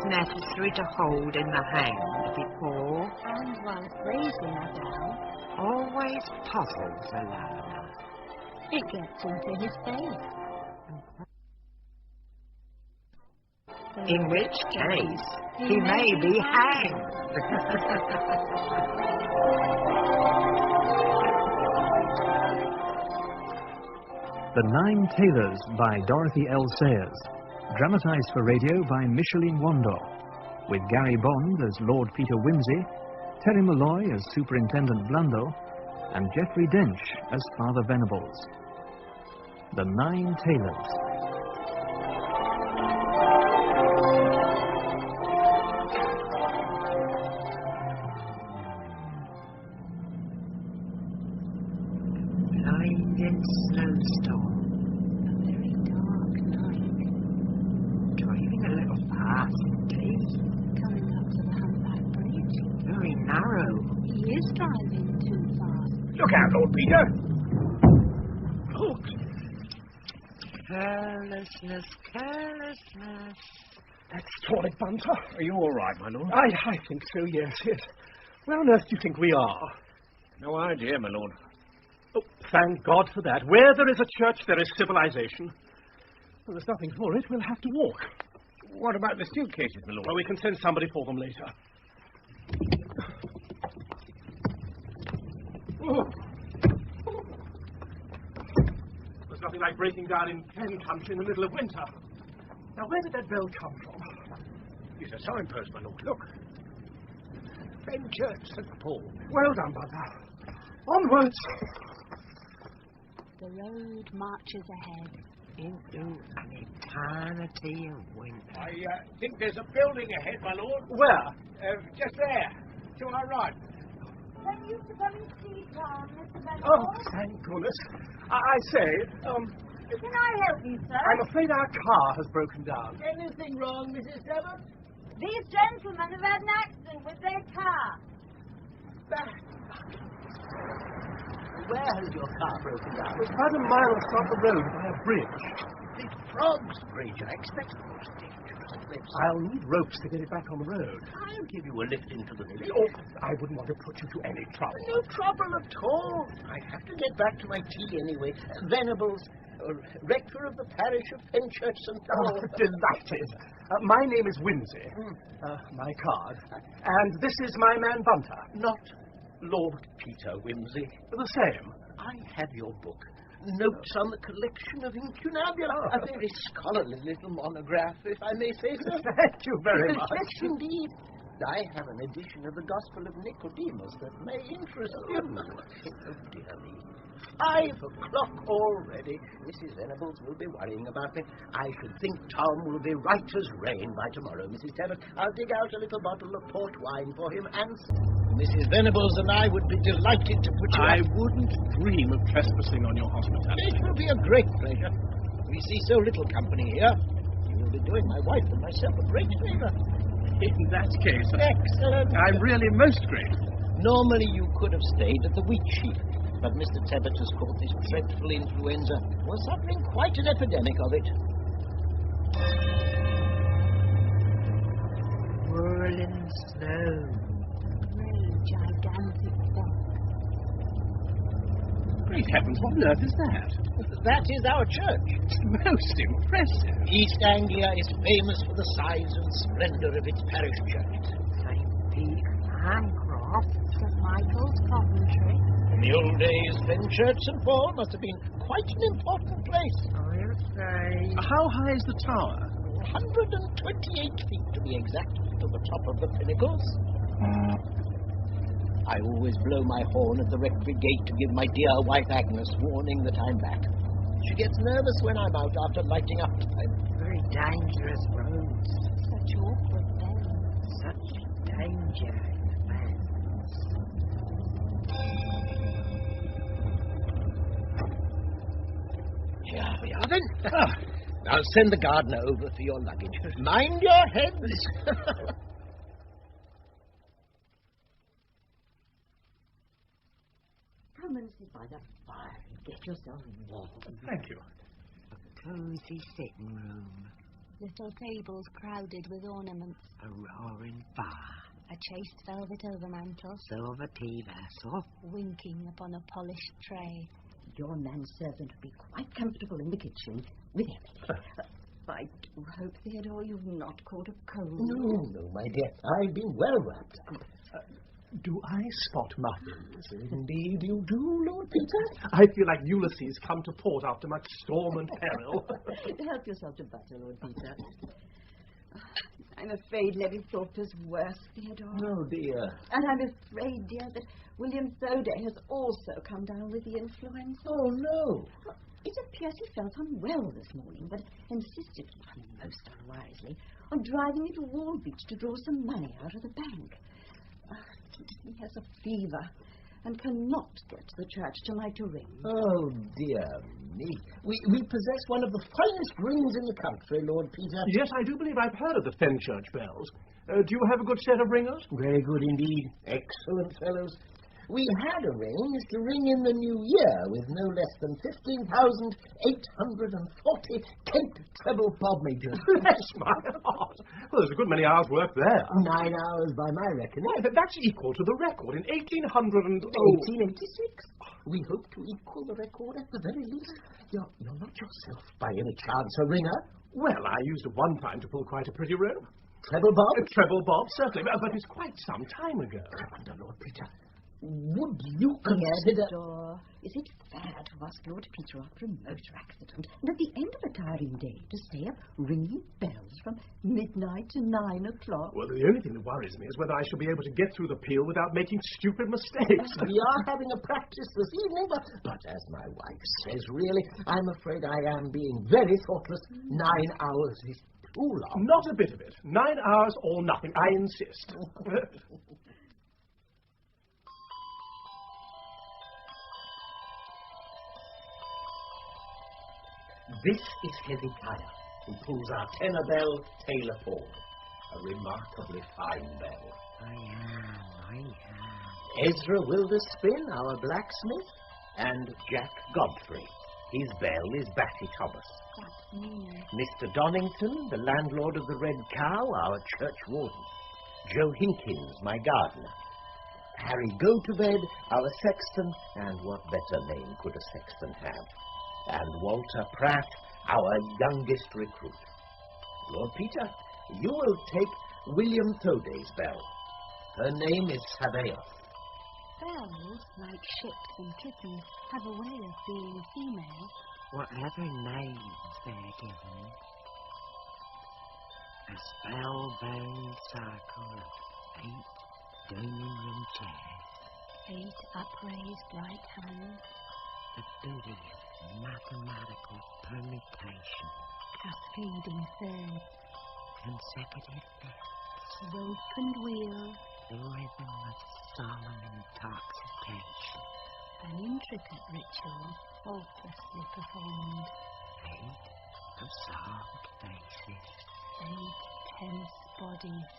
Necessary to hold in the hand before and while raising a bell always puzzles a learner. It gets into his face. In which case he may be hanged. The Nine Tailors by Dorothy L. Sayers. Dramatised for radio by Micheline Wandor, with Gary Bond as Lord Peter Wimsey, Terry Malloy as Superintendent Blundell, and Geoffrey Dench as Father Venables. The Nine Tailors. Blinding snowstorm. Coming up to the Humpback Bridge. Very narrow. He is driving too fast. Look out, Lord Peter! Look! Carelessness. That's Toilet Bunter. Are you all right, my lord? I think so, yes. Where on earth do you think we are? No idea, my lord. Oh, thank God for that. Where there is a church, there is civilization. Well, there's nothing for it. We'll have to walk. What about the suitcases, my lord? Well, we can send somebody for them later. Oh. There's nothing like breaking down in Fen country in the middle of winter. Now, where did that bell come from? It's a signpost, my lord. Look. Fen Church, St. Paul. Well done, Butler. Onwards. The road marches ahead. Into an eternity of winter. I think there's a building ahead, my lord. Where? Just there, to our right. Can you come and see Tom, Mr. Benedict? Oh, thank goodness. I say, Can I help you, sir? I'm afraid our car has broken down. Anything wrong, Mrs. Devon? These gentlemen have had an accident with their car. Where has your car broken down? It's about a mile across the road by a bridge. The Frog's Bridge. I expect the most dangerous cliffs. I'll need ropes to get it back on the road. I'll give you a lift into the village. Oh, I wouldn't want to put you to any trouble. No trouble at all. I have to get back to my tea anyway. Venables, rector of the parish of Fenchurch St. Paul. Oh, delighted. My name is Wimsey. My card. And this is my man Bunter. Not Lord Peter Wimsey. The same. I have your book. Notes on the collection of incunabula. A very scholarly little monograph, if I may say so. Thank you very much. Yes, indeed. I have an edition of the Gospel of Nicodemus that may interest you. Oh, dear me. 5 o'clock already. Mrs. Venables will be worrying about me. I should think Tom will be right as rain by tomorrow, Mrs. Tebbett. I'll dig out a little bottle of port wine for him, and Mrs. Venables and I would be delighted to put you I up. wouldn't dream of trespassing on your hospitality. It will be a great pleasure. We see so little company here. You will be doing my wife and myself a great favor. In that case, Excellent. I'm really most grateful. Normally you could have stayed at the Wheat Sheaf, but Mr. Tebbett has caught this dreadful influenza. We're suffering quite an epidemic of it. Whirling snow. Great, gigantic stuff. Great heavens, what on earth is that? That is our church. It's most impressive. East Anglia is famous for the size and splendour of its parish church. St. Peter, Hancroft. St. Michael's, Coventry. In the old days, Fenchurch St. Paul must have been quite an important place. I'll say. How high is the tower? 128 feet, to be exact, to the top of the pinnacles. I always blow my horn at the rectory gate to give my dear wife Agnes warning that I'm back. She gets nervous when I'm out after lighting up time. Very dangerous roads. Such awkward bends. Such danger in the bends. Here we are, then. I'll send the gardener over for your luggage. Mind your heads. Come and sit by the fire and get yourself warm. Thank you. A cosy sitting room. Little tables crowded with ornaments. A roaring fire. A chased velvet overmantel. Silver tea vessel. Winking upon a polished tray. Your manservant will be quite comfortable in the kitchen with Emily. I do hope, Theodore, you've not caught a cold. No, my dear. I've been well wrapped up. Do I spot muffins? Indeed you do, Lord Peter. I feel like Ulysses come to port after much storm and peril. Help yourself to butter, Lord Peter. I'm afraid Lady Thorpe's worse, Theodore. Oh, dear. And I'm afraid, dear, that William Thoday has also come down with the influenza. Oh, no. It appears he felt unwell this morning, but insisted, most unwisely, on driving me to Walbeach to draw some money out of the bank. He has a fever and cannot get to the church tonight to ring. Oh, dear me. We possess one of the finest rings in the country, Lord Peter. Yes, I do believe I've heard of the Fenchurch bells. Do you have a good set of ringers? Very good indeed. Excellent fellows. We had arranged to ring in the new year with no less than 15,840 Kent treble bob majors. Bless my heart. Well, there's a good many hours' work there. 9 hours by my reckoning. Why, that's equal to the record in 1800 1886. We hope to equal the record at the very least. You're not yourself, by any chance, a ringer? Well, I used it one time to pull quite a pretty rope. Treble bob? Treble bob, certainly, but it's quite some time ago. I wonder, Lord Peter, would you consider... Theodore, is it fair to ask Lord Peter after a motor accident and at the end of a tiring day to stay up ringing bells from midnight to 9 o'clock? Well, the only thing that worries me is whether I shall be able to get through the peel without making stupid mistakes. We are having a practice this evening, but as my wife says, really, I'm afraid I am being very thoughtless. 9 hours is too long. Not a bit of it. 9 hours or nothing, I insist. This is Hezekiah, who pulls our tenor bell, Taylor Paul. A remarkably fine bell. I am. Ezra Wilderspin, our blacksmith, and Jack Godfrey. His bell is Batty Thomas. That's me. Mr. Donington, the landlord of the Red Cow, our church warden. Joe Hinkins, my gardener. Harry Go-to-Bed, our sexton, and what better name could a sexton have? And Walter Pratt, our youngest recruit. Lord Peter, you will take William Thoday's bell. Her name is Sabaoth. Bells, like ships and kittens, have a way of being female. Whatever names they're given. A spellbound circle of 8 dining room chairs. 8 upraised right hands. The beauty of mathematical permutation. Cascading thirds. Consecutive fifths. Rope and wheel. The rhythm of solemn intoxication. An intricate ritual faultlessly performed. 8 absorbed faces. 8 tense bodies.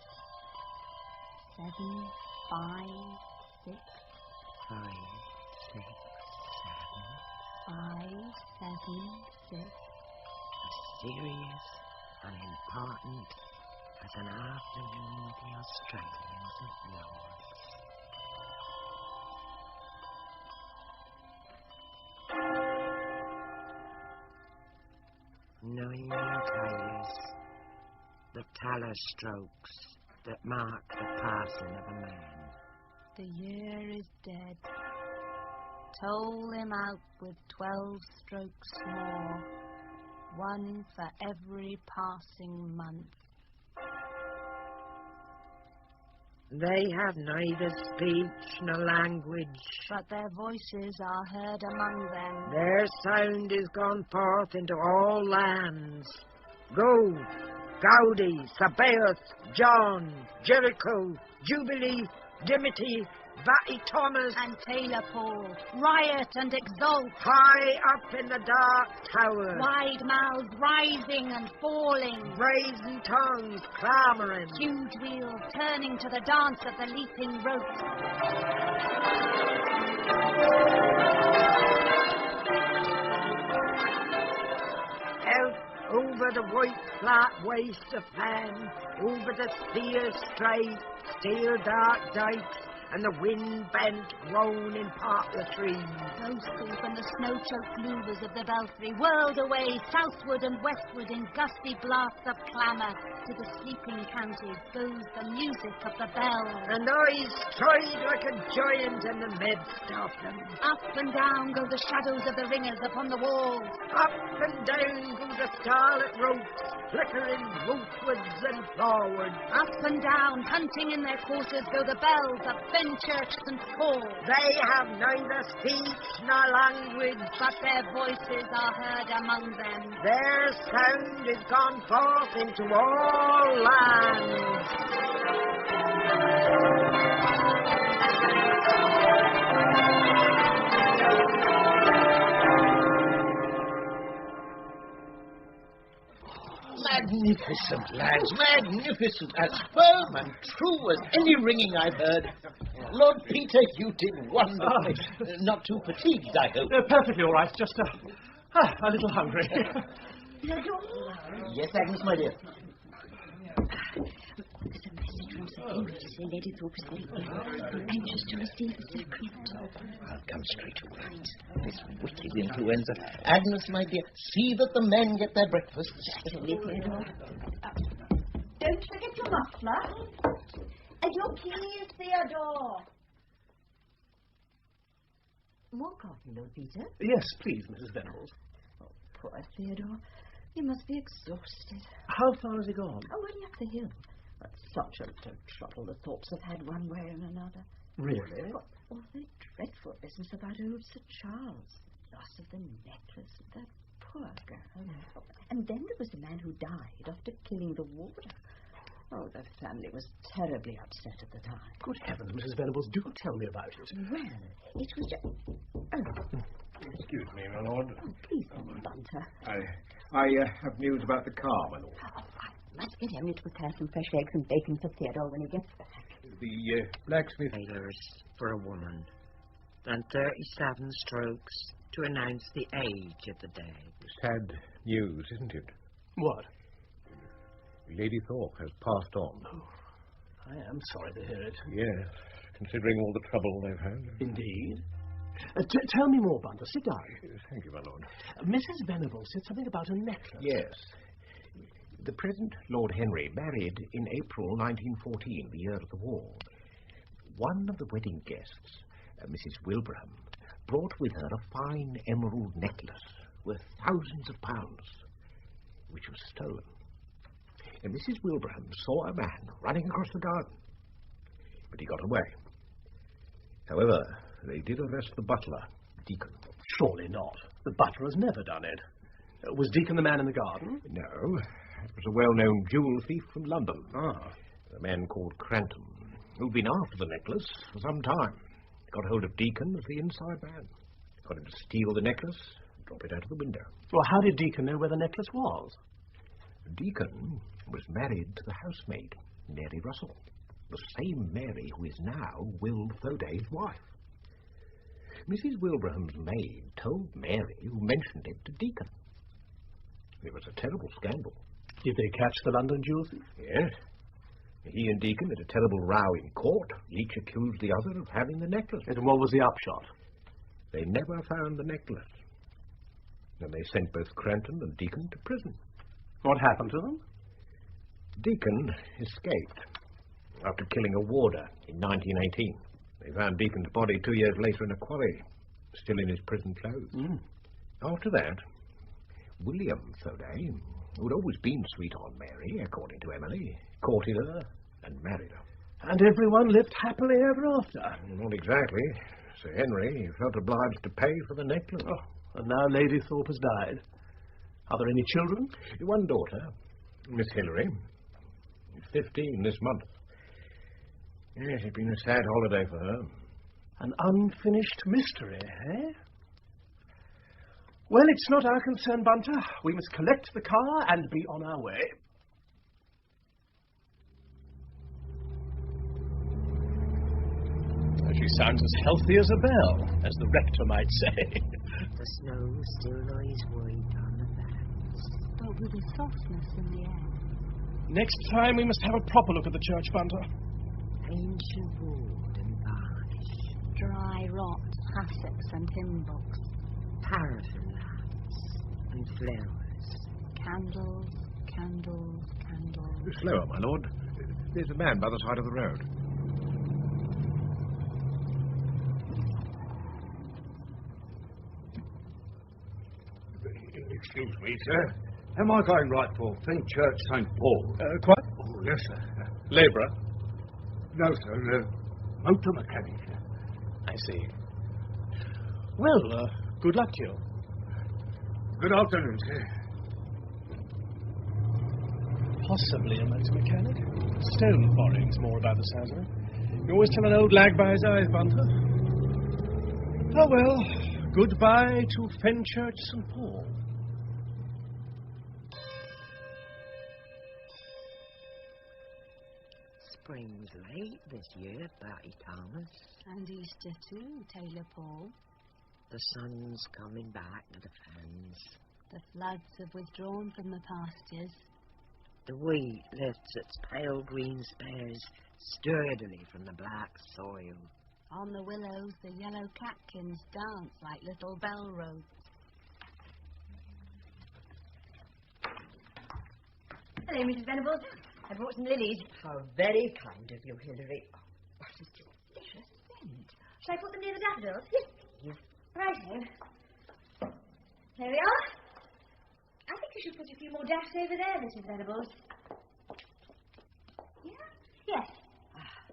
7, 5, 6. 5, 6, 5, 7, 6. as serious and important as an afternoon with the Australians at Lord's. Knowing tailors, the taller strokes that mark the passing of a man. The year is dead. Toll him out with 12 strokes more, 1 for every passing month. They have neither speech nor language, But their voices are heard among them. their sound is gone forth into all lands. Go, Gaudi, Sabaoth, John, Jericho, Jubilee, Dimity, Vatty Thomas, and Taylor Paul. Riot and exult. High up in the dark tower. Wide mouths rising and falling. Brazen tongues clamouring. Huge wheels turning to the dance of the leaping ropes. Out over the white flat waste of fen, over the spear straight, steel dark dikes, and the wind-bent, groaning poplar trees. Ghostly from the snow-choked louvers of the belfry, whirled away southward and westward in gusty blasts of clamour. To the sleeping counties goes the music of the bells. And I stride like a giant in the midst of them. Up and down go the shadows of the ringers upon the walls. Up and down go the starlit ropes, flickering ropewards and forwards. Up and down, hunting in their courses, go the bells of Fenchurch and Paul. They have neither speech nor language, but their voices are heard among them. Their sound is gone forth into all lands. Magnificent, lads, magnificent. As firm and true as any ringing I've heard. Lord Peter, you did wonderfully. Not too fatigued, I hope. Perfectly all right, just a little hungry. Yes, Agnes, my dear. There's a message from Sir Henry to say Lady Thorpe is very ill. I'm anxious to receive the sacrament. I'll come straight away. This wicked influenza. Agnes, my dear, see that the men get their breakfast. Certainly, Theodore. Don't forget your muffler. And your keys, Theodore. More coffee, Lord Peter? Yes, please, Mrs. Venables. Oh, poor Theodore. He must be exhausted. How far has he gone? Oh, only up the hill. But such a trouble the Thorpes have had one way and another. Really? All the dreadful business about old Sir Charles. Loss of the necklace. That poor girl. Oh, and then there was the man who died after killing the warder. Oh, the family was terribly upset at the time. Good heavens, Mrs. Venables, do tell me about it. Well, it was just... Oh. Excuse me, my lord. Oh, please, Bunter. I have news about the car, my lord. Oh, I must get Henry to prepare some fresh eggs and bacon for Theodore when he gets back. The blacksmith... Tailors for a woman. And 37 strokes to announce the age of the day. Sad news, isn't it? What? Lady Thorpe has passed on. Oh, I am sorry to hear it. Yes, considering all the trouble they've had. Indeed. Tell me more, Bunter. Sit down. Yes, thank you, my lord. Mrs. Venables said something about a necklace. Yes. The present Lord Henry married in April 1914, the year of the war. One of the wedding guests, Mrs. Wilbraham, brought with her a fine emerald necklace worth thousands of pounds, which was stolen. And Mrs. Wilbraham saw a man running across the garden, but he got away. However, they did arrest the butler, Deacon. Surely not. The butler has never done it. Was Deacon the man in the garden? No, it was a well-known jewel thief from London. Ah. A man called Cranton, who'd been after the necklace for some time. Got hold of Deacon as the inside man. Got him to steal the necklace and drop it out of the window. Well, how did Deacon know where the necklace was? Deacon was married to the housemaid, Mary Russell, the same Mary who is now Will Thoday's wife. Mrs. Wilbraham's maid told Mary, who mentioned it to Deacon. It was a terrible scandal. Did they catch the London jewel thief? Yes. He and Deacon had a terrible row in court. Each accused the other of having the necklace. And what was the upshot? They never found the necklace. And they sent both Cranton and Deacon to prison. What happened to them? Deacon escaped after killing a warder in 1918. They found Deacon's body 2 years later in a quarry, still in his prison clothes. After that, William Thoday, who'd always been sweet on Mary, according to Emily, courted her and married her. And everyone lived happily ever after? Not exactly. Sir Henry felt obliged to pay for the necklace. Oh, and now Lady Thorpe has died. Are there any children? One daughter, Miss Hilary. 15 this month. Yes, it's been a sad holiday for her. An unfinished mystery, eh? Well, it's not our concern, Bunter. We must collect the car and be on our way. She sounds as healthy as a bell, as the rector might say. The snow still lies white on the banks, but with a softness in the air. Next time we must have a proper look at the church, Bunter. ancient wood and varnish, Dry rot, hassocks and hymn books. paraffin lamps and flowers. Candles, candles, candles. Slower, my lord. There's a man by the side of the road. Excuse me, sir. Am I going right for Fenchurch St. Paul? Quite. Oh, yes, sir. Labourer. No, sir. Motor mechanic. I see. Well, good luck to you. Good afternoon, sir. Possibly a motor mechanic. Stone quarrying's more about the sounds of it. You always tell an old lag by his eyes, Bunter. Oh, well, goodbye to Fenchurch St. Paul. Spring's late this year, Bertie Thomas. And Easter too, Taylor Paul. The sun's coming back to the fens. The floods have withdrawn from the pastures. The wheat lifts its pale green spears sturdily from the black soil. On the willows, the yellow catkins dance like little bell ropes. Hello, Mrs. Venables. I brought some lilies. How very kind of you, Hilary. Oh, what a delicious scent. Shall I put them near the daffodils? Yes, please. Right, then. There we are. I think I should put a few more daffs over there, Mrs. Venables. Yeah? Yes. Ah,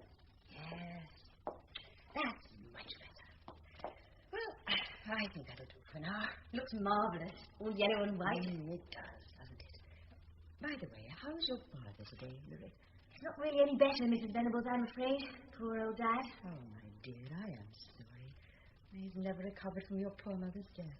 yes. That's much better. Well, I think that'll do for now. Looks marvellous. All yellow and white. It does, doesn't it? By the way, how's your father today, Hilary? It's not really any better, Mrs. Venables, I'm afraid. Poor old Dad. Oh, my dear, I am sorry. He's never recovered from your poor mother's death.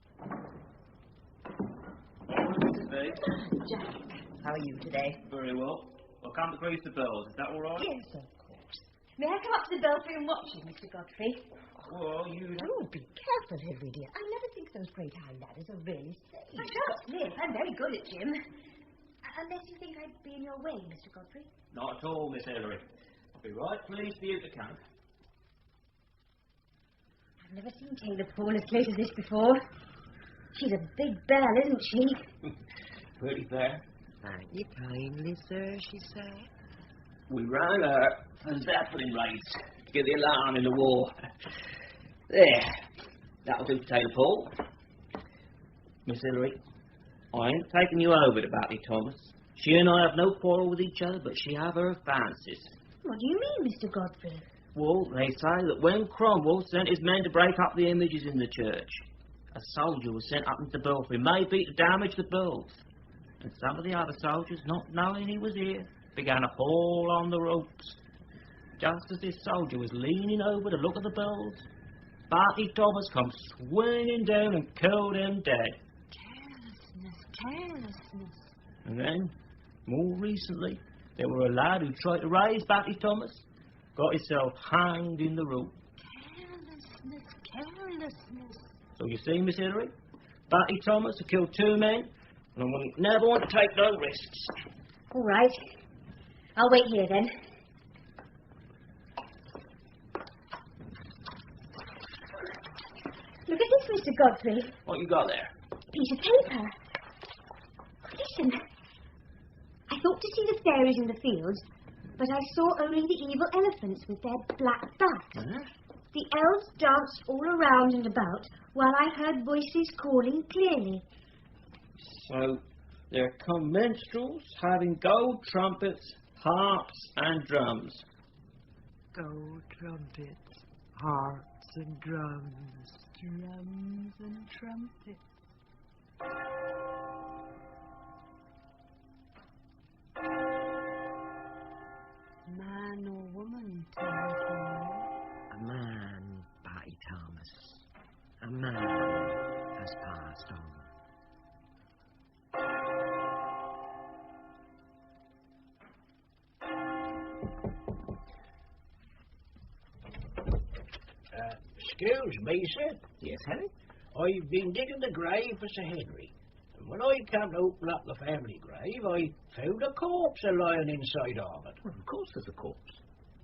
Jack, how are you today? Very well. I'll come to grease the bells. Is that all right? Yes, of course. May I come up to the belfry and watch you, Mr. Godfrey? Well, you... Oh, be careful, Hilary, dear. I never think those great high ladders are really safe. I shan't slip. I'm very good at gym. Unless you think I'd be in your way, Mr. Godfrey. Not at all, Miss Hilary. I'll be right pleased for you to come. I've never seen Taylor Paul as close as this before. She's a big bell, isn't she? Pretty fair. Thank you kindly, sir, she said. We ran her and Zeppelin raids to get the alarm in the war. There. That'll do, Taylor Paul. Miss Hilary, I ain't taking you over to Bertie Thomas. She and I have no quarrel with each other, but she have her fancies. What do you mean, Mr. Godfrey? Well, they say that when Cromwell sent his men to break up the images in the church, a soldier was sent up into the belfry, maybe to damage the bells. And some of the other soldiers, not knowing he was here, began to haul on the ropes. Just as this soldier was leaning over to look at the bells, Bertie Thomas come swinging down and killed him dead. Carelessness, carelessness. And then, more recently, there were a lad who tried to raise Bertie Thomas, got himself hanged in the rope. Carelessness, carelessness. So you see, Miss Hilary, Bertie Thomas had killed 2 men, and I wouldn't never want to take no risks. All right. I'll wait here, then. Look at this, Mr. Godfrey. What you got there? Piece of paper. Listen. I thought to see the fairies in the fields, but I saw only the evil elephants with their black backs. Huh? The elves danced all around and about, while I heard voices calling clearly. So, there come minstrels having gold trumpets, harps, and drums. Gold trumpets, harps and drums. Drums and trumpets. Excuse me, sir. Yes, Harry? I've been digging the grave for Sir Henry. And when I come to open up the family grave, I found a corpse lying inside of it. Well, of course there's a corpse.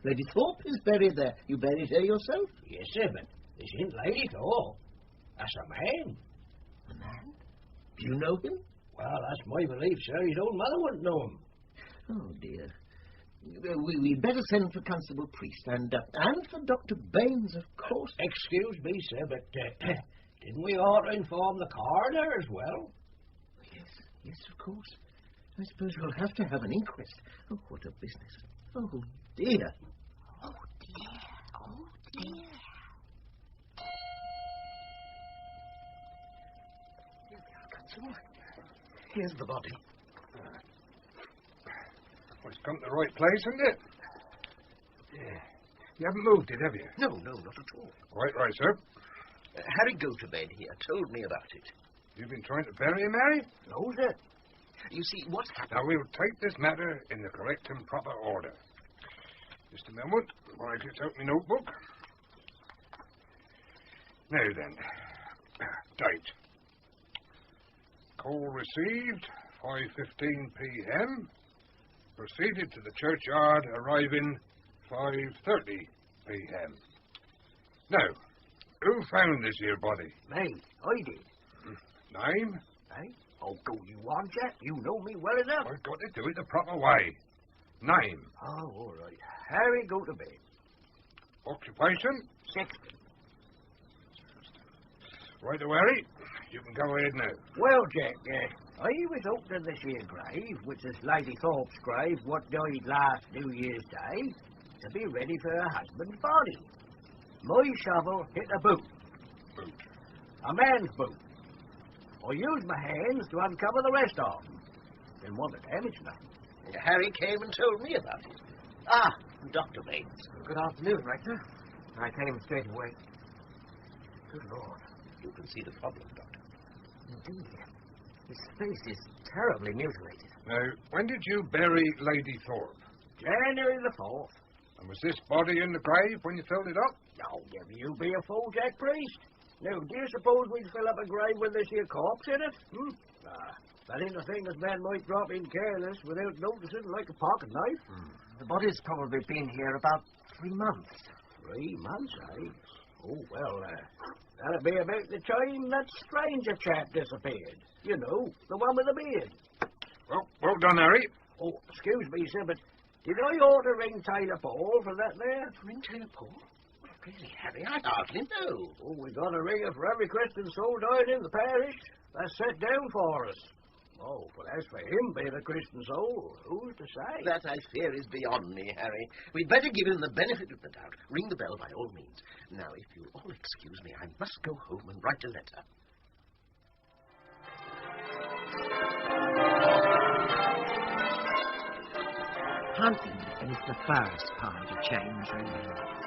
Lady Thorpe is buried there. You buried her yourself? Yes, sir, but this isn't Lady Thorpe. That's a man. A man? Do you know him? Well, that's my belief, sir. His own mother wouldn't know him. Oh, dear. We'd better send for Constable Priest and for Dr. Baines, of course. Excuse me, sir, but didn't we ought to inform the coroner as well? Yes, of course. I suppose we'll have to have an inquest. Oh, what a business. Oh, dear. Oh, dear. Oh, dear. Here we are, Constable. Here's the body. Well, it's come to the right place, isn't it? Yeah. You haven't moved it, have you? No, not at all. Quite right, sir. Harry Gotobed here told me about it. You've been trying to bury him, Harry? No, sir. You see, what's happened... Now, we'll take this matter in the correct and proper order. Just a moment, while I get out my notebook. Now then, date. Call received, 5:15 p.m. Proceeded to the churchyard, arriving 5:30 p.m. Now, who found this here body? Me, I did. Name? Eh? Oh, go you on, Jack. You know me well enough. I've got to do it the proper way. Name? Oh, all right. Harry, go to bed. Occupation? Sexton. Right away, Harry. You can go ahead now. Well, Jack, I was opening this here grave, which is Lady Thorpe's grave, what died last New Year's Day, to be ready for her husband's body. My shovel hit a boot. Boot? A man's boot. I used my hands to uncover the rest of them. Didn't want to damage nothing. Harry came and told me about it. Ah, Dr. Baines. Good afternoon, Rector. I came straight away. Good Lord. You can see the problem, Doctor. Indeed. His face is terribly mutilated. Now, when did you bury Lady Thorpe? January the 4th. And was this body in the grave when you filled it up? Oh, never you be a fool, Jack Priest. Now, do you suppose we'd fill up a grave with this here corpse in it? That ain't a thing this man might drop in careless without noticing, like a pocket knife. The body's probably been here about 3 months. 3 months, eh? Oh, well, that'll be about the time that stranger chap disappeared. You know, the one with the beard. Well done, Harry. Oh, excuse me, sir, but did I ought to ring Taylor Paul for that there? Ring Taylor Paul? Really, Harry, I hardly know. Oh, we got a ringer for every Christian soul dying in the parish. That's set down for us. Oh, but as for him being a Christian soul, who's to say? That, I fear, is beyond me, Harry. We'd better give him the benefit of the doubt. Ring the bell by all means. Now, if you'll all excuse me, I must go home and write a letter. Hunting is the first part of change, really.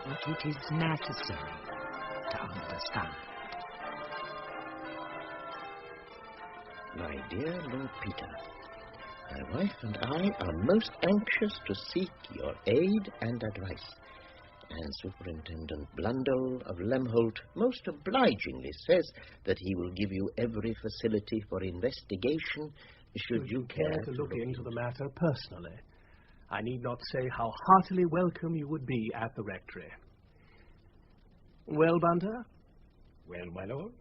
But it is necessary to understand. My dear Lord Peter, my wife and I are most anxious to seek your aid and advice. And Superintendent Blundell of Lemholt most obligingly says that he will give you every facility for investigation should you care to look into the matter personally. I need not say how heartily welcome you would be at the rectory. Well, Bunter? Well, my lord?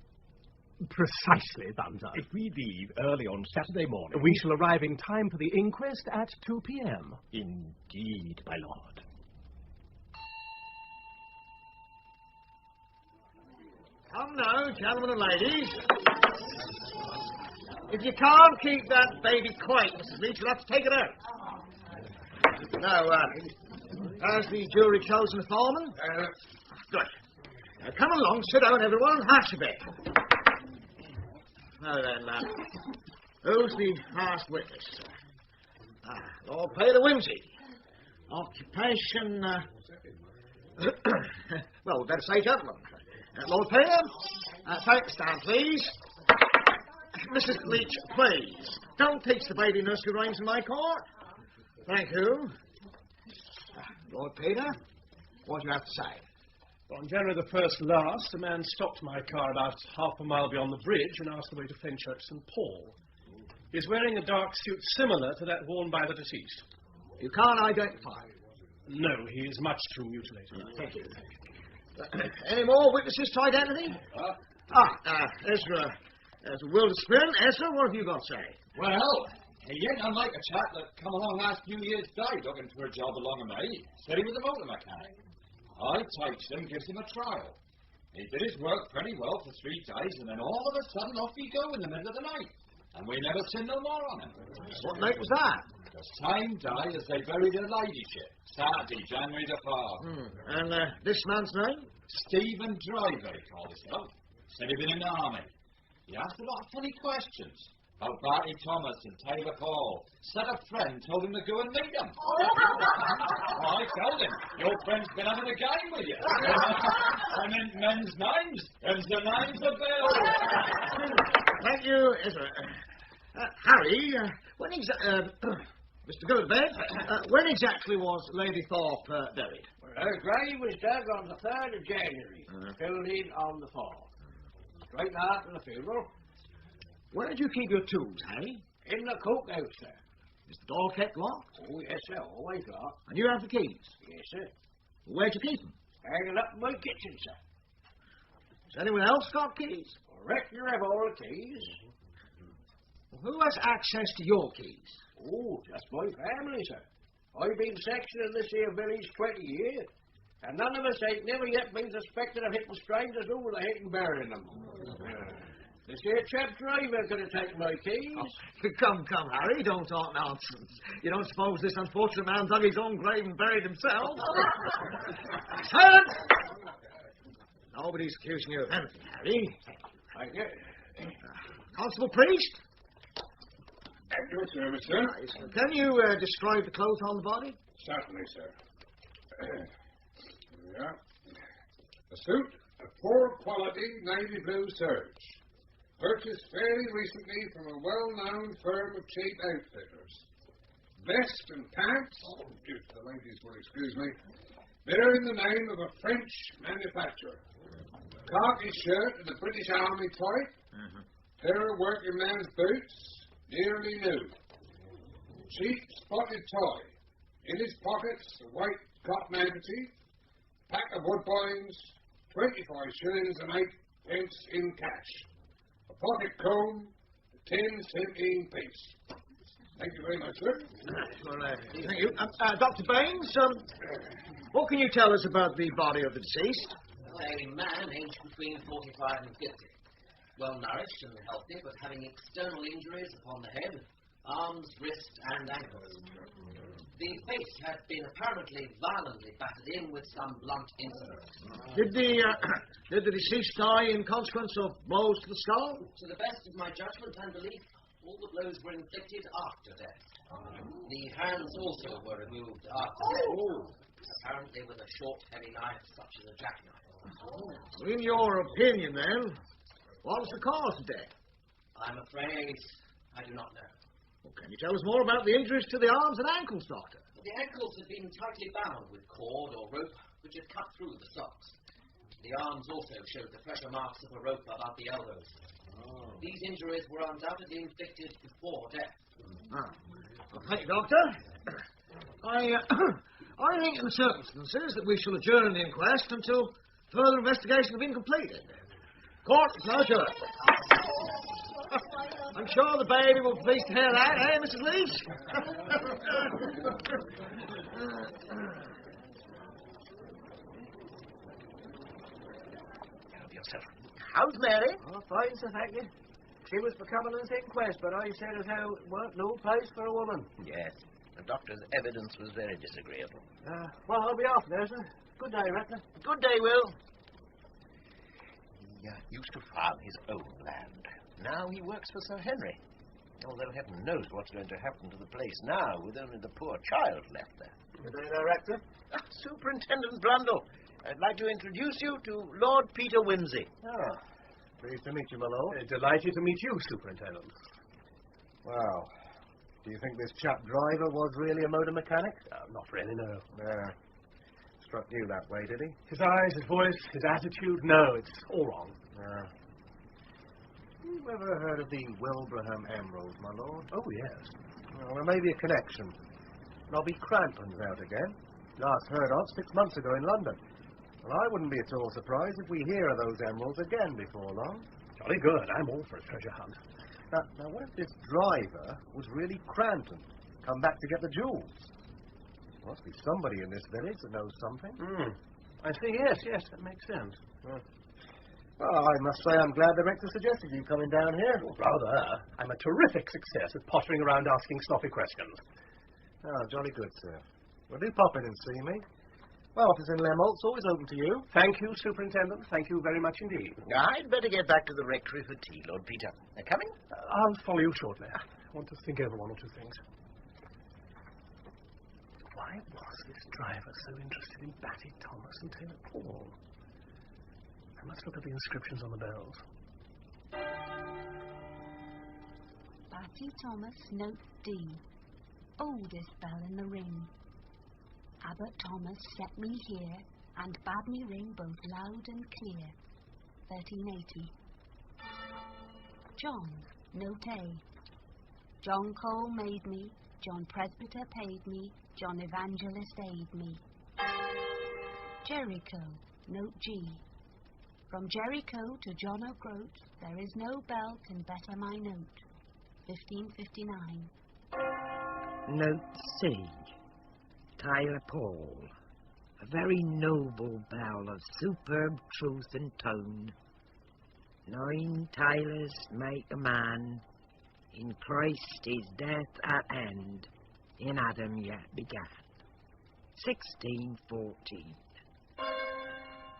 Precisely, Bunter. If we leave early on Saturday morning... We shall arrive in time for the inquest at 2 p.m. Indeed, my lord. Come now, gentlemen and ladies. If you can't keep that baby quiet, Mrs. Leach, you'll have to take it out. Now, has the jury chosen a foreman? Good. Now, come along, sit down, everyone, and hash a bit. Now then, who's the last witness? Lord Peter Whimsy. Occupation, well, we'd better say gentlemen. Lord Peter, take a stand, please. Mrs. Leach, please, don't teach the baby nursery rhymes in my court. Thank you. Lord Peter, what do you have to say? On January the 1st last, a man stopped my car about half a mile beyond the bridge and asked the way to Fenchurch St. Paul. He's wearing a dark suit similar to that worn by the deceased. You can't identify him? No, he is much too mutilated. Thank you. Any more witnesses to identity? Ezra. Wilderspin. Ezra, what have you got to say? Well, he ain't unlike a chap that come along last New Year's Day looking for a job along of me. Said he was a motor mechanic. I takes him, gives him a trial. He did his work pretty well for 3 days, and then all of a sudden off he go in the middle of the night. And we never seen no more on him. What night was that? The same day as they buried her ladyship. Saturday, January the 4th. And this man's name? Stephen Driver, he called himself. Said he'd been in the army. He asked a lot of funny questions. About Barty Thomas and Taylor Paul. Said a friend told him to go and meet him. I told him, your friend's been having a game with you. I meant men's names. Them's the names of Bill. Thank you, Ezra. Harry, when exactly... Mr. Goldbed, when exactly was Lady Thorpe buried? Well, her grave was dug on the 3rd of January. Filled in on the 4th. Straight after the funeral. Where did you keep your tools, Harry? In the cookhouse, sir. Is the door kept locked? Oh, yes, sir. Always locked. And you have the keys? Yes, sir. Where'd you keep them? Hanging up in my kitchen, sir. Has anyone else got keys? I reckon you have all the keys. Well, who has access to your keys? Oh, just my family, sir. I've been section of this here village 20 years. And none of us ain't never yet been suspected of hitting strangers over the head and burying them. This here chap Driver could have taken my keys. Oh, come, Harry, don't talk nonsense. You don't suppose this unfortunate man dug his own grave and buried himself? Silence! Nobody's accusing you of anything, Harry. Thank you. Constable Priest? At your service, sir. Nice. Can you describe the clothes on the body? Certainly, sir. Here we are. A suit of poor quality navy blue serge. Purchased fairly recently from a well-known firm of cheap outfitters. Vest and pants, if the ladies will excuse me, bearing the name of a French manufacturer. Khaki shirt and a British Army type. Pair of working man's boots, nearly new. Cheap spotted toy. In his pockets, a white cotton handkerchief. Pack of woodbines, 25 shillings and 8 pence in cash. A pocket comb, a 10-cent piece. Thank you very much, sir. Thank you. Dr. Baines, what can you tell us about the body of the deceased? A man aged between 45 and 50. Well nourished and healthy, but having external injuries upon the head, arms, wrists, and ankles. The face had been apparently violently battered in with some blunt incident. Did the deceased die in consequence of blows to the skull? To the best of my judgment and belief, all the blows were inflicted after death. The hands also were removed after death, apparently with a short, heavy knife such as a jackknife. In your opinion, then, what was the cause of death? I'm afraid I do not know. Well, can you tell us more about the injuries to the arms and ankles, Doctor? The ankles had been tightly bound with cord or rope, which had cut through the socks. The arms also showed the pressure marks of a rope about the elbows. These injuries were undoubtedly inflicted before death. Well, thank you, Doctor. I think in the circumstances that we shall adjourn the inquest until further investigation has been completed. Court is now adjourned. I'm sure the baby will be pleased to hear that, eh, Mrs. Leach? Help yourself. How's Mary? Oh, fine, sir, thank you. She was for coming on this inquest, but I said as how it weren't no place for a woman. Yes. The doctor's evidence was very disagreeable. Well, I'll be off there, sir. Good day, Rector. Good day, Will. He used to farm his own land. Now he works for Sir Henry. Although heaven knows what's going to happen to the place now with only the poor child left there. Good day, Director. Superintendent Blundell, I'd like to introduce you to Lord Peter Whimsy. Ah, pleased to meet you, my lord. Delighted to meet you, Superintendent. Well, do you think this chap Driver was really a motor mechanic? Not really, no. struck you that way, did he? His eyes, his voice, his attitude, no, it's all wrong. You ever heard of the Wilbraham Emerald, my lord? Oh, yes. Well, there may be a connection. Nobby Crampton's out again. Last heard of 6 months ago in London. Well, I wouldn't be at all surprised if we hear of those emeralds again before long. Jolly good. I'm all for a treasure hunt. Now, what if this driver was really Crampton, come back to get the jewels? There must be somebody in this village that knows something. I see, yes, that makes sense. Well, I must say I'm glad the rector suggested you coming down here. Well, rather. I'm a terrific success at pottering around asking sloppy questions. Oh, jolly good, sir. Well, do pop in and see me. My office in Lemolt's always open to you. Thank you, Superintendent. Thank you very much indeed. I'd better get back to the rectory for tea, Lord Peter. Coming? I'll follow you shortly. I want to think over one or two things. Why was this driver so interested in Batty Thomas and Taylor Paul? I must look at the inscriptions on the bells. Batty Thomas, note D. Oldest bell in the ring. Abbot Thomas set me here and bade me ring both loud and clear. 1380. John, note A. John Cole made me, John Presbyter paid me, John Evangelist aid me. Jericho, note G. From Jericho to John O'Groat, there is no bell can better my note. 1559. Note C. Tyler Paul. A very noble bell of superb truth and tone. 9 Tylers make a man. In Christ his death at end. In Adam yet began. 1614.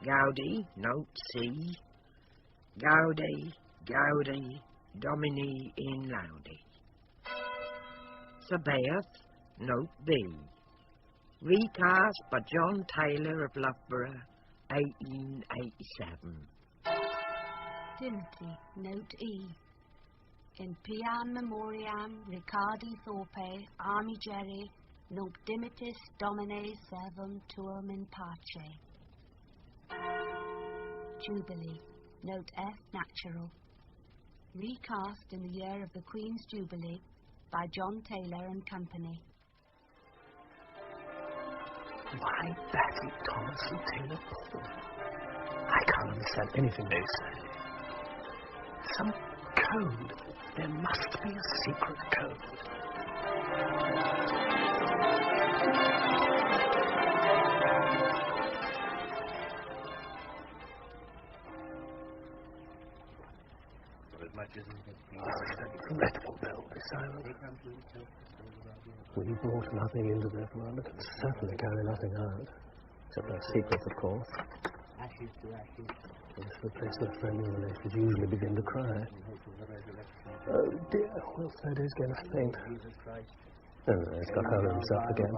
Gaudi, note C. Gaudi, Gaudi, Domini in Laudi. Sabaoth, note B. Recast by John Taylor of Loughborough, 1887. Timothy, note E. In Piam Memoriam Ricardi Thorpe, Armi Jerry, nunc dimitis Domine servum tuum in pace. Jubilee, note F natural. Recast in the year of the Queen's Jubilee by John Taylor and Company. Why Batty Thomas and Taylor Paul? I can't understand anything they say. Some code. There must be a secret code. Dreadful bell, be silent. We brought nothing into their blood, and certainly carry nothing out. Except our secrets, of course. Ashes to ashes. This is the place where friendly relations usually begin to cry. Oh dear, what's that is going to think? Oh, he's got hold of himself again.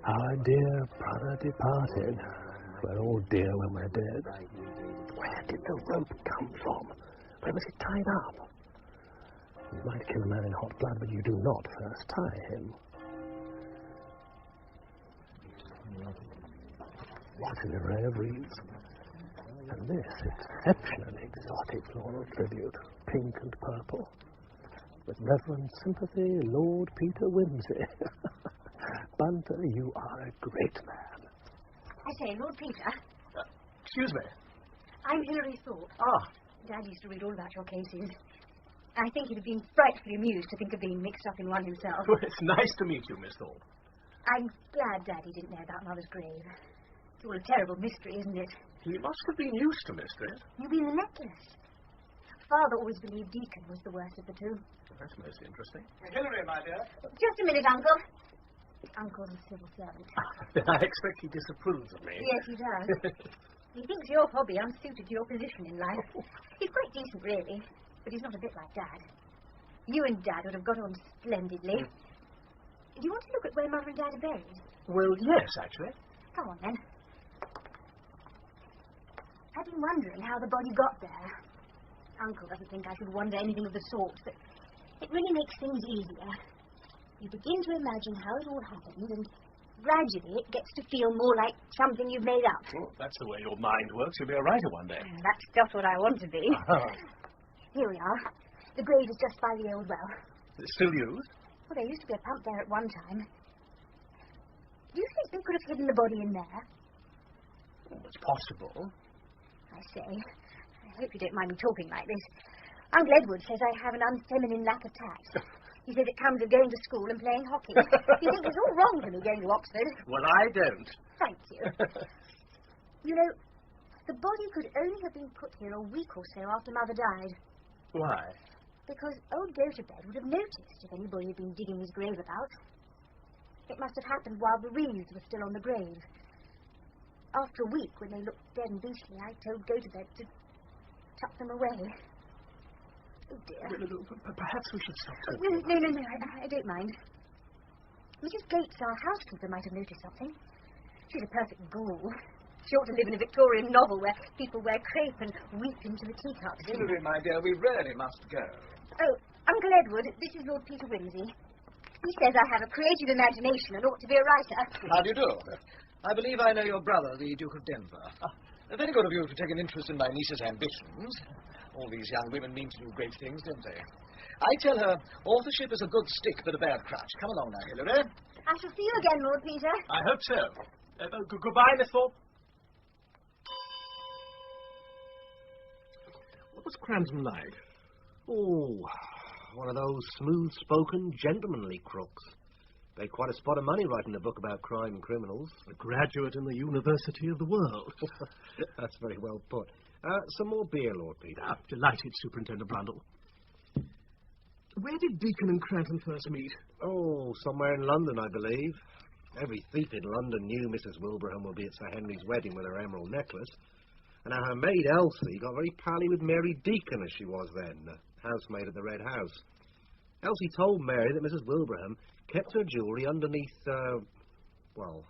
Our dear brother departed. We're all dear when we're dead. Where did the rope come from? Where was it tied up? You might kill a man in hot blood, but you do not first tie him. What an array of wreaths. And this exceptionally exotic floral tribute, pink and purple. With reverent sympathy, Lord Peter Whimsy. Bunter, you are a great man. I say, Lord Peter. Excuse me. I'm Hilary Thorpe. Ah. Dad used to read all about your cases. I think he'd have been frightfully amused to think of being mixed up in one himself. Well, it's nice to meet you, Miss Thorpe. I'm glad Daddy didn't know about Mother's grave. It's all a terrible mystery, isn't it? He must have been used to mysteries. You mean the necklace? Father always believed Deacon was the worst of the two. Well, that's most interesting. Hilary, my dear. Just a minute, Uncle. Uncle's a civil servant. Then I expect he disapproves of me. Yes, he does. He thinks your hobby unsuited to your position in life. He's quite decent, really, but he's not a bit like Dad. You and Dad would have got on splendidly. Do you want to look at where Mother and Dad are buried? Well, yes, actually. Come on, then. I've been wondering how the body got there. Uncle doesn't think I should wonder anything of the sort, but it really makes things easier. You begin to imagine how it all happened, and gradually it gets to feel more like something you've made up. Oh, that's the way your mind works. You'll be a writer one day. That's just what I want to be. Here we are. The grave is just by the old well. It's still used? Well, there used to be a pump there at one time. Do you think they could have hidden the body in there? Oh, it's possible. I say, I hope you don't mind me talking like this. Uncle Edward says I have an unfeminine lack of tact. He says it comes of going to school and playing hockey. He thinks it's all wrong for me going to Oxford. Well, I don't. Thank you. You know, the body could only have been put here a week or so after Mother died. Why? Because old Gotobed would have noticed if anybody had been digging his grave about. It must have happened while the wreaths were still on the grave. After a week, when they looked dead and beastly, I told Gotobed to tuck them away. Oh, dear. Perhaps we should stop talking. No, I don't mind. Mrs. Gates, our housekeeper, might have noticed something. She's a perfect ghoul. She ought to live in a Victorian novel where people wear crepe and weep into the teacups. Hilary, my dear, we really must go. Oh, Uncle Edward, this is Lord Peter Whimsy. He says I have a creative imagination and ought to be a writer. How do you do? I believe I know your brother, the Duke of Denver. Very good of you to take an interest in my niece's ambitions. All these young women mean to do great things, don't they? I tell her authorship is a good stick but a bad crutch. Come along now, Hilary. I shall see you again, Lord Peter. I hope so. Goodbye, Miss Thorpe. What was Cranston like? Oh, one of those smooth-spoken, gentlemanly crooks. Paid quite a spot of money writing a book about crime and criminals. A graduate in the University of the World. That's very well put. Some more beer, Lord Peter. Delighted, Superintendent Blundell. Where did Deacon and Cranton first meet? Oh, somewhere in London, I believe. Every thief in London knew Mrs. Wilbraham would be at Sir Henry's wedding with her emerald necklace. And her maid, Elsie, got very pally with Mary Deacon, as she was then, the housemaid at the Red House. Elsie told Mary that Mrs. Wilbraham kept her jewellery underneath, well,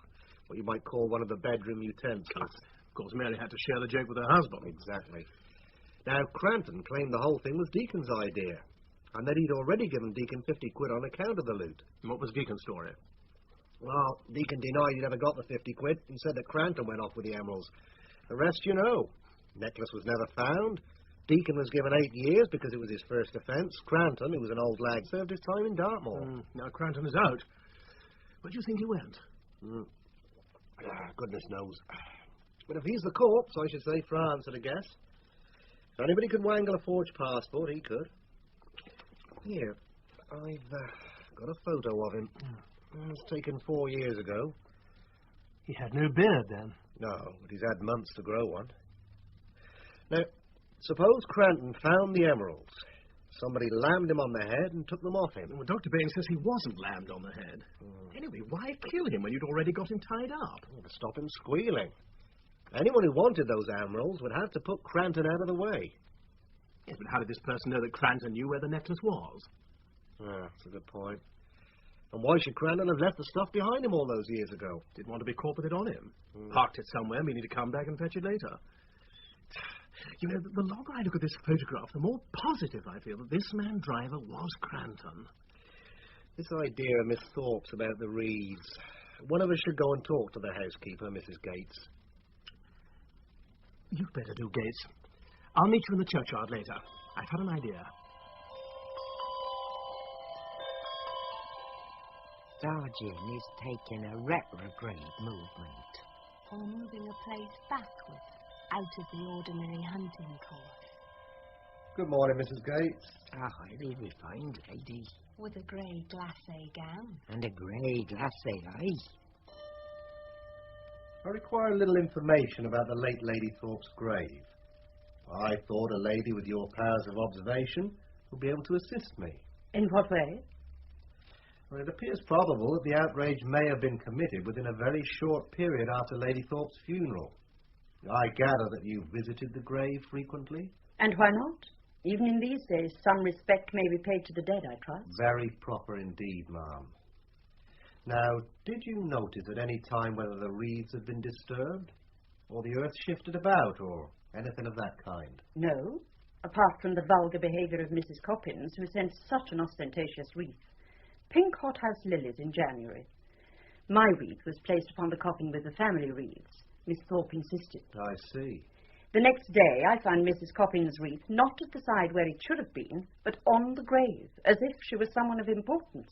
what you might call one of the bedroom utensils. Of course, Mary had to share the joke with her husband. Exactly. Now, Cranton claimed the whole thing was Deacon's idea, and that he'd already given Deacon 50 quid on account of the loot. And what was Deacon's story? Well, Deacon denied he'd ever got the 50 quid and said that Cranton went off with the emeralds. The rest you know. Necklace was never found. Deacon was given 8 years because it was his first offence. Cranton, who was an old lag, served his time in Dartmoor. Now Cranton is out. Where do you think he went? Goodness knows. But if he's the corpse, I should say France at a guess. If anybody could wangle a forged passport, he could. Here, I've got a photo of him. It was taken 4 years ago. He had no beard then? No, but he's had months to grow one. Now, suppose Cranton found the emeralds. Somebody lammed him on the head and took them off him. Well, Dr. Bain says he wasn't lammed on the head. Anyway, why kill him when you'd already got him tied up? To stop him squealing. Anyone who wanted those emeralds would have to put Cranton out of the way. Yes, but how did this person know that Cranton knew where the necklace was? That's a good point. And why should Cranton have left the stuff behind him all those years ago? Didn't want to be caught with it on him. Parked it somewhere, meaning to come back and fetch it later. You know, the longer I look at this photograph, the more positive I feel that this man driver was Cranton. This idea of Miss Thorpe's about the wreaths. One of us should go and talk to the housekeeper, Mrs. Gates. You'd better do, Gates. I'll meet you in the churchyard later. I've had an idea. Dargin is taking a retrograde movement. Or moving a place backwards, out of the ordinary hunting course. Good morning, Mrs. Gates. A highly refined lady. With a grey glacé gown. And a grey glacé eye. I require a little information about the late Lady Thorpe's grave. I thought a lady with your powers of observation would be able to assist me. In what way? Well, it appears probable that the outrage may have been committed within a very short period after Lady Thorpe's funeral. I gather that you visited the grave frequently? And why not? Even in these days, some respect may be paid to the dead, I trust. Very proper indeed, ma'am. Now, did you notice at any time whether the wreaths had been disturbed? Or the earth shifted about, or anything of that kind? No, apart from the vulgar behaviour of Mrs. Coppins, who sent such an ostentatious wreath. Pink hothouse lilies in January. My wreath was placed upon the coffin with the family wreaths. Miss Thorpe insisted. I see. The next day I found Mrs. Coppin's wreath not at the side where it should have been, but on the grave, as if she was someone of importance.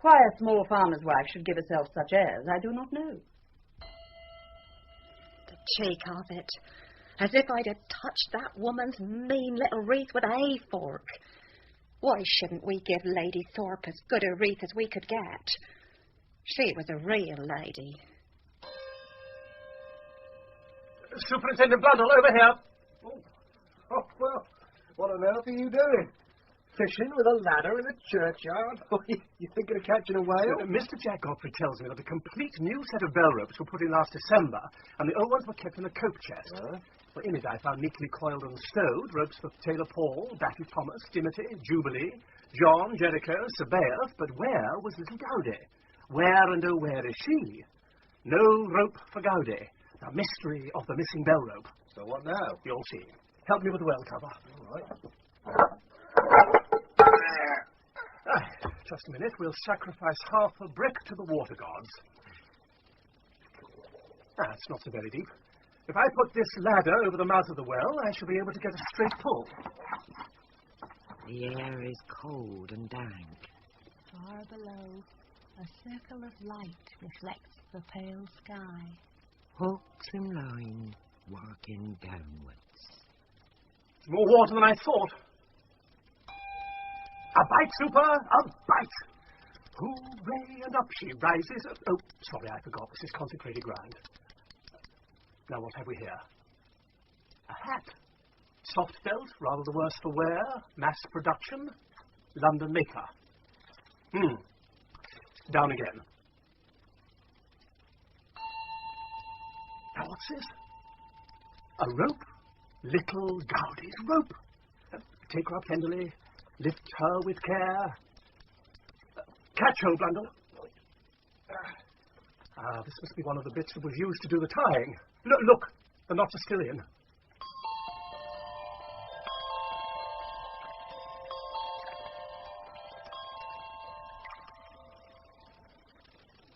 Why a small farmer's wife should give herself such airs, I do not know. The cheek of it. As if I'd have touched that woman's mean little wreath with a hay fork. Why shouldn't we give Lady Thorpe as good a wreath as we could get? She was a real lady. Superintendent Blundell, over here. Oh, well, what on earth are you doing? Fishing with a ladder in a churchyard? You thinking of catching a whale? Mr. Jack Godfrey tells me that a complete new set of bell ropes were put in last December, and the old ones were kept in a coat chest. Well, in it I found neatly coiled and stowed ropes for Taylor Paul, Batty Thomas, Timothy, Jubilee, John, Jericho, Sabaoth, but where was little Gowdy? Where and oh where is she? No rope for Gowdy. The mystery of the missing bell rope. So what now? You'll see. Help me with the well cover. All right. Just a minute. We'll sacrifice half a brick to the water gods. It's not so very deep. If I put this ladder over the mouth of the well, I shall be able to get a straight pull. The air is cold and dank. Far below, a circle of light reflects the pale sky. Hooks and line working downwards. It's more water than I thought. A bite, Super! A bite! Hooray! And up she rises. Oh, sorry, I forgot. This is consecrated ground. Now, what have we here? A hat. Soft felt, rather the worse for wear. Mass production. London maker. Down again. Now, what's this? A rope? Little Gowdy's rope. Take her up tenderly. Lift her with care. Catch hold, Blundell. This must be one of the bits that was used to do the tying. Look, the knots are still in.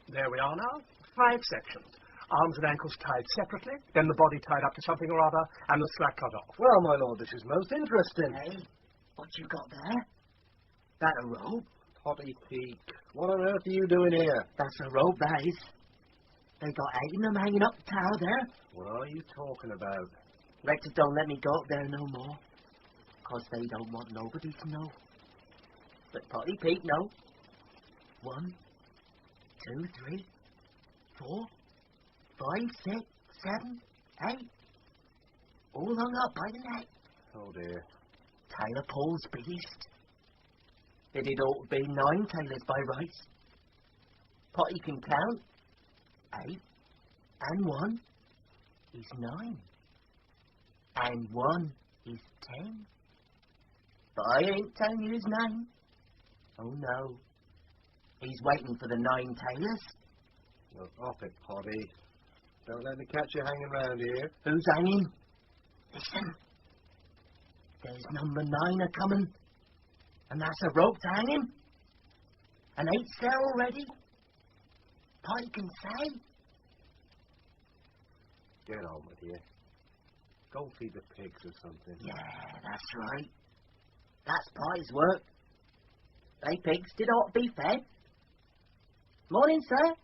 There we are now. 5 sections. Arms and ankles tied separately, then the body tied up to something or other, and the slack cut off. Well, my lord, this is most interesting. Hey, what you got there? That a rope? Potty Peak. What on earth are you doing here? That's a rope, that is. They got 8 of them hanging up the tower there. What are you talking about? Rectors don't let me go up there no more. 'Cause they don't want nobody to know. But Potty Peak know. 1, 2, 3, 4, 5, 6, 7, 8. All hung up by the neck. Oh, dear. Taylor Paul's biggest. It ought to be 9 tailors by rights. Potty can count. 8 and 1 is 9. And 1 is 10. But I ain't telling you his name. Oh, no. He's waiting for the 9 tailors. Well, off it, Potty. Don't let me catch you hanging round here. Who's hanging? Listen. There's number 9 a-coming. And that's a rope to hang him. And 8's there already. Potty can say. Get on with you. Go feed the pigs or something. Yeah, that's right. That's Potty's work. They pigs did ought to be fed. Morning, sir.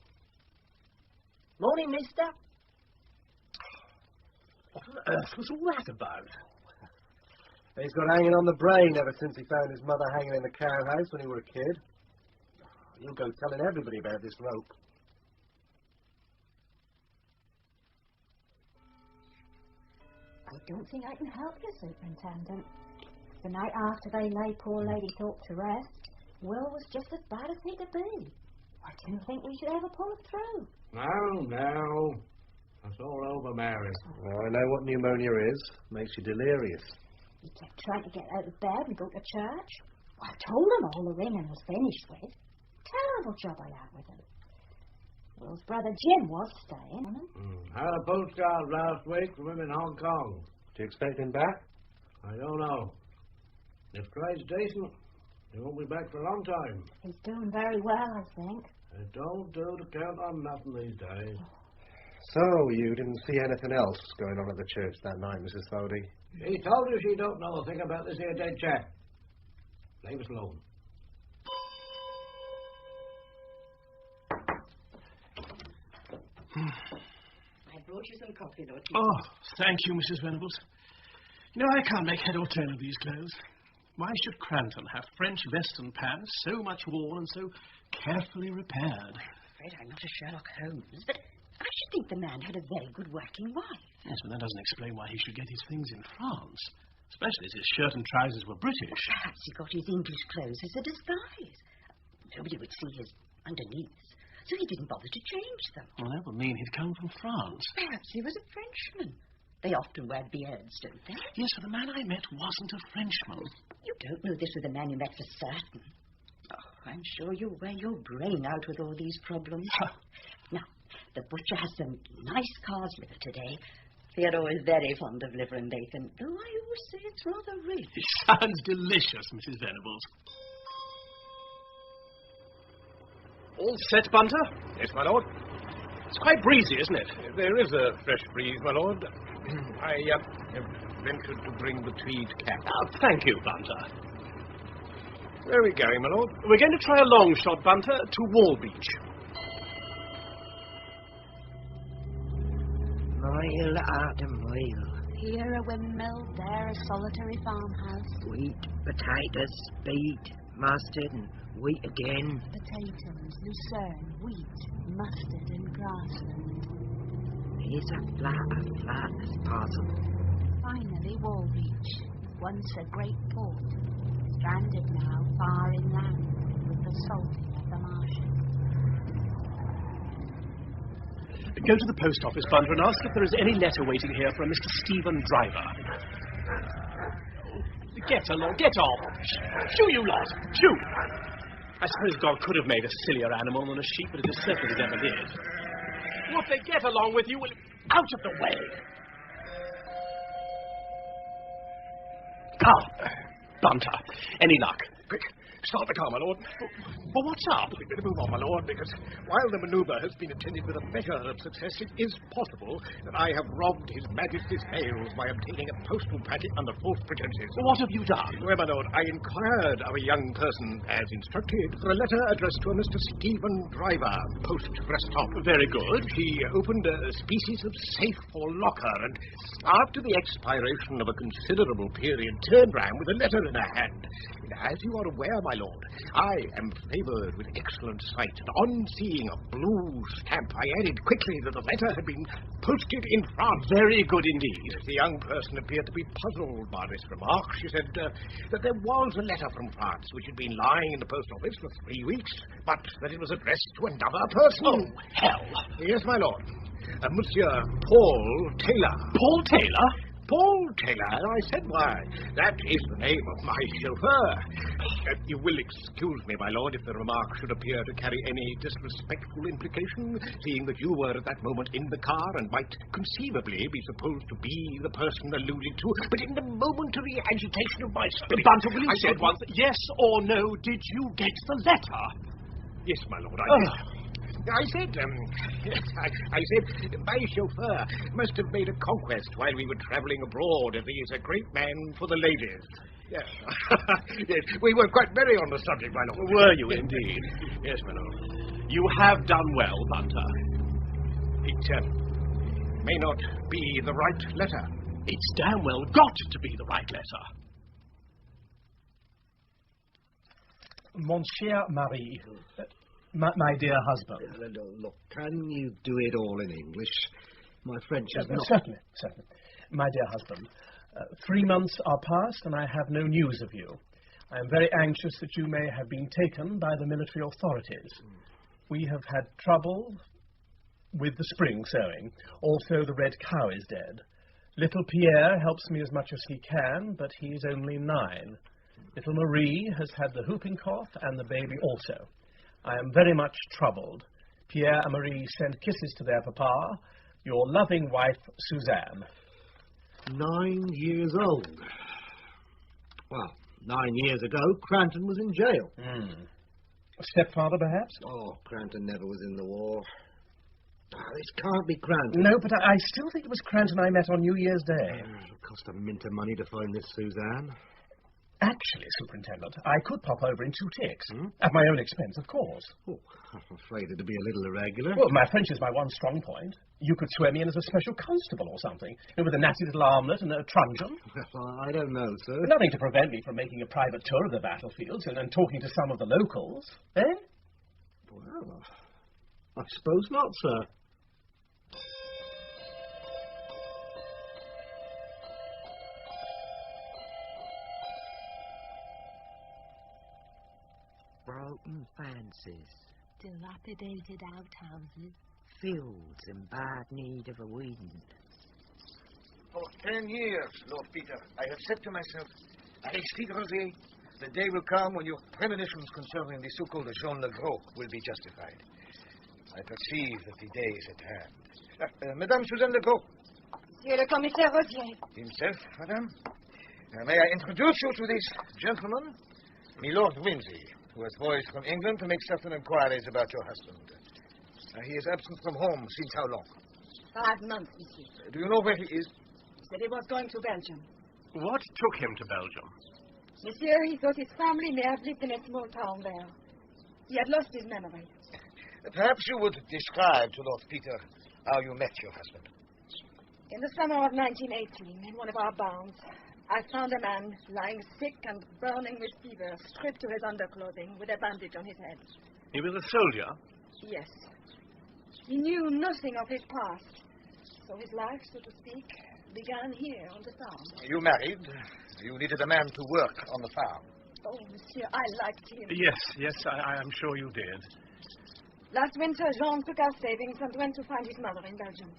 Morning, mister. What on earth was all that about? He's got hanging on the brain ever since he found his mother hanging in the cowhouse when he were a kid. You'll go telling everybody about this rope. I don't think I can help you, Superintendent. The night after they lay poor Lady Thorpe to rest, Will was just as bad as he could be. I didn't think we should ever pull it through. No. That's all over, Mary. Well, I know what pneumonia is. Makes you delirious. He kept trying to get out of bed and go to church. I told him all the ringing was finished with. Terrible job I had with him. Will's brother Jim was staying on him. Had a postcard last week from him in Hong Kong. Do you expect him back? I don't know. If trade's decent, he won't be back for a long time. He's doing very well, I think. It don't do to count on nothing these days. So, you didn't see anything else going on at the church that night, Mrs. Fodey? She told you she don't know a thing about this here dead chap. Leave us alone. I brought you some coffee, Lord. Oh, thank you, Mrs. Venables. You know, I can't make head or tail of these clothes. Why should Cranton have French vest and pants so much worn and so carefully repaired? I'm afraid I'm not a Sherlock Holmes, but I should think the man had a very good working wife. Yes, but that doesn't explain why he should get his things in France, especially as his shirt and trousers were British. Perhaps he got his English clothes as a disguise. Nobody would see his underneath, so he didn't bother to change them. Well, that would mean he'd come from France. Perhaps he was a Frenchman. They often wear beards, don't they? Yes, but the man I met wasn't a Frenchman. You don't know this with the man you met for certain. Oh, I'm sure you'll wear your brain out with all these problems. Now, the butcher has some nice calf's liver today. Theodore is very fond of liver and bacon, though I always say it's rather rich. It sounds delicious, Mrs. Venables. All set, Bunter? Yes, my lord. It's quite breezy, isn't it? There is a fresh breeze, my lord. I have ventured to bring the tweed cap. Oh, thank you, Bunter. Where are we going, my lord? We're going to try a long shot, Bunter, to Walbeach. Mile after mile. Here a windmill, there a solitary farmhouse. Wheat, potatoes, beet, mustard, and wheat again. Potatoes, lucerne, wheat, mustard, and grassland. Here's a flat as possible. Finally, Walbeach, once a great port, stranded now far inland with the salting of the marshes. Go to the post office, Bunter, and ask if there is any letter waiting here for a Mr. Stephen Driver. Get along, get off. Shoo, you lot, shoo. I suppose God could have made a sillier animal than a sheep, but it is certain he never did. Would they get along with you? Out of the way. Ah, Bunter, any luck? Quick, start the car, my lord. Well, what's up? We'd better move on, my lord, because while the manoeuvre has been attended with a measure of success, it is possible that I have robbed His Majesty's mails by obtaining a postal packet under false pretenses. Well, what have you done? Well, my lord, I inquired of a young person, as instructed, for a letter addressed to a Mr. Stephen Driver, post Brestop. Very good. He opened a species of safe or locker, and after the expiration of a considerable period, turned round with a letter in her hand. As you are aware, my lord, I am favoured with excellent sight, and on seeing a blue stamp, I added quickly that the letter had been posted in France. Very good indeed. The young person appeared to be puzzled by this remark. She said that there was a letter from France which had been lying in the post office for 3 weeks, but that it was addressed to another person. Oh, hell. Yes, my lord. Monsieur Paul Taylor. Paul Taylor? Paul Taylor, I said why. That is the name of my chauffeur. You will excuse me, my lord, if the remark should appear to carry any disrespectful implication, seeing that you were at that moment in the car and might conceivably be supposed to be the person alluded to, but in the momentary agitation of my spirit... Bunter, will you say at once, yes or no, did you get the letter? Yes, my lord, I did. I said, my chauffeur must have made a conquest while we were travelling abroad, as he is a great man for the ladies. Yes. Yes, we were quite merry on the subject, my lord. Were you indeed? Yes, my lord. You have done well, Bunter. It may not be the right letter. It's damn well got to be the right letter. Mon cher mari... My dear husband. Look, can you do it all in English? My French is not... Certainly. My dear husband, 3 months are past and I have no news of you. I am very anxious that you may have been taken by the military authorities. We have had trouble with the spring sowing. Also, the red cow is dead. Little Pierre helps me as much as he can, but he is only 9. Little Marie has had the whooping cough and the baby also. I am very much troubled. Pierre and Marie send kisses to their papa. Your loving wife, Suzanne. 9 years old. Well, 9 years ago, Cranton was in jail. Stepfather, perhaps? Oh, Cranton never was in the war. This can't be Cranton. No, but I still think it was Cranton I met on New Year's Day. It'll cost a mint of money to find this Suzanne. Actually, Superintendent, I could pop over in 2 ticks. At my own expense, of course. Oh, I'm afraid it'd be a little irregular. Well, my French is my one strong point. You could swear me in as a special constable or something, with a natty little armlet and a truncheon. Well, I don't know, sir. Nothing to prevent me from making a private tour of the battlefields and talking to some of the locals. Eh? Well, I suppose not, sir. Broken fences, Dilapidated outhouses, fields in bad need of a wind. For 10 years, Lord Peter, I have said to myself, Aristide Rosier, the day will come when your premonitions concerning the so-called Jean Legros will be justified. I perceive that the day is at hand. Madame Suzanne Legros. Monsieur le Commissaire Rosier. Himself, madame. May I introduce you to this gentleman, Milord Windsor, who has voyaged from England to make certain inquiries about your husband. He is absent from home since how long? 5 months, monsieur. Do you know where he is? He said he was going to Belgium. What took him to Belgium? Monsieur, he thought his family may have lived in a small town there. He had lost his memory. Perhaps you would describe to Lord Peter how you met your husband. In the summer of 1918, in one of our barns, I found a man lying sick and burning with fever, stripped to his underclothing, with a bandage on his head. He was a soldier? Yes. He knew nothing of his past, so his life, so to speak, began here on the farm. You married. You needed a man to work on the farm. Oh, monsieur, I liked him. Yes, I am sure you did. Last winter, Jean took our savings and went to find his mother in Belgium.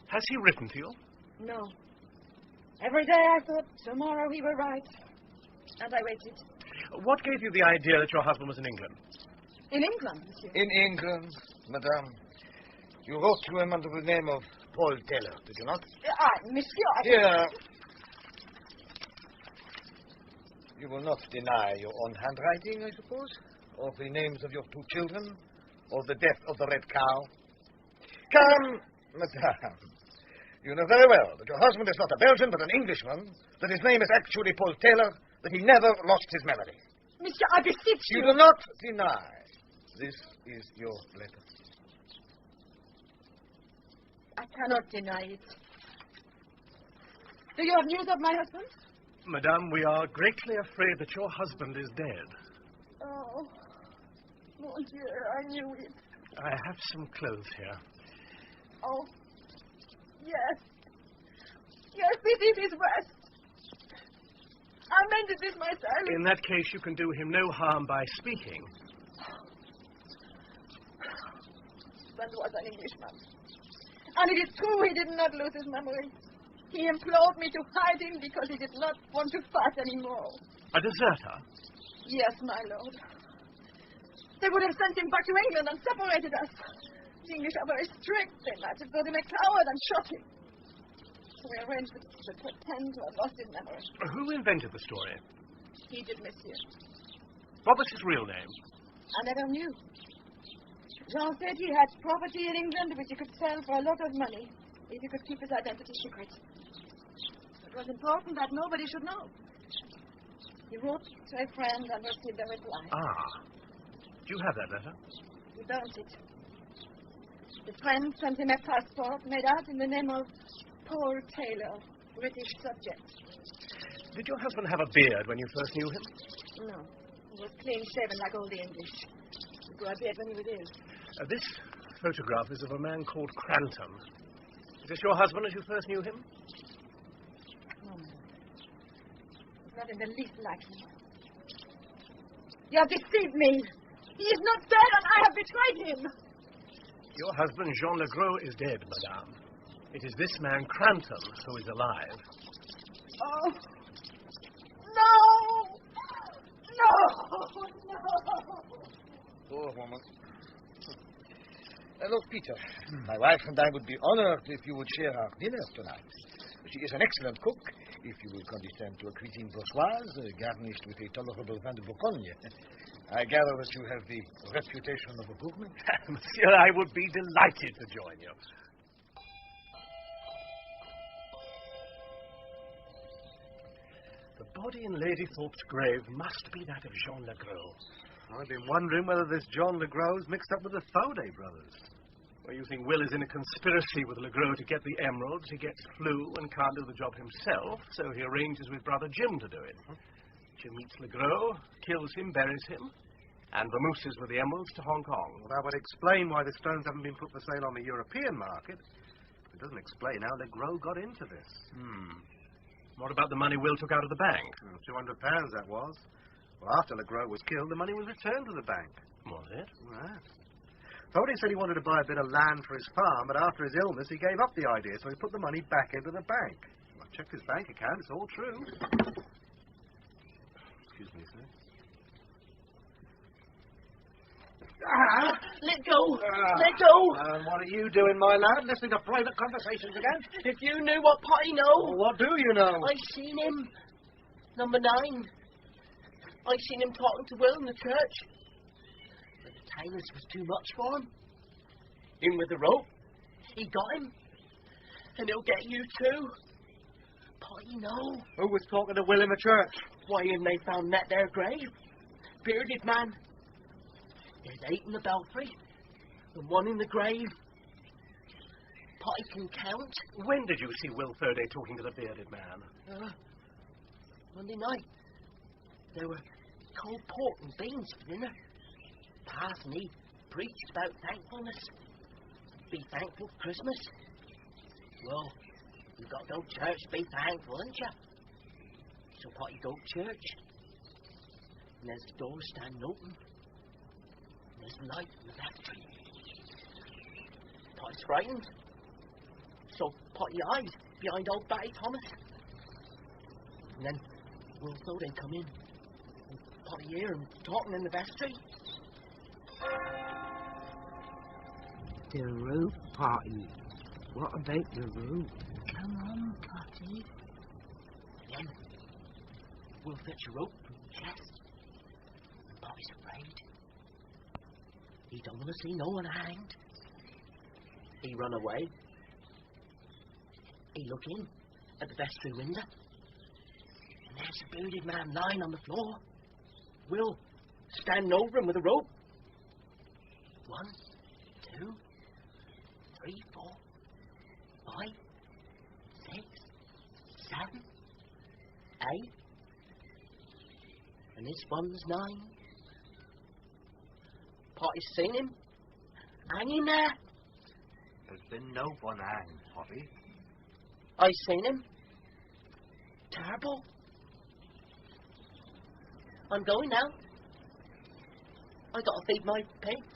Has he written to you? No. Every day I thought tomorrow he will write, and I waited. What gave you the idea that your husband was in England? In England, monsieur? In England, madame. You wrote to him under the name of Paul Taylor, did you not? Monsieur, Here. You will not deny your own handwriting, I suppose? Or the names of your 2 children? Or the death of the red cow? Come, madame. You know very well that your husband is not a Belgian, but an Englishman, that his name is actually Paul Taylor, that he never lost his memory. Monsieur, I beseech you. You do not deny. This is your letter. I cannot deny it. Do you have news of my husband? Madame, we are greatly afraid that your husband is dead. Oh, mon Dieu, I knew it. I have some clothes here. Oh, yes. Yes, it is worse. I mended this myself. In that case, you can do him no harm by speaking. Husband was an Englishman. And it is true he did not lose his memory. He implored me to hide him because he did not want to fight anymore. A deserter? Yes, my lord. They would have sent him back to England and separated us. The English are very strict. They might have thought him a coward and shot him. We arranged to pretend to have lost his memory. Who invented the story? He did, monsieur. What was his real name? I never knew. Jean said he had property in England which he could sell for a lot of money if he could keep his identity secret. It was important that nobody should know. He wrote to a friend and received a reply. Do you have that letter? He burnt it. The friend sent him a passport made out in the name of Paul Taylor, British subject. Did your husband have a beard when you first knew him? No. He was clean-shaven like all the English. He grew a beard when he was ill. This photograph is of a man called Cranton. Is this your husband as you first knew him? No. He's not in the least like him. You have deceived me. He is not dead, and I have betrayed him. Your husband, Jean Legros, is dead, madame. It is this man, Cranton, who is alive. Oh. No! No! Poor woman. Look, Peter, my wife and I would be honored if you would share our dinner tonight. She is an excellent cook, if you will condescend to a cuisine bourgeoise, garnished with a tolerable vin de Bourgogne. I gather that you have the reputation of a bookman. Monsieur, I would be delighted to join you. The body in Lady Thorpe's grave must be that of Jean Legros. I've been wondering whether this John Legros mixed up with the Faudet brothers. Well, you think Will is in a conspiracy with Legros to get the emeralds. He gets flu and can't do the job himself, so he arranges with brother Jim to do it. Jim meets Legros, kills him, buries him, and vamooses with the emeralds to Hong Kong. Well, that would explain why the stones haven't been put for sale on the European market. It doesn't explain how Legros got into this. What about the money Will took out of the bank? £200 that was. Well, after Legros was killed, the money was returned to the bank. Was it? Right. Faudet said he wanted to buy a bit of land for his farm, but after his illness, he gave up the idea, so he put the money back into the bank. Well, I checked his bank account. It's all true. Excuse me, sir. Let go! Let go! What are you doing, my lad? Listening to private conversations again? If you knew what Potty know... Well, what do you know? I seen him. Number 9. I seen him talking to Will in the church. But the tailors was too much for him. In with the rope. He got him. And he'll get you too. Potty know. Who was talking to Will in the church? Why, and they found that there grave. Bearded man. There's 8 in the belfry, and 1 in the grave. Potty can count. When did you see Will Faraday talking to the bearded man? Monday night. There were cold pork and beans for dinner. Parson, he preached about thankfulness. Be thankful for Christmas. Well, you've got to go to church to be thankful, haven't you? So Potty go to church. And there's the door standing open. There's light in the factory. Potty's frightened. So Potty hides behind old Batty Thomas. And then Will Faraday come in. And Potty hear him talking in the vestry. The rope, Potty. What about the rope? Come on, Potty. Then Will fetch a rope from the chest. And Potty's afraid. He don't want to see no one hanged. He run away. He look in at the vestry window. And there's a bearded man lying on the floor. Will standing over him with a rope. 1, 2, 3, 4, 5, 6, 7, 8. And this one's 9. Potty's seen him. Hanging there. There's been no one hanged, Potty. I seen him. Terrible. I'm going now. I gotta feed my pigs.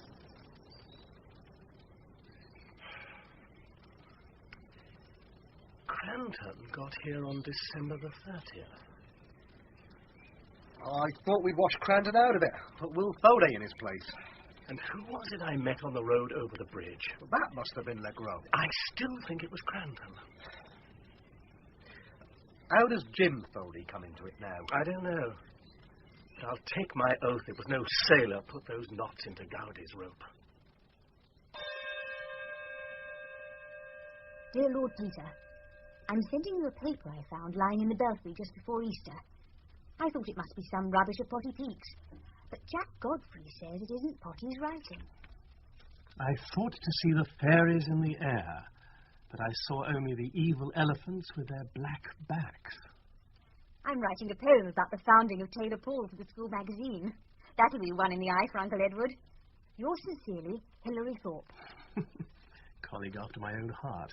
Cranton got here on December the 30th. I thought we'd washed Cranton out of it. Put Will Faraday in his place. And who was it I met on the road over the bridge? Well, that must have been Legros. I still think it was Cranton. How does Jim Foley come into it now? I don't know. But I'll take my oath it was no sailor put those knots into Gaudy's rope. Dear Lord Peter, I'm sending you a paper I found lying in the belfry just before Easter. I thought it must be some rubbish of Potty Peaks, but Jack Godfrey says it isn't Potty's writing. I thought to see the fairies in the air, but I saw only the evil elephants with their black backs. I'm writing a poem about the founding of Taylor Paul for the school magazine. That'll be one in the eye for Uncle Edward. Yours sincerely, Hilary Thorpe. Colleague after my own heart.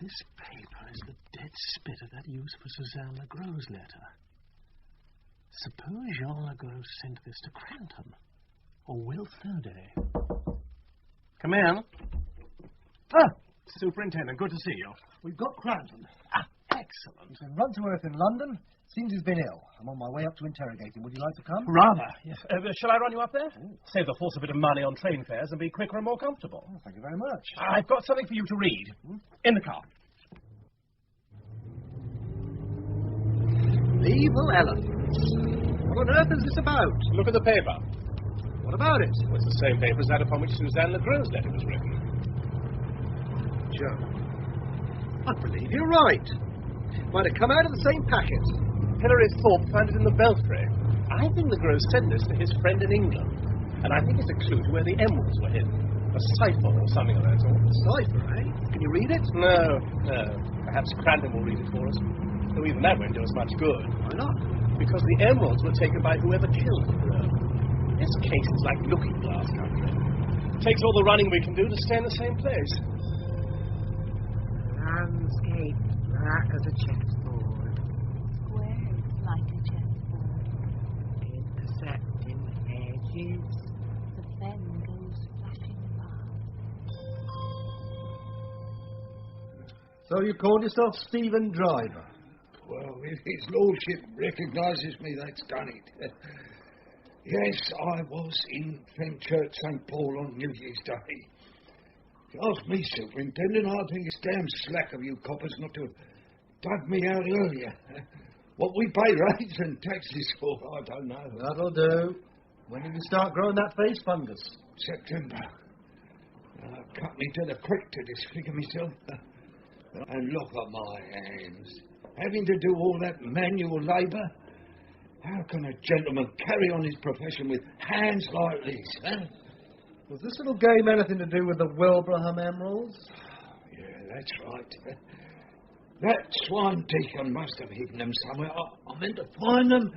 This paper is the dead spit of that used for Suzanne Legros' letter. Suppose Jean Legros sent this to Cranton, or Will Faraday. Come in. Superintendent, good to see you. We've got Cranton. Excellent. He's been run to earth in London. Seems he's been ill. I'm on my way up to interrogate him. Would you like to come? Rather, yes. Shall I run you up there? Save the force a bit of money on train fares and be quicker and more comfortable. Oh, thank you very much. I've got something for you to read. In the car. The evil elephants Nonsense. What on earth is this about? Look at the paper. What about it? Well, it's the same paper as that upon which Suzanne Legros's letter was written. Joe, I believe you're right. Might have come out of the same packet. Hilary Thorpe found it in the belfry. I think Legros sent this to his friend in England. And I think it's a clue to where the emeralds were hidden. A cipher or something of that sort. A cipher, eh? Can you read it? No. Perhaps Crandon will read it for us. Though even that won't do us much good. Why not? Because the emeralds were taken by whoever killed Legros. This case is like looking glass country. Takes all the running we can do to stay in the same place. Landscape black as a chessboard. Squares like a chessboard. Intersecting edges. The fen goes flashing by. So you called yourself Stephen Driver? Well, if his lordship recognises me, that's done it. Yes, I was in Fenchurch St. Paul on New Year's Day. If you ask me, Superintendent, I think it's damn slack of you coppers not to have dug me out earlier. What we pay rates and taxes for, I don't know. That'll do. When did you start growing that face fungus? September. Cut me to the quick to disfigure myself. And look at my hands. Having to do all that manual labour. How can a gentleman carry on his profession with hands like this, eh? Was this little game anything to do with the Wilbraham emeralds? Yeah, that's right. That swine deacon must have hidden them somewhere. I meant to find them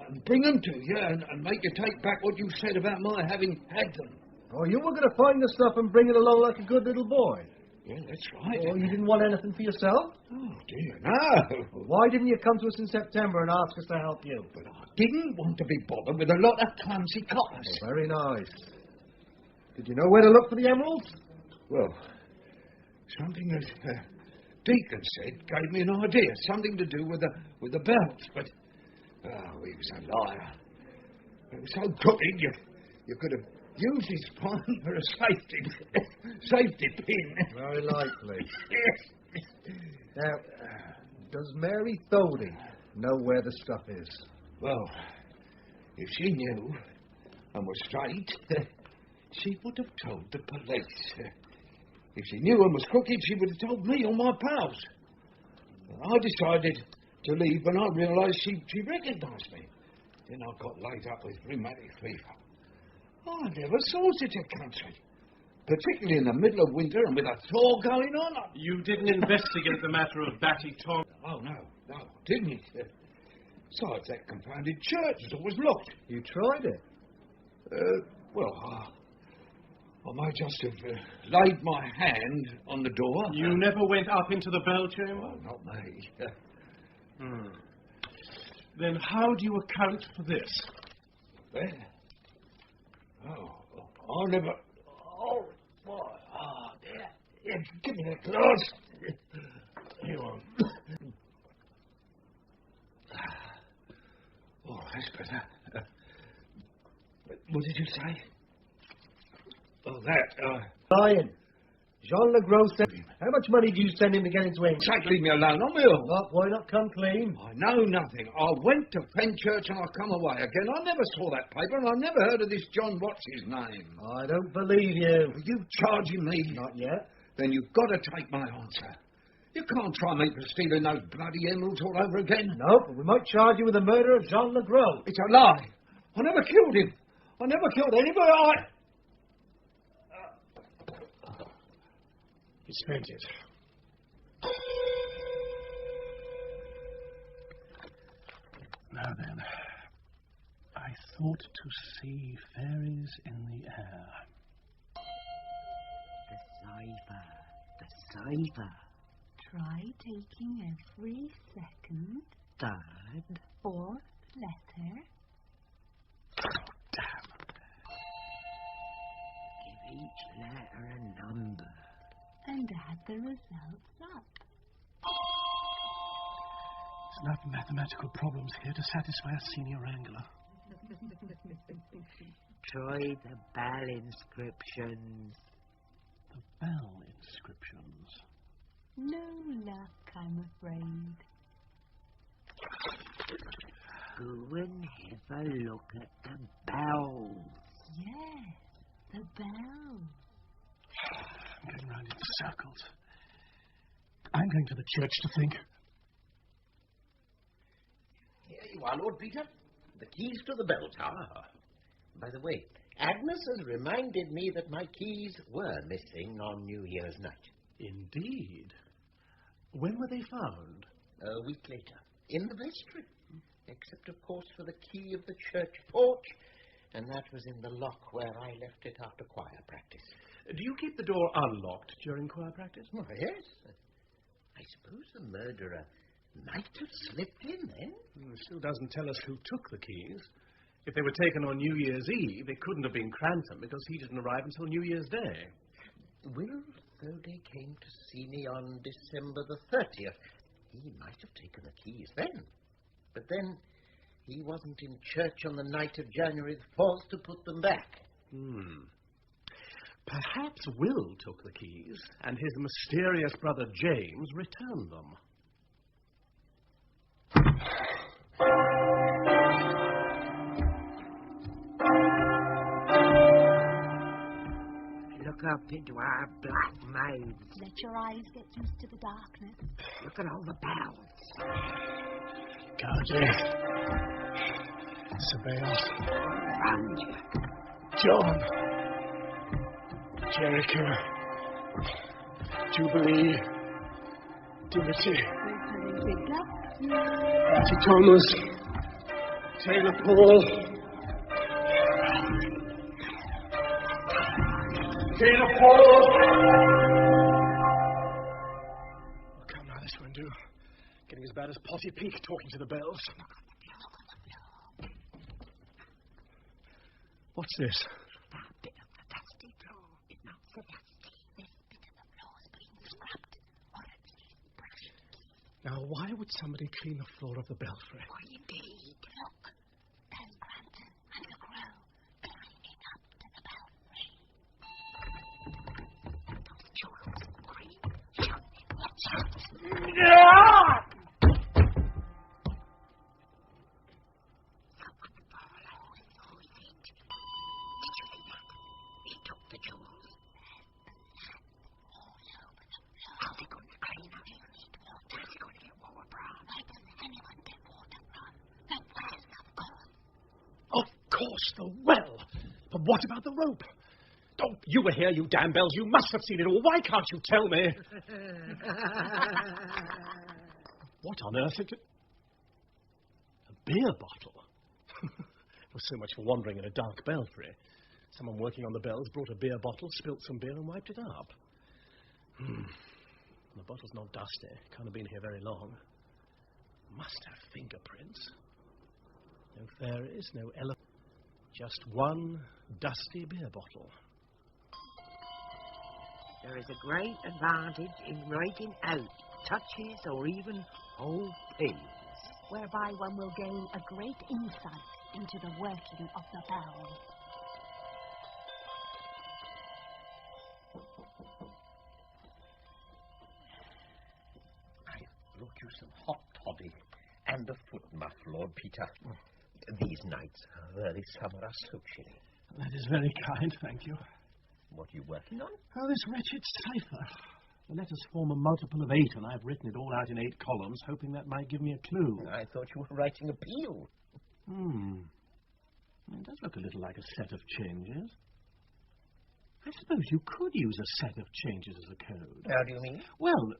and bring them to you and make you take back what you said about my having had them. Oh, you were going to find the stuff and bring it along like a good little boy? Yeah, that's right. Oh, you didn't want anything for yourself? Oh, dear, no. Why didn't you come to us in September and ask us to help you? But I didn't want to be bothered with a lot of clumsy coppers. Oh, very nice. Did you know where to look for the emeralds? Well, something that Deacon said gave me an idea. Something to do with the belts, but he was a liar. It was so crooked you could have used his spine for a safety pin. Very likely. Now, does Mary Thody know where the stuff is? Well, if she knew and was straight, she would have told the police. If she knew and was crooked, she would have told me or my pals. I decided to leave when I realised she recognised me. Then I got laid up with rheumatic fever. I never saw such a country. Particularly in the middle of winter and with a thaw going on. You didn't investigate the matter of Batty Tom? Oh, no, didn't. Besides, that confounded church was always locked. You tried it? I might just have laid my hand on the door. You never went up into the bell chamber? Oh, not me. Then how do you account for this? There. Oh, I never... Oh, boy. Oh, dear. Yeah, give me that glass. Here you are. Oh, that's better. What did you say? Oh, that, Lying. Jean Legros said... How much money do you send him to get into England? Take, leave me alone. I'm ill. Well, why not come clean? I know nothing. I went to Fenchurch and I come away again. I never saw that paper and I never heard of this John What's-his-name. I don't believe you. Are you charging me? Not yet. Then you've got to take my answer. You can't try me for stealing those bloody emeralds all over again. No, but we might charge you with the murder of Jean Legros. It's a lie. I never killed him. I never killed anybody. He's fainted. Now then, I thought to see fairies in the air. The cipher. Try taking every second. Third. Fourth letter. Oh, damn. Give each letter a number. And add the results up. There's enough mathematical problems here to satisfy a senior wrangler. Try the bell inscriptions. The bell inscriptions? No luck, I'm afraid. go and have a look at the bells. Yes, the bells. I'm going round in circles. I'm going to the church to think. Here you are, Lord Peter. The keys to the bell tower. By the way, Agnes has reminded me that my keys were missing on New Year's night. Indeed. When were they found? A week later, in the vestry. Except, of course, for the key of the church porch, and that was in the lock where I left it after choir practice. Do you keep the door unlocked during choir practice? Well, yes. I suppose the murderer might have slipped in then. It still doesn't tell us who took the keys. If they were taken on New Year's Eve, it couldn't have been Crantham, because he didn't arrive until New Year's Day. Will Thody came to see me on December the 30th. He might have taken the keys then. But then he wasn't in church on the night of January the 4th to put them back. Perhaps Will took the keys, and his mysterious brother James returned them. Look up into our black mouths. Let your eyes get used to the darkness. Look at all the bells. Carter. Surveillance. Round you. John. Jericho. Jubilee. Dimity. Matty Thomas. Taylor Paul. Taylor Paul! Oh, come now, this won't do. Getting as bad as Potty Peak talking to the bells. What's this? That bit of the dusty floor is not so dusty. This bit of the floor's been scrubbed, or at least brushed. Now, why would somebody clean the floor of the belfry? Why, indeed. Look, there's Cranton and the Crow climbing up to the belfry. Those jewels and green shining. Watch out. The well. But what about the rope? Oh, you were here, you damn bells. You must have seen it all. Why can't you tell me? What on earth is it? A beer bottle. It was so much for wandering in a dark belfry. Someone working on the bells brought a beer bottle, spilt some beer, and wiped it up. The bottle's not dusty. Can't have been here very long. Must have fingerprints. No fairies, no elephants. Just one dusty beer bottle. There is a great advantage in writing out touches or even whole pins, whereby one will gain a great insight into the working of the bell. I brought you some hot toddy and a foot muff, Lord Peter. These nights of early summer are so chilly. That is very kind, thank you. What are you working on? Oh, this wretched cipher. The letters form a multiple of 8, and I've written it all out in 8 columns, hoping that might give me a clue. I thought you were writing a peal. It does look a little like a set of changes. I suppose you could use a set of changes as a code. How do you mean? Well,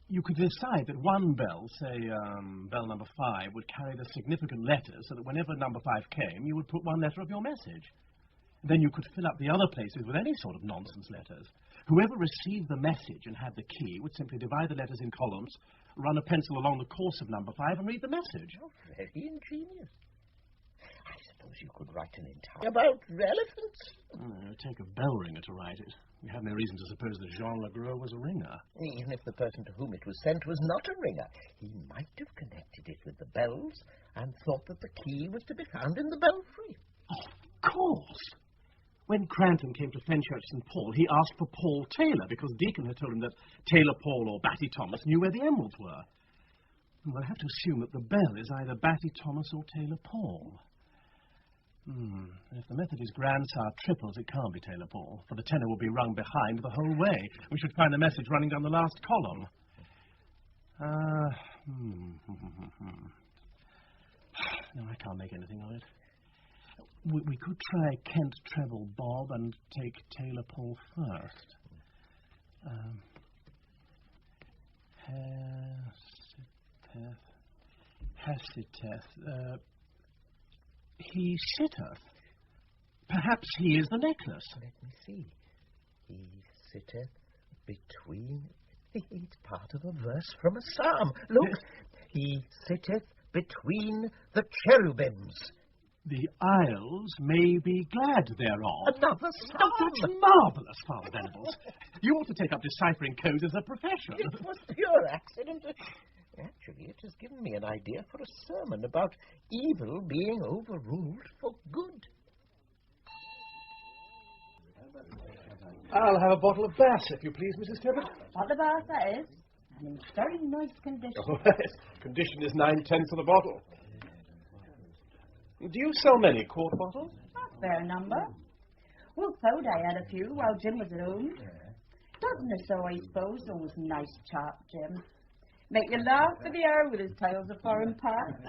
you could decide that one bell, say bell number 5, would carry the significant letters so that whenever number 5 came, you would put one letter of your message. Then you could fill up the other places with any sort of nonsense letters. Whoever received the message and had the key would simply divide the letters in columns, run a pencil along the course of number 5 and read the message. Oh, very ingenious. I suppose you could write an entire... About relevance? It would take a bell ringer to write it. You have no reason to suppose that Jean Legros was a ringer. Even if the person to whom it was sent was not a ringer, he might have connected it with the bells and thought that the key was to be found in the belfry. Oh, of course. When Cranton came to Fenchurch St. Paul, he asked for Paul Taylor because Deacon had told him that Taylor Paul or Batty Thomas knew where the emeralds were. Well, I have to assume that the bell is either Batty Thomas or Taylor Paul. If the Methodist Grandsire triples, it can't be Taylor Paul, for the tenor will be rung behind the whole way. We should find the message running down the last column. No, I can't make anything of it. We could try Kent Treble Bob and take Taylor Paul first. Hesiteth. He sitteth. Perhaps he is the necklace. Let me see. He sitteth between... It's part of a verse from a psalm. Look, he sitteth between the cherubims. The isles may be glad thereof. Another psalm. Oh, that's marvellous, Father Venables. You ought to take up deciphering codes as a profession. It was pure accident. Actually, it has given me an idea for a sermon about evil being overruled for good. I'll have a bottle of Bass, if you please, Mrs. Tibbet. What the Bass, that is. And in very nice condition. Oh, yes. Condition is 9/10 of the bottle. Do you sell many quart bottles? A fair number. Well, so I had a few while Jim was at home. Doesn't it so, I suppose? Always nice chap, Jim. Make you laugh for the air with his tales of foreign parts.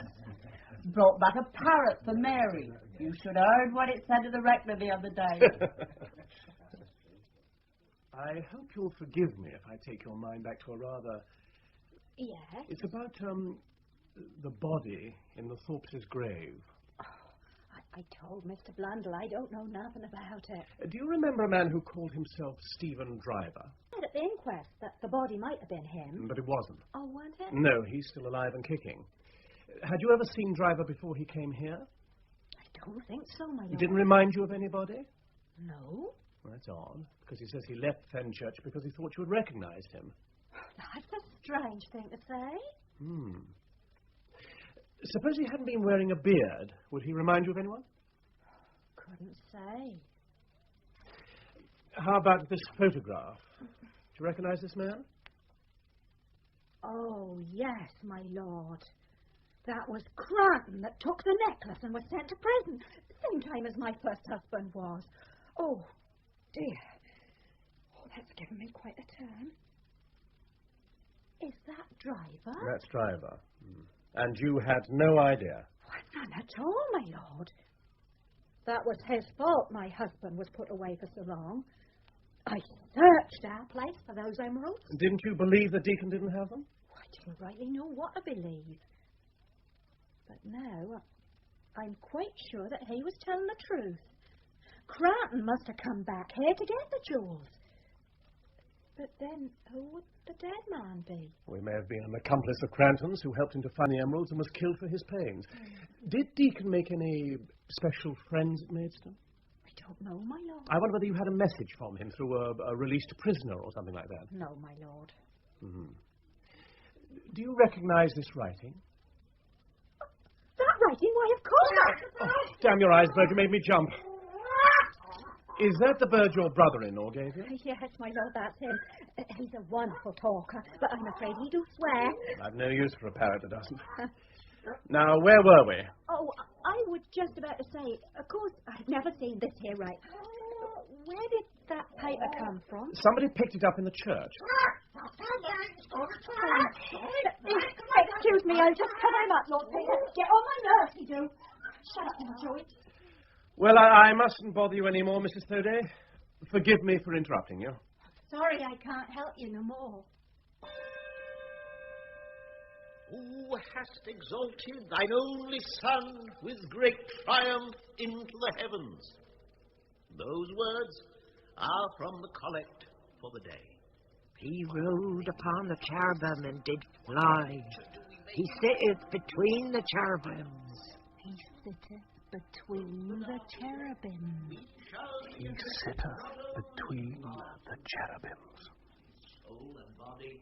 Brought back a parrot for Mary. You should have heard what it said to the rector the other day. I hope you'll forgive me if I take your mind back to a rather... Yes? It's about, the body in the Thorpes' grave. I told Mr. Blundell I don't know nothing about it. Do you remember a man who called himself Stephen Driver? I said at the inquest that the body might have been him. But it wasn't. Oh, was it? No, he's still alive and kicking. Had you ever seen Driver before he came here? I don't think so, my lord. He didn't remind you of anybody? No. Well, that's odd, because he says he left Fenchurch because he thought you had recognized him. That's a strange thing to say. Suppose he hadn't been wearing a beard. Would he remind you of anyone? Couldn't say. How about this photograph? Do you recognize this man? Oh, yes, my lord. That was Cranton that took the necklace and was sent to prison, the same time as my first husband was. Oh, dear. Oh, that's given me quite a turn. Is that Driver? That's Driver. And you had no idea? Why, none at all, my lord. That was his fault my husband was put away for so long. I searched our place for those emeralds. Didn't you believe the deacon didn't have them? I didn't rightly know what to believe. But now, I'm quite sure that he was telling the truth. Cranton must have come back here to get the jewels. But then, who would the dead man be? We may have been an accomplice of Cranton's who helped him to find the emeralds and was killed for his pains. Did Deacon make any special friends at Maidstone? I don't know, my lord. I wonder whether you had a message from him through a released prisoner or something like that. No, my lord. Do you recognize this writing? That writing? Why, of course. Oh, damn your eyes, bird, you made me jump. Is that the bird your brother-in-law gave you? Yes, my lord, that's him. He's a wonderful talker, but I'm afraid he do swear. I've no use for a parrot that doesn't. Now, where were we? Oh, I was just about to say, of course, I've never seen this here right. Where did that paper come from? Somebody picked it up in the church. Excuse me, I'll just cover him up, Lord Peter. Get on my nerves, you do. Shut up, Marjorie. Well, I mustn't bother you any more, Mrs. Thoday. Forgive me for interrupting you. Sorry, I can't help you no more. Who hast exalted thine only Son with great triumph into the heavens. Those words are from the collect for the day. He rode upon the cherubim and did fly. He sitteth between the cherubims. He sitteth between the cherubims. He sitteth between the cherubims. Soul and body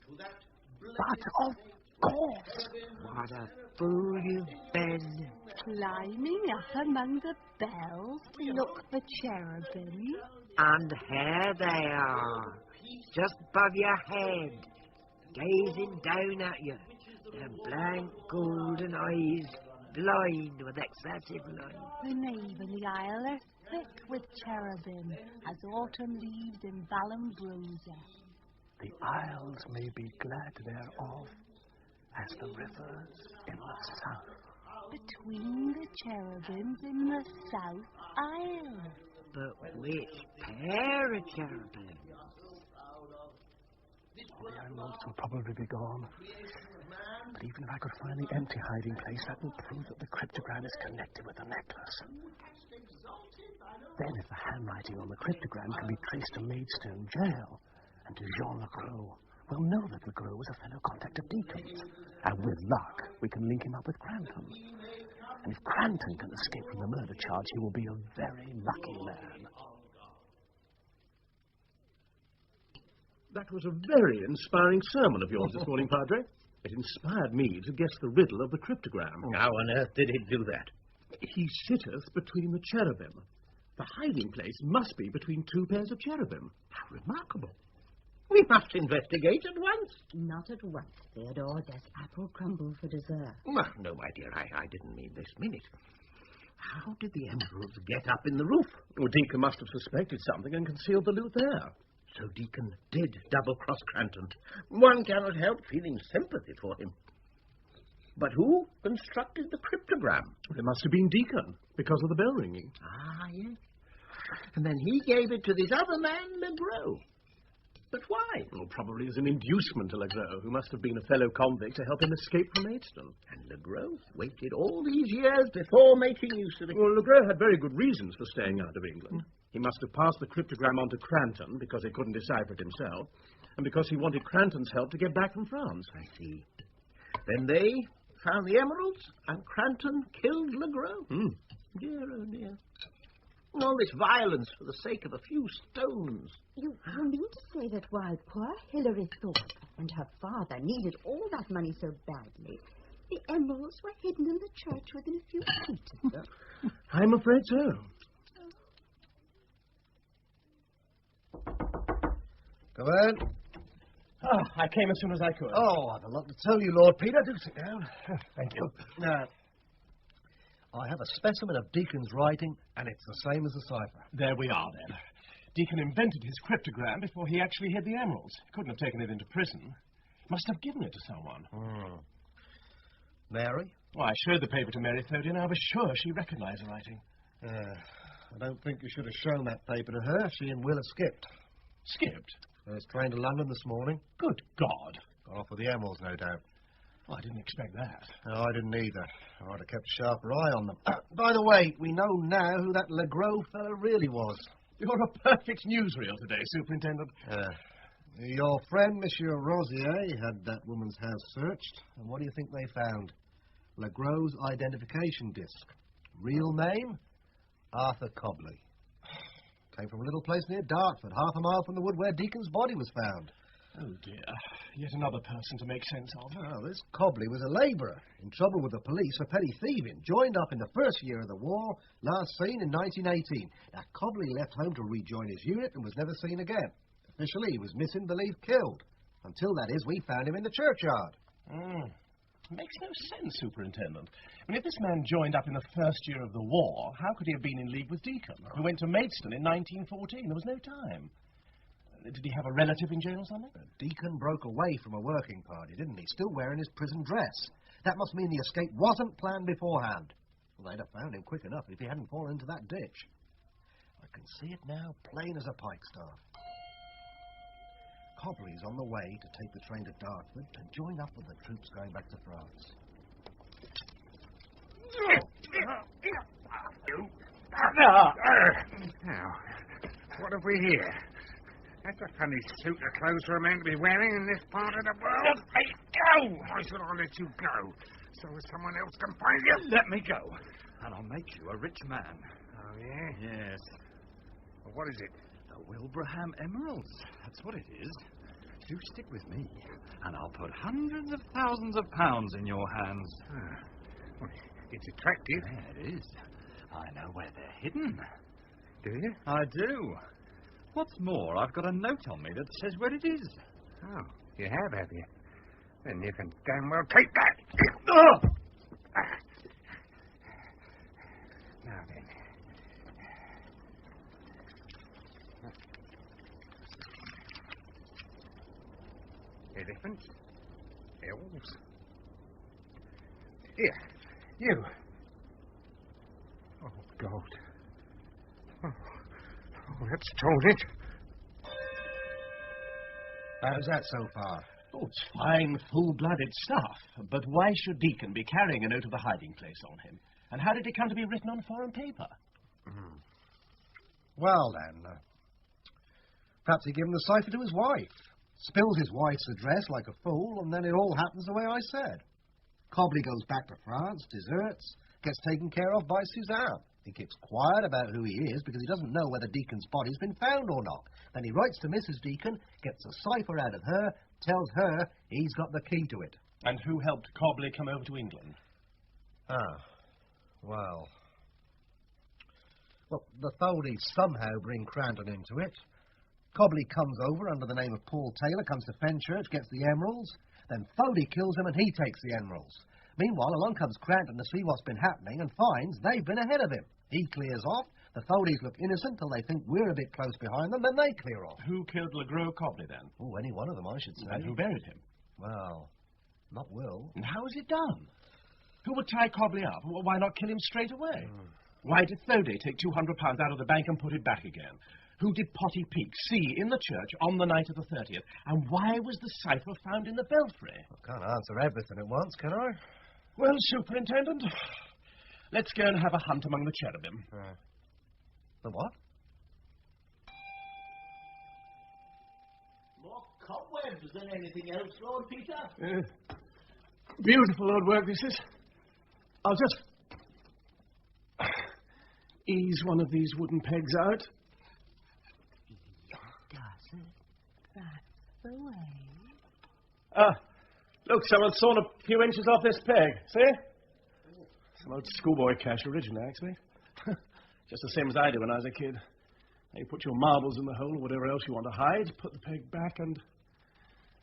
to that But of course. What a fool you've been. Climbing up among the bells to look for cherubim. And here they are, just above your head, gazing down at you, Her blank golden eyes blind with excessive light. The nave and the aisle are thick with cherubim, as autumn leaves in Valombrosa. The isles may be glad thereof, as the rivers in the south. Between the cherubims in the south aisle. But which pair of cherubim? The emeralds will probably be gone. But even if I could find the empty hiding place, that will prove that the cryptogram is connected with the necklace. Then if the handwriting on the cryptogram can be traced to Maidstone Jail and to Jean Legros, we'll know that Legros was a fellow contact of Deacon's. And with luck, we can link him up with Cranton. And if Cranton can escape from the murder charge, he will be a very lucky man. That was a very inspiring sermon of yours this morning, Padre. It inspired me to guess the riddle of the cryptogram. How on earth did it do that? He sitteth between the cherubim. The hiding place must be between two pairs of cherubim. How remarkable. We must investigate at once. Not at once, Theodore. There's apple crumble for dessert. No, my dear, I didn't mean this minute. How did the emeralds get up in the roof? Well, Deacon must have suspected something and concealed the loot there. So Deacon did double-cross Cranton. One cannot help feeling sympathy for him. But who constructed the cryptogram? Well, it must have been Deacon, because of the bell ringing. Ah, yes. And then he gave it to this other man, Legros. But why? Well, probably as an inducement to Legros, who must have been a fellow convict to help him escape from Maidstone. And Legros waited all these years before making use of it. Well, Legros had very good reasons for staying out of England. He must have passed the cryptogram on to Cranton because he couldn't decipher it himself, and because he wanted Cranton's help to get back from France. I see. Then they found the emeralds, and Cranton killed Legros. Dear, oh dear. All this violence for the sake of a few stones. You mean to say that while poor Hilary Thorpe and her father needed all that money so badly, the emeralds were hidden in the church within a few feet of them? I'm afraid so. Come in. Oh, I came as soon as I could. Oh, I've a lot to tell you, Lord Peter. Do sit down. Thank you. I have a specimen of Deacon's writing, and it's the same as the cipher. There we are, then. Deacon invented his cryptogram before he actually hid the emeralds. Couldn't have taken it into prison. Must have given it to someone. Mary? Well, I showed the paper to Mary Thody, and I was sure she recognized the writing. I don't think you should have shown that paper to her. She and Will have skipped. Skipped? First train to London this morning. Good God. Got off with the emeralds, no doubt. Well, I didn't expect that. No, I didn't either. I'd have kept a sharper eye on them. By the way, we know now who that Legros fellow really was. You're a perfect newsreel today, Superintendent. Your friend, Monsieur Rosier, had that woman's house searched. And what do you think they found? Legros' identification disc. Real name? Arthur Cobley. Came from a little place near Dartford, half a mile from the wood where Deacon's body was found. Oh, dear. Yet another person to make sense of. Oh, this Cobley was a labourer, in trouble with the police for petty thieving, joined up in the first year of the war, last seen in 1918. Now, Cobley left home to rejoin his unit and was never seen again. Officially, he was missing, believed killed. Until, that is, we found him in the churchyard. Makes no sense, Superintendent. I mean, if this man joined up in the first year of the war, how could he have been in league with Deacon, who went to Maidstone in 1914? There was no time. Did he have a relative in jail or something? Deacon broke away from a working party, didn't he? Still wearing his prison dress. That must mean the escape wasn't planned beforehand. Well, they'd have found him quick enough if he hadn't fallen into that ditch. I can see it now, plain as a pikestaff. Cobley's on the way to take the train to Dartford to join up with the troops going back to France. Now, what have we here? That's a funny suit of clothes for a man to be wearing in this part of the world. Let me go! I said I'll let you go, so that someone else can find you. Let me go, and I'll make you a rich man. Oh, yeah? Yes. Well, what is it? The Wilbraham Emeralds. That's what it is. You stick with me, and I'll put hundreds of thousands of pounds in your hands. Well, it's attractive. Yeah, it is. I know where they're hidden. Do you? I do. What's more, I've got a note on me that says where it is. Oh, you have you? Then you can damn well take that. Oh! Now then. Elephants. Elves. Here, you. Oh, God. Oh, that's told it. How's that so far? Oh, it's fine, full-blooded stuff. But why should Deacon be carrying a note of the hiding place on him? And how did it come to be written on foreign paper? Well, then, perhaps he gave him the cipher to his wife. Spills his wife's address like a fool, and then it all happens the way I said. Cobley goes back to France, deserts, gets taken care of by Suzanne. He keeps quiet about who he is because he doesn't know whether Deacon's body's been found or not. Then he writes to Mrs. Deacon, gets a cipher out of her, tells her he's got the key to it. And who helped Cobley come over to England? Well, the Foldies somehow bring Cranton into it. Cobley comes over under the name of Paul Taylor, comes to Fenchurch, gets the emeralds. Then Foldy kills him and he takes the emeralds. Meanwhile, along comes Cranton to see what's been happening and finds they've been ahead of him. He clears off. The Foldies look innocent till they think we're a bit close behind them, then they clear off. Who killed LeGros Cobley, then? Oh, any one of them, I should say. And who buried him? Well, not Will. And how was it done? Who would tie Cobley up? Well, why not kill him straight away? Why did Thody take £200 out of the bank and put it back again? Who did Potty Peak see in the church on the night of the 30th? And why was the cipher found in the belfry? I can't answer everything at once, can I? Well, Superintendent, let's go and have a hunt among the cherubim. The what? More cobwebs than anything else, Lord Peter. Beautiful, Lord Work, this is. I'll just ease one of these wooden pegs out. That's the way. Look, someone's sawn a few inches off this peg. See? Some old schoolboy cash originally, actually. Just the same as I did when I was a kid. You put your marbles in the hole or whatever else you want to hide, put the peg back, and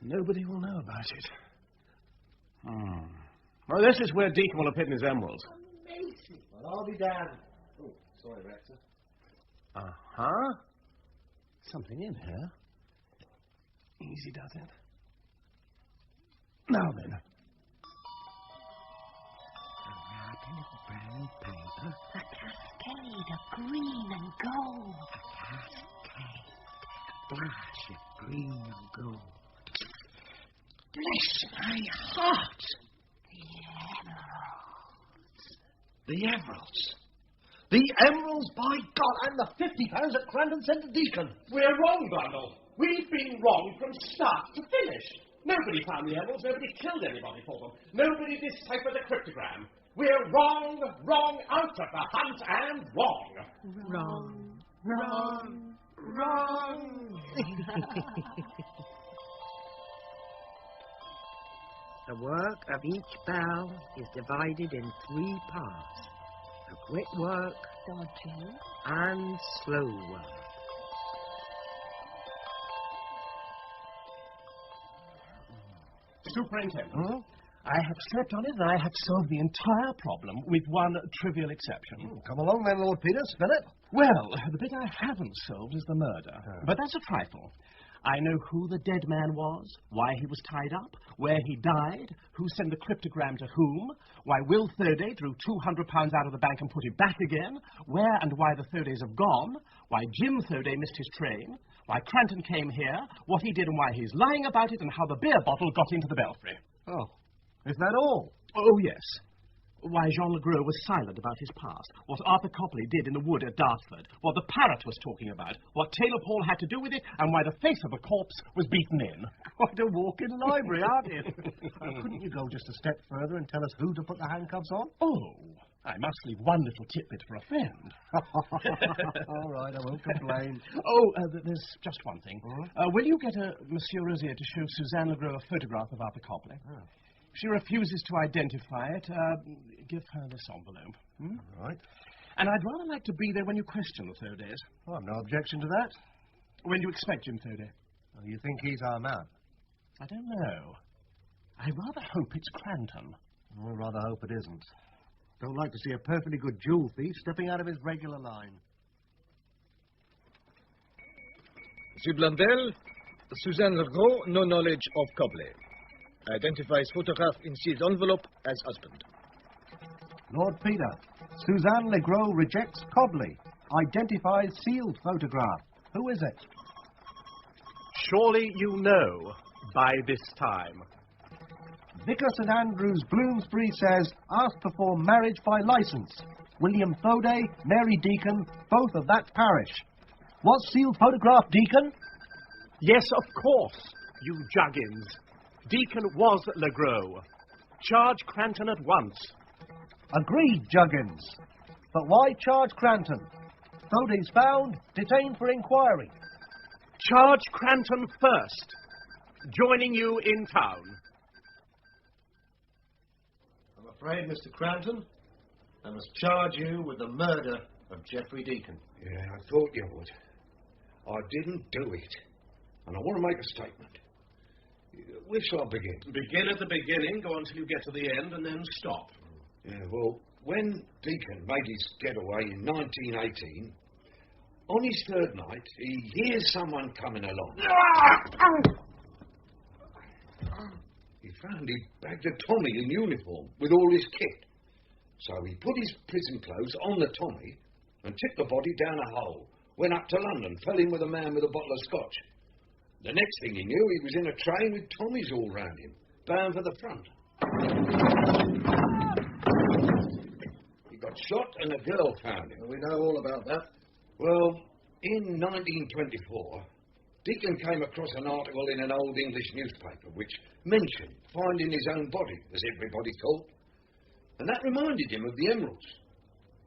nobody will know about it. Well, this is where Deacon will have hidden his emeralds. Amazing. Well, I'll be down. Oh, sorry, Rector. Something in here. Easy does it. Now then. A wrapping of brown paper. A cascade of green and gold. A cascade. Flash of green and gold. Bless my heart. The emeralds. The emeralds, by God, and the £50 that Cranton sent to Deacon. We're wrong, Bundle. We've been wrong from start to finish. Nobody found the emeralds. Nobody killed anybody for them. Nobody deciphered the cryptogram. We're wrong, out of the hunt, and wrong. Wrong. The work of each bell is divided in 3 parts. The quick work, dodgy, and slow work. Superintendent, I have slept on it and I have solved the entire problem with one trivial exception. Come along then, Lord Peter, spill it. Well, the bit I haven't solved is the murder. But that's a trifle. I know who the dead man was, why he was tied up, where he died, who sent the cryptogram to whom, why Will Thurday drew £200 out of the bank and put it back again, where and why the Thurdays have gone, why Jim Thurday missed his train, why Cranton came here, what he did and why he's lying about it, and how the beer bottle got into the belfry. Oh, is that all? Oh, yes. Why Jean LeGros was silent about his past, what Arthur Copley did in the wood at Dartford, what the parrot was talking about, what Taylor Paul had to do with it, and why the face of a corpse was beaten in. Quite a walk-in library, aren't it? Couldn't you go just a step further and tell us who to put the handcuffs on? Oh, I must leave one little tidbit for a friend. All right, I won't complain. There's just one thing. Will you get Monsieur Rosier to show Suzanne LeGros a photograph of Arthur Copley? If she refuses to identify it, give her this envelope. All right. And I'd rather like to be there when you question the Thurdays. Oh, I've no objection to that. When do you expect Jim Thurday? You think he's our man? I don't know. I rather hope it's Cranton. I rather hope it isn't. Don't like to see a perfectly good jewel thief stepping out of his regular line. Monsieur Blundell, Suzanne Legros, no knowledge of Copley. Identifies photograph in sealed envelope as husband. Lord Peter, Suzanne Legros rejects Cobley. Identifies sealed photograph. Who is it? Surely you know by this time. Vicar St Andrews, Bloomsbury says, asked to perform marriage by licence. William Foday, Mary Deacon, both of that parish. Was sealed photograph Deacon? Yes, of course, you juggins. Deacon was Legros. Charge Cranton at once. Agreed, Juggins. But why charge Cranton? Foday's found, detained for inquiry. Charge Cranton first. Joining you in town. I'm afraid, Mr. Cranton, I must charge you with the murder of Geoffrey Deacon. Yeah, I thought you would. I didn't do it. And I want to make a statement. Where shall I begin? Begin at the beginning, go until you get to the end, and then stop. Yeah, well, when Deacon made his getaway in 1918, on his third night, he hears someone coming along. He found he'd bagged a Tommy in uniform with all his kit. So he put his prison clothes on the Tommy and tipped the body down a hole, went up to London, fell in with a man with a bottle of scotch. The next thing he knew, he was in a train with Tommies all round him, bound for the front. He got shot and a girl found him. We know all about that. Well, in 1924, Deacon came across an article in an old English newspaper which mentioned finding his own body, as everybody thought. And that reminded him of the emeralds.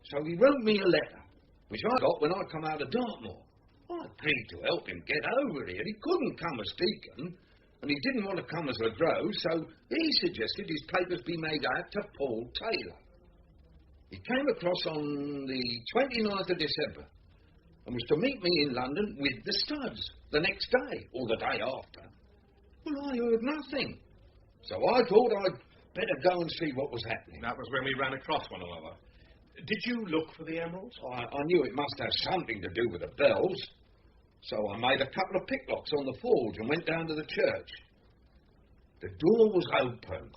So he wrote me a letter, which I got when I come out of Dartmoor. I agreed to help him get over here. He couldn't come as Deacon, and he didn't want to come as Legros, so he suggested his papers be made out to Paul Taylor. He came across on the 29th of December and was to meet me in London with the studs the next day, or the day after. Well, I heard nothing, so I thought I'd better go and see what was happening. That was when we ran across one another. Did you look for the emeralds? I knew it must have something to do with the bells, so I made a couple of picklocks on the forge and went down to the church. The door was open.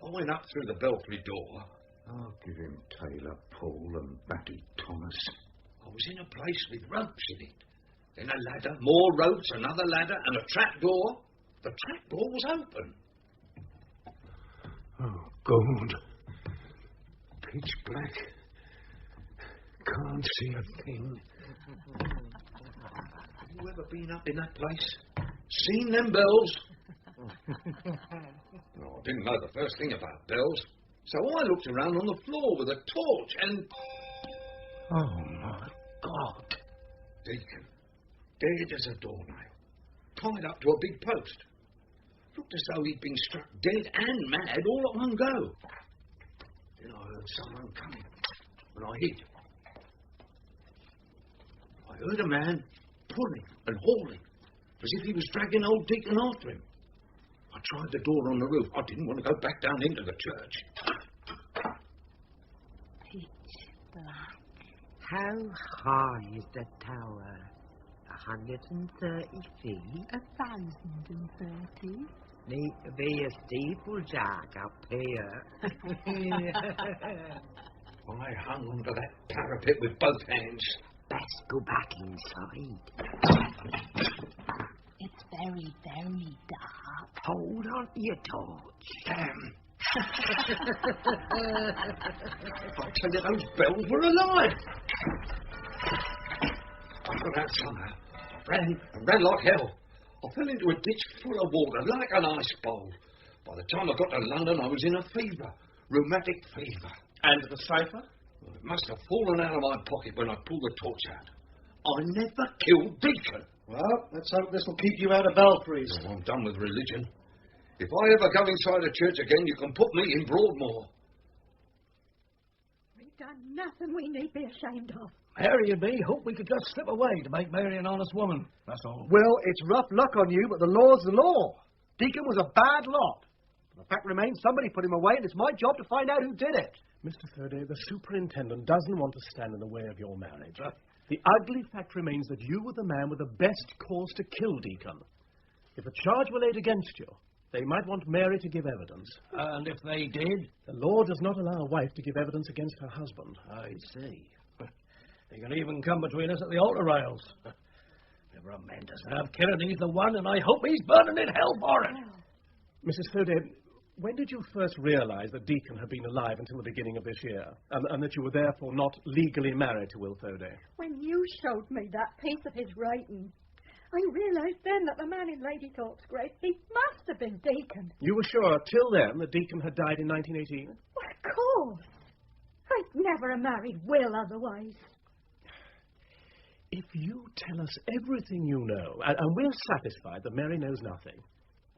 I went up through the belfry door. I'll give him Taylor, Paul and Batty Thomas. I was in a place with ropes in it. Then a ladder, more ropes, another ladder, and a trap door. The trap door was open. Oh, God. Pitch black. Can't see a thing. Have you ever been up in that place? Seen them bells? No, I didn't know the first thing about bells. So I looked around on the floor with a torch and... Oh, my God. Deacon, dead as a doornail, tied up to a big post. Looked as though he'd been struck dead and mad all at one go. Then I heard someone coming, and I hid. I heard a man pulling and hauling, as if he was dragging old Deacon after him. I tried the door on the roof. I didn't want to go back down into the church. Pitch black. How high is the tower? 130 feet? 1,030. Need to be a steeplejack up here. I hung onto that parapet with both hands. Best go back inside. It's very, very dark. Hold on to your torch. Damn. I tell you, those bells were alive. I got out somehow. I ran like hell. I fell into a ditch full of water, like an ice bowl. By the time I got to London, I was in a fever. Rheumatic fever. And the cipher? Well, it must have fallen out of my pocket when I pulled the torch out. I never killed Deacon. Well, let's hope this will keep you out of belfries. Oh, I'm done with religion. If I ever go inside a church again, you can put me in Broadmoor. We've done nothing we need be ashamed of. Harry and me hope we could just slip away to make Mary an honest woman. That's all. Well, it's rough luck on you, but the law's the law. Deacon was a bad lot. The fact remains somebody put him away, and it's my job to find out who did it. Mr. Thurday, the superintendent doesn't want to stand in the way of your marriage. The ugly fact remains that you were the man with the best cause to kill Deacon. If a charge were laid against you, they might want Mary to give evidence. And if they did? The law does not allow a wife to give evidence against her husband. I see. They can even come between us at the altar rails. Never a man to serve Kennedy's the one, and I hope he's burning in hell for it. Mrs. Thurday, when did you first realize that Deacon had been alive until the beginning of this year, and that you were therefore not legally married to Will Thurday? When you showed me that piece of his writing, I realised then that the man in Lady Thorpe's grave, he must have been Deacon. You were sure till then that Deacon had died in 1918? Well, of course. I'd never have married Will otherwise. If you tell us everything you know, and we're satisfied that Mary knows nothing,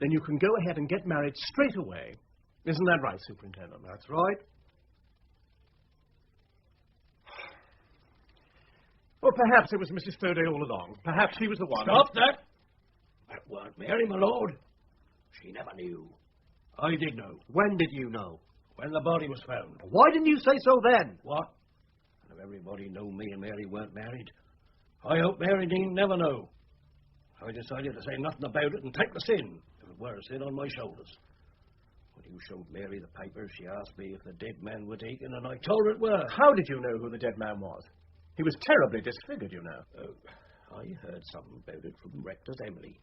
then you can go ahead and get married straight away. Isn't that right, Superintendent? That's right. Well, perhaps it was Mrs. Thurday all along. Perhaps she was the one. Stop that! That weren't Mary, my lord. She never knew. I did know. When did you know? When the body was found. Why didn't you say so then? What? If everybody knew me and Mary weren't married, I hope Mary Dean never know. I decided to say nothing about it and take the sin, if it were a sin, on my shoulders. When you showed Mary the papers, she asked me if the dead man were Deacon, and I told her it were. How did you know who the dead man was? He was terribly disfigured, you know. I heard something about it from Rector's Emily.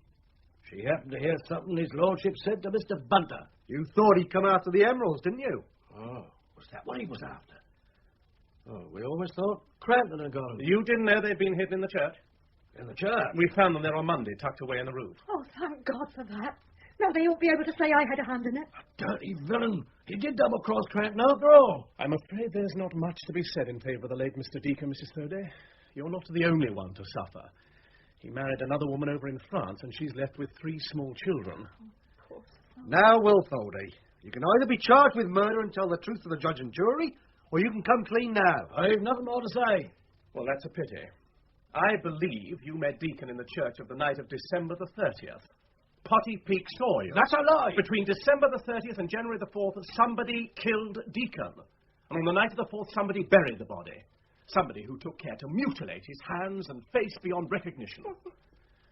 She happened to hear something his lordship said to Mr. Bunter. You thought he'd come after the emeralds, didn't you? Oh, was that what he was after? Oh, we always thought Crampton had got them. You didn't know they'd been hidden in the church? In the church? We found them there on Monday, tucked away in the roof. Oh, thank God for that. Now they won't be able to say I had a hand in it. Dirty villain. He did double-cross Crampton after all. I'm afraid there's not much to be said in favour of the late Mr. Deacon, Mrs. Thurday. You're not the only one to suffer. He married another woman over in France, and she's left with 3 small children. Of course. Now, Will Thorday, you can either be charged with murder and tell the truth to the judge and jury, or you can come clean now. I've nothing more to say. Well, that's a pity. I believe you met Deacon in the church of the night of December the 30th. Potty Peak saw you. That's a lie. Between December the 30th and January the 4th, somebody killed Deacon. And on the night of the 4th, somebody buried the body. Somebody who took care to mutilate his hands and face beyond recognition.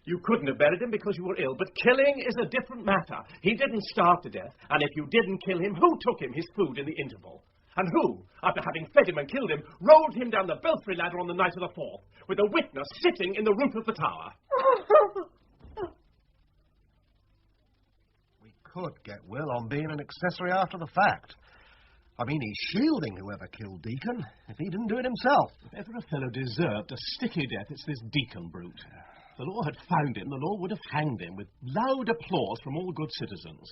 You couldn't have buried him because you were ill, but killing is a different matter. He didn't starve to death, and if you didn't kill him, who took him his food in the interval? And who, after having fed him and killed him, rolled him down the belfry ladder on the night of the 4th, with a witness sitting in the roof of the tower? We could get Will on being an accessory after the fact. I mean, he's shielding whoever killed Deacon, if he didn't do it himself. If ever a fellow deserved a sticky death, it's this Deacon brute. If the law had found him, the law would have hanged him, with loud applause from all good citizens.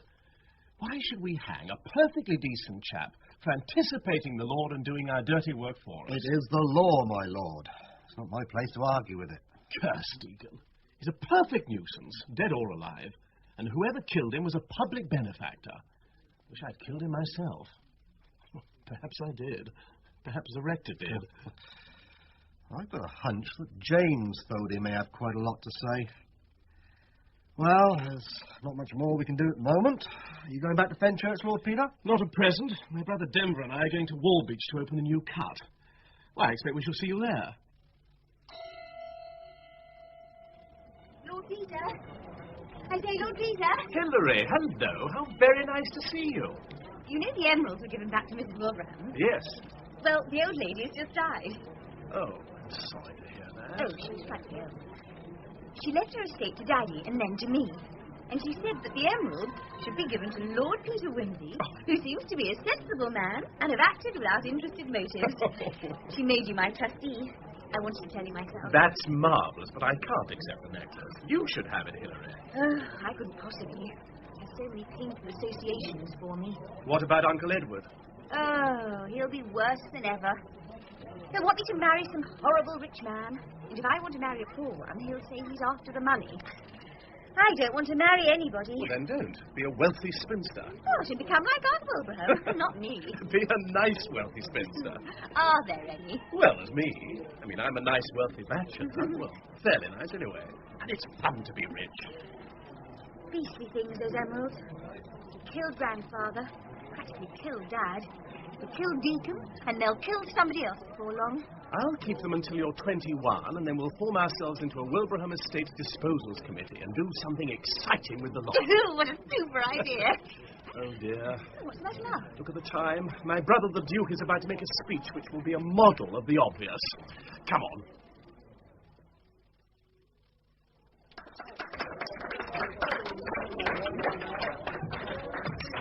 Why should we hang a perfectly decent chap for anticipating the Lord and doing our dirty work for us? It is the law, my lord. It's not my place to argue with it. Curse Deacon. He's a perfect nuisance, dead or alive, and whoever killed him was a public benefactor. Wish I'd killed him myself. Perhaps I did. Perhaps the rector did. I've got a hunch that James Thody may have quite a lot to say. Well, there's not much more we can do at the moment. Are you going back to Fenchurch, Lord Peter? Not at present. My brother Denver and I are going to Walbeach to open the new cut. Well, I expect we shall see you there. Lord Peter? I say, Lord Peter? Hilary, hello. How very nice to see you. You know the emeralds were given back to Mrs. Wilbraham? Yes. Well, the old lady has just died. Oh, I'm sorry to hear that. Oh, she was quite ill. She left her estate to Daddy and then to me. And she said that the emerald should be given to Lord Peter Wimsey, who seems to be a sensible man and have acted without interested motives. She made you my trustee. I wanted to tell you myself. That's marvellous, but I can't accept the necklace. You should have it, Hilary. Oh, I couldn't possibly. There's so many painful associations for me. What about Uncle Edward? Oh, he'll be worse than ever. He'll want me to marry some horrible rich man. And if I want to marry a poor one, he'll say he's after the money. I don't want to marry anybody. Well, then don't. Be a wealthy spinster. Oh, I should become like Aunt Wilbraham. Not me. Be a nice wealthy spinster. Are there any? Well, as me. I mean, I'm a nice wealthy bachelor. Well, fairly nice anyway. And it's fun to be rich. beastly things, those emeralds. They killed Grandfather, practically killed Dad. They killed Deacon, and they'll kill somebody else before long. I'll keep them until you're 21, and then we'll form ourselves into a Wilbraham Estate Disposals Committee and do something exciting with the lot. What a super idea. Oh, dear. What's the matter now? Look at the time. My brother the Duke is about to make a speech which will be a model of the obvious. Come on.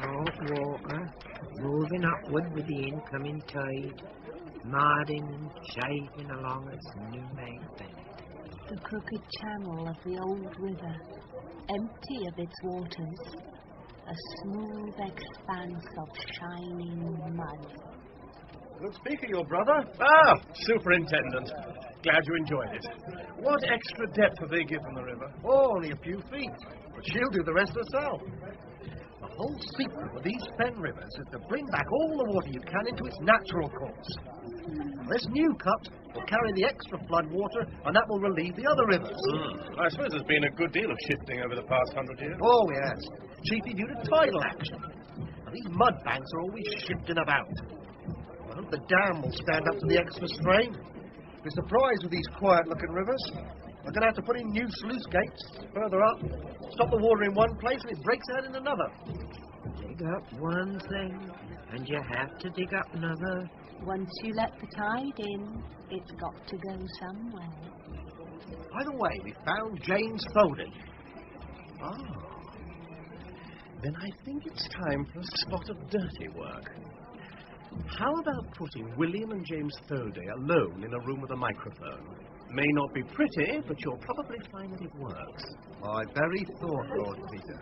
Salt water, moving upward with the incoming tide, nodding and chafing along its new-made bed. The crooked channel of the old river, empty of its waters, a smooth expanse of shining mud. Good speaker, your brother. Ah, Superintendent. Glad you enjoyed it. What extra depth have they given the river? Oh, only a few feet. But she'll do the rest herself. The whole secret of these fen rivers is to bring back all the water you can into its natural course. This new cut will carry the extra flood water, and that will relieve the other rivers. I suppose there's been a good deal of shifting over the past 100 years. Oh, yes. Chiefly due to tidal action. And these mud banks are always shifting about. I hope the dam will stand up to the extra strain. Be surprised with these quiet-looking rivers. We're going to have to put in new sluice gates further up. Stop the water in one place and it breaks out in another. Dig up one thing, and you have to dig up another. Once you let the tide in, it's got to go somewhere. By the way, we found James Foley. Ah. Then I think it's time for a spot of dirty work. How about putting William and James Foley alone in a room with a microphone? May not be pretty, but you'll probably find that it works. My very thought, Lord Peter.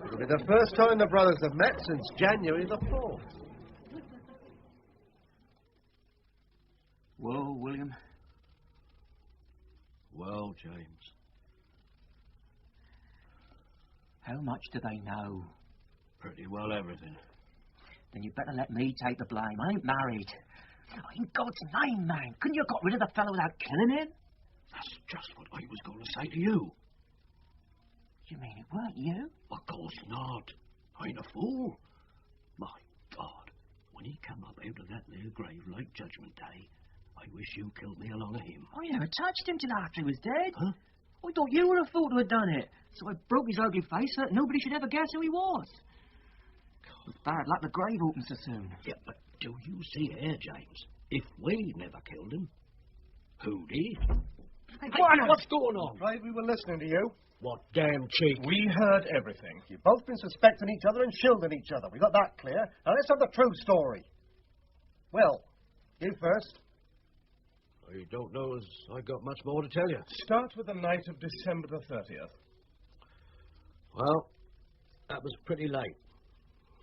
It'll be the first time the brothers have met since January the 4th. Well, William? Well, James. How much do they know? Pretty well everything. Then you better let me take the blame. I ain't married. In God's name, man, couldn't you have got rid of the fellow without killing him? That's just what I was going to say to you. You mean it weren't you? Of course not. I ain't a fool. My God, when he come up out of that there grave like Judgment Day, I wish you killed me along of him. I never touched him till after he was dead. Huh? I thought you were a fool to have done it. So I broke his ugly face so that nobody should ever guess who he was. It was bad luck the grave opened so soon. Yeah, but do you see here, James? If we never killed him, who did? Hey, What's going on? Right, we were listening to you. What damn cheek. We heard everything. You've both been suspecting each other and shielding each other. We got that clear. Now let's have the true story. Well, you first. I don't know as I got much more to tell you. Start with the night of December the 30th. Well, that was pretty late.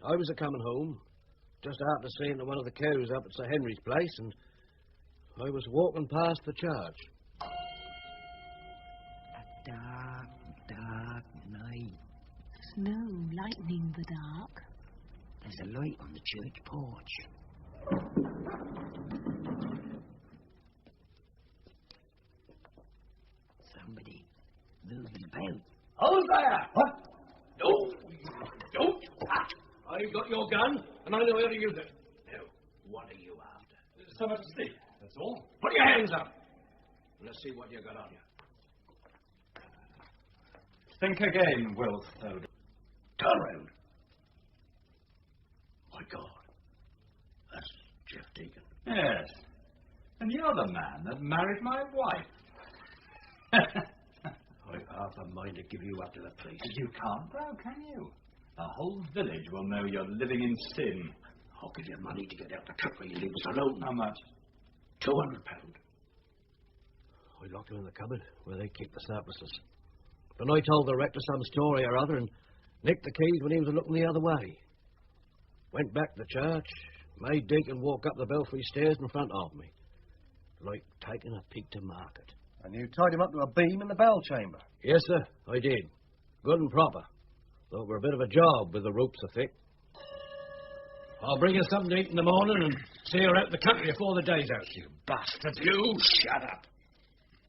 I was a-coming home, just after seeing one of the cows up at Sir Henry's place, and I was walking past the church. A dark, dark night. Snow lightening the dark. There's a light on the church porch. Somebody moving about. Hold there! What? No, don't. I got your gun, and I know how to use it. Now, what are you after? Somewhere to sleep, that's all. Put your hands up. Let's see what you got on you. Think again, Will Foley. Turn round. My God. That's Jeff Deacon. Yes. And you're the man that married my wife. I've half a mind to give you up to the police. You can't, though, can you? The whole village will know you're living in sin. I'll give you money to get out the country and leave us alone. How much? £200. I locked him in the cupboard where they keep the surpluses. Then I told the rector some story or other and nicked the keys when he was looking the other way. Went back to the church, made Deacon walk up the belfry stairs in front of me, like taking a pig to market. And you tied him up to a beam in the bell chamber? Yes, sir, I did. Good and proper. Though it were a bit of a job with the ropes so thick. I'll bring you something to eat in the morning and see her out in the country before the day's out. You bastard, you! Shut up!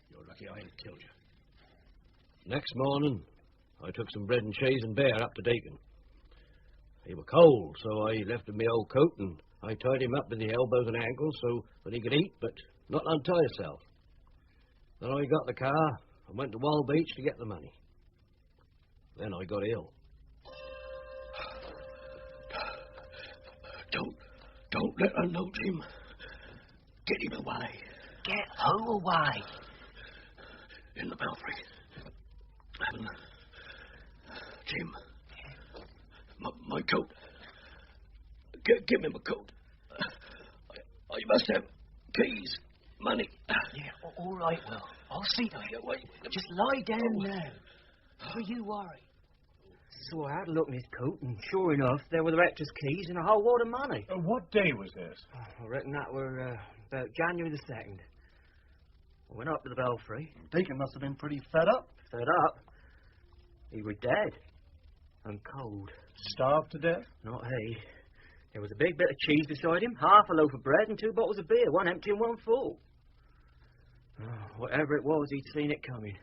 You're lucky I ain't killed you. Next morning, I took some bread and cheese and beer up to Deacon. He were cold, so I left him my old coat and I tied him up with the elbows and ankles so that he could eat, but not untie himself. Then I got the car and went to Wall Beach to get the money. Then I got ill. Don't let her know, Jim. Get him away. Get who away? In the belfry. Jim. My coat. Give me my coat. I must have keys, money. Yeah, all right, Will. I'll see to it. Wait. Just lie down now. Don't you worry. So I had a look in his coat, and sure enough, there were the rector's keys and a whole wad of money. What day was this? I reckon that were about January the 2nd. I went up to the belfry. Deacon must have been pretty fed up. Fed up? He was dead. And cold. Starved to death? Not he. There was a big bit of cheese beside him, half a loaf of bread and 2 bottles of beer, one empty and one full. Oh, whatever it was, he'd seen it coming.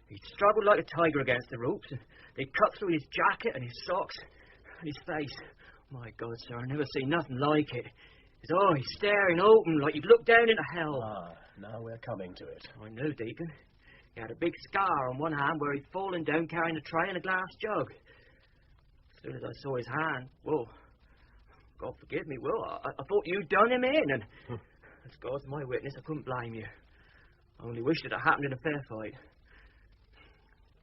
He struggled like a tiger against the ropes. They'd cut through his jacket and his socks and his face. My God, sir, I never seen nothing like it. His eyes staring open like he'd looked down into hell. Ah, now we're coming to it. I knew, Deacon. He had a big scar on one hand where he'd fallen down carrying a tray and a glass jug. As soon as I saw his hand, well, God forgive me, Will, I thought you'd done him in, and as God's my witness, I couldn't blame you. I only wished it had happened in a fair fight.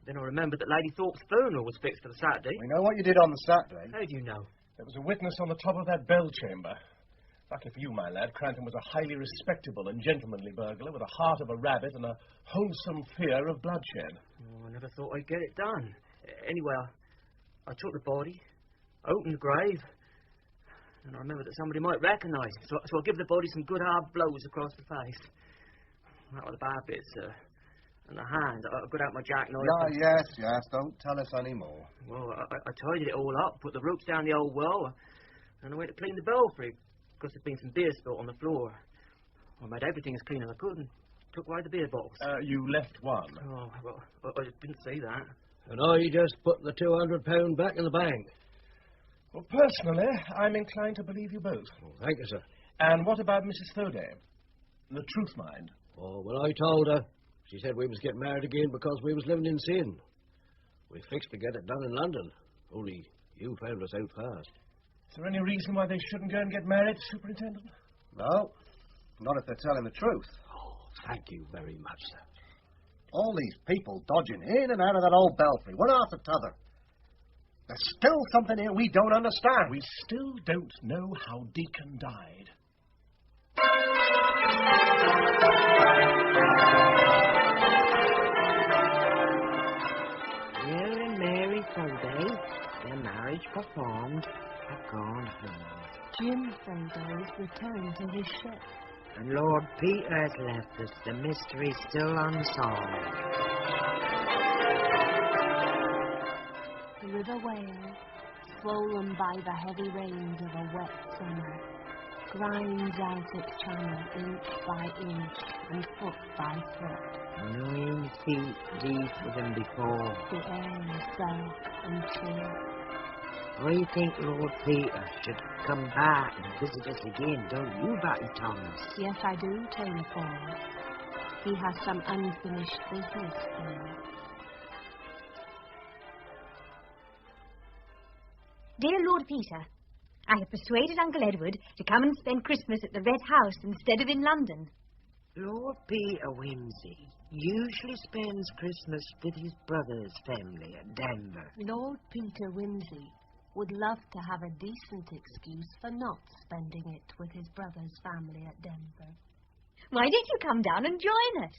Then I remembered that Lady Thorpe's funeral was fixed for the Saturday. We know what you did on the Saturday. How do you know? There was a witness on the top of that bell chamber. Lucky for you, my lad, Crantham was a highly respectable and gentlemanly burglar with a heart of a rabbit and a wholesome fear of bloodshed. Oh, I never thought I'd get it done. Anyway, I took the body, opened the grave, and I remembered that somebody might recognise it, so I give the body some good hard blows across the face. That were the bad bits, sir. And the hand, I got out my jackknife. Yes, don't tell us any more. Well, I tidied it all up, put the ropes down the old well, and I went to clean the belfry, because there'd been some beer spilt on the floor. I made everything as clean as I could and took away the beer bottles. You left one? Oh, well, I didn't see that. And I just put the £200 back in the bank. Well, personally, I'm inclined to believe you both. Oh, thank you, sir. And what about Mrs. Thoday? The truth mind. Oh, when I told her, she said we was getting married again because we was living in sin. We fixed to get it done in London, only you found us out fast. Is there any reason why they shouldn't go and get married, Superintendent? No, not if they're telling the truth. Oh, thank you very much, sir. All these people dodging in and out of that old belfry, one after t'other. There's still something here we don't understand. We still don't know how Deacon died. Will and Mary Thoday, their marriage performed, have gone home. Jim Thoday returned to his ship. And Lord Peter has left us, the mystery still unsolved. The River Wales, swollen by the heavy rains of a wet summer, grinds out its channel inch by inch and foot by foot. 9 feet deeper than before. The air is dark and chill. I think Lord Peter should come back and visit us again, don't you, Batty Thomas? Yes, I do, Taylor Paul. He has some unfinished business here. Dear Lord Peter, I have persuaded Uncle Edward to come and spend Christmas at the Red House instead of in London. Lord Peter Wimsey usually spends Christmas with his brother's family at Denver. Lord Peter Wimsey would love to have a decent excuse for not spending it with his brother's family at Denver. Why don't you come down and join us?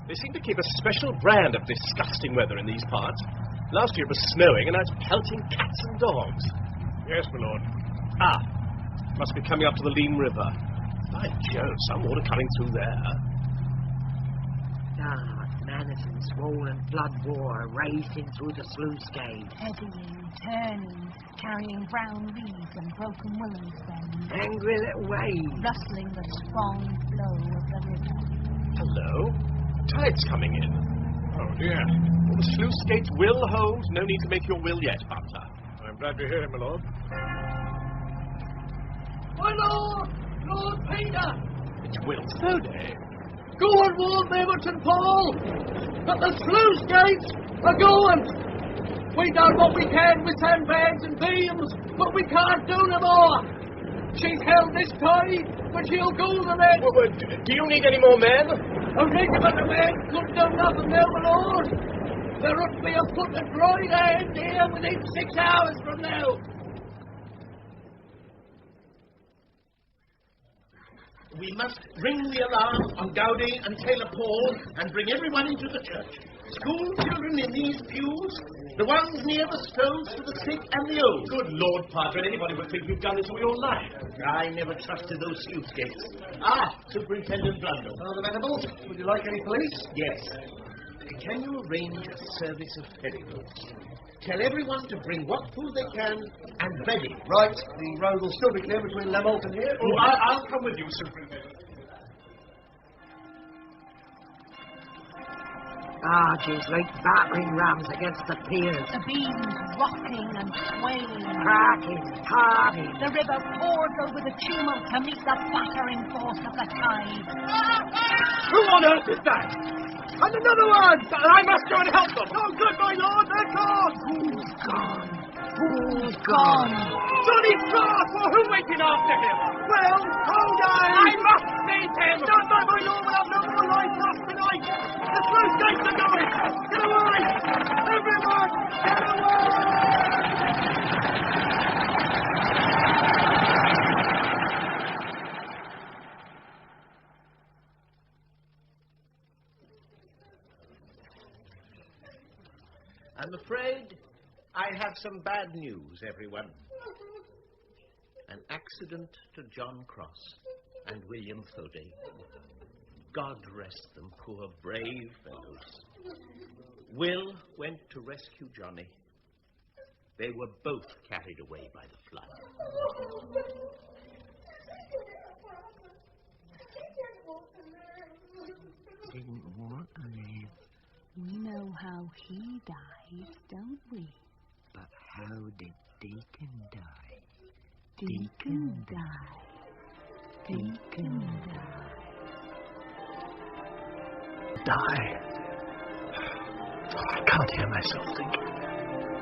They seem to keep a special brand of disgusting weather in these parts. Last year it was snowing, and now it's pelting cats and dogs. Yes, my lord. Ah, must be coming up to the Leam River. By Jove, some water coming through there. Dark, menacing, swollen flood water racing through the sluice gate. Eddying, turning, carrying brown reeds and broken willow stems. Angry little waves. Rustling the strong flow of the river. Hello? Tide's coming in. Oh, dear. Well, the sluice gates will hold. No need to make your will yet, Butler. I'm glad to hear it, my lord. My lord! Lord Peter! It's Will Stodey. Go and warn Beaverton Paul that the sluice gates are going! We done what we can with sandbags and beams, but we can't do no more! She's held this tide, but she'll go the next! Well, do you need any more men? A regiment of men couldn't do nothing now, my lord! There ought to be a foot of dry land here within 6 hours from now! We must ring the alarm on Gowdy and Taylor Paul and bring everyone into the church. School children in these pews, the ones near the stoves for the sick and the old. Good Lord, Padre, anybody would think you've done this all your life. I never trusted those sluice gates. Superintendent Blundell. Father Venables, would you like any police? Yes. Can you arrange a service of ferryboats? Tell everyone to bring what food they can and ready. Right, the road will still be clear between Lemolt and here. Oh, I'll come with you, Superintendent. Barges like battering rams against the piers. The beams rocking and swaying. Cracking, parting. The river pours over the tumult to meet the battering force of the tide. Who on earth is that? And another one! I must go and help them! Oh, good, my lord, they're gone! Who's gone? Who's gone? Johnny Clark! Well, who waiting after him? Well, hold on! I must meet him! Stand by, my lord, we'll have no more life lost tonight! The sluice gates are going! Get away! Everyone, get away! I'm afraid I have some bad news, everyone. An accident to John Cross and William Thody. God rest them, poor brave fellows. Will went to rescue Johnny. They were both carried away by the flood. Didn't want to live. We know how he died, don't we? But how did Deacon die? Deacon died. Deacon died. Die? I can't hear myself think.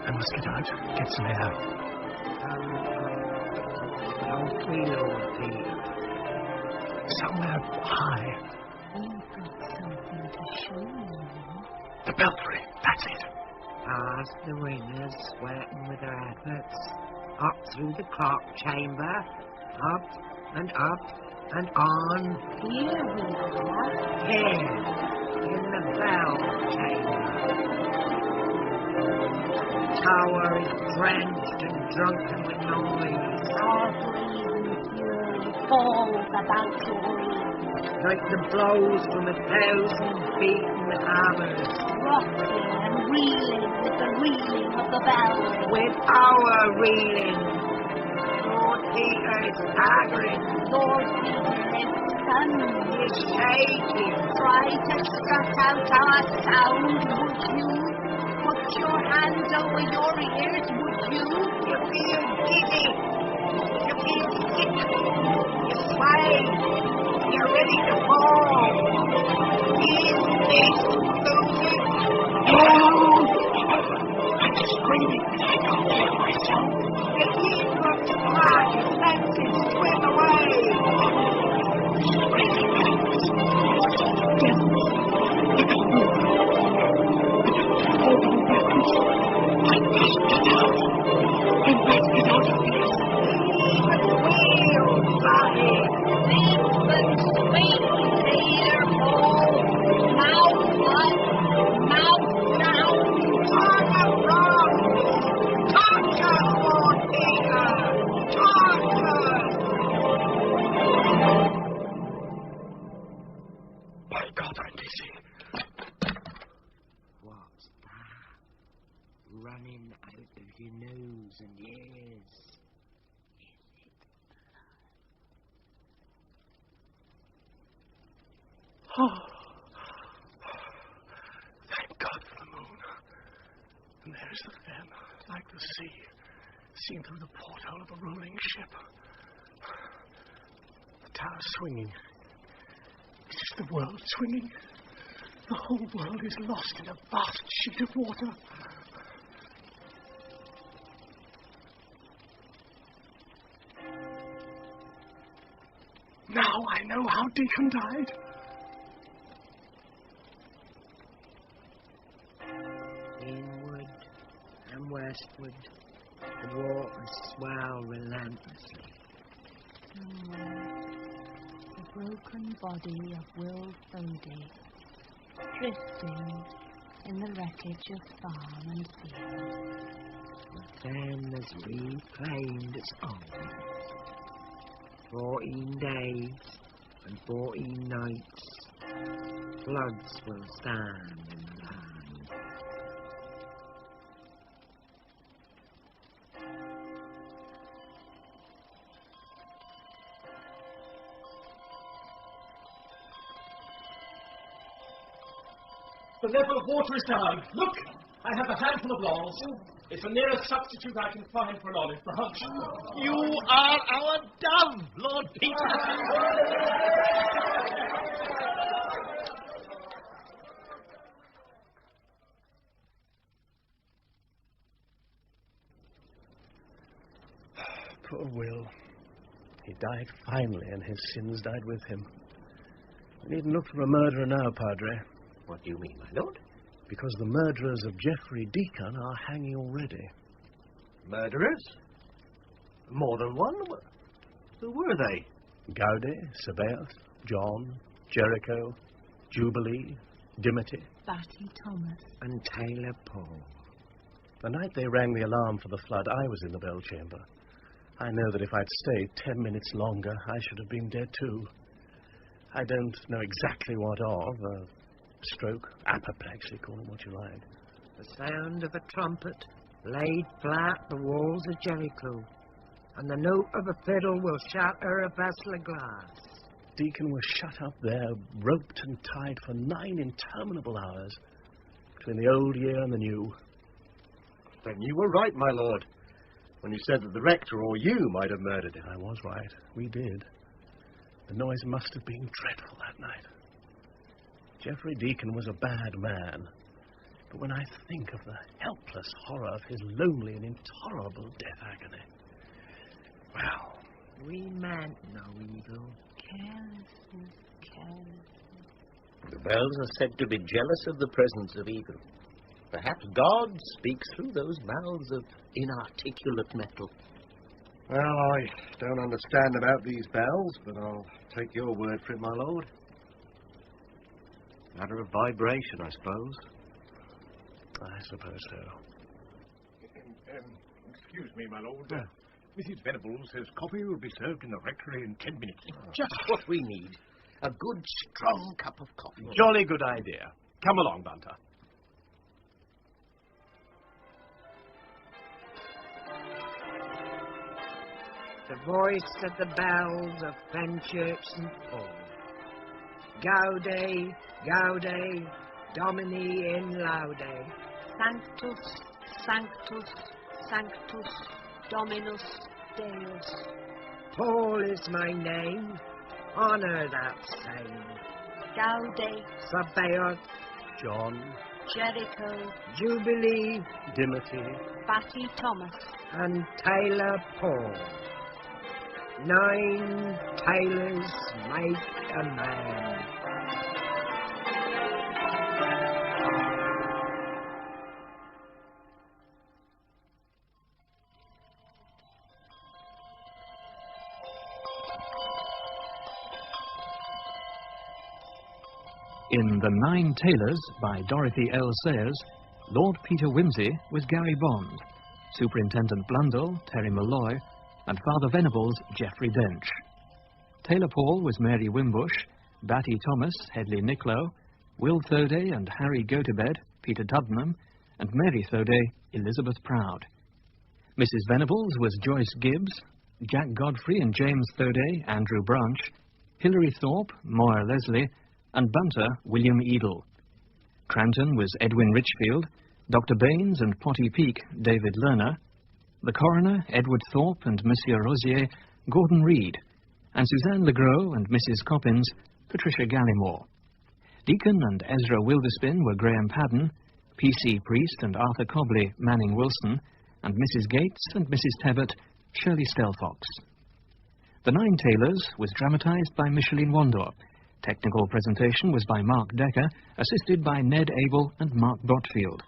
I must get out, get some air. Don't we, Lord Peter? Somewhere high. We've got something to show you. The belfry, that's it. Past the ringers, sweating with their efforts. Up through the clock chamber. Up and up and on. Here we are. Here, in the bell chamber. Tower is drenched and drunken with noise. Our breathing fury falls about your ears. Like the blows from 1,000 beaten hammers. Rocking and reeling with the reeling of the bell. With our reeling. Lord Peter is staggering. Lord Peter is stunned. He's shaking. Try to shut out our sound, would you? Put your hands over your ears, would you? You feel giddy. You feel sick. You sway. You're ready to fall. Is this losing? No! I'm screaming. I can't hear myself. The eardrums crack. Senses swim away. Screaming devils. Devils. I can't move. Falling backwards. I must get out. I must get out of this. Even wheels are here. But sweet Peter Paul, mouth what? Mouth now. Turn around! Torture, Lord Peter! Torture! My God, I'm dizzy. What's that? Running out of your nose and ears. Oh, thank God. is the fen, like the sea, seen through the porthole of a rolling ship. The tower's swinging. Is this the world swinging? The whole world is lost in a vast sheet of water. Now I know how Deacon died. Inward and westward, the waters swell relentlessly. Somewhere, the broken body of Will Foley, drifting in the wreckage of farm and field. The fen has reclaimed its own. 14 days and 14 nights, floods will stand in the land. The level of water is down. Look! I have a handful of laurels. It's the nearest substitute I can find for an olive branch. You are our dove, Lord Peter. Poor Will. He died finally, and his sins died with him. We needn't look for a murderer now, Padre. What do you mean, my lord? Because the murderers of Geoffrey Deacon are hanging already. Murderers? More than one? Who were they? Gaudy, Sabaoth, John, Jericho, Jubilee, Dimity, Batty Thomas, and Taylor Paul. The night they rang the alarm for the flood, I was in the bell chamber. I know that if I'd stayed 10 minutes longer, I should have been dead too. I don't know exactly what of. Stroke, apoplexy, call it what you like. The sound of a trumpet laid flat the walls of Jericho, and the note of a fiddle will shatter a vessel of glass. Deacon was shut up there, roped and tied for 9 interminable hours, between the old year and the new. Then you were right, my lord, when you said that the rector or you might have murdered him. I was right. We did. The noise must have been dreadful that night. Geoffrey Deacon was a bad man, but when I think of the helpless horror of his lonely and intolerable death agony, well... We meant no evil. Carelessness, carelessness. The bells are said to be jealous of the presence of evil. Perhaps God speaks through those mouths of inarticulate metal. Well, I don't understand about these bells, but I'll take your word for it, my lord. Matter of vibration, I suppose. I suppose so. Excuse me, my lord. Mrs. Venables says coffee will be served in the rectory in 10 minutes. Just what we need. A good, strong cup of coffee. Jolly good idea. Come along, Bunter. The voice of the bells of Fenchurch St. Paul. Gaude, Gaude, Domini in laude. Sanctus, Sanctus, Sanctus, Dominus Deus. Paul is my name, honour that same. Gaude, Sabaoth, John, Jericho, Jubilee, Dimity, Batty Thomas, and Taylor Paul. 9 tailors make a man. In The 9 Tailors by Dorothy L. Sayers, Lord Peter Wimsey was Gary Bond, Superintendent Blundell, Terry Malloy, and Father Venables, Geoffrey Dench. Taylor Paul was Mary Wimbush, Batty Thomas, Hedley Nicklow, Will Thoday and Harry Gotobed, Peter Tuddenham, and Mary Thoday, Elizabeth Proud. Mrs. Venables was Joyce Gibbs, Jack Godfrey and James Thoday, Andrew Branch, Hilary Thorpe, Moira Leslie, and Bunter, William Edel. Cranton was Edwin Richfield, Dr. Baines and Potty Peak, David Lerner, the coroner, Edward Thorpe and Monsieur Rosier, Gordon Reed, and Suzanne Legros and Mrs. Coppins, Patricia Gallimore. Deacon and Ezra Wilderspin were Graham Padden, P.C. Priest and Arthur Cobley, Manning Wilson, and Mrs. Gates and Mrs. Tebbert, Shirley Stelfox. The Nine Tailors was dramatised by Micheline Wandor. Technical presentation was by Mark Decker, assisted by Ned Abel and Mark Botfield.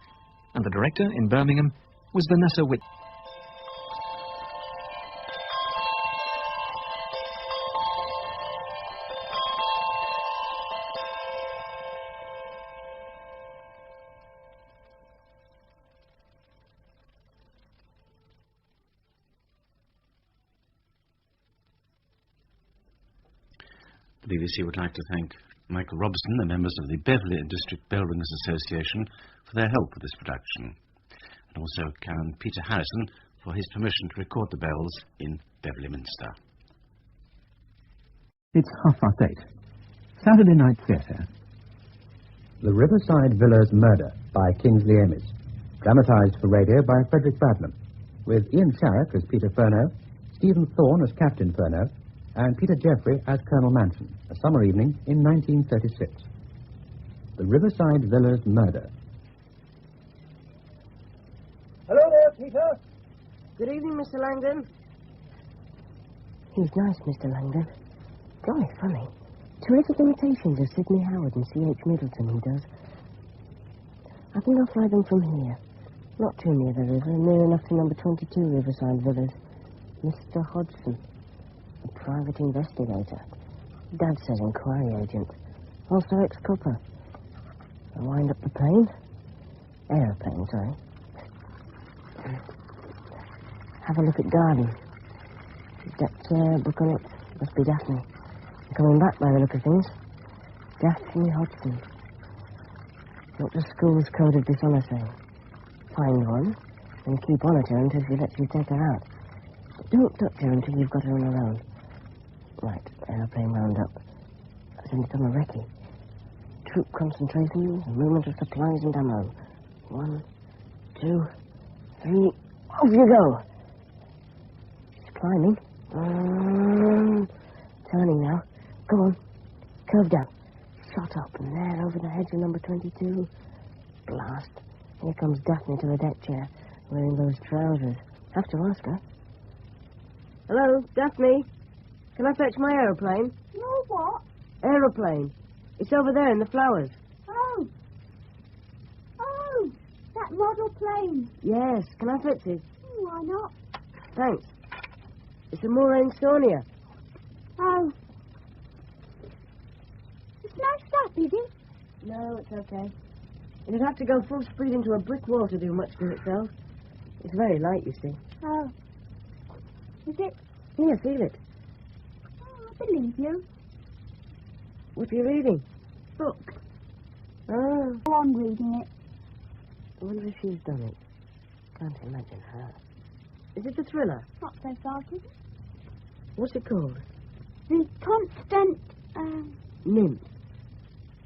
And the director in Birmingham was Vanessa Whit. The BBC would like to thank Michael Robson, the members of the Beverley and District Bell Ringers Association, for their help with this production, and also Karen Peter Harrison for his permission to record the bells in Beverley Minster. It's 8:30. Saturday Night Theatre. The Riverside Villas Murder by Kingsley Amis, dramatised for radio by Frederick Badlam, with Ian Sharrock as Peter Furneaux, Stephen Thorne as Captain Furneaux, and Peter Jeffrey as Colonel Manson, a summer evening in 1936. The Riverside Villas Murder. Hello there, Peter. Good evening, Mr. Langdon. He's nice, Mr. Langdon. Golly funny. Terrific imitations of Sidney Howard and C.H. Middleton, he does. I think I'll fly them from here. Not too near the river, near enough to number 22 Riverside Villas. Mr. Hodgson, a private investigator. Dad says inquiry agent. Also ex-copper. I'll wind up the plane. Aeroplane, sorry. Have a look at garden. Deck chair, book on it. Must be Daphne. Coming back by the look of things. Daphne Hodgson. What does school's code of dishonour say? Find one, and keep on at her until she lets you take her out. Don't touch her until you've got her on her own. Right, aeroplane round up. Send it on a recce. Troop concentrations, movement of supplies and ammo. 1, 2, 3, off you go! She's climbing. Turning now. Go on. Curve down. Shot up, and there, over the hedge of number 22. Blast. Here comes Daphne to the deck chair, wearing those trousers. Have to ask her. Hello, Daphne. Can I fetch my aeroplane? No, what? Aeroplane. It's over there in the flowers. Oh, that model plane. Yes. Can I fetch it? Why not? Thanks. It's a Moraine Sonia. Oh. It's no stop, is it? No, it's okay. It'd have to go full speed into a brick wall to do much to itself. It's very light, you see. Oh. Is it? Here, feel it. Oh, I believe you. What are you reading? Book. Oh. Oh, I'm reading it. I wonder if she's done it. Can't imagine her. Is it a thriller? Not so fast, is it? What's it called? The Constant, Nymph.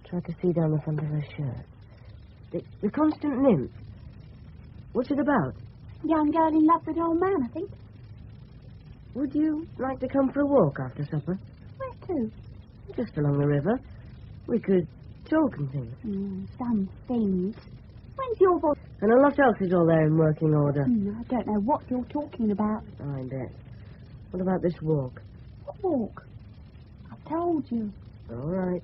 Try to see down the front of her shirt. The Constant Nymph. What's it about? Young girl in love with old man, I think. Would you like to come for a walk after supper? Where to? Just along the river. We could talk and things. Some things. When's your voice? And a lot else is all there in working order. I don't know what you're talking about. I bet. What about this walk? What walk? I told you. All right.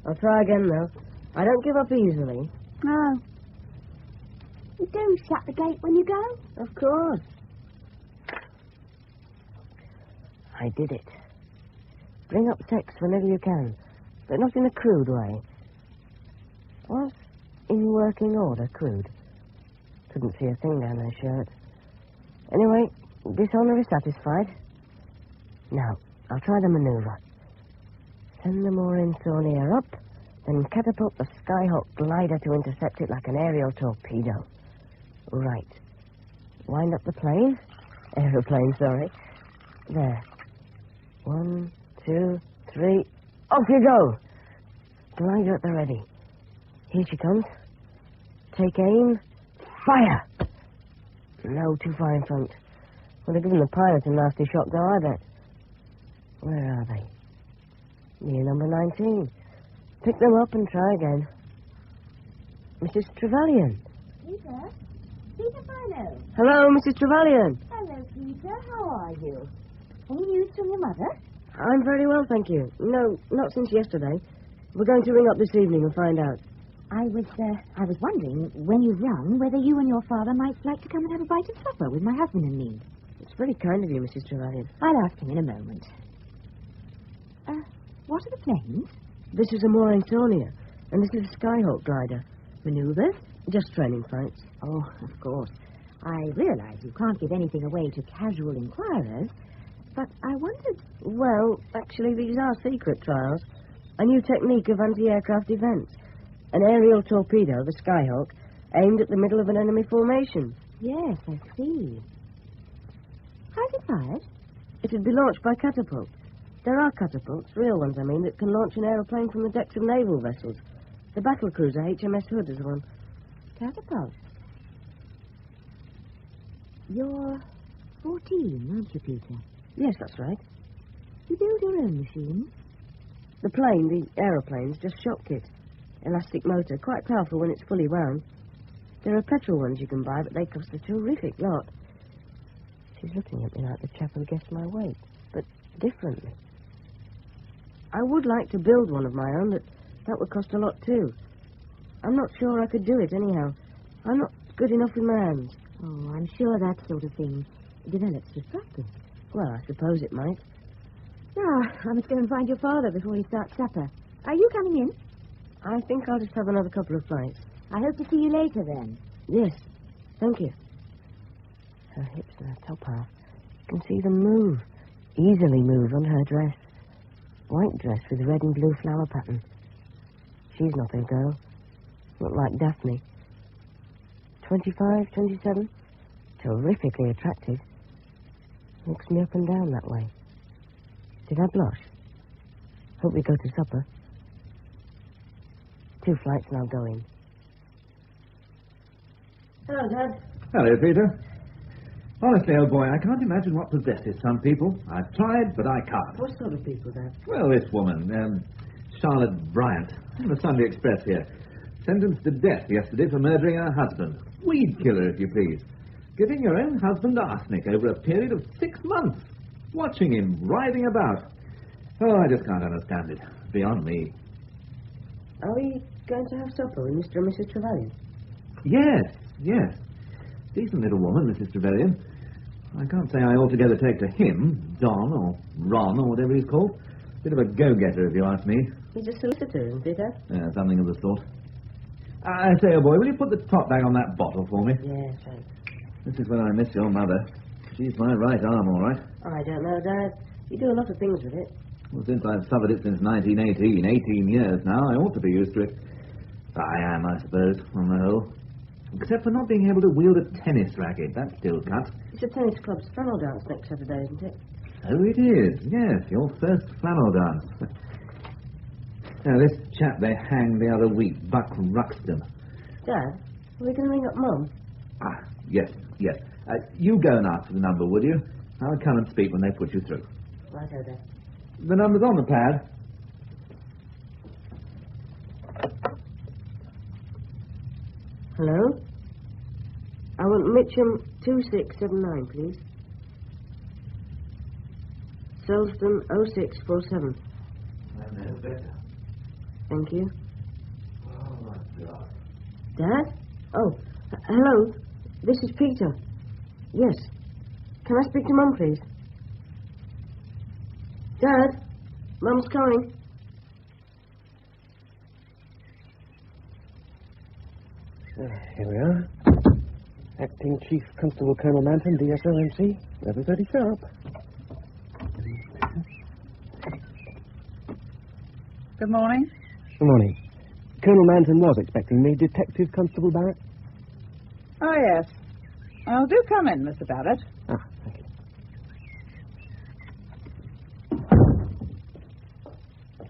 I'll try again, though. I don't give up easily. No. You do shut the gate when you go? Of course. I did it. Bring up sex whenever you can, but not in a crude way. Was in working order crude? Couldn't see a thing down her shirt. Anyway, dishonour is satisfied. Now, I'll try the manoeuvre. Send the Moraine Sonia up, then catapult the Skyhawk glider to intercept it like an aerial torpedo. Right. Wind up the plane. Aeroplane, sorry. There. 1, 2, 3. Off you go! Glider at the ready. Here she comes. Take aim. Fire! No, too far in front. Would have given the pilot a nasty shock, though, I bet. Where are they? Near number 19. Pick them up and try again. Mrs. Trevelyan. Peter? Peter Philo. Hello, Mrs. Trevelyan. Hello, Peter. How are you? Any news from your mother? I'm very well, thank you. No, not since yesterday. We're going to ring up this evening and find out. I was wondering, when you rung, whether you and your father might like to come and have a bite of supper with my husband and me. It's very kind of you, Mrs. Trevelyan. I'll ask him in a moment. What are the planes? This is a Morangtonia, and this is a Skyhawk glider. Maneuvers? Just training flights. Oh, of course. I realize you can't give anything away to casual inquirers, but I wondered... Well, actually, these are secret trials. A new technique of anti-aircraft defense. An aerial torpedo, the Skyhawk, aimed at the middle of an enemy formation. Yes, I see. How's it fired? It would be launched by catapult. There are catapults, real ones, I mean, that can launch an aeroplane from the decks of naval vessels. The battlecruiser HMS Hood is one. Catapult? You're 14, aren't you, Peter? Yes, that's right. You build your own machines? The plane, the aeroplane's just shop kit. Elastic motor, quite powerful when it's fully wound. There are petrol ones you can buy, but they cost a terrific lot. She's looking at me like the chap who guessed my weight, but differently. I would like to build one of my own, but that would cost a lot too. I'm not sure I could do it anyhow. I'm not good enough with my hands. Oh, I'm sure that sort of thing develops with practice. Well, I suppose it might. Now, I must go and find your father before he starts supper. Are you coming in? I think I'll just have another couple of flights. I hope to see you later, then. Yes, thank you. Her hips and her top half. You can see them move. Easily move on her dress. White dress with red and blue flower pattern. She's not a girl. Not like Daphne. 25, 27. Terrifically attractive. Looks me up and down that way. Did I blush? Hope we go to supper. 2 flights and I'll go in. Hello, Dad. Hello, Peter. Honestly, old boy, I can't imagine what possesses some people. I've tried, but I can't. What sort of people, Dad? Well, this woman, Charlotte Bryant, from the Sunday Express here, sentenced to death yesterday for murdering her husband. Weed killer, if you please. Giving your own husband arsenic over a period of 6 months. Watching him, writhing about. Oh, I just can't understand it. Beyond me. Are we going to have supper with Mr. and Mrs. Trevelyan? Yes. Decent little woman, Mrs. Trevelyan. I can't say I altogether take to him, Don, or Ron, or whatever he's called. Bit of a go-getter, if you ask me. He's a solicitor, isn't he, Dad? Yeah, something of the sort. I say, old boy, will you put the top back on that bottle for me? Yes, thanks. This is when I miss your mother. She's my right arm, all right. I don't know, Dad. You do a lot of things with it. Well, since I've suffered it since 1918, 18 years now, I ought to be used to it. I am, I suppose, on the whole. Except for not being able to wield a tennis racket. That still cuts. It's a tennis club's flannel dance next Saturday, isn't it? So it is, yes. Your first flannel dance. Now, this chap they hanged the other week, Buck Ruxton. Dad, are we going to ring up Mum? Ah, yes. You go and ask for the number, would you? I'll come and speak when they put you through. Righto, Dad. The number's on the pad. Hello? I want Mitcham 2679, please. Selston 0647. I know better. Thank you. Oh, my God. Dad? Oh, hello. This is Peter. Yes. Can I speak to Mum, please? Dad? Mum's coming. Here we are. Acting Chief Constable Colonel Manton, DSO-MC. Everybody sharp. Good morning. Good morning. Colonel Manton was expecting me. Detective Constable Barrett? Oh, yes. Oh, do come in, Mr. Barrett. Ah, thank you.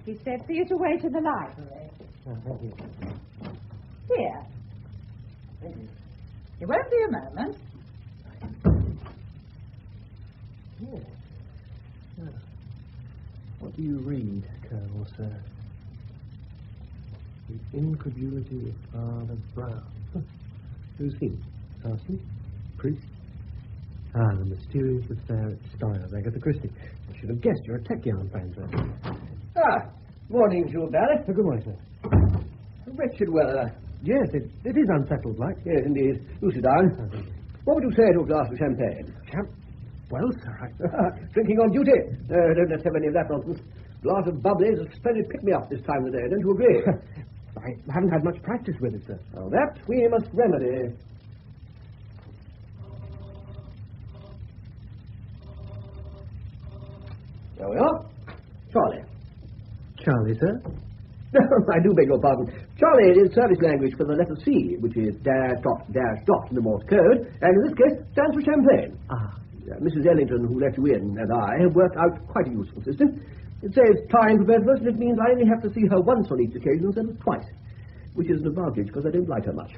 He said for you to wait in the library. Oh, thank you. Here. It won't be a moment. What do you read, Colonel, sir? The incredulity of Father Brown. Who's he? Parson? Priest? Ah, the mysterious affair at Styles, Agatha Christie. I should have guessed you're a tech yarn fan, sir. Morning, Jules Barrett. Good morning, sir. Wretched weather. Yes, it is unsettled, like. Yes, indeed. Do sit down. What would you say to a glass of champagne? Well, sir, Drinking on duty. Don't let's have any of that nonsense. Glass of bubbly is a splendid pick-me-up this time of the day, don't you agree? I haven't had much practice with it, sir. Now that we must remedy. There we are. Charlie. Charlie, sir? I do beg your pardon. Charlie is service language for the letter C, which is dash dot in the Morse code, and in this case stands for champagne. Mrs. Ellington, who let you in, and I have worked out quite a useful system. It saves time for both of us, and it means I only have to see her once on each occasion instead of twice, which is an advantage because I don't like her much.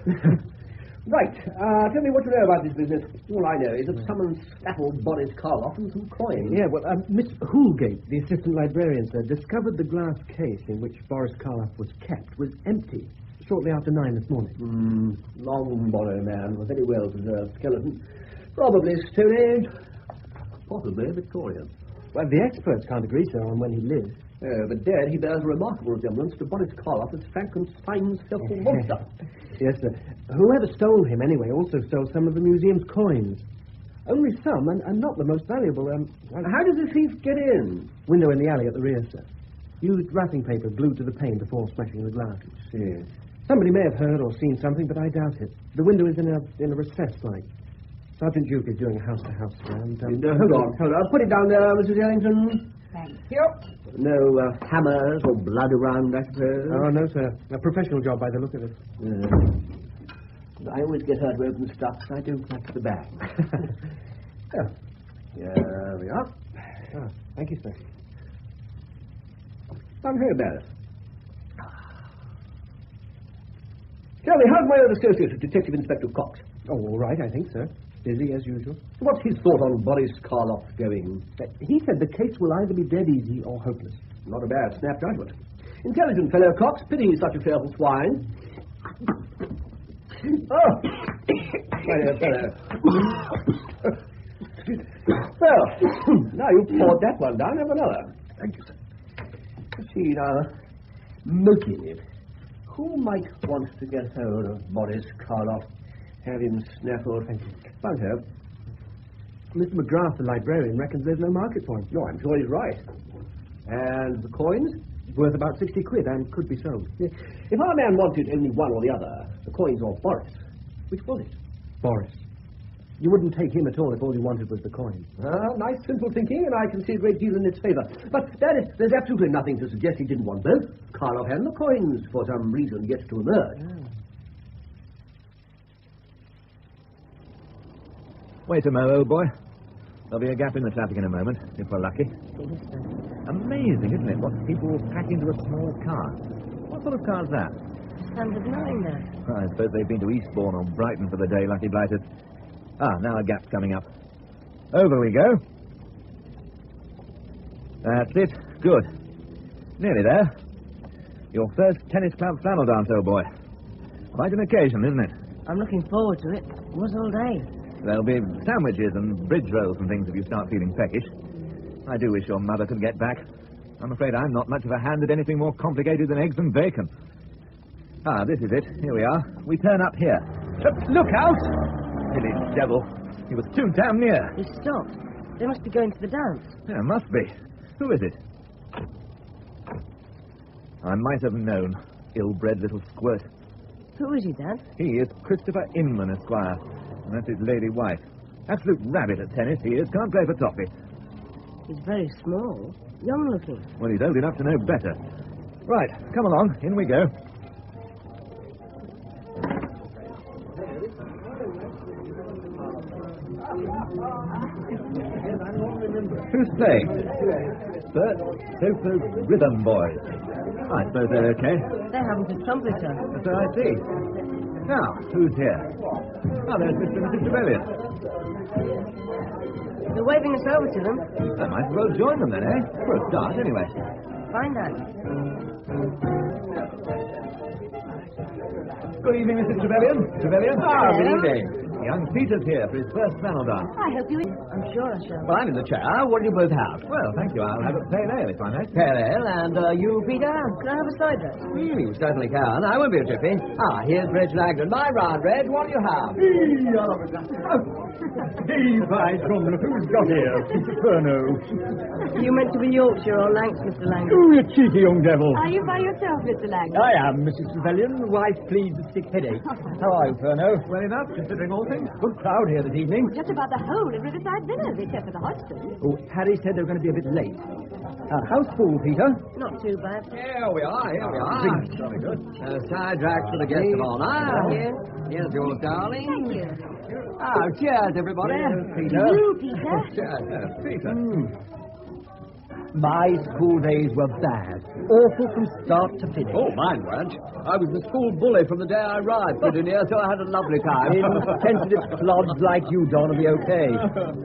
Right, tell me what you know about this business. All I know is that someone snaffled Boris Karloff and some coins. Yeah, well, Miss Hoolgate, the assistant librarian, sir, discovered the glass case in which Boris Karloff was kept was empty shortly after 9 this morning. Long borrow, man. A very well-preserved skeleton. Probably Stone Age. Possibly Victorian. Well, the experts can't agree, sir, on when he lived. But dead, he bears a remarkable resemblance to Boris Karloff as Frankenstein's helpful monster. Yes, sir. Whoever stole him, anyway, also stole some of the museum's coins. Only some, and not the most valuable. How does the thief get in? Window in the alley at the rear, sir. Used wrapping paper glued to the pane before smashing the glass. Yes. Somebody may have heard or seen something, but I doubt it. The window is in a recess, like. Sergeant Duke is doing a house-to-house round. Hold on. Put it down there, Mrs. Ellington. Thank you. No hammers or blood around, I suppose? Oh, no, sir. A professional job by the look of it. I always get her to open stuff, so I don't like the bag. Here we are. Thank you, sir. I'm here, Barrett. Tell me, how's my old associate, Detective Inspector Cox? Oh, all right, I think, sir. Busy as usual. What's his thought on Boris Karloff going? He said the case will either be dead easy or hopeless. Not a bad snap judgment. Intelligent fellow, Cox. Pity he's such a fearful swine. Oh! My dear fellow. Well, now you've poured that one down, have another. Thank you, sir. Let's see now. Motive. Who might want to get hold of Boris Karloff? Have him snaffled. Found her. Mr. McGrath, the librarian, reckons there's no market for him. No, I'm sure he's right. And the coins? Worth about 60 quid and could be sold. If our man wanted only one or the other, the coins or Boris, which was it? Boris. You wouldn't take him at all if all you wanted was the coin. Nice, simple thinking, and I can see a great deal in its favour. But there's absolutely nothing to suggest he didn't want both. Karloff and the coins, for some reason, yet to emerge. Wait a mo, old boy. There'll be a gap in the traffic in a moment, if we're lucky. Amazing, isn't it, what people will pack into a small car. What sort of car's that? Standard 9 there. I suppose they've been to Eastbourne or Brighton for the day, lucky blighters. Now a gap's coming up. Over we go. That's it. Good. Nearly there. Your first tennis club flannel dance, old boy. Quite an occasion, isn't it? I'm looking forward to it. Was all day. There'll be sandwiches and bridge rolls and things if you start feeling peckish. I do wish your mother could get back. I'm afraid I'm not much of a hand at anything more complicated than eggs and bacon. This is it. Here we are. We turn up here. Look out! Silly devil. He was too damn near. He stopped. They must be going to the dance. Yeah, must be. Who is it? I might have known. Ill-bred little squirt. Who is he, Dad? He is Christopher Inman, Esquire. And that's his lady wife. Absolute rabbit at tennis, he is. Can't play for toffee. He's very small. Young looking. Well, he's old enough to know better. Right, come along. In we go. Who's playing? Bert Sofa's Rhythm Boys. I suppose they're okay. They're having a trumpeter. That's what I see. Now, who's here? Oh, there's Mr. and Mrs. Trevelyan. They're waving us over to them. I might as well join them then, eh? For a start, anyway. Find out. Good evening, Mrs. Trevelyan. Trevelyan? Ah, good evening. Young Peter's here for his first flannel dance. I hope you... I'm sure I shall. Well, I'm in the chair. What do you both have? Well, thank you. I'll have a pale ale, if I may. Pale ale, and you, Peter? Can I have a cider? You certainly can. I won't be a jiffy. Here's Reg Langdon. My round, Reg. What do you have? Hey, by drum, look who's got here. Inferno. You meant to be Yorkshire or Lancs, Mr. Langdon? Oh, you cheeky young devil. Are you by yourself, Mr. Langdon? I am, Mrs. Trevelyan. Wife pleads a sick headache. How are you, Inferno? Well enough, considering all things. Good crowd here this evening. Just about the whole of Riverside Villas, except for the Hodgsons. Oh, Harry said they were going to be a bit late. How's school, Peter? Not too bad. Here we are. Very good. Side racks for the guest of honor. Here's yours, darling. Thank you. Cheers, everybody. Peter. You, Peter. Cheers, Peter. My school days were bad. Awful from start to finish. Oh, mine weren't. I was the school bully from the day I arrived, put in here, so I had a lovely time. Insensitive clods like you, Don, will be okay.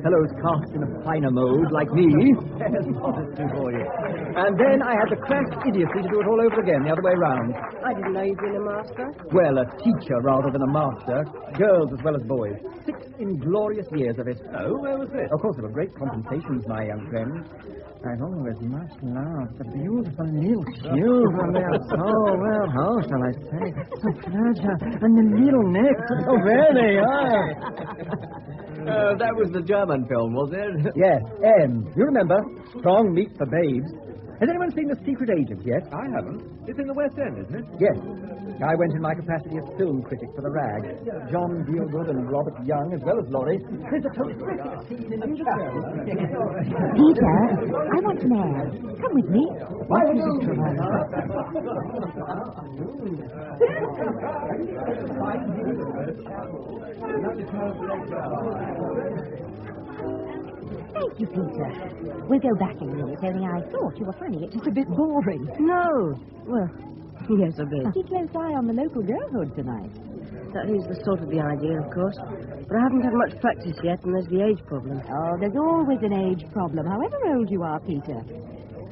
Fellows cast in a finer mode, like me. Yes, modesty for you. And then I had the crass idiocy to do it all over again, the other way round. I didn't know you'd been a master. Well, a teacher rather than a master. Girls as well as boys. 6 inglorious years of it. Oh, where was this? Of course, there were great compensations, my young friend. I've always much loved the beautiful little children. They are so well, how shall I say, so fragile, and the little necks are so very That was the German film, was it? Yes, you remember, Strong Meat for Babes. Has anyone seen The Secret Agent yet? I haven't. It's in the West End, isn't it? Yes. I went in my capacity as film critic for The Rag. John Gielgud and Robert Young, as well as Laurie. There's a terrific scene in the show. Peter, I want some air. Come with me. What is this, Trevor? Thank you, Peter. We'll go back in a minute, only I thought you were finding it just a bit boring. No. Well, yes, a bit. Keep close eye on the local girlhood tonight. That is the sort of the idea, of course. But I haven't had much practice yet, and there's the age problem. Oh, there's always an age problem, however old you are, Peter.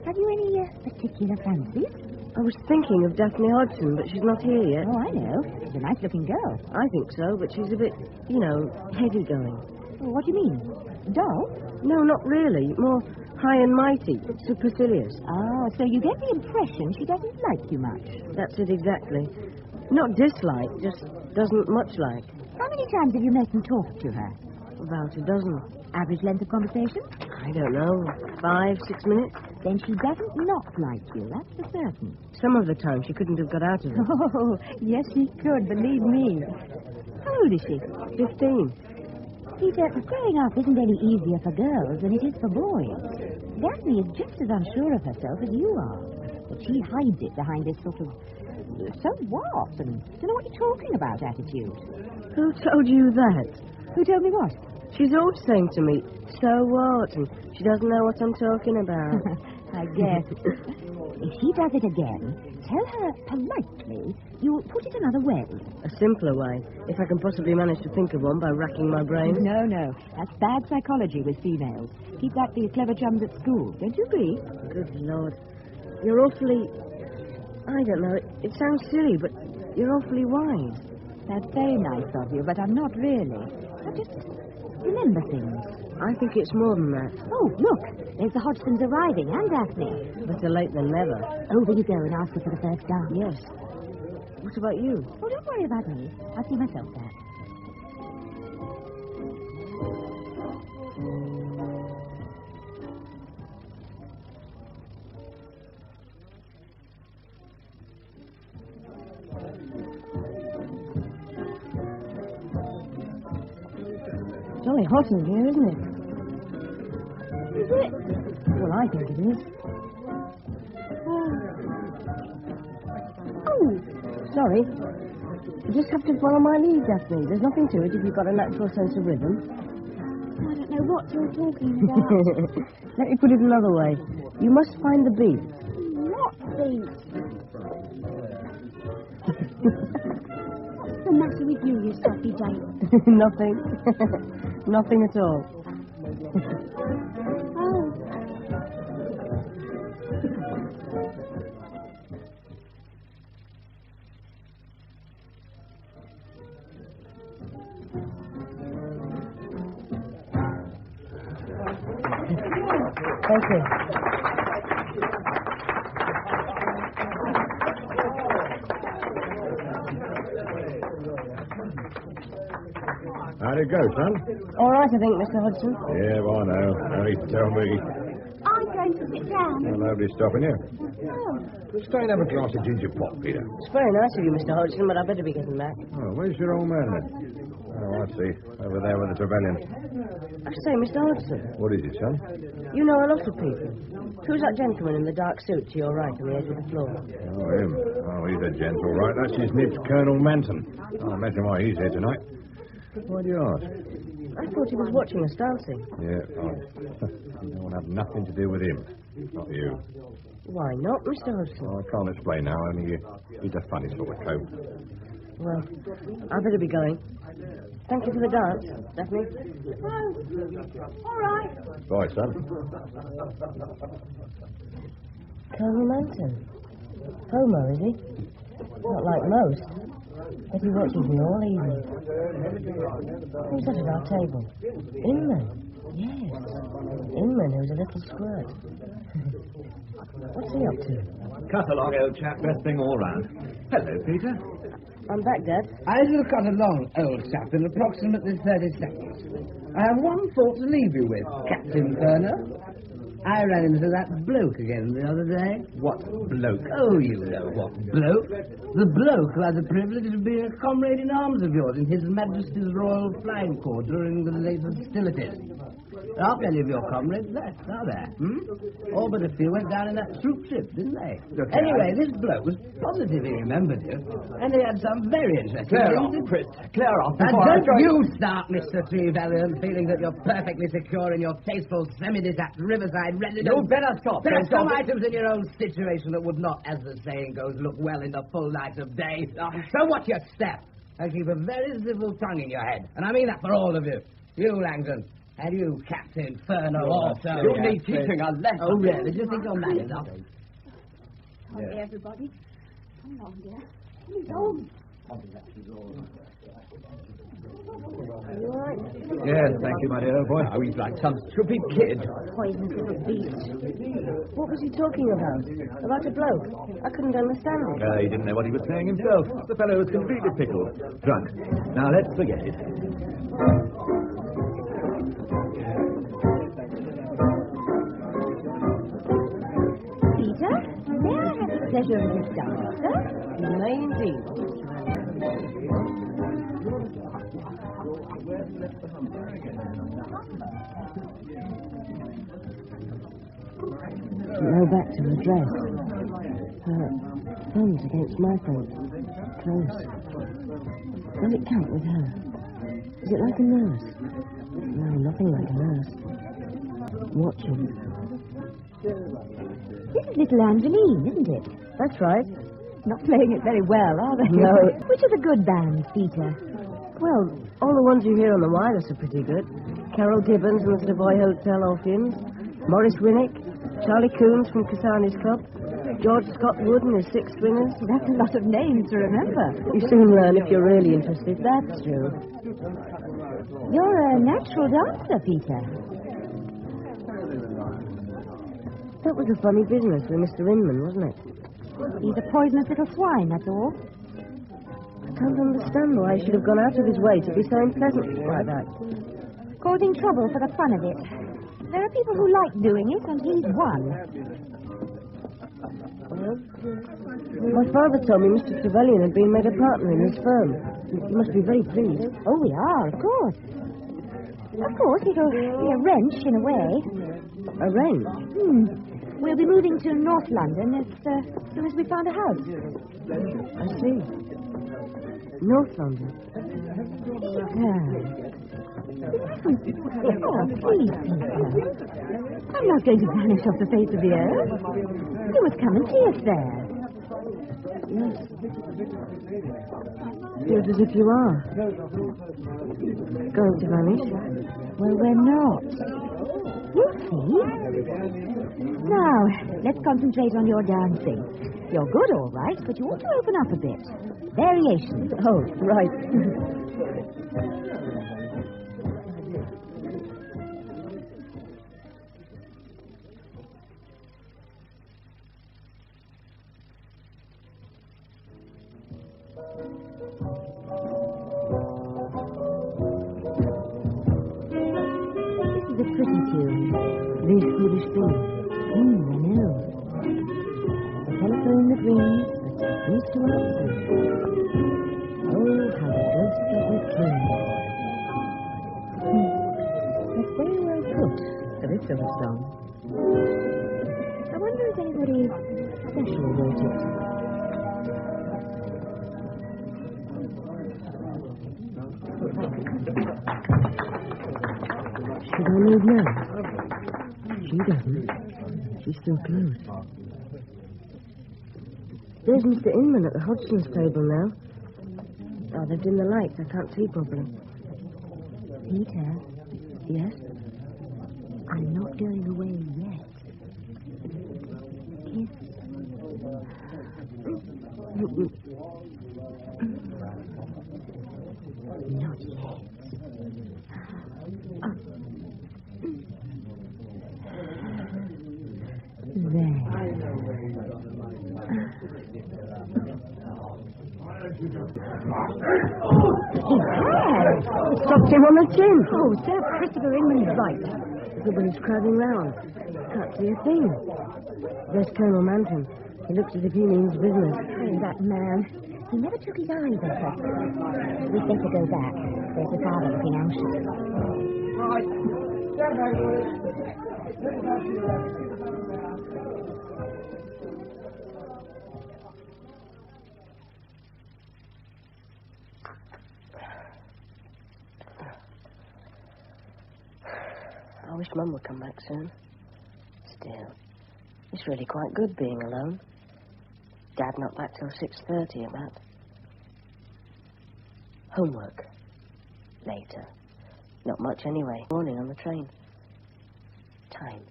Have you any particular fancies? I was thinking of Daphne Hodgson, but she's not here yet. Oh, I know. She's a nice-looking girl. I think so, but she's a bit, heavy-going. Oh, what do you mean? Dull? No, not really. More high and mighty, supercilious. Oh, so you get the impression she doesn't like you much. That's it exactly. Not dislike, just doesn't much like. How many times have you met and talked to her? About a dozen. Average length of conversation? I don't know. 5, 6 minutes? Then she doesn't not like you, that's for certain. Some of the time she couldn't have got out of it. Oh, yes she could, believe me. How old is she? 15. Peter, growing up isn't any easier for girls than it is for boys. Daphne is just as unsure of herself as you are. But she hides it behind this sort of, so what, and don't know what you're talking about attitude. Who told you that? Who told me what? She's always saying to me, so what? And she doesn't know what I'm talking about. I guess. If she does it again, tell her politely you'll put it another way. A simpler way, if I can possibly manage to think of one by racking my brains. No. That's bad psychology with females. Keep that for your clever chums at school. Don't you agree? Good Lord. You're awfully... I don't know. It sounds silly, but you're awfully wise. That's very nice of you, but I'm not really. I just remember things. I think it's more than that. Oh, look. There's the Hodgsons arriving, and Daphne. Better late than never. Over you go and ask her for the first dance. Yes. What about you? Oh, don't worry about me. I'll see myself there. Jolly hot in here, isn't it? Is it? Well, I think it is. Oh, sorry. You just have to follow my lead, Daphne. There's nothing to it if you've got a natural sense of rhythm. I don't know what you're talking about. Let me put it another way. You must find the beat. What beat? the matter with you, you soppy Jane? Nothing. Nothing at all. Oh. Thank you. How'd it go, son? All right, I think, Mr. Hodgson. Yeah, well, I know. No need to tell me. I'm going to sit down. Well, nobody's stopping you. Oh. Stay and have a glass of ginger pop, Peter. It's very nice of you, Mr. Hodgson, but I better be getting back. Oh, where's your old man, then? Oh, I see. Over there with the Trevelyan. I say, Mr. Hodgson, What is it, son? you know a lot of people. Who's that gentleman in the dark suit to your right on the edge of the floor? Oh, him. Oh, he's a gent, all right. That's his nibs, Colonel Manton. I imagine why he's here tonight. Why do you ask? I thought he was watching us dancing. Yeah, you don't want to have nothing to do with him. Not you. Why not, Mr. Hodgson? Oh, I can't explain now, only he's a funny sort of coat. Well, I better be going. Thank you for the dance, Daphne. Oh. All right. Bye, son. Colonel Manton. Homo, is he? Not like most. But he watches me all evening. Who's that at our table? Inman. Yes. Inman, who's a little squirt. What's he up to? Cut along, old chap. Best thing all round. Hello, Peter. I'm back, Dad. I shall cut along, old chap, in approximately 30 seconds. I have one thought to leave you with, Captain Turner. I ran into that bloke again the other day. What bloke? Oh, you know what bloke. The bloke who had the privilege of being a comrade in arms of yours in His Majesty's Royal Flying Corps during the late hostilities. How many of your comrades left, are there? All but a few went down in that troop ship, didn't they? Okay, Anyway, this bloke was positive he remembered you, and he had some very interesting Clear things off, Chris. Clear off. And before I don't go- you start, Mr. Trevelyan, feeling that you're perfectly secure in your tasteful semi-detached riverside residence. You better stop. There are Don't some stop. items in your own situation that would not, as the saying goes, look well in the full light of day. So watch your step, and keep a very civil tongue in your head. And I mean that for all of you. You, Langdon. And you, Captain Furno, also. You need teaching a lesson. Oh, really? Do you think you're mad enough? Come here, everybody. Come on, dear. Come on. Are you all right? Yes, thank you, my dear boy. Oh, he's like some stupid kid. Poisonous little beast. What was he talking about? About a bloke? I couldn't understand it. He didn't know what he was saying himself. The fellow was completely pickled. Drunk. Now, let's forget it. Peter, may I have the pleasure of this dance, sir? You may indeed. Go back to her dress. Her thumbs against my throat. Close. Will it count with her? Is it like a nurse? No, nothing like a nurse. Watching. This is little Angeline, isn't it? That's right. Not playing it very well, are they? No. Which are the good bands, Peter? Well, all the ones you hear on the wireless are pretty good. Carol Gibbons and the Savoy Hotel Orpheans, Maurice Winnick, Charlie Coons from Cassani's Club, George Scott Wood and his Six Stringers. That's a lot of names to remember. You soon learn if you're really interested. That's true. You're a natural dancer, Peter. That was a funny business with Mr. Inman, wasn't it? He's a poisonous little swine, that's all. I can't understand why he should have gone out of his way to be so unpleasant like that. Causing trouble for the fun of it. There are people who like doing it, and he's one. My father told me Mr. Trevelyan had been made a partner in his firm. You must be very pleased. Oh, we are, of course. Of course, it'll be a wrench in a way. A wrench? We'll be moving to North London as soon as we found a house. I see. North London. Oh, please, Peter. I'm not going to vanish off the face of the earth. You must come and see us there. Yes. Feels as if you are. Going to vanish. Well, we're not. You see? Now, let's concentrate on your dancing. You're good, all right, but you ought to open up a bit. Variations. Oh, right. This is a pretty tune. These foolish things. I know. The telephone that rings, but who's to answer? Oh, how the ghost of the king. That's very well put for this sort of song. I wonder if anybody special wrote it. Should I leave now? She doesn't. She's still closed. There's Mr. Inman at the Hodgson's table now. Oh, they've dimmed the lights. I can't see properly. Peter, Yes? I'm not going away yet. Kiss. Not yet. Stopped him on the chin. Oh, Sir Christopher Inman's right. Everybody's crowding round. Can't see a thing. There's Colonel Manton. He looks as if he means business. Oh, that man. He never took his eyes off us. We'd better go back. There's the father looking anxious. Right. I wish Mum would come back soon. Still, it's really quite good being alone. Dad not back till 6:30 about. Homework. Later. Not much anyway. Morning on the train. Time.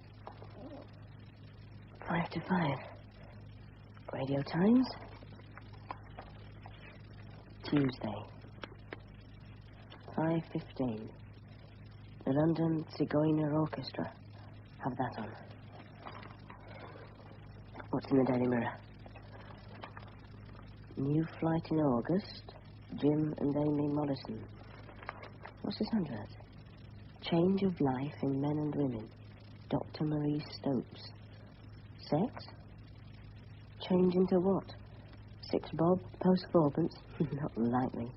5 to 5. Radio Times. Tuesday. 5:15. The London Zigeuner Orchestra. Have that on. What's in the Daily Mirror? New flight in August. Jim and Amy Mollison. What's this under it? Change of life in men and women. Dr. Marie Stopes. Sex? Change into what? 6 bob, post 4pence? Not likely.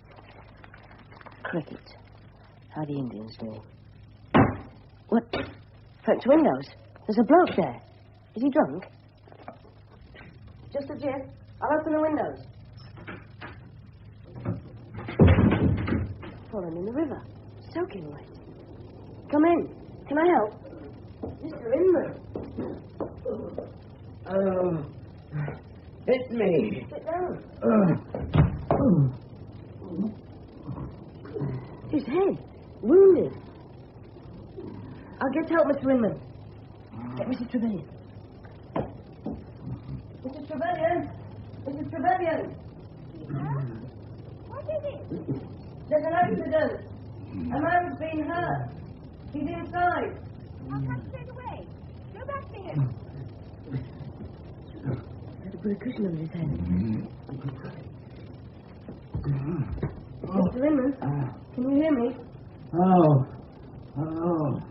Cricket. How the Indians doing? What? French windows? There's a bloke there. Is he drunk? Just a jiff. I'll open the windows. Fallen in the river. Soaking wet. Come in. Can I help? Mr. Inman. Oh, it's me. Sit down. His head. Wounded. I'll get help, Mr. Inman. Get Mrs. Trevelyan. Mrs. Trevelyan! Mrs. Trevelyan! What is it? There's an accident. A man's been hurt. He's inside. I'll come straight away. Go back to him. Had to put a cushion over his head. Mr. Inman, can you hear me? Oh. Hello.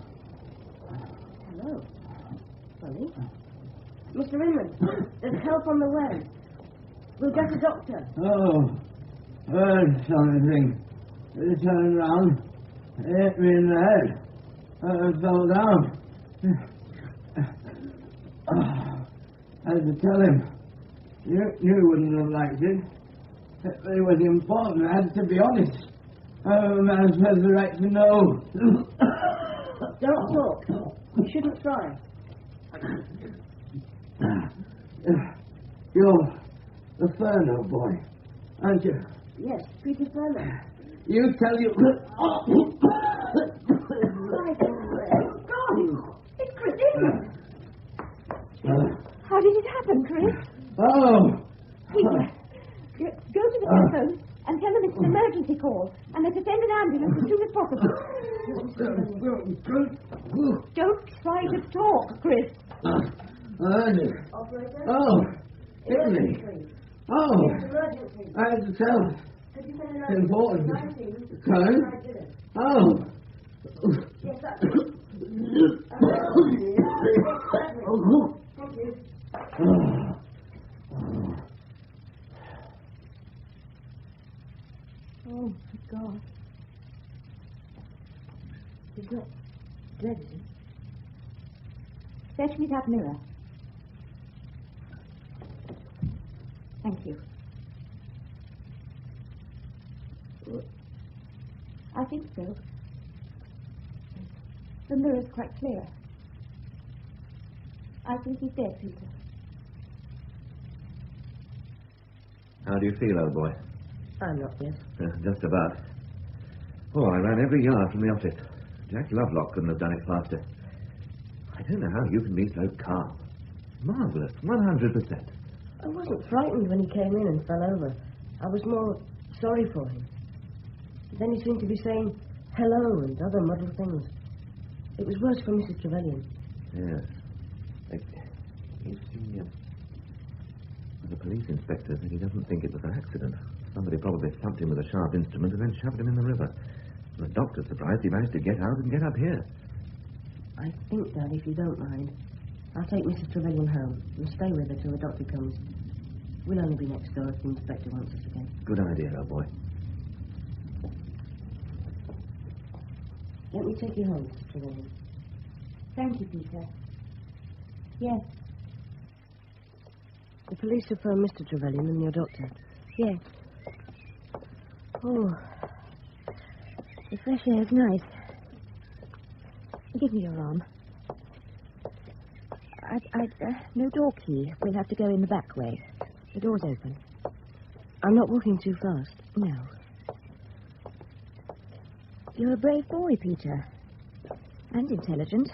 Funny. Mr. Inman, there's help on the way. We'll get a doctor. Oh. Heard something. Turned round. Hit me in the head. I fell down. I had to tell him. You wouldn't have liked it. It was important. I had to be honest. A man has the right to know. Don't talk. You shouldn't try. the Furno boy, aren't you? Yes, Peter Furno. You tell you... God, it's Chris Inman. How did it happen, Chris? Oh! Peter, go to the telephone and tell them it's an emergency call and they're to send an ambulance as soon as possible. Don't try to talk, Chris. Oh, Italy. Oh, I had to tell. Important. Time. Oh. Yes, that's Oh, God. Is that dead, is it? Fetch me that mirror. Thank you. I think so. The mirror's quite clear. I think he's dead, Peter. How do you feel, old boy? I'm not dead. Just about. Oh, I ran every yard from the office. Jack Lovelock couldn't have done it faster. I don't know how you can be so calm. Marvellous, 100%. I wasn't frightened when he came in and fell over. I was more sorry for him. Then he seemed to be saying hello and other muddled things. It was worse for Mrs. Trevelyan. Yes. The police inspector said he doesn't think it was an accident. Somebody probably thumped him with a sharp instrument and then shoved him in the river. And the doctor's surprised he managed to get out and get up here. I think, Dad, if you don't mind, I'll take Mrs. Trevelyan home and stay with her till the doctor comes. We'll only be next door if the inspector wants us again. Good idea, old boy. Let me take you home, Mrs. Trevelyan. Thank you, Peter. Yes. The police have phoned Mr. Trevelyan and your doctor. Yes. Oh, the fresh air's nice. Give me your arm. No door key. We'll have to go in the back way. The door's open. I'm not walking too fast. No. You're a brave boy, Peter. And intelligent.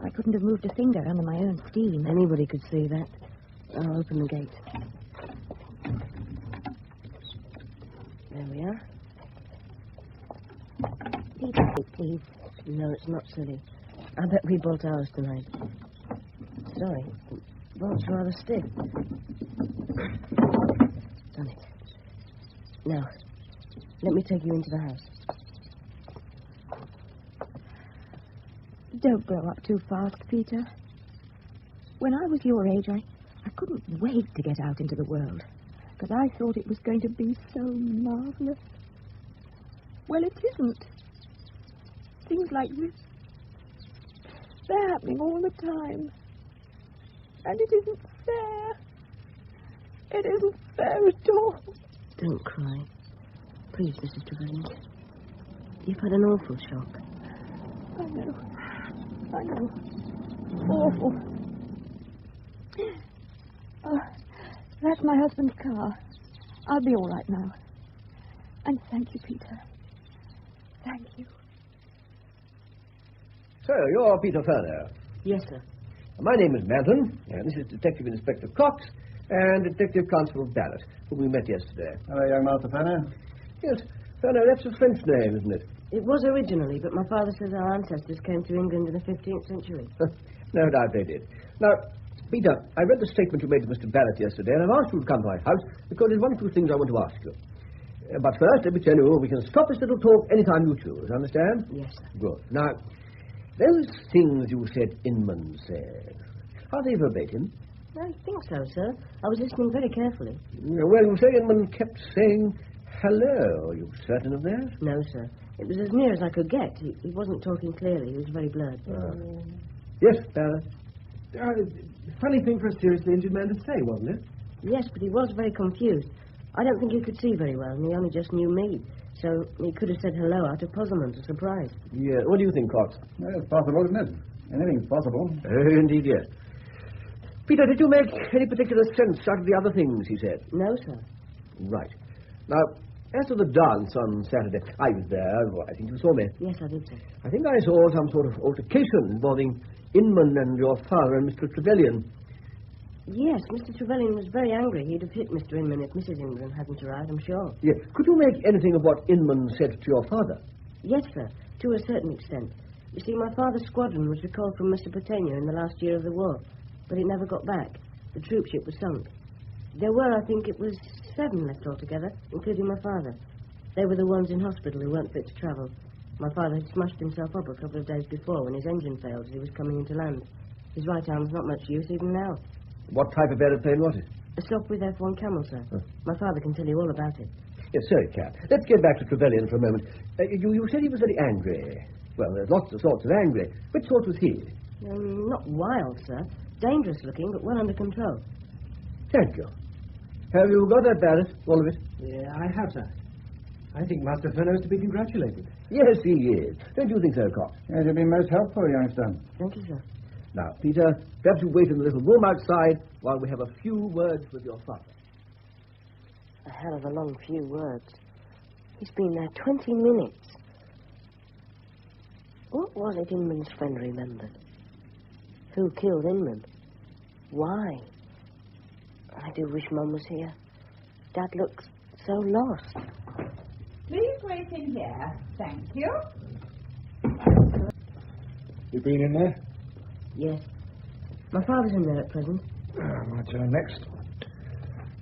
I couldn't have moved a finger under my own steam. Anybody could see that. I'll open the gate. There we are. Peter, please. No, it's not silly. I bet we bought ours tonight. Sorry. The bolt's rather stiff. Done it. Now, let me take you into the house. Don't grow up too fast, Peter. When I was your age, I couldn't wait to get out into the world, because I thought it was going to be so marvelous. Well, it isn't. Things like this, they're happening all the time. And it isn't fair. It isn't fair at all. Don't cry. Please, Mrs. Trevelyan. You've had an awful shock. I know. Awful. Oh, that's my husband's car. I'll be all right now. And thank you, Peter. Thank you. So, you're Peter Furno. Yes, sir. My name is Manton, and this is Detective Inspector Cox and Detective Constable Barrett, whom we met yesterday. Hello, young Master Furno. Yes, Furno, that's a French name, isn't it? It was originally, but my father says our ancestors came to England in the 15th century. No doubt they did. Now, Peter, I read the statement you made to Mr. Barrett yesterday, and I've asked you to come to my house because there's one or two things I want to ask you. But first, let me tell you, we can stop this little talk anytime you choose, understand? Yes, sir. Good. Now, those things you said Inman said, are they verbatim? I think so, sir. I was listening very carefully. Well, you say Inman kept saying hello. Are you certain of that? No, sir. It was as near as I could get. He wasn't talking clearly. He was very blurred. Yes, Barrett. Funny thing for a seriously injured man to say, wasn't it? Yes, but he was very confused. I don't think he could see very well, and he only just knew me. So he could have said hello out of puzzlement or surprise. Yeah. What do you think, Cox? Well, it's possible, isn't it? Anything's possible. Indeed, yes. Peter, did you make any particular sense out of the other things he said? No, sir. Right. Now, as to the dance on Saturday, I was there. Well, I think you saw me. Yes, I did, sir. I think I saw some sort of altercation involving Inman and your father and Mr. Trevelyan. Yes, Mr. Trevelyan was very angry. He'd have hit Mr. Inman if Mrs. Inman hadn't arrived, I'm sure. Yes. Could you make anything of what Inman said to your father? Yes, sir, to a certain extent. You see, my father's squadron was recalled from Mesopotamia in the last year of the war, but it never got back. The troopship was sunk. There were, I think it was 7 left altogether, including my father. They were the ones in hospital who weren't fit to travel. My father had smashed himself up a couple of days before when his engine failed as he was coming into land. His right arm's not much use even now. What type of aeroplane was it? A Sopwith F1 Camel, sir. My father can tell you all about it. Yes, sir, it can. Let's get back to Trevelyan for a moment. You said he was very angry. Well, there's lots of sorts of angry. Which sort was he? Not wild, sir. Dangerous looking, but well under control. Thank you. Have you got that, Barrett? All of it? Yeah, I have, sir. I think Master Furneaux is to be congratulated. Yes, he is. Don't you think so, Cox? Yes, you've been most helpful, youngster. Thank you, sir. Now, Peter, perhaps you wait in the little room outside while we have a few words with your father. A hell of a long few words. He's been there 20 minutes. What was it Inman's friend remembered? Who killed Inman? Why? I do wish Mum was here. Dad looks so lost. Please wait in here. Thank you. You been in there? Yes. My father's in there at present. My turn next.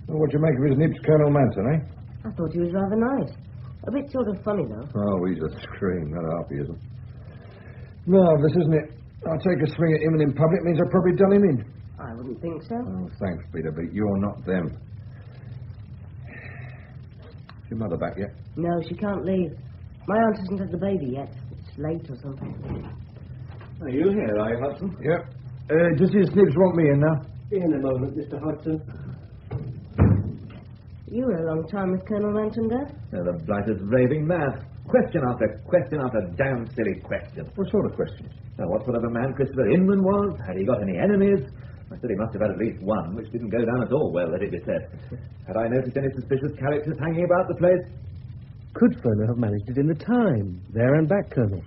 Well, what'd you make of his nibs, Colonel Manton, eh? I thought he was rather nice. A bit sort of funny, though. Oh, he's a scream. Not half he isn't. Marvellous, isn't it? I take a swing at him and in public means I've probably done him in. I wouldn't think so. Oh, thanks, Peter, but you're not them. Is your mother back yet? No, she can't leave. My aunt hasn't had the baby yet. It's late or something. Are you here, are you, Hudson? Yep. Does his nibs want me in now? In a moment, Mr. Hudson. You were a long time with Colonel Manton, Dad? The blighter's raving mad. Question after damn silly question. What sort of questions? Now, what sort of a man Christopher Inman was? Had he got any enemies? I said he must have had at least one, which didn't go down at all well, let it be said. Had I noticed any suspicious characters hanging about the place? Could Furneaux have managed it in the time? There and back, Colonel.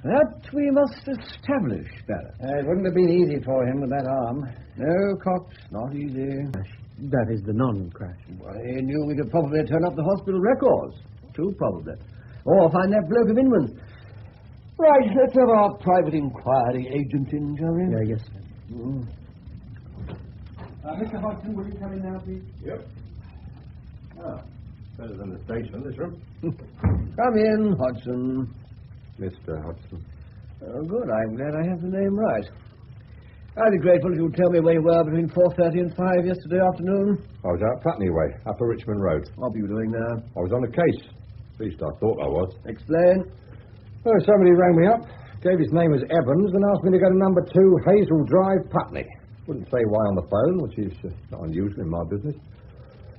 That we must establish, Barrett. It wouldn't have been easy for him with that arm. No, Cox, not easy. That is the non-crash. Well, he knew we could probably turn up the hospital records. Too probably. Or find that bloke of Inman's. Right, let's have our private inquiry agent in, shall we? Yeah, yes, sir. Mr. Hodgson, will you come in now, please? Yep. Oh, better than the station, this room. Come in, Hodgson. Mr. Hodgson. Oh, good. I'm glad I have the name right. I'd be grateful if you'd tell me where you were between 4:30 and 5 yesterday afternoon. I was out Putney way, Upper Richmond Road. What were you doing there? I was on a case. At least I thought I was. Explain. Well, somebody rang me up, gave his name as Evans, and asked me to go to number 2 Hazel Drive, Putney. Wouldn't say why on the phone, which is not unusual in my business.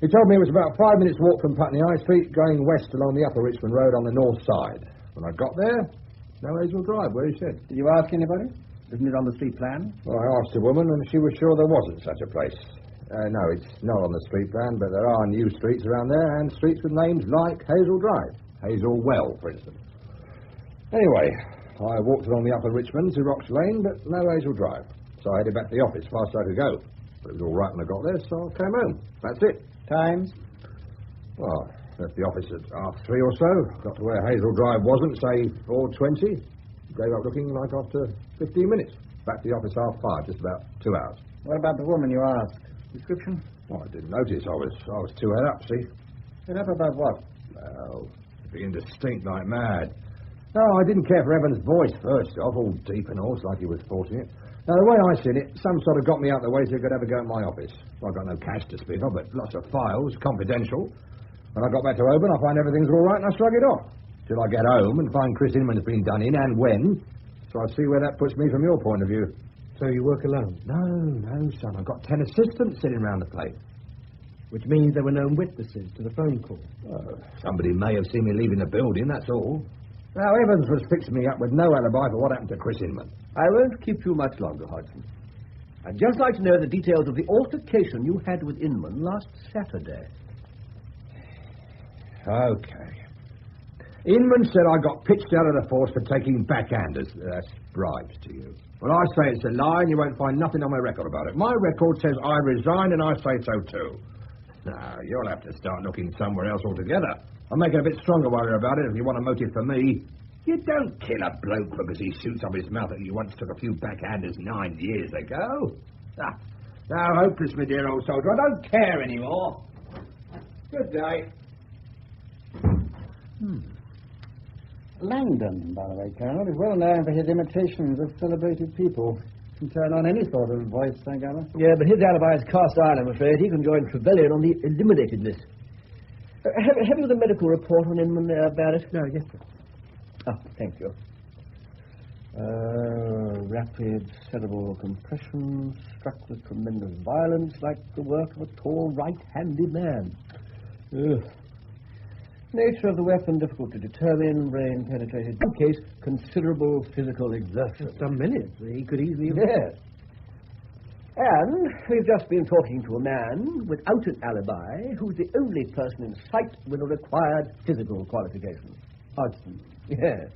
He told me it was about 5 minutes' walk from Putney High Street, going west along the Upper Richmond Road on the north side. When I got there, no Hazel Drive, where he said. Did you ask anybody? Isn't it on the street plan? Well, I asked a woman, and she was sure there wasn't such a place. No, it's not on the street plan, but there are new streets around there, and streets with names like Hazel Drive. Hazel Well, for instance. Anyway, I walked along the Upper Richmond to Rocks Lane, but no Hazel Drive. So I headed back to the office, fast as I could go. But it was all right when I got there, so I came home. That's it. Times? Well, left the office at 3:30 or so. Got to where Hazel Drive wasn't, say 4:20. Gave up looking like after 15 minutes. Back to the office 5:30, just about 2 hours. What about the woman you asked? Description? Well, I didn't notice. I was too head up, see? Head up about what? Well, being distinct like mad. No, I didn't care for Evans' voice first off, all deep and hoarse like he was forcing it. Now, the way I seen it, some sort of got me out the way so he could have a go at my office. Well, I got no cash to speak of, but lots of files, confidential. When I got back to Oban, I find everything's all right and I shrug it off. Till I get home and find Chris Inman's been done in, and when. So I see where that puts me from your point of view. So you work alone? No, son. I've got 10 assistants sitting around the place. Which means there were no witnesses to the phone call. Somebody may have seen me leaving the building, that's all. Now, Evans was fixing me up with no alibi for what happened to Chris Inman. I won't keep you much longer, Hodgson. I'd just like to know the details of the altercation you had with Inman last Saturday. Okay. Inman said I got pitched out of the force for taking backhanders. That's bribes to you. Well, I say it's a lie, and you won't find nothing on my record about it. My record says I resigned, and I say so too. Now, you'll have to start looking somewhere else altogether. I'll make it a bit stronger while you're about it if you want a motive for me. You don't kill a bloke because he shoots off his mouth that you once took a few backhanders 9 years ago. Now, hopeless, my dear old soldier. I don't care anymore. Good day. Langdon, by the way, Colonel, is well known for his imitations of celebrated people. Can turn on any sort of voice, I gather. Yeah, but his alibi is cast iron, I'm afraid. He can join Trevelyan on the eliminated list. Have you the medical report on Inman about it? No, yes, sir. Oh, thank you. Rapid cerebral compression, struck with tremendous violence, like the work of a tall, right-handed man. Ugh. Nature of the weapon difficult to determine, brain penetrated. In case, considerable physical exertion. Some minutes. He could easily... Yes. And we've just been talking to a man without an alibi who's the only person in sight with a required physical qualification. Hodgson. Yes.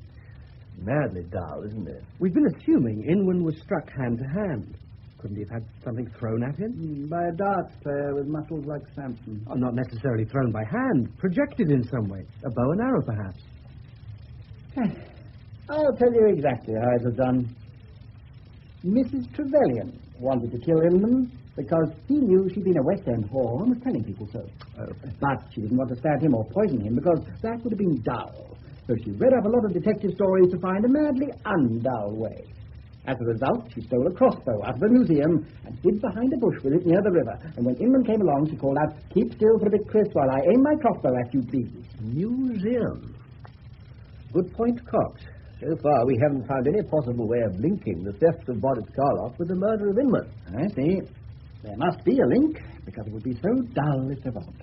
Madly dull, isn't it? We've been assuming Inman was struck hand to hand. Couldn't he have had something thrown at him? By a darts player with muscles like Samson. Oh, not necessarily thrown by hand. Projected in some way. A bow and arrow, perhaps. I'll tell you exactly how it was done. Mrs. Trevelyan wanted to kill Inman because he knew she'd been a West End whore and was telling people so. But she didn't want to stab him or poison him because that would have been dull. So she read up a lot of detective stories to find a madly undull way. As a result, she stole a crossbow out of a museum and hid behind a bush with it near the river. And when Inman came along, she called out, "Keep still for a bit, Chris, while I aim my crossbow at you, please." Museum. Good point, Cox. So far, we haven't found any possible way of linking the theft of Boris Karloff with the murder of Inman. I see. There must be a link, because it would be so dull if there wasn't.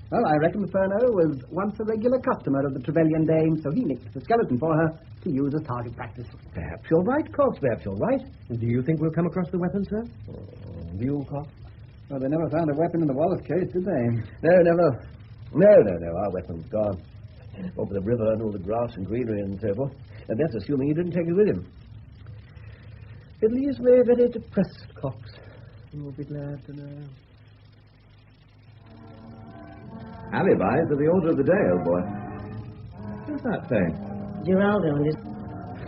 Well, I reckon Furneaux was once a regular customer of the Trevelyan dame, so he nicked the skeleton for her to use as target practice. Perhaps you're right, Cox. Perhaps you're right. And do you think we'll come across the weapon, sir? You, Cox? Well, they never found a weapon in the Wallace case, did they? No, never. No. Our weapon's gone. Over the river and all the grass and greenery and so forth. And that's assuming he didn't take it with him. It leaves me very depressed, Cox. You'll be glad to know. Alibis are the order of the day, old boy. What's that saying? Geraldo and his...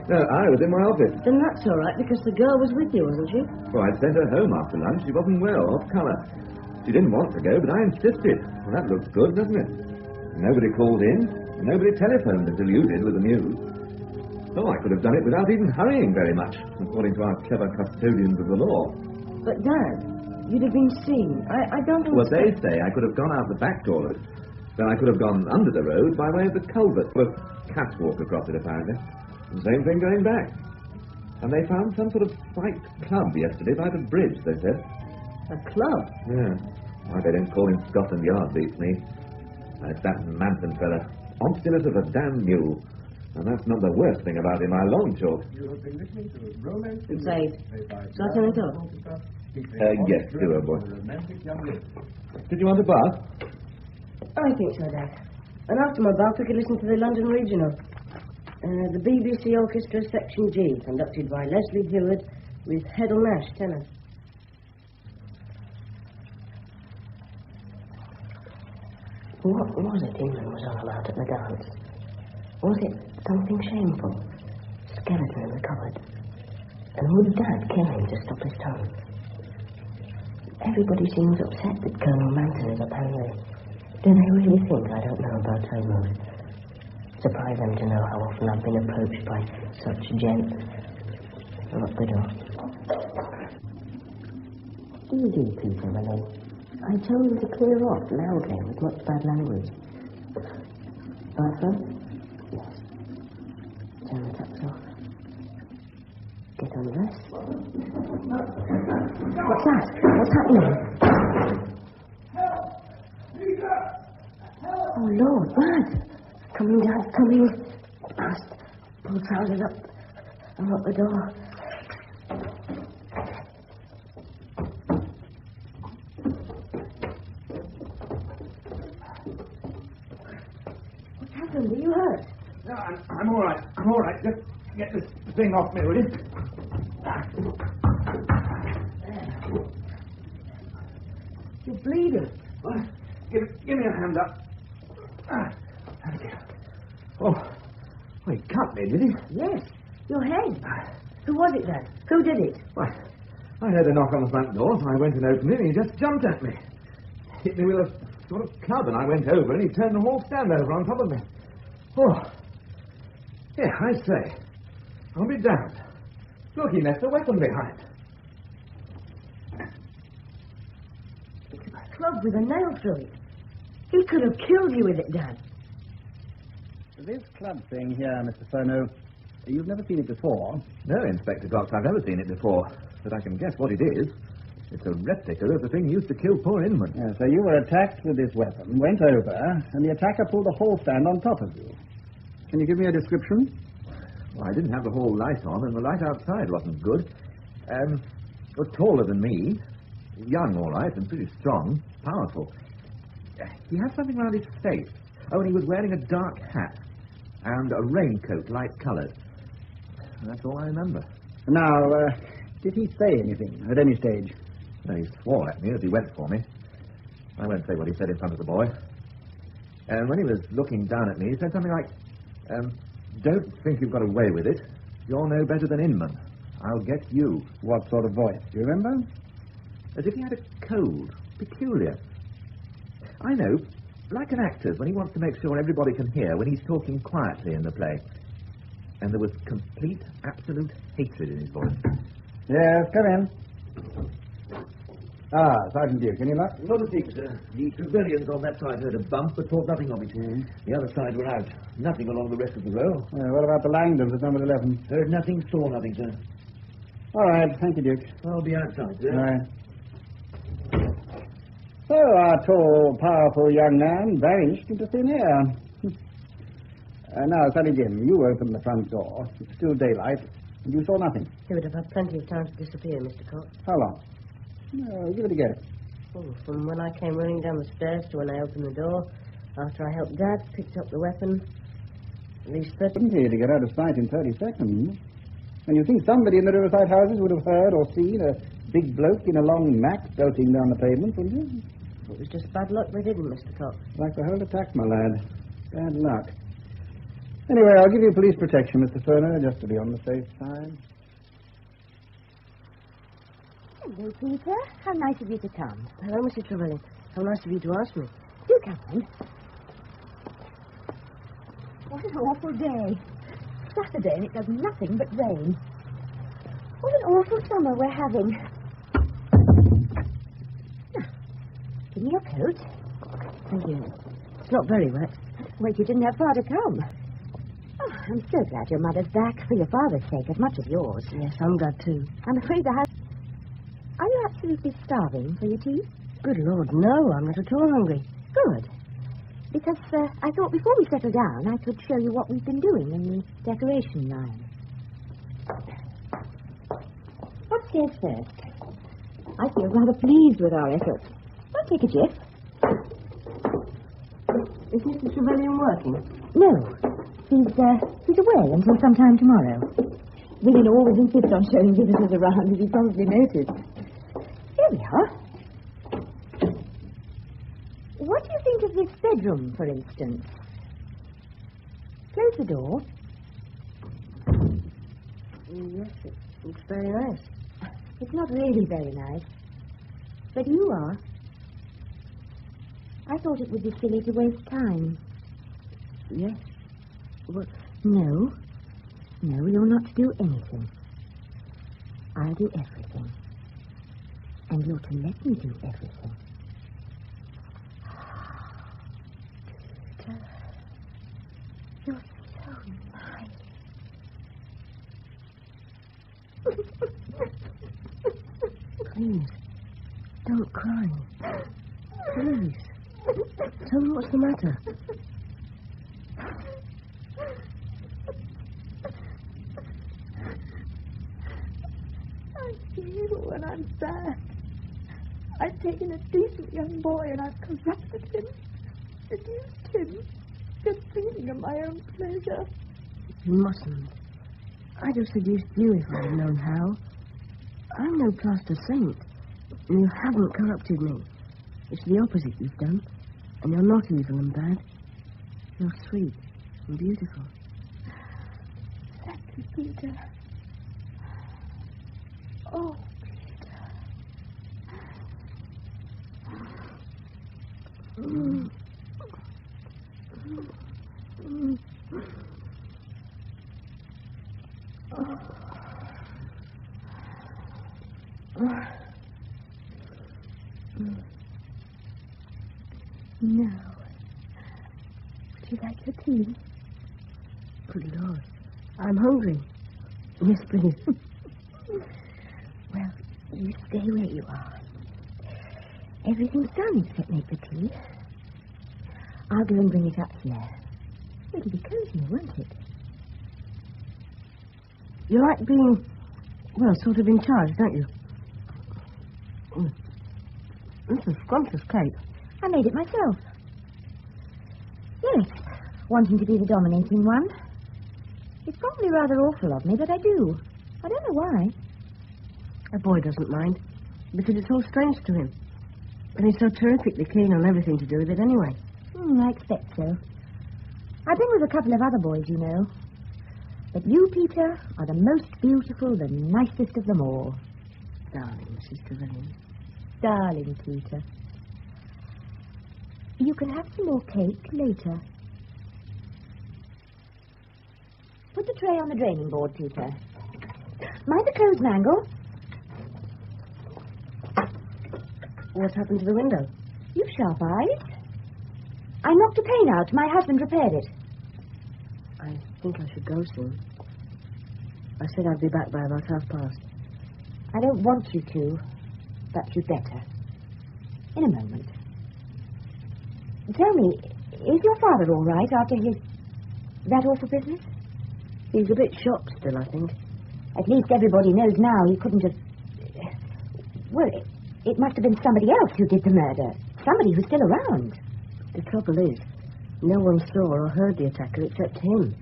No, I was in my office. Then that's all right, because the girl was with you, wasn't she? Well, I'd sent her home after lunch. She wasn't well, off colour. She didn't want to go, but I insisted. Well, that looks good, doesn't it? Nobody called in. Nobody telephoned until you did with the news. So I could have done it without even hurrying very much, according to our clever custodians of the law. But, Dad, you'd have been seen. I don't understand. Well, they say I could have gone out the back door. Then I could have gone under the road by way of the culvert. Well, catwalk across it, apparently. The same thing going back. And they found some sort of spiked club yesterday by the bridge, they said. A club? Yeah. Why they don't call him Scotland Yard beats me. It's that Manson fella. Obstinate as a damn mule. And that's not the worst thing about him, I long chalk. You have been listening to Romance... Inside. Shall I turn it off? Yes, do, old boy. Did you want a bath? I think so, Dad. And after my bath, we could listen to the London Regional. The BBC Orchestra Section G, conducted by Leslie Heward, with Heddle Nash tenor. What was it England was all about at the dance? Was it something shameful? Skeleton in the cupboard. And would Dad kill him to stop his tongue? Everybody seems upset that Colonel Manson is apparently... Do they really think I don't know about Tyrone? Surprise them to know how often I've been approached by such gents. Lock the door. What do you do, Peter, when I tell you to clear off loudly with much bad language? Bathroom? Yes. Turn the taps off. Get undressed. What's that? What's happening? Oh, Lord, what? Coming, Dad, coming. Fast. Pull the trousers up and lock the door. hurt? No, I'm all right. I'm all right. Just get this thing off me, will you? You're bleeding. What? Give me a hand up. Thank you. Oh, he cut me, did he? Yes, your head. Who was it then? Who did it? Why, I heard a knock on the front door, so I went and opened it, and he just jumped at me. Hit me with a sort of club, and I went over, and he turned the whole stand over on top of me. Oh. Yeah, I say. I'll be damned. Look, he left a weapon behind. It's a club with a nail through it. He could have killed you with it, Dad. This club thing here, Mr. Furneaux, you've never seen it before. No, Inspector Cox, I've never seen it before. But I can guess what it is. It's a replica of the thing used to kill poor Inman. Yeah, so you were attacked with this weapon, went over, and the attacker pulled the hall stand on top of you. Can you give me a description? Well, I didn't have the hall light on, and the light outside wasn't good. Was taller than me. Young, all right, and pretty strong. Powerful. He had something around his face. Oh, and he was wearing a dark hat. And a raincoat, light-coloured. That's all I remember. Now, did he say anything at any stage? No, he swore at me as he went for me. I won't say what he said in front of the boy. And when he was looking down at me, he said something like, don't think you've got away with it. You're no better than Inman. I'll get you. What sort of voice? Do you remember? As if he had a cold. Peculiar. I know. Like an actor's when he wants to make sure everybody can hear when he's talking quietly in the play. And there was complete, absolute hatred in his voice. Yes, come in. Ah, Sergeant Duke, any luck? Not a thing, sir. The civilians on that side heard a bump, but thought nothing of it. The other side were out. Nothing along the rest of the row. What about the Langdons at number 11? Heard nothing, saw nothing, sir. All right, thank you, Duke. I'll be outside, sir. All right. So, our tall, powerful young man vanished into thin air. Now, Sonny Jim, you opened the front door. It's still daylight, and you saw nothing. He would have had plenty of time to disappear, Mr. Cox. How long? No, give it a guess. Oh, from when I came running down the stairs to when I opened the door, after I helped Dad, picked up the weapon, at least 30... To get out of sight in 30 seconds. And you think somebody in the riverside houses would have heard or seen a big bloke in a long mat belting down the pavement, wouldn't you? It was just bad luck they didn't, Mr. Cox. Like the whole attack, my lad. Bad luck. Anyway, I'll give you police protection, Mr. Furneaux, just to be on the safe side. Hello, Peter. How nice of you to come. Hello, Mrs. Trevelyan. How nice of you to ask me. Do come in. What an awful day. Saturday, and it does nothing but rain. What an awful summer we're having. Give me your coat. Thank you. It's not very wet. Well, you didn't have far to come. Oh, I'm so glad your mother's back, for your father's sake, as much as yours. Yes, I'm glad too. I'm afraid the house... Are you absolutely starving for your tea? Good Lord, no, I'm not at all hungry. Good. Because I thought before we settle down, I could show you what we've been doing in the decoration line. Upstairs first. I feel rather pleased with our efforts. I'll take a jiff. Is Mr. Trevelyan working? No. He's away until sometime tomorrow. Women always insist on showing visitors around, as you probably noticed. Here we are. What do you think of this bedroom, for instance? Close the door. Yes, it looks very nice. It's not really very nice. But you are. I thought it would be silly to waste time. Yes? Well, no. No, you're not to do anything. I'll do everything. And you're to let me do everything. You're so nice. Please, don't cry. Please. Tell me what's the matter. I feel when I'm sad. I've taken a decent young boy and I've corrupted him, seduced him, just thinking of my own pleasure. You mustn't. I'd have seduced you if I'd known how. I'm no plaster saint, and you haven't corrupted me. It's the opposite you've done, and you're not evil and bad. You're sweet and beautiful. Thank you, Peter. Oh, Peter. Mm. Mm. Oh. Now, would you like your tea? Good Lord, I'm hungry. Yes, please. Well, you stay where you are. Everything's done except make the tea. I'll go and bring it up here. It'll be cozy, won't it? You like being, well, sort of in charge, don't you? This is scrumptious cake. I made it myself. Yes, wanting to be the dominating one. It's probably rather awful of me, but I do. I don't know why. A boy doesn't mind, because it's all strange to him. And he's so terrifically keen on everything to do with it anyway. I expect so. I've been with a couple of other boys, you know. But you, Peter, are the most beautiful, the nicest of them all. Darling, Sister Lane. Darling, Peter. You can have some more cake later. Put the tray on the draining board, Peter. Mind the clothes mangle. What happened to the window? You've sharp eyes. I knocked a pane out. My husband repaired it. I think I should go soon. I said I'd be back by about past. I don't want you to, but you'd better. In a moment. Tell me, is your father all right after that awful business? He's a bit shocked still, I think. At least everybody knows now he couldn't have... Well, it must have been somebody else who did the murder. Somebody who's still around. The trouble is, no one saw or heard the attacker except him.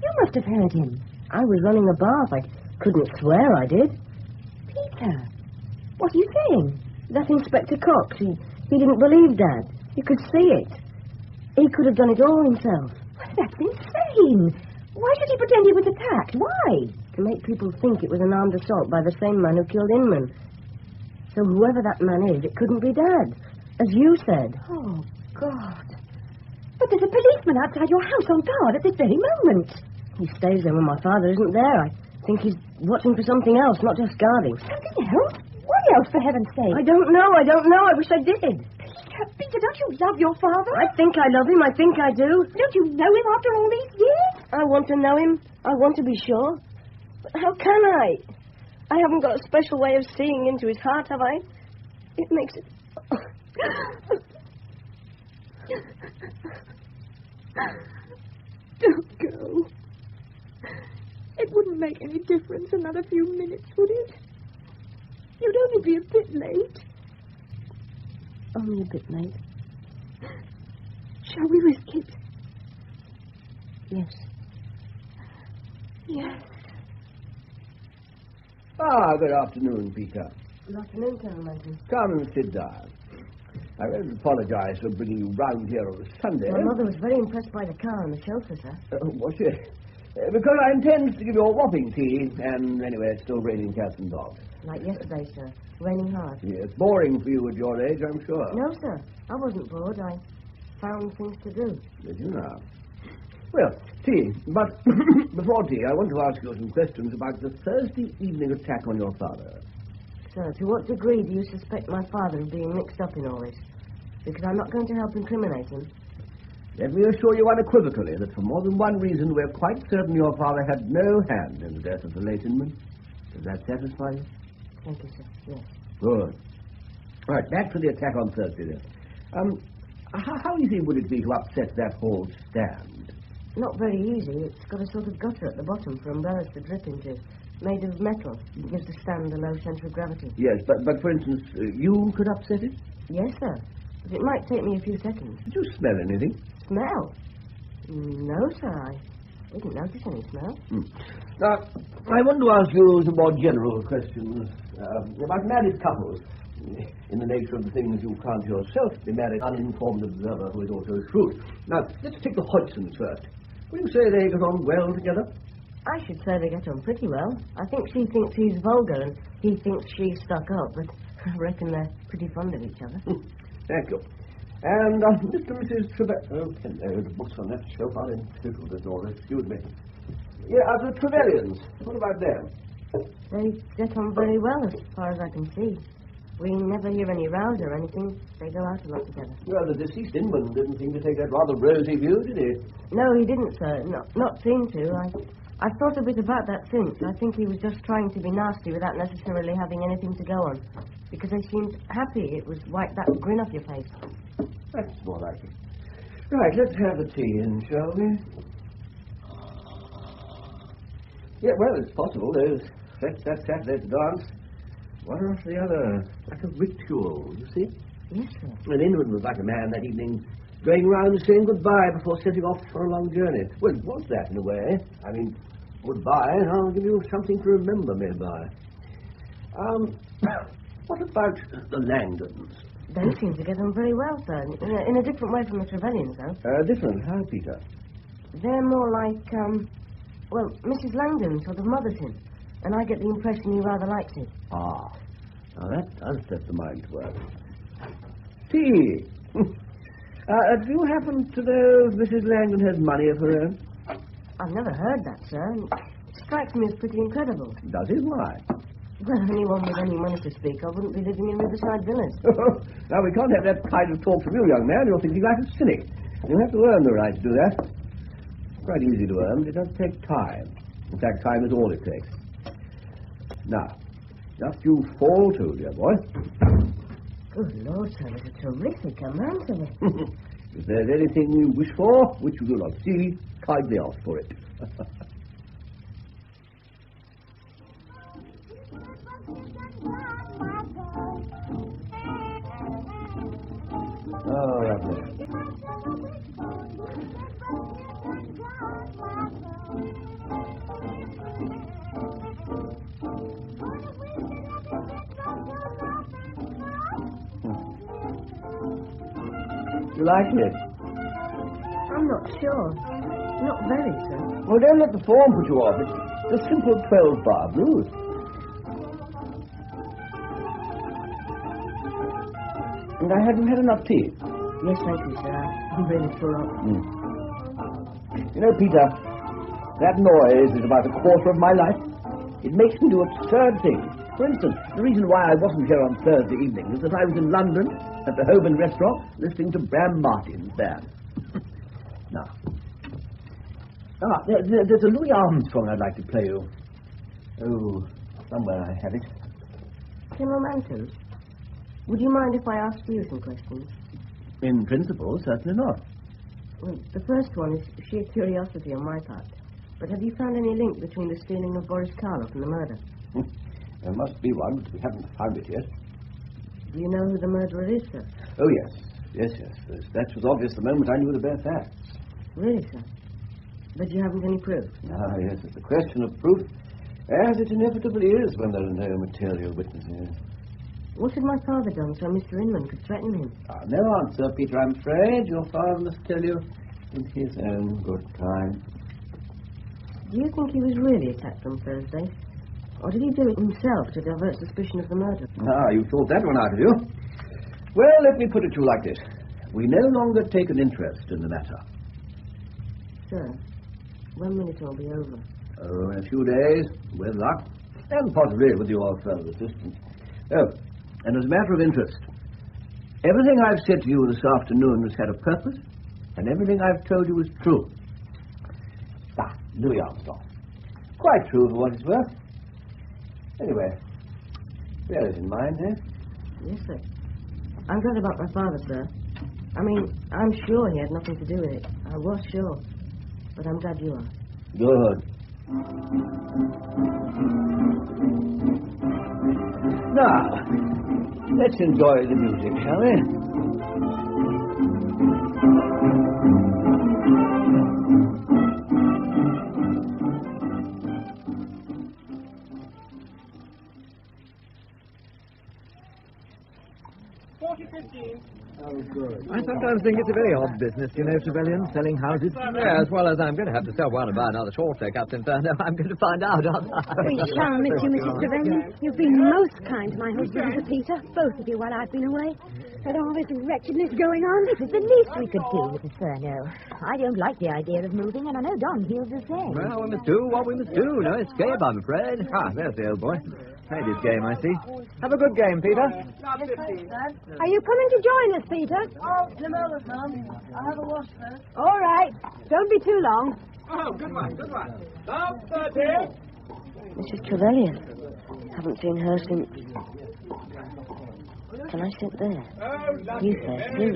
You must have heard him. I was running a bath. I couldn't swear I did. Peter, what are you saying? That Inspector Cox, he didn't believe Dad. You could see it. He could have done it all himself. That's insane. Why should he pretend he was attacked? Why? To make people think it was an armed assault by the same man who killed Inman. So whoever that man is, it couldn't be Dad, as you said. Oh, God. But there's a policeman outside your house on guard at this very moment. He stays there when my father isn't there. I think he's watching for something else, not just guarding. Something else? What else, for heaven's sake? I don't know. I wish I did. Peter, don't you love your father? I think I love him. I think I do. Don't you know him after all these years? I want to know him. I want to be sure. But how can I? I haven't got a special way of seeing into his heart, have I? It makes it... Don't go. It wouldn't make any difference another few minutes, would it? You'd only be a bit late. Only a bit late. Shall we risk it? Yes. Yes. Good afternoon, Peter. Good afternoon, Colonel Manton. Come and sit down. I really apologize for bringing you round here on a Sunday. My mother was very impressed by the car and the chauffeur, sir. Was she? Because I intend to give you a whopping tea, and anyway, it's still raining cats and dogs. Like yesterday, sir. Raining hard. Yes, boring for you at your age, I'm sure. No, sir. I wasn't bored. I found things to do. Did you now? Well, tea. But before tea, I want to ask you some questions about the Thursday evening attack on your father. Sir, to what degree do you suspect my father of being mixed up in all this? Because I'm not going to help incriminate him. Let me assure you unequivocally that for more than one reason we're quite certain your father had no hand in the death of the late Inman. Does that satisfy you? Thank you, sir. Yes. Good. Right, back to the attack on Thursday then. How easy would it be to upset that whole stand? Not very easy. It's got a sort of gutter at the bottom for umbrellas to drip into. Made of metal. It gives the stand a low centre of gravity. Yes, but for instance, you could upset it? Yes, sir. But it might take me a few seconds. Did you smell anything? Smell? No, sir, I didn't notice any smell. Now, I want to ask you some more general questions about married couples. In the nature of the things, you can't yourself be married uninformed observer who is also shrewd. Now, let's take the Hodgsons first. Would you say they get on well together? I should say they get on pretty well. I think she thinks he's vulgar and he thinks she's stuck up, but I reckon they're pretty fond of each other. Thank you. And Mr. and Mrs. Trevelyan... Oh, hello, the books on that shelf are in total disorder. Excuse me. Yeah, the Trevelyan's. What about them? They get on very well, as far as I can see. We never hear any rows or anything. They go out a lot together. Well, the deceased Inman didn't seem to take that rather rosy view, did he? No, he didn't, sir. Not seem to. I've thought a bit about that since. I think he was just trying to be nasty without necessarily having anything to go on. Because they seemed happy. It was wipe that grin off your face. That's more like it. Right, let's have the tea in, shall we? Yeah, well, it's possible. There's that Saturday's dance. One after the other. Like a ritual, you see? Yes, sir. And Inman was like a man that evening, going round saying goodbye before setting off for a long journey. Well, it was that in a way. I mean, goodbye, and I'll give you something to remember me by. What about the Langdons? They seem to get on very well, sir. In a different way from the Trevelyan's, though. Different? How, Peter? They're more like, well, Mrs. Langdon sort of mothers him. And I get the impression he rather likes it. Ah. Now, that does set the mind to work. Tea. Do you happen to know if Mrs. Langdon has money of her own? I've never heard that, sir. It strikes me as pretty incredible. Does it? Why? Well, anyone with any money to speak of wouldn't be living in Riverside Villas. Now, we can't have that kind of talk from you, young man. You're thinking like a cynic. You have to earn the right to do that. It's quite easy to earn, but it does take time. In fact, time is all it takes. Now, just you fall to, dear boy. Good Lord, sir, it's a terrific amount of it. If there's anything you wish for, which you do not see, kindly ask for it. Oh, lovely. You like it? I'm not sure. Not very, sir. Well, don't let the form put you off. It's a simple 12-bar blues. And I haven't had enough tea. Yes, thank you, sir. I'm really full up. You know, Peter, that noise is about a quarter of my life. It makes me do absurd things. For instance, the reason why I wasn't here on Thursday evening was that I was in London at the Holborn restaurant listening to Bram Martin's band. Now. There's a Louis Armstrong I'd like to play you. Oh, somewhere I have it. General Manton, would you mind if I asked you some questions? In principle, certainly not. Well, the first one is sheer curiosity on my part. But have you found any link between the stealing of Boris Karloff and the murder? There must be one, but we haven't found it yet. Do you know who the murderer is, sir? Oh, yes. Yes. That was obvious the moment I knew the bare facts. Really, sir? But you haven't any proof? Ah, yes, it's a question of proof, as it inevitably is when there are no material witnesses. What had my father done so Mr. Inman could threaten him? No answer, Peter, I'm afraid. Your father must tell you in his own good time. Do you think he was really attacked on Thursday? Or did he do it himself to divert suspicion of the murder? You thought that one out of you. Well, let me put it to you like this. We no longer take an interest in the matter. Sir, 1 minute will be over. Oh, in a few days, with luck, and possibly with your further assistance. Oh, and as a matter of interest, everything I've said to you this afternoon has had a purpose, and everything I've told you is true. Louis Armstrong. Quite true for what it's worth. Anyway, bear it in mind, eh? Yes, sir. I'm glad about my father, sir. I mean, I'm sure he had nothing to do with it. I was sure. But I'm glad you are. Good. Now, let's enjoy the music, shall we? sometimes think it's a very odd business, you know, Trevelyan, selling houses. Yeah, as well as I'm going to have to sell one and buy another short, Captain Fernell. I'm going to find out, aren't I? We shall miss you, Mrs. Trevelyan. You've been most kind to my husband and to Peter, both of you, while I've been away. With all this wretchedness going on, this is the least we could do, Mrs. Furnell. I don't like the idea of moving, and I know Don feels the same. Well, we must do what we must do. No escape, I'm afraid. Ah, there's the old boy. Played his game, I see. Have a good game, Peter. Are you coming to join us, Peter? Oh, in a moment, Mum. I'll have a wash first. All right. Don't be too long. Oh, good one, good one. Stop, dear. Mrs. Trevelyan. Haven't seen her since... Can I sit there? You first, do.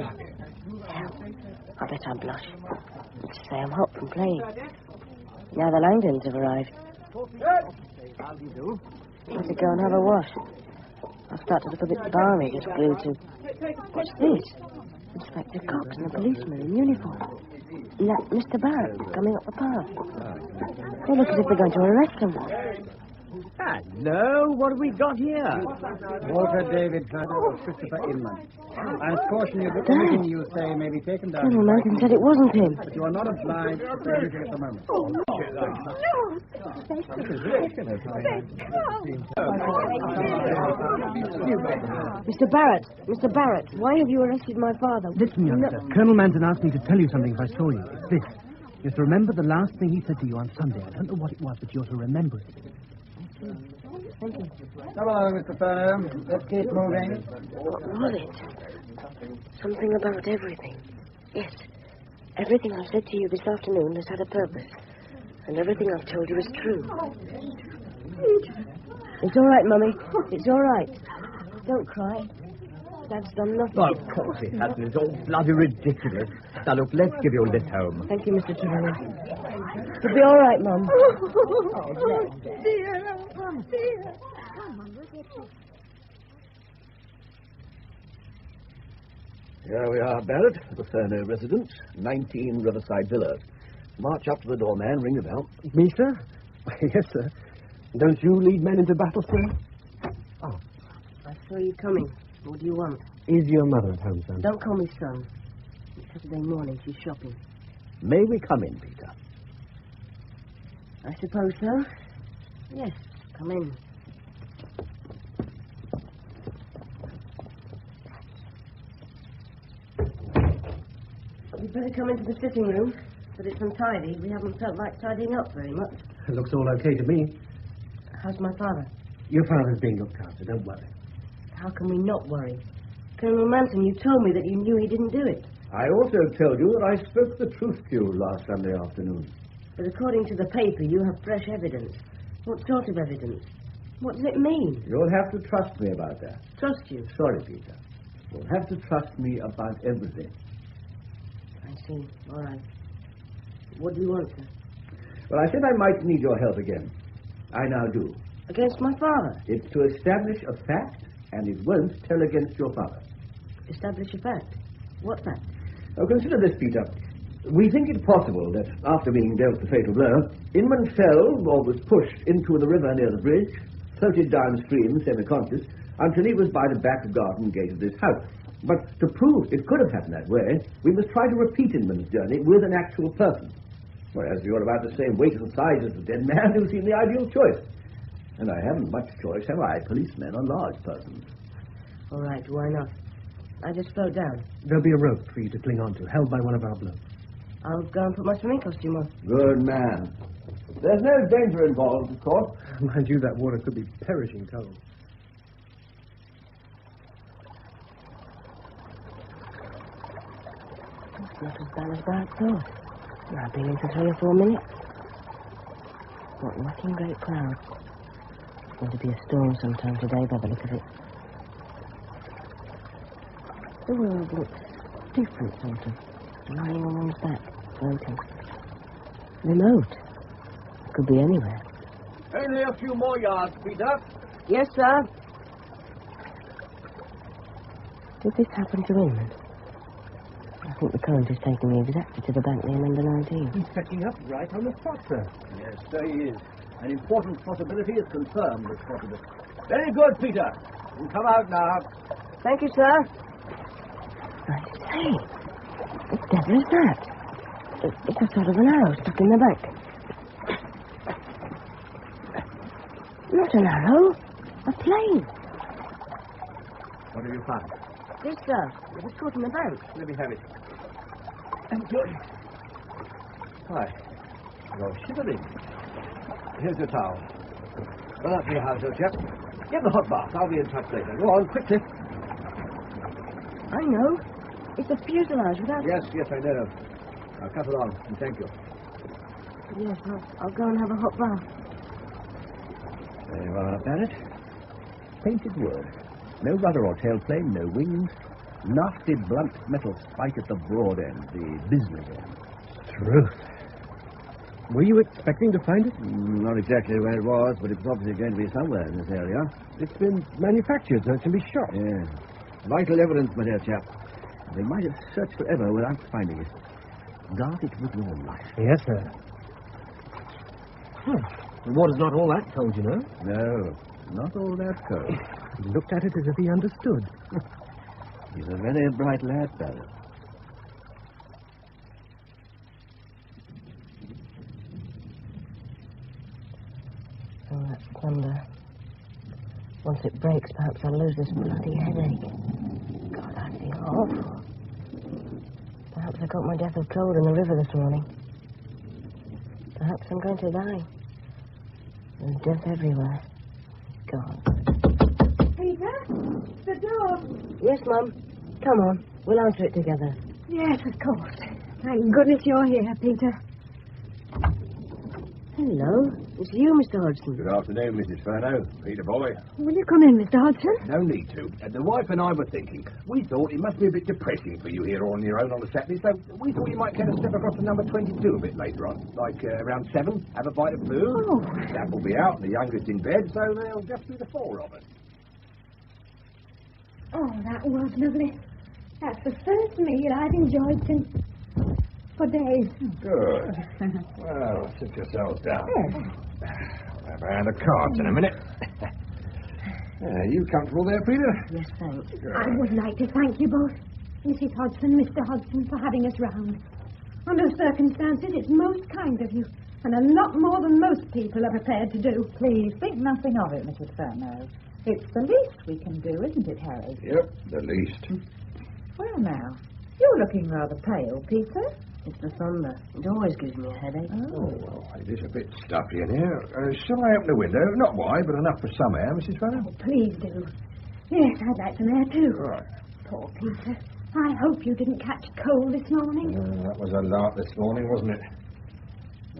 I bet I blush. To say I'm hot from playing. Now the Langdons have arrived. How do you do? I could go and have a wash. I'll start to look a bit balmy, just glued to... What's this? Inspector Cox and a policeman in uniform. And that Mr. Barrett coming up the path. They look as if they're going to arrest someone. Hello, what have we got here? Walter David Carter of Christopher Inman. I caution you that anything you say may be taken down. Colonel Malcolm said it wasn't him. But you are not obliged to say anything at the moment. Oh, Mr. Barrett, why have you arrested my father? Listen, youngster. Colonel Manton asked me to tell you something if I saw you. It's this. You have to remember the last thing he said to you on Sunday. I don't know what it was, but you have to remember it. Thank you. Come along, Mr. Furnell. Let's keep moving. What was it? Something about everything. Yes. Everything I've said to you this afternoon has had a purpose. And everything I've told you is true. It's all right, Mummy. It's all right. Don't cry. Dad's done nothing. Oh, of course it hasn't. It's all bloody ridiculous. Now, look, let's give you a lift home. Thank you, Mr. Trevelyan. It'll be all right, Mum. Oh, dear. Oh, dear. Come on, we'll get you. Here we are, Barrett, the Furnell residence, 19 Riverside Villas. March up to the doorman, ring the bell. Me, sir? Yes, sir. Don't you lead men into battle, sir? Oh, I saw you coming. What do you want? Is your mother at home, son? Don't call me son. It's Saturday morning. She's shopping. May we come in, Peter? I suppose so. Yes, come in. You'd better come into the sitting room, but it's untidy. We haven't felt like tidying up very much. It looks all okay to me. How's my father? Your father's being looked after, don't worry. How can we not worry? Colonel Manton, you told me that you knew he didn't do it. I also told you that I spoke the truth to you last Sunday afternoon. But according to the paper, you have fresh evidence. What sort of evidence? What does it mean? You'll have to trust me about that. Trust you? Sorry, Peter. You'll have to trust me about everything. I see. All right. What do you want, sir? Well, I said I might need your help again. I now do. Against my father? It's to establish a fact, and it won't tell against your father. Establish a fact? What fact? Now, consider this, Peter. We think it possible that, after being dealt the fatal blow, Inman fell, or was pushed, into the river near the bridge, floated downstream, semi-conscious, until he was by the back garden gate of this house. But to prove it could have happened that way, we must try to repeat Inman's journey with an actual person. Whereas you're about the same weight and size as the dead man, you seem the ideal choice. And I haven't much choice, have I? Policemen are large persons. All right, why not? I just float down. There'll be a rope for you to cling on to, held by one of our blokes. I'll go and put my swimming costume on. Good man. There's no danger involved, of course. Mind you, that water could be perishing cold. It's not as bad as I thought. I've been in for 3 or 4 minutes. What knocking great clouds. It's going to be a storm sometime today by the look of it. The world looks different, sort of. Lying on one's back, floating. Remote. It could be anywhere. Only a few more yards, Peter. Yes, sir. Did this happen to Inman? I think the current is taking me exactly to the bank near number 19. He's setting up right on the spot, sir. Yes, so he is. An important possibility is confirmed this possibility. Very good, Peter. You come out now. Thank you, sir. I say, What the devil is that? It's a sort of an arrow stuck in the back. Not an arrow. A plane. What have you found? This, sir. It was caught in the bank. Let me have it. Thank you. Hi. You're shivering. Here's your towel. Run up to your house, old chap. Get the hot bath. I'll be in touch later. Go on, quickly. I know. It's a fuselage without... Yes, I know. Now, cut along, and thank you. Yes, I'll go and have a hot bath. There you are, Barrett. Painted word. No rudder or tailplane, no wings. Nasty blunt metal spike at the broad end, the business end. Truth. Were you expecting to find it? Not exactly where it was, but it was obviously going to be somewhere in this area. It's been manufactured so it can be shot. Yes. Vital evidence, my dear chap. They might have searched forever without finding it. Guard it with your life. Yes, sir. The water's not all that cold, you know. No, not all that cold. He looked at it as if he understood. He's a very bright lad, Barrett. Oh, that thunder. Once it breaks, perhaps I'll lose this bloody headache. God, I feel awful. Perhaps I got my death of cold in the river this morning. Perhaps I'm going to die. There's death everywhere. God. Peter? The door. Yes, Mum. Come on. We'll answer it together. Yes, of course. Thank goodness you're here, Peter. Hello. It's you, Mr. Hodgson. Good afternoon, Mrs. Furneaux. Peter Boy. Will you come in, Mr. Hodgson? No need to. The wife and I were thinking. We thought it must be a bit depressing for you here all on your own on a Saturday, so we thought you might get a step across to number 22 a bit later on. Like around 7, have a bite of food. Oh. Dad will be out and the youngest in bed, so there'll just be the 4 of us. Oh, that was lovely. That's the first meal I've enjoyed since... for days. Good. Well, sit yourselves down. I'll have a hand of cards in a minute. You comfortable there, Peter? Yes, thanks. I would like to thank you both, Mrs. Hodgson, Mr. Hodgson, for having us round. Under circumstances, it's most kind of you, and a lot more than most people are prepared to do. Please, think nothing of it, Mrs. Furneaux. It's the least we can do, isn't it, Harry? Yep, the least. Well, now, you're looking rather pale, Peter. It's the thunder. It always gives me a headache. Oh, well, it is a bit stuffy in here. Shall I open the window? Not wide, but enough for some air, Mrs. Furneaux? Oh, please do. Yes, I'd like some air, too. Right. Poor Peter. I hope you didn't catch cold this morning. That was a lark this morning, wasn't it?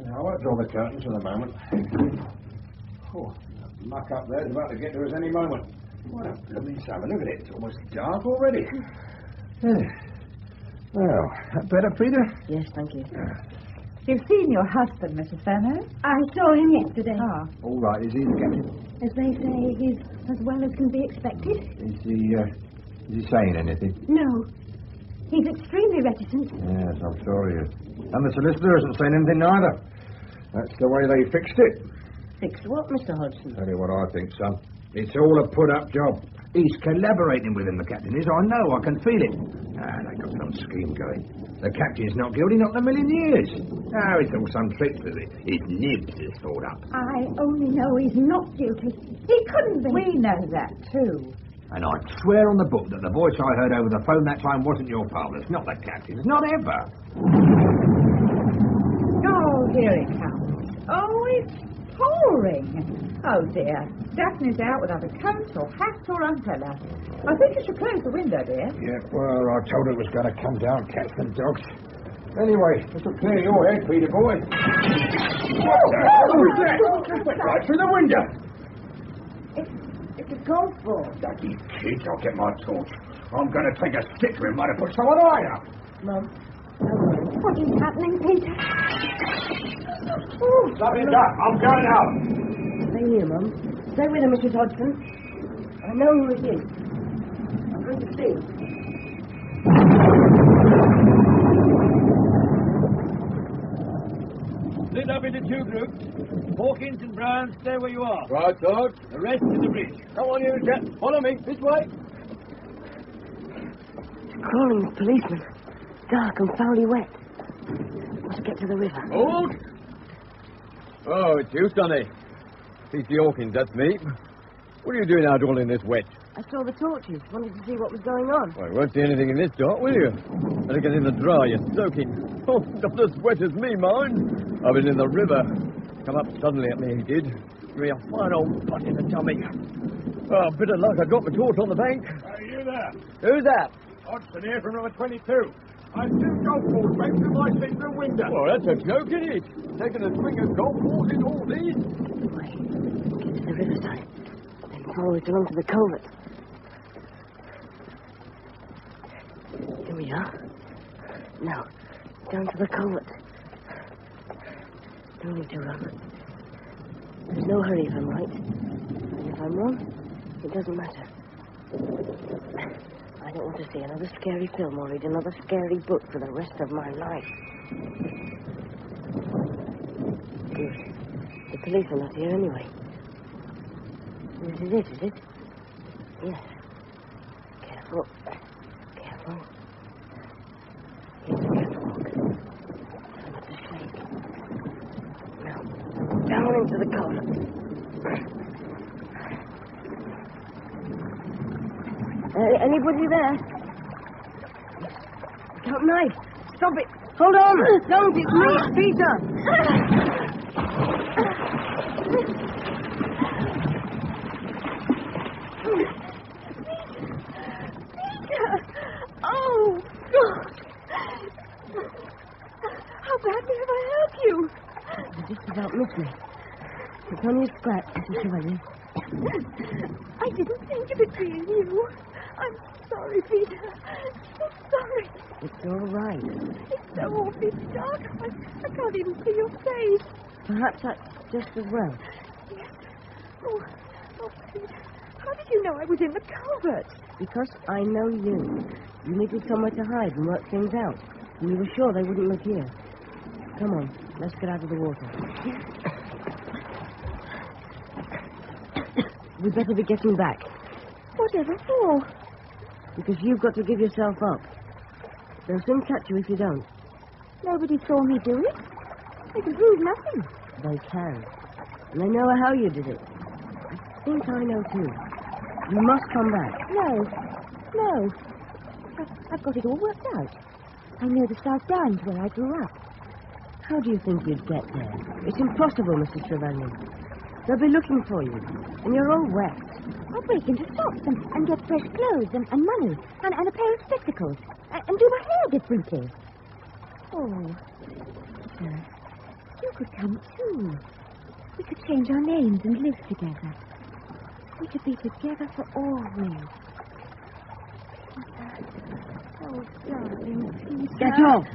I won't draw the curtains for the moment. Oh, that muck up there is about to get to us any moment. What a blooming summer. Look at it. It's almost dark already. Well, that better, Peter? Yes, thank you. You've seen your husband, Mrs. Furneaux? I saw him yesterday. Ah. All right, is he the captain? As they say, he's as well as can be expected. Is he saying anything? No. He's extremely reticent. Yes, I'm sure he is. And the solicitor isn't saying anything either. That's the way they fixed it. Fixed what, Mr. Hodgson? Tell you what I think, son. It's all a put-up job. He's collaborating with him, the captain is. I know, I can feel it. They've got some scheme going. The captain's not guilty, not in a million years. Oh, it's all some trick that his nibs is thought up. I only know he's not guilty. He couldn't be. We know that, too. And I'd swear on the book that the voice I heard over the phone that time wasn't your father's, not the captain's, not ever. Oh, here it comes. Oh, it's pouring. Oh, dear. Daphne's out without a coat or hat or umbrella. I think you should close the window, dear. Yeah, well, I told her it was going to come down, cats and dogs. Anyway, this will clear your head, Peter boy. What was that? Just went right through the window. It's a golf ball. Ducky kids, I'll get my torch. I'm going to take a stick to him, might have put someone I up. Mum. What is happening, Peter? Stop it, Doc. I'm going out. Stay here, Mum. Stay with him, Mrs. Hodgson. I know who it is. I'm going to see. Split up into 2 groups. Hawkins and Brown, stay where you are. Right, Sarge. The rest in the bridge. Come on, you chaps. Follow me. This way. Crawling policeman. dark and foully wet. Must get to the river. Hold! Oh, it's you, Sonny. P.C. Hawkins, that's me. What are you doing out all in this wet? I saw the torches. Wanted to see what was going on. Well, you won't see anything in this dark, will you? Better get in the dry, you're soaking. Oh, not as wet as me, mind. I've been in the river. Come up suddenly at me, he did. Give me a fine old butt in the tummy. Oh, bit of luck, I got my torch on the bank. You there? Who's that? Hodgson here from number 22. I see golf balls right through my sitting window. Oh, that's a joke, isn't it? Taking a swing of golf balls in all these? Get to the riverside. Then follow it along to the culvert. Here we are. Now, down to the culvert. No need to run. There's no hurry if I'm right. And if I'm wrong, it doesn't matter. I don't want to see another scary film or read another scary book for the rest of my life. Good. The police are not here anyway. This is it? Yes. Careful. Careful. Here's the catwalk. Try not to shake. Now, down into the culvert. Anybody there? Got a knife. Stop it. Hold on. Don't. It's me. It's Peter. Peter. Oh, God. How badly have I hurt you? You just about missed me. It's only a scratch, Mrs. Chevalier. I didn't think of it being you. I'm sorry, Peter. So sorry. It's all right. It's so awfully dark. I can't even see your face. Perhaps that's just as well. Yes. Oh, Peter. How did you know I was in the culvert? Because I know you. You needed somewhere to hide and work things out. And you were sure they wouldn't look here. Come on, let's get out of the water. We'd better be getting back. Whatever for? Because you've got to give yourself up. They'll soon catch you if you don't. Nobody saw me do it. They can prove nothing. They can. And they know how you did it. I think I know too. You must come back. No. I've got it all worked out. I know the South Downs where I grew up. How do you think you'd get there? It's impossible, Mrs. Trevelyan. They'll be looking for you. And you're all wet. I'll break into shops and get fresh clothes and money and a pair of spectacles and do my hair differently. Oh, Peter, you could come too. We could change our names and live together. We could be together for always. Peter. Oh, darling, Peter. Get off!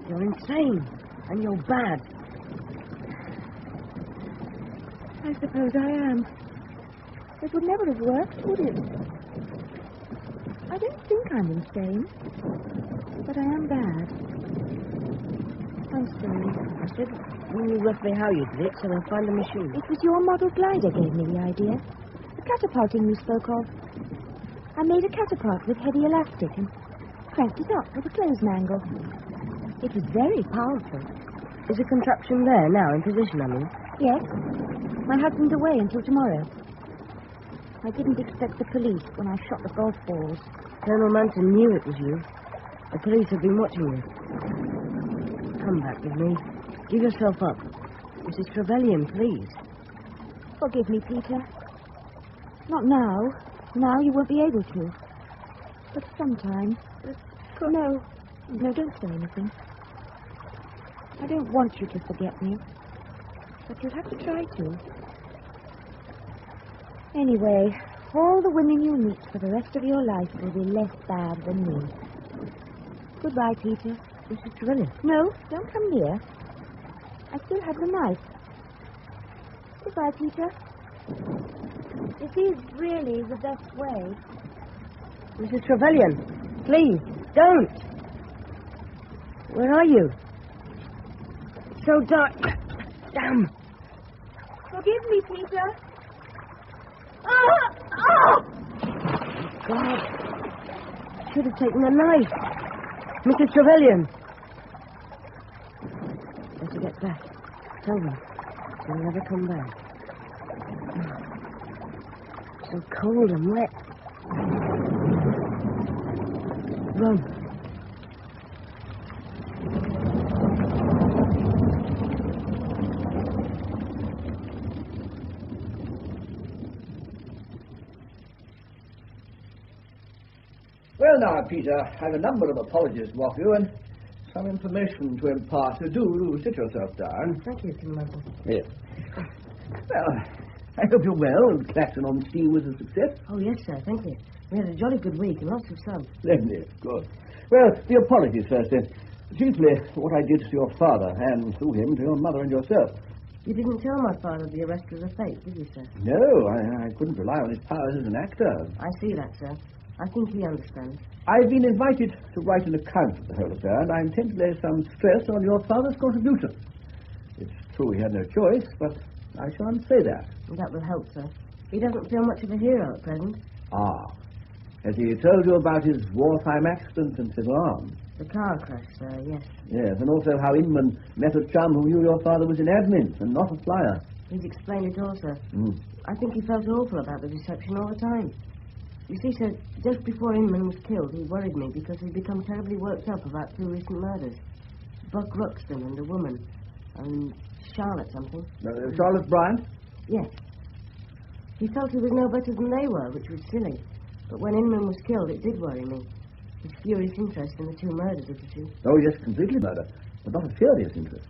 You're insane. And you're bad. I suppose I am. It would never have worked, would it? I don't think I'm insane. But I am bad. I'm sorry. I said we knew roughly how you did it, so they'll find the machine. It was your model glider gave me the idea. The catapulting you spoke of. I made a catapult with heavy elastic and cranked it up with a closed mangle. It was very powerful. Is the contraption there now, in position, I mean? Yes. My husband's away until tomorrow. I didn't expect the police when I shot the golf balls. Colonel Manton knew it was you. The police have been watching you. Come back with me. Give yourself up. Mrs. Trevelyan, please. Forgive me, Peter. Not now. Now you won't be able to. But sometime. No, don't say anything. I don't want you to forget me. But you'll have to try to. Anyway, all the women you meet for the rest of your life will be less bad than me. Goodbye, Peter. Mrs. Trevelyan. No, don't come near. I still have the knife. Goodbye, Peter. This is really the best way. Mrs. Trevelyan, please, don't. Where are you? It's so dark. Damn. Forgive me, Peter. God. Should have taken a knife. Mrs. Trevelyan. Better get back. Tell them. They'll never come back. So cold and wet. Run. Well, now, Peter, I've a number of apologies to offer you and some information to impart. Do sit yourself down. Thank you, Commander. Yes. Well, I hope you're well and Clacton-on-Sea was a success. Oh, yes, sir. Thank you. We had a jolly good week and lots of sun. Splendid. Good. Well, the apologies first, then. Chiefly for what I did to your father and through him to your mother and yourself. You didn't tell my father the arrest was a fake, did you, sir? No, I couldn't rely on his powers as an actor. I see that, sir. I think he understands. I've been invited to write an account of the whole affair, and I intend to lay some stress on your father's contribution. It's true he had no choice, but I shan't say that. That will help, sir. He doesn't feel much of a hero at present. Ah. Has he told you about his wartime accident and civil arms? The car crash, sir, yes. Yes, and also how Inman met a chum who knew your father was in admin and not a flyer. He's explained it all, sir. I think he felt awful about the deception all the time. You see, sir, just before Inman was killed, he worried me because he'd become terribly worked up about 2 recent murders. Buck Ruxton and a woman. And Charlotte something. Charlotte Bryant? Yes. He felt he was no better than they were, which was silly. But when Inman was killed, it did worry me. His furious interest in the 2 murders of the 2. Oh, yes, completely murder. But not a furious interest.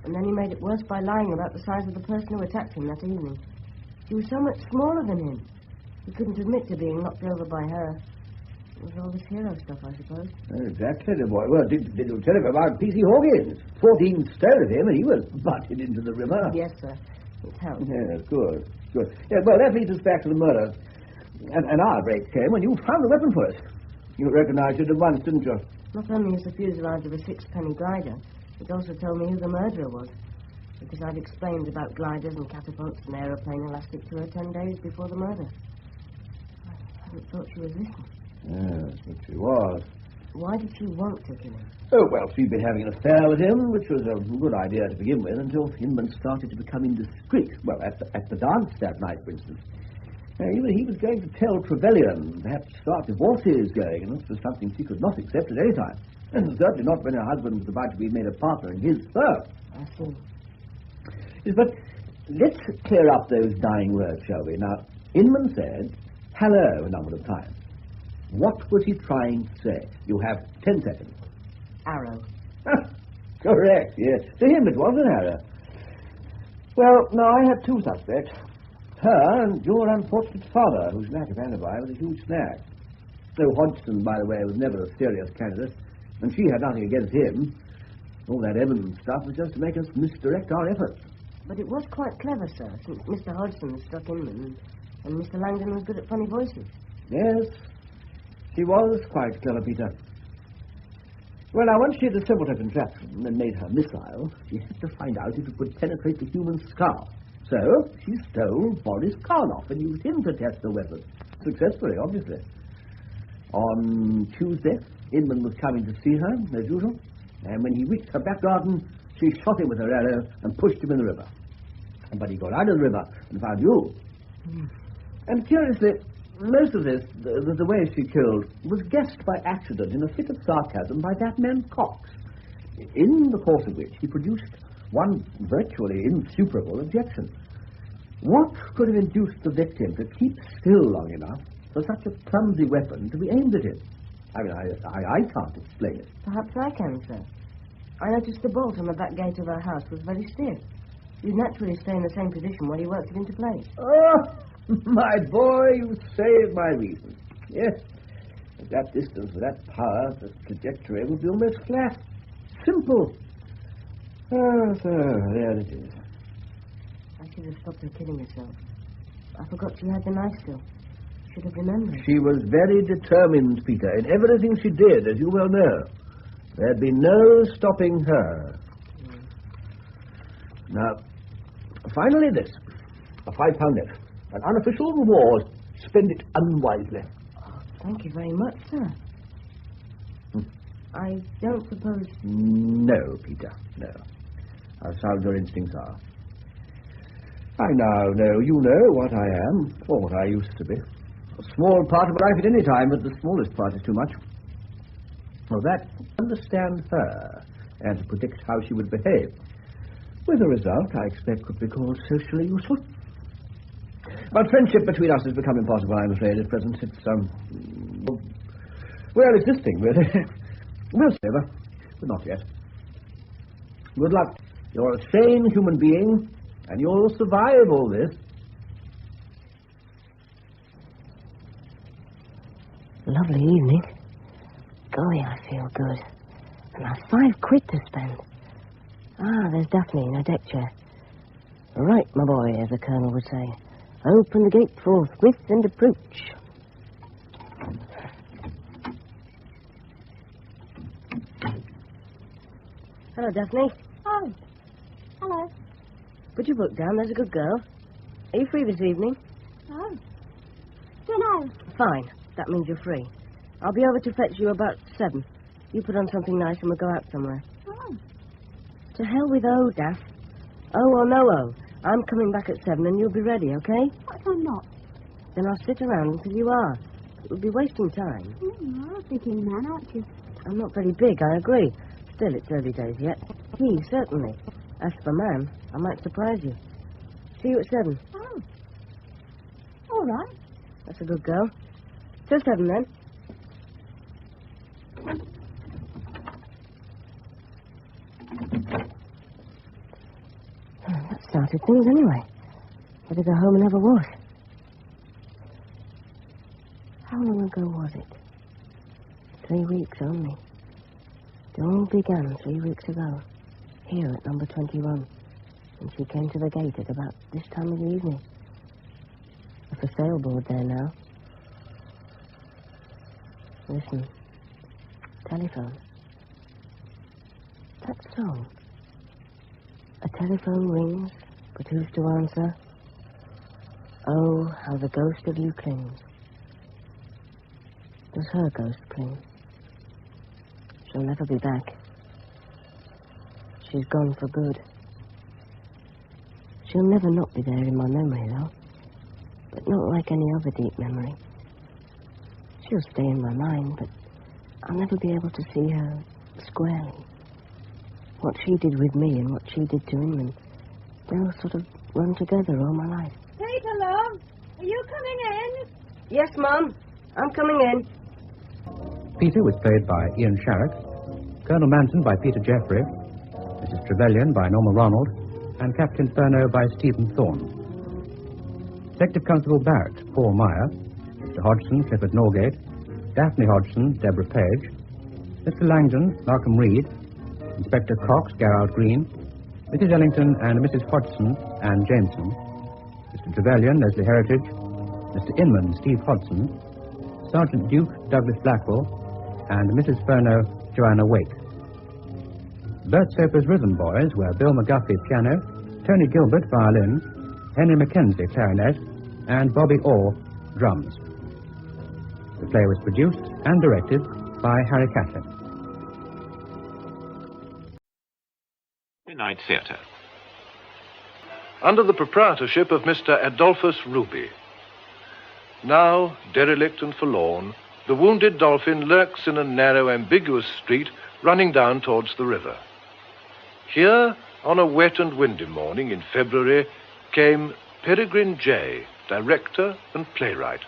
And then he made it worse by lying about the size of the person who attacked him that evening. She was so much smaller than him. He couldn't admit to being knocked over by her. It was all this hero stuff, I suppose. Exactly, the boy. Well, did you tell him about P.C. Hawkins? 14 stone of him, and he was butted into the river. Yes, sir. It helped. Yes, good. Yeah, well, that leads us back to the murder. And our break came when you found the weapon for us. You recognised it at once, didn't you? Not only is the fuselage of a 6-penny glider, it also told me who the murderer was. Because I'd explained about gliders and catapults and aeroplane elastic to her 10 days before the murder. I thought she was listening. Yes, but she was. Why did she want to kill him? Oh, well, she'd been having an affair with him, which was a good idea to begin with, until Inman started to become indiscreet. Well, at the dance that night, for instance. He was going to tell Trevelyan, perhaps start divorces going, and this was something she could not accept at any time. And certainly not when her husband was about to be made a partner in his firm. I see. Yes, but let's clear up those dying words, shall we? Now, Inman said hello a number of times. What was he trying to say? You have 10 seconds. Arrow. Correct, yes. To him it was an arrow. Well, now I had 2 suspects. Her and your unfortunate father, whose lack of alibi was a huge snag. Though Hodgson, by the way, was never a serious candidate, and she had nothing against him. All that evidence stuff was just to make us misdirect our efforts. But it was quite clever, sir, since Mr. Hodgson struck Inman, and Mr. Langdon was good at funny voices. Yes, she was quite clever, Peter. Well, now, once she had assembled her contraption and made her missile, she had to find out if it could penetrate the human skull. So, she stole Boris Karloff and used him to test the weapon. Successfully, obviously. On Tuesday, Inman was coming to see her, as usual, and when he reached her back garden, she shot him with her arrow and pushed him in the river. But he got out of the river and found you. And curiously, most of this, the way she killed, was guessed by accident in a fit of sarcasm by that man Cox, in the course of which he produced one virtually insuperable objection. What could have induced the victim to keep still long enough for such a clumsy weapon to be aimed at him? I mean, I can't explain it. Perhaps I can, sir. I noticed the bolt on the back gate of our house was very stiff. You'd naturally stay in the same position while you worked it into place. Oh, my boy, you saved my reason. Yes, at that distance, with that power, the trajectory would be almost flat. Simple. Oh, so there it is. I should have stopped her killing herself. I forgot she had the knife still. Should have remembered. She was very determined, Peter, in everything she did, as you well know. There'd be no stopping her. Now, finally this. A £5 note. An unofficial reward. Spend it unwisely. Oh, thank you very much, sir. I don't suppose... No, Peter, no. How sound your instincts are. I now know you know what I am, or what I used to be. A small part of life at any time, but the smallest part is too much. For that, understand her, and to predict how she would behave. With a result I expect could be called socially useful. But friendship between us has become impossible, I'm afraid, at present. It's, well, existing, really. Well, never, but not yet. Good luck. You're a sane human being, and you'll survive all this. Lovely evening. Golly, I feel good. And I've £5 to spend. Ah, there's Daphne in her deck chair. Right, my boy, as the Colonel would say. Open the gate forthwith and approach. Hello, Daphne. Oh, hello. Put your book down, there's a good girl. Are you free this evening? Oh, dunno. Fine, that means you're free. I'll be over to fetch you about 7. You put on something nice and we'll go out somewhere. Oh. To hell with O, Daff. O or no O. I'm coming back at 7 and you'll be ready, okay? What if I'm not? Then I'll sit around until you are. It would be wasting time. You're a big man, aren't you? I'm not very big, I agree. Still, it's early days yet. He, certainly. As for man, I might surprise you. See you at 7. Oh. All right. That's a good girl. Till 7, then. That started things anyway. Better go home and have a wash. How long ago was it? 3 weeks only. It all began 3 weeks ago, here at number 21, when she came to the gate at about this time of the evening. A for sale board there now. Listen. Telephone. That song. A telephone rings, but who's to answer? Oh, how the ghost of you clings. Does her ghost cling? She'll never be back. She's gone for good. She'll never not be there in my memory, though. But not like any other deep memory. She'll stay in my mind, but I'll never be able to see her squarely. What she did with me and what she did to him, and they'll sort of run together all my life. Peter, love, are you coming in? Yes, Mum. I'm coming in. Peter was played by Ian Sharrock, Colonel Manton by Peter Jeffrey, Mrs. Trevelyan by Norma Ronald, and Captain Furneaux by Stephen Thorne. Detective Constable Barrett, Paul Meyer, Mr. Hodgson, Clifford Norgate, Daphne Hodgson, Deborah Page, Mr. Langdon, Malcolm Reed, Inspector Cox, Gerald Green, Mrs. Ellington and Mrs. Hodgson, Anne Jameson, Mr. Trevelyan, Leslie Heritage, Mr. Inman, Steve Hodson, Sergeant Duke, Douglas Blackwell, and Mrs. Furneaux, Joanna Wake. Bert Soper's Rhythm Boys were Bill McGuffey, piano, Tony Gilbert, violin, Henry Mackenzie, clarinet, and Bobby Orr, drums. The play was produced and directed by Harry Catlin. Night Theatre. Under the proprietorship of Mr. Adolphus Ruby. Now, derelict and forlorn, the wounded dolphin lurks in a narrow, ambiguous street running down towards the river. Here, on a wet and windy morning in February, came Peregrine J., director and playwright.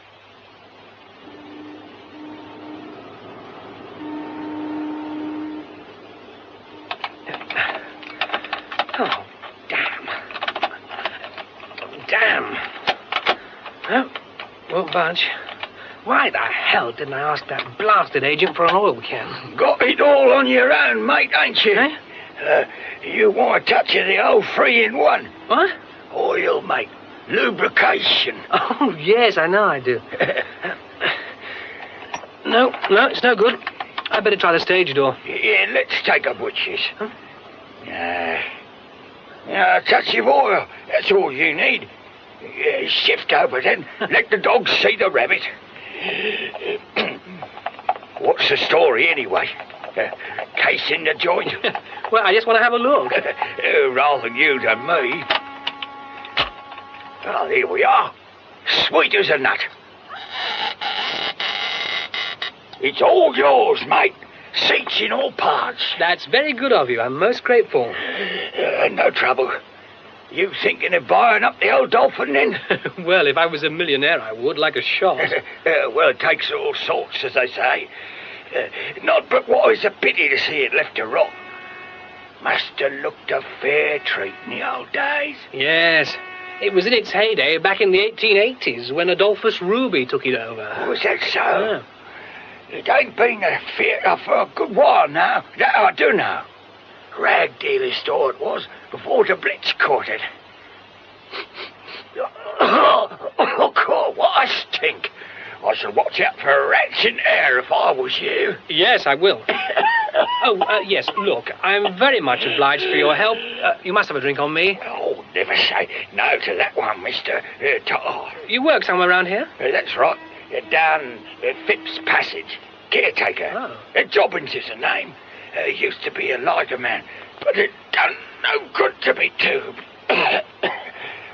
Oh, damn. Damn. Oh, won't budge. Why the hell didn't I ask that blasted agent for an oil can? Got it all on your own, mate, ain't you? Eh? You want a touch of the old 3-in-1. What? Oil, mate. Lubrication. Oh, yes, I know I do. No, it's no good. I better try the stage door. Yeah, let's take a butcher's. Huh? A touch of oil. That's all you need. Shift over then. Let the dogs see the rabbit. What's the story, anyway? Case in the joint? Well, I just want to have a look. Rather you than me. Well, here we are. Sweet as a nut. It's all yours, mate. Seats in all parts. That's very good of you. I'm most grateful. No trouble. You thinking of buying up the old Dolphin, then? Well, if I was a millionaire, I would, like a shot. Well, it takes all sorts, as they say. Not but what it's a pity to see it left to rot. Must have looked a fair treat in the old days. Yes. It was in its heyday back in the 1880s when Adolphus Ruby took it over. Was that so? Yeah. It ain't been a theatre for a good while now. That I do know. Rag dealer's store it was before the Blitz caught it. Oh, God, what a stink. I should watch out for rats in air if I was you. Yes, I will. Yes, look, I'm very much obliged for your help. You must have a drink on me. Oh, never say no to that one, Mr. Tar. You work somewhere around here? That's right. Down Phipps Passage. Caretaker. Oh. Jobbins is the name. Used to be a lighter man, but it done no good to me too.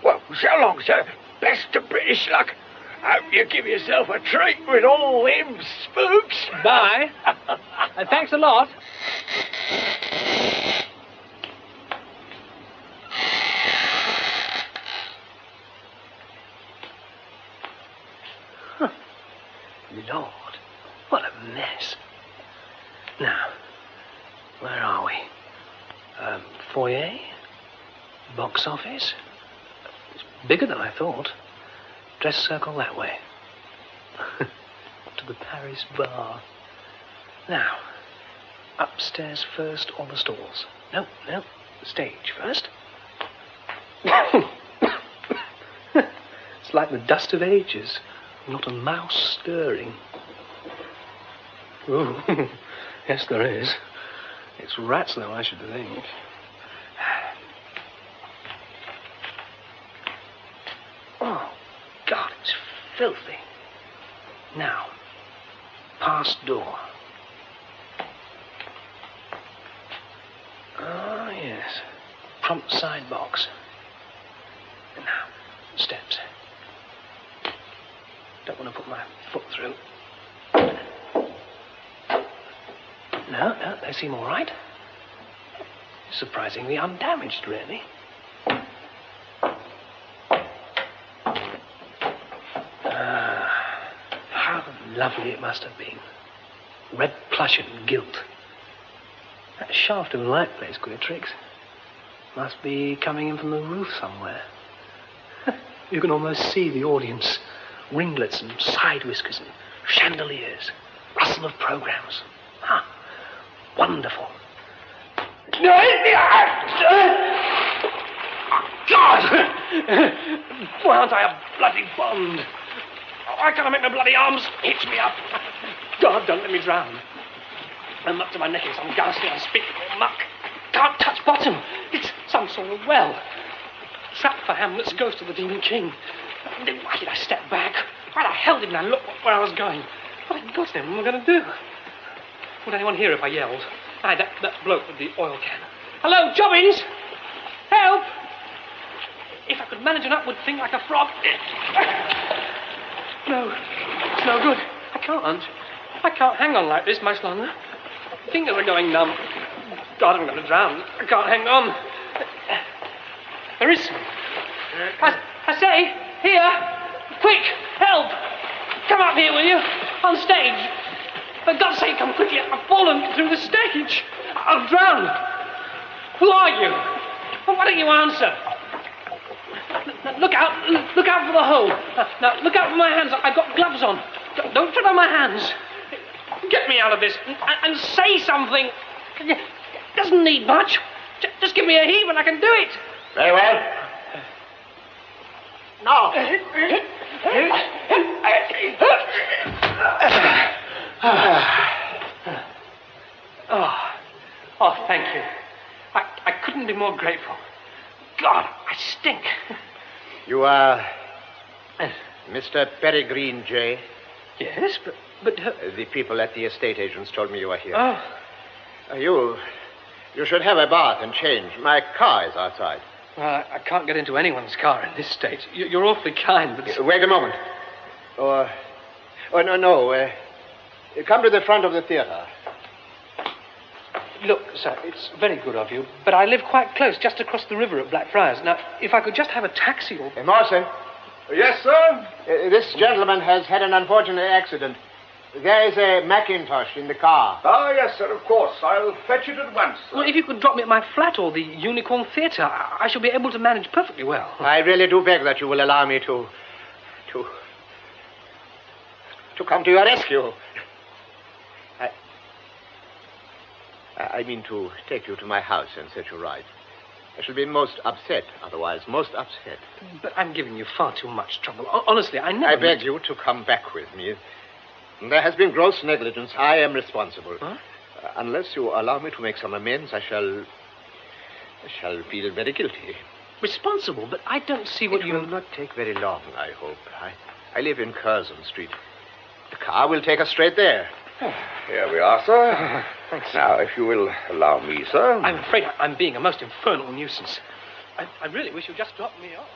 Well, so long, sir. Best of British luck. Hope you give yourself a treat with all them spooks. Bye. Thanks a lot. Lord, what a mess. Now, where are we? Foyer? Box office? It's bigger than I thought. Dress circle that way. To the Paris bar. Now, upstairs first or the stalls? No, the stage first. It's like the dust of ages. Not a mouse stirring. Oh, yes, there is. It's rats, though, I should think. Oh, God, it's filthy. Now, past door. Oh, yes. Prompt side box. And now, steps. Don't want to put my foot through. No, they seem all right. Surprisingly undamaged, really. How lovely it must have been. Red plush and gilt. That shaft of light plays queer tricks. Must be coming in from the roof somewhere. You can almost see the audience. Ringlets and side whiskers and chandeliers. Rustle of programs. Wonderful. God! Why aren't I a bloody Bond? Why can't I make my bloody arms hitch me up? God, don't let me drown. I'm up to my neck in some ghastly, unspeakable muck. Can't touch bottom. It's some sort of well. Trapped for Hamlet's ghost of the Demon King. Why did I step back? Why the hell didn't I look where I was going? What in God's name am I going to do? Would anyone hear if I yelled? That bloke with the oil can. Hello, Jobbins! Help! If I could manage an upward thing like a frog. No, it's no good. I can't hang on like this much longer. Fingers are going numb. God, I'm going to drown. I can't hang on. There is some. I say, here! Quick! Help! Come up here, will you? On stage. For God's sake, come quickly. I've fallen through the stage. I'll drown. Who are you? Well, why don't you answer? Look out. Look out for the hole. Now, look out for my hands. I've got gloves on. Don't tread on my hands. Get me out of this and say something. It doesn't need much. Just give me a heave and I can do it. Very well. No. Oh, thank you. I couldn't be more grateful. God, I stink. You are Mr. Peregrine J. Yes, but the people at the estate agents told me you were here. Oh, You should have a bath and change. My car is outside. I can't get into anyone's car in this state. You're awfully kind, but... Wait a moment. No. Come to the front of the theatre. Look, sir, it's very good of you, but I live quite close, just across the river at Blackfriars. Now, if I could just have a taxi or... Morrison. Yes, sir? This gentleman has had an unfortunate accident. There is a Macintosh in the car. Oh, yes, sir, of course. I'll fetch it at once, sir. Well, if you could drop me at my flat or the Unicorn Theatre, I shall be able to manage perfectly well. I really do beg that you will allow me to come to your rescue. I mean to take you to my house and set you right. I shall be most upset, otherwise, most upset. But I'm giving you far too much trouble. Honestly, I never... I beg you to come back with me. There has been gross negligence. I am responsible. Huh? Unless you allow me to make some amends, I shall feel very guilty. Responsible? But I don't see what you... It will not take very long, I hope. I live in Curzon Street. The car will take us straight there. Here we are, sir. Thanks. Now, if you will allow me, sir. I'm afraid I'm being a most infernal nuisance. I really wish you'd just drop me off.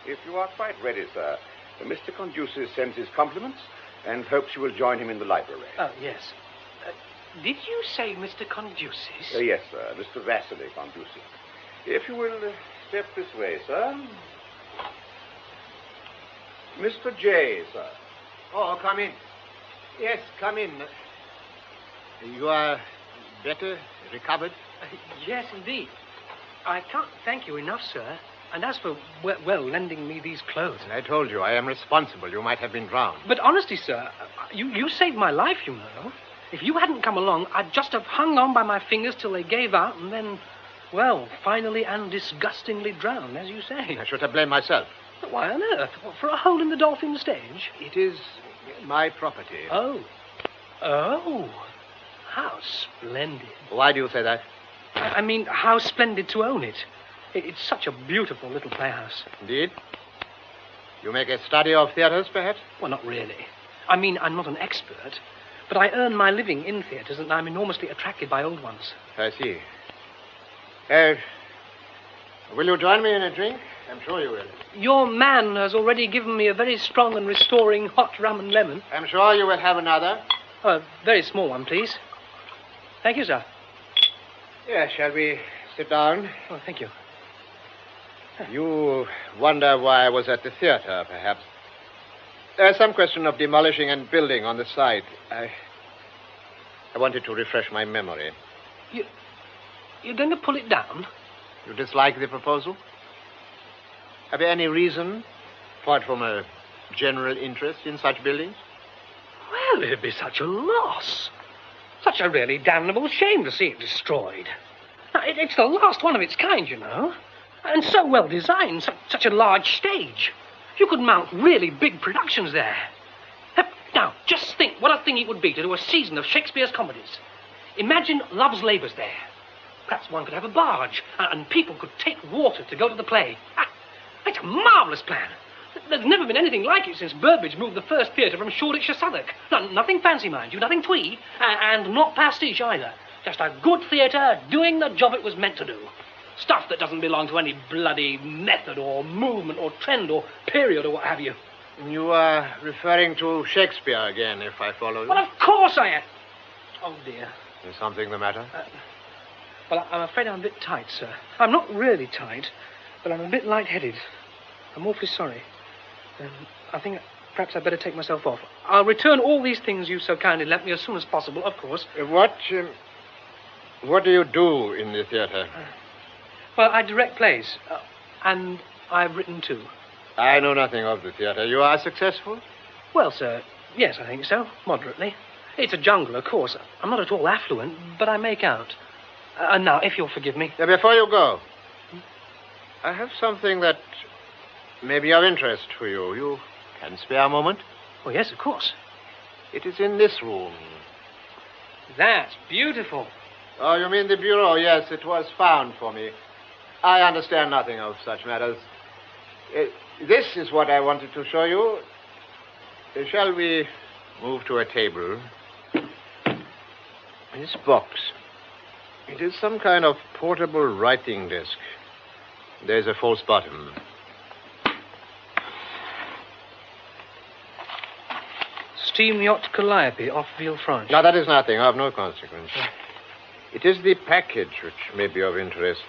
If you are quite ready, sir, Mr. Conduces sends his compliments and hopes you will join him in the library. Oh, yes. Did you say Mr. Conduces? Yes, sir, Mr. Vasily Conduces. If you will step this way, sir. Mr. J, sir. Oh, come in. Yes, come in. You are better, recovered? Yes, indeed. I can't thank you enough, sir. And as for, well, lending me these clothes... I told you, I am responsible. You might have been drowned. But honestly, sir, you saved my life, you know. If you hadn't come along, I'd just have hung on by my fingers till they gave out and then, well, finally and disgustingly drowned, as you say. I should have blamed myself. But why on earth? For a hole in the dolphin stage? It is my property. Oh. How splendid. Why do you say that? I mean, how splendid to own it. It's such a beautiful little playhouse. Indeed? You make a study of theatres, perhaps? Well, not really. I mean, I'm not an expert, but I earn my living in theatres, and I'm enormously attracted by old ones. I see. Will you join me in a drink? I'm sure you will. Your man has already given me a very strong and restoring hot rum and lemon. I'm sure you will have another. A very small one, please. Thank you, sir. Yes, shall we sit down? Oh, thank you. You wonder why I was at the theatre, perhaps. There's some question of demolishing and building on the site. I wanted to refresh my memory. You're going to pull it down? You dislike the proposal? Have you any reason, apart from a general interest in such buildings? Well, it'd be such a loss. Such a really damnable shame to see it destroyed. Now, it's the last one of its kind, you know. And so well designed, such a large stage. You could mount really big productions there. Now, just think what a thing it would be to do a season of Shakespeare's comedies. Imagine Love's Labour's there. Perhaps one could have a barge, and people could take water to go to the play. It's a marvellous plan. There's never been anything like it since Burbage moved the first theatre from Shoreditch to Southwark. Nothing fancy, mind you, nothing twee, and not pastiche either. Just a good theatre doing the job it was meant to do. Stuff that doesn't belong to any bloody method or movement or trend or period or what have you. You are referring to Shakespeare again, if I follow you. Well, of course I am. Oh, dear. Is something the matter? Well, I'm afraid I'm a bit tight, sir. I'm not really tight, but I'm a bit lightheaded. I'm awfully sorry. I think perhaps I'd better take myself off. I'll return all these things you so kindly lent me as soon as possible, of course. What do you do in the theatre? Well, I direct plays, and I've written too. I know nothing of the theatre. You are successful? Well, sir, yes, I think so, moderately. It's a jungle, of course. I'm not at all affluent, but I make out. And now, if you'll forgive me... Before you go, I have something that may be of interest for you. You can spare a moment? Oh, yes, of course. It is in this room. That's beautiful. Oh, you mean the bureau? Yes, it was found for me. I understand nothing of such matters. This is what I wanted to show you. Shall we move to a table? This box. It is some kind of portable writing desk. There's a false bottom. Steam yacht Calliope off Villefranche. No, that is nothing, of no consequence. It is the package which may be of interest.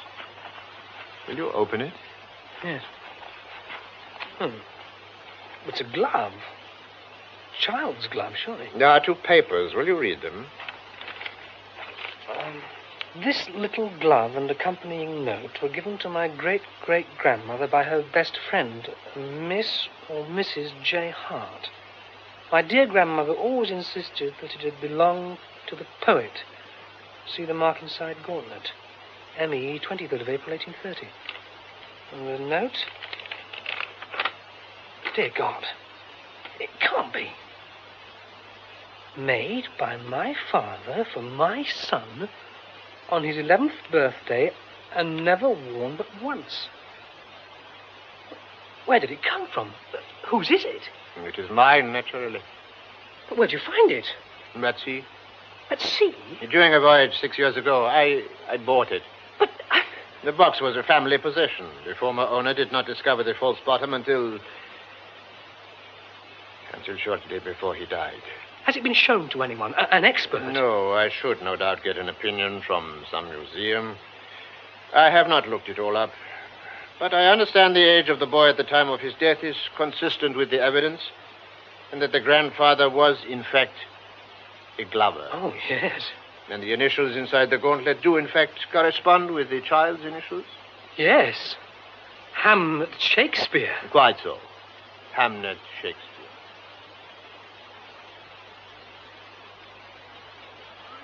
Will you open it? Yes. It's a glove. Child's glove, surely. There are 2 papers. Will you read them? This little glove and accompanying note were given to my great-great-grandmother by her best friend, Miss or Mrs. J. Hart. My dear grandmother always insisted that it had belonged to the poet. See the mark inside gauntlet. M.E., 23rd of April, 1830. And the note? Dear God, it can't be. Made by my father for my son on his 11th birthday and never worn but once. Where did it come from? Whose is it? It is mine, naturally. But where'd you find it? At sea. At sea? During a voyage 6 years ago, I bought it. But the box was a family possession. The former owner did not discover the false bottom until shortly before he died. Has it been shown to anyone? An expert? No, I should no doubt get an opinion from some museum. I have not looked it all up. But I understand the age of the boy at the time of his death is consistent with the evidence, and that the grandfather was, in fact, a glover. Oh, yes. And the initials inside the gauntlet do, in fact, correspond with the child's initials? Yes. Hamnet Shakespeare. Quite so. Hamnet Shakespeare.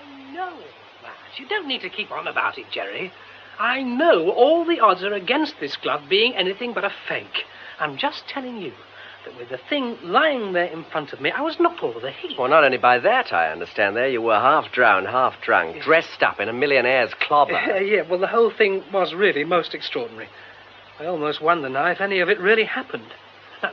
I know that. You don't need to keep on about it, Jerry. I know all the odds are against this glove being anything but a fake. I'm just telling you that with the thing lying there in front of me, I was knocked over the heat. Well, not only by that, I understand there. You were half drowned, half drunk, dressed up in a millionaire's clobber. Yeah, well, the whole thing was really most extraordinary. I almost wonder now if any of it really happened.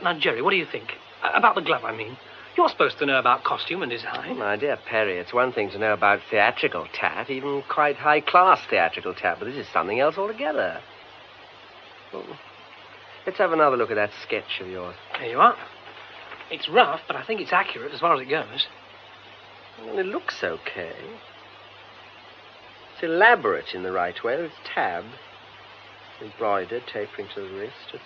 Now, Jerry, what do you think? About the glove, I mean. You're supposed to know about costume and design. My dear Perry, it's one thing to know about theatrical tat, even quite high-class theatrical tat, but this is something else altogether. Well, let's have another look at that sketch of yours. There you are. It's rough, but I think it's accurate as far as it goes. Well, it looks okay. It's elaborate in the right way. It's tabbed, embroidered, tapering to the wrist.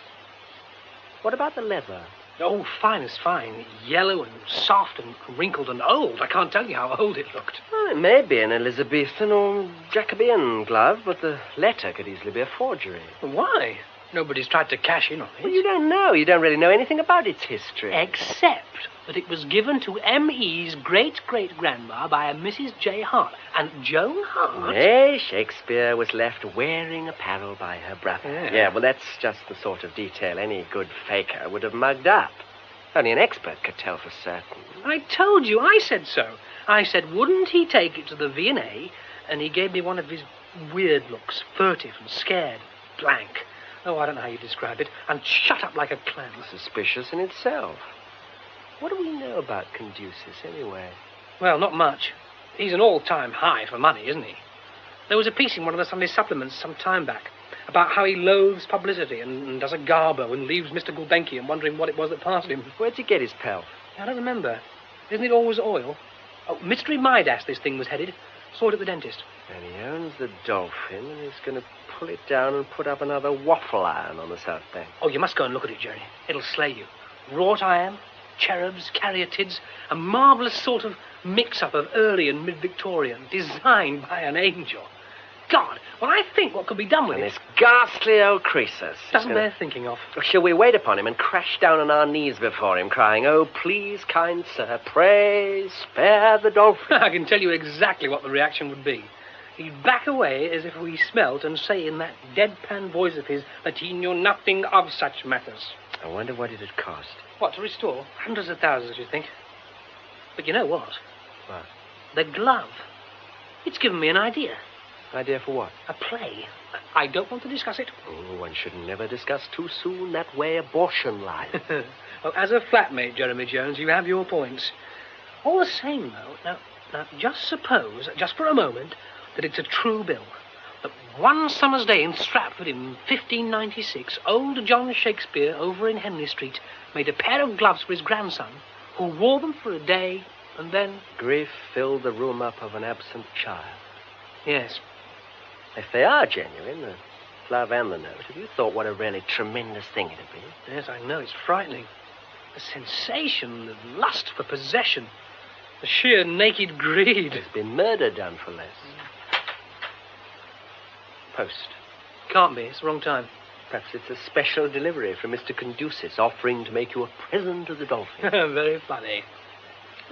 What about the leather? Oh, fine as fine. Yellow and soft and wrinkled and old. I can't tell you how old it looked. Well, it may be an Elizabethan or Jacobean glove, but the letter could easily be a forgery. Why? Nobody's tried to cash in on it. Well, you don't know. You don't really know anything about its history. Except that it was given to M.E.'s great-great-grandma by a Mrs. J. Hart. And Joan Hart... Nay, Shakespeare was left wearing apparel by her brother. Yeah, well, that's just the sort of detail any good faker would have mugged up. Only an expert could tell for certain. I told you, I said so. I said, wouldn't he take it to the V&A? And he gave me one of his weird looks, furtive and scared, blank. Oh, I don't know how you describe it. And shut up like a clam. Suspicious in itself. What do we know about Caduceus, anyway? Well, not much. He's an all-time high for money, isn't he? There was a piece in one of the Sunday supplements some time back about how he loathes publicity and does a garbo and leaves Mr. Gulbenkian wondering what it was that passed him. Where'd he get his pelf? I don't remember. Isn't it always oil? Oh, Mystery Midas, this thing was headed. Saw it at the dentist. And he owns the Dolphin, and he's going to pull it down and put up another waffle iron on the South Bank. Oh, you must go and look at it, Jerry. It'll slay you. Wrought iron, cherubs, caryatids, a marvellous sort of mix-up of early and mid-Victorian, designed by an angel. God, when I think what could be done with and it... this ghastly old Croesus. Doesn't bear thinking of. Shall we wait upon him and crash down on our knees before him, crying, "Oh, please, kind sir, pray spare the Dolphin"? I can tell you exactly what the reaction would be. He'd back away as if we smelt and say in that deadpan voice of his that he knew nothing of such matters. I wonder what it'd cost. What, to restore? Hundreds of thousands, you think? But you know what? What? The glove. It's given me an idea. Idea for what? A play. I don't want to discuss it. Oh, one should never discuss too soon that way abortion lies. Well, as a flatmate, Jeremy Jones, you have your points. All the same, though, now, just suppose, just for a moment, that it's a true bill. That one summer's day in Stratford in 1596, old John Shakespeare over in Henley Street made a pair of gloves for his grandson, who wore them for a day, and then... Grief filled the room up of an absent child. Yes. If they are genuine, the glove and the note, have you thought what a really tremendous thing it'd be? Yes, I know, it's frightening. The sensation, the lust for possession, the sheer naked greed. There's been murder done for less. Post. Can't be, it's the wrong time. Perhaps it's a special delivery from Mr. Conducis offering to make you a present of the Dolphin. Very funny.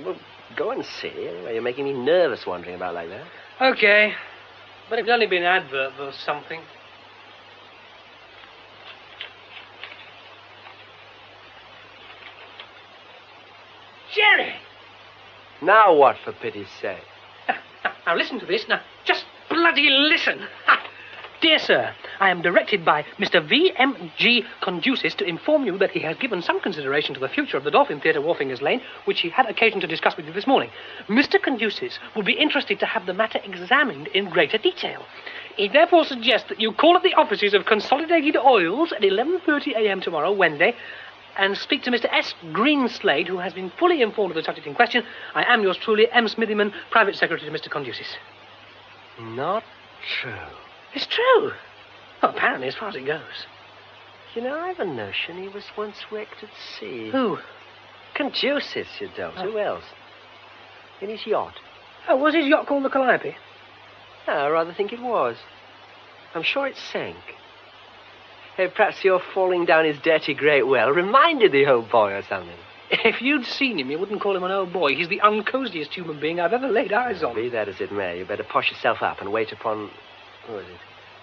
Well, go and see. Anyway, you're making me nervous wandering about like that. Okay. But it's only been an advert or something. Jerry! Now what, for pity's sake? Now listen to this. Now, just bloody listen. Dear sir, I am directed by Mr. V.M.G. Conducis to inform you that he has given some consideration to the future of the Dolphin Theatre, Wharfingers Lane, which he had occasion to discuss with you this morning. Mr. Conducis would be interested to have the matter examined in greater detail. He therefore suggests that you call at the offices of Consolidated Oils at 11:30 a.m. tomorrow, Wednesday, and speak to Mr. S. Greenslade, who has been fully informed of the subject in question. I am yours truly, M. Smithyman, Private Secretary to Mr. Conducis. Not true. It's true. Well, apparently, as far as it goes. You know, I've a notion he was once wrecked at sea. Who? Conducis, you don't. Oh. Who else? In his yacht. Oh, was his yacht called the Calliope? No, I rather think it was. I'm sure it sank. Hey, perhaps your falling down his dirty great well reminded the old boy or something. If you'd seen him, you wouldn't call him an old boy. He's the uncosiest human being I've ever laid eyes on. Be that as it may, you better posh yourself up and wait upon... Who is it?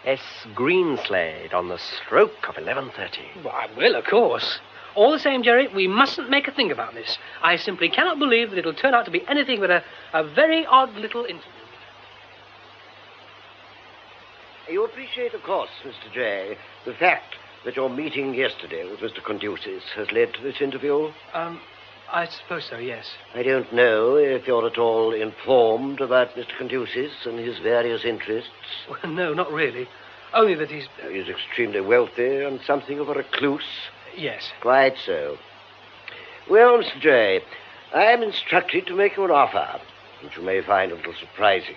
S. Greenslade on the stroke of 11:30. Well, I will, of course. All the same, Jerry, we mustn't make a thing about this. I simply cannot believe that it'll turn out to be anything but a very odd little interview. You appreciate, of course, Mr. J., the fact that your meeting yesterday with Mr. Conducis has led to this interview? I suppose so, yes. I don't know if you're at all informed about Mr. Conducis and his various interests. Well, no, not really. Only that he's... He's extremely wealthy and something of a recluse. Yes. Quite so. Well, Mr. J., I am instructed to make you an offer, which you may find a little surprising.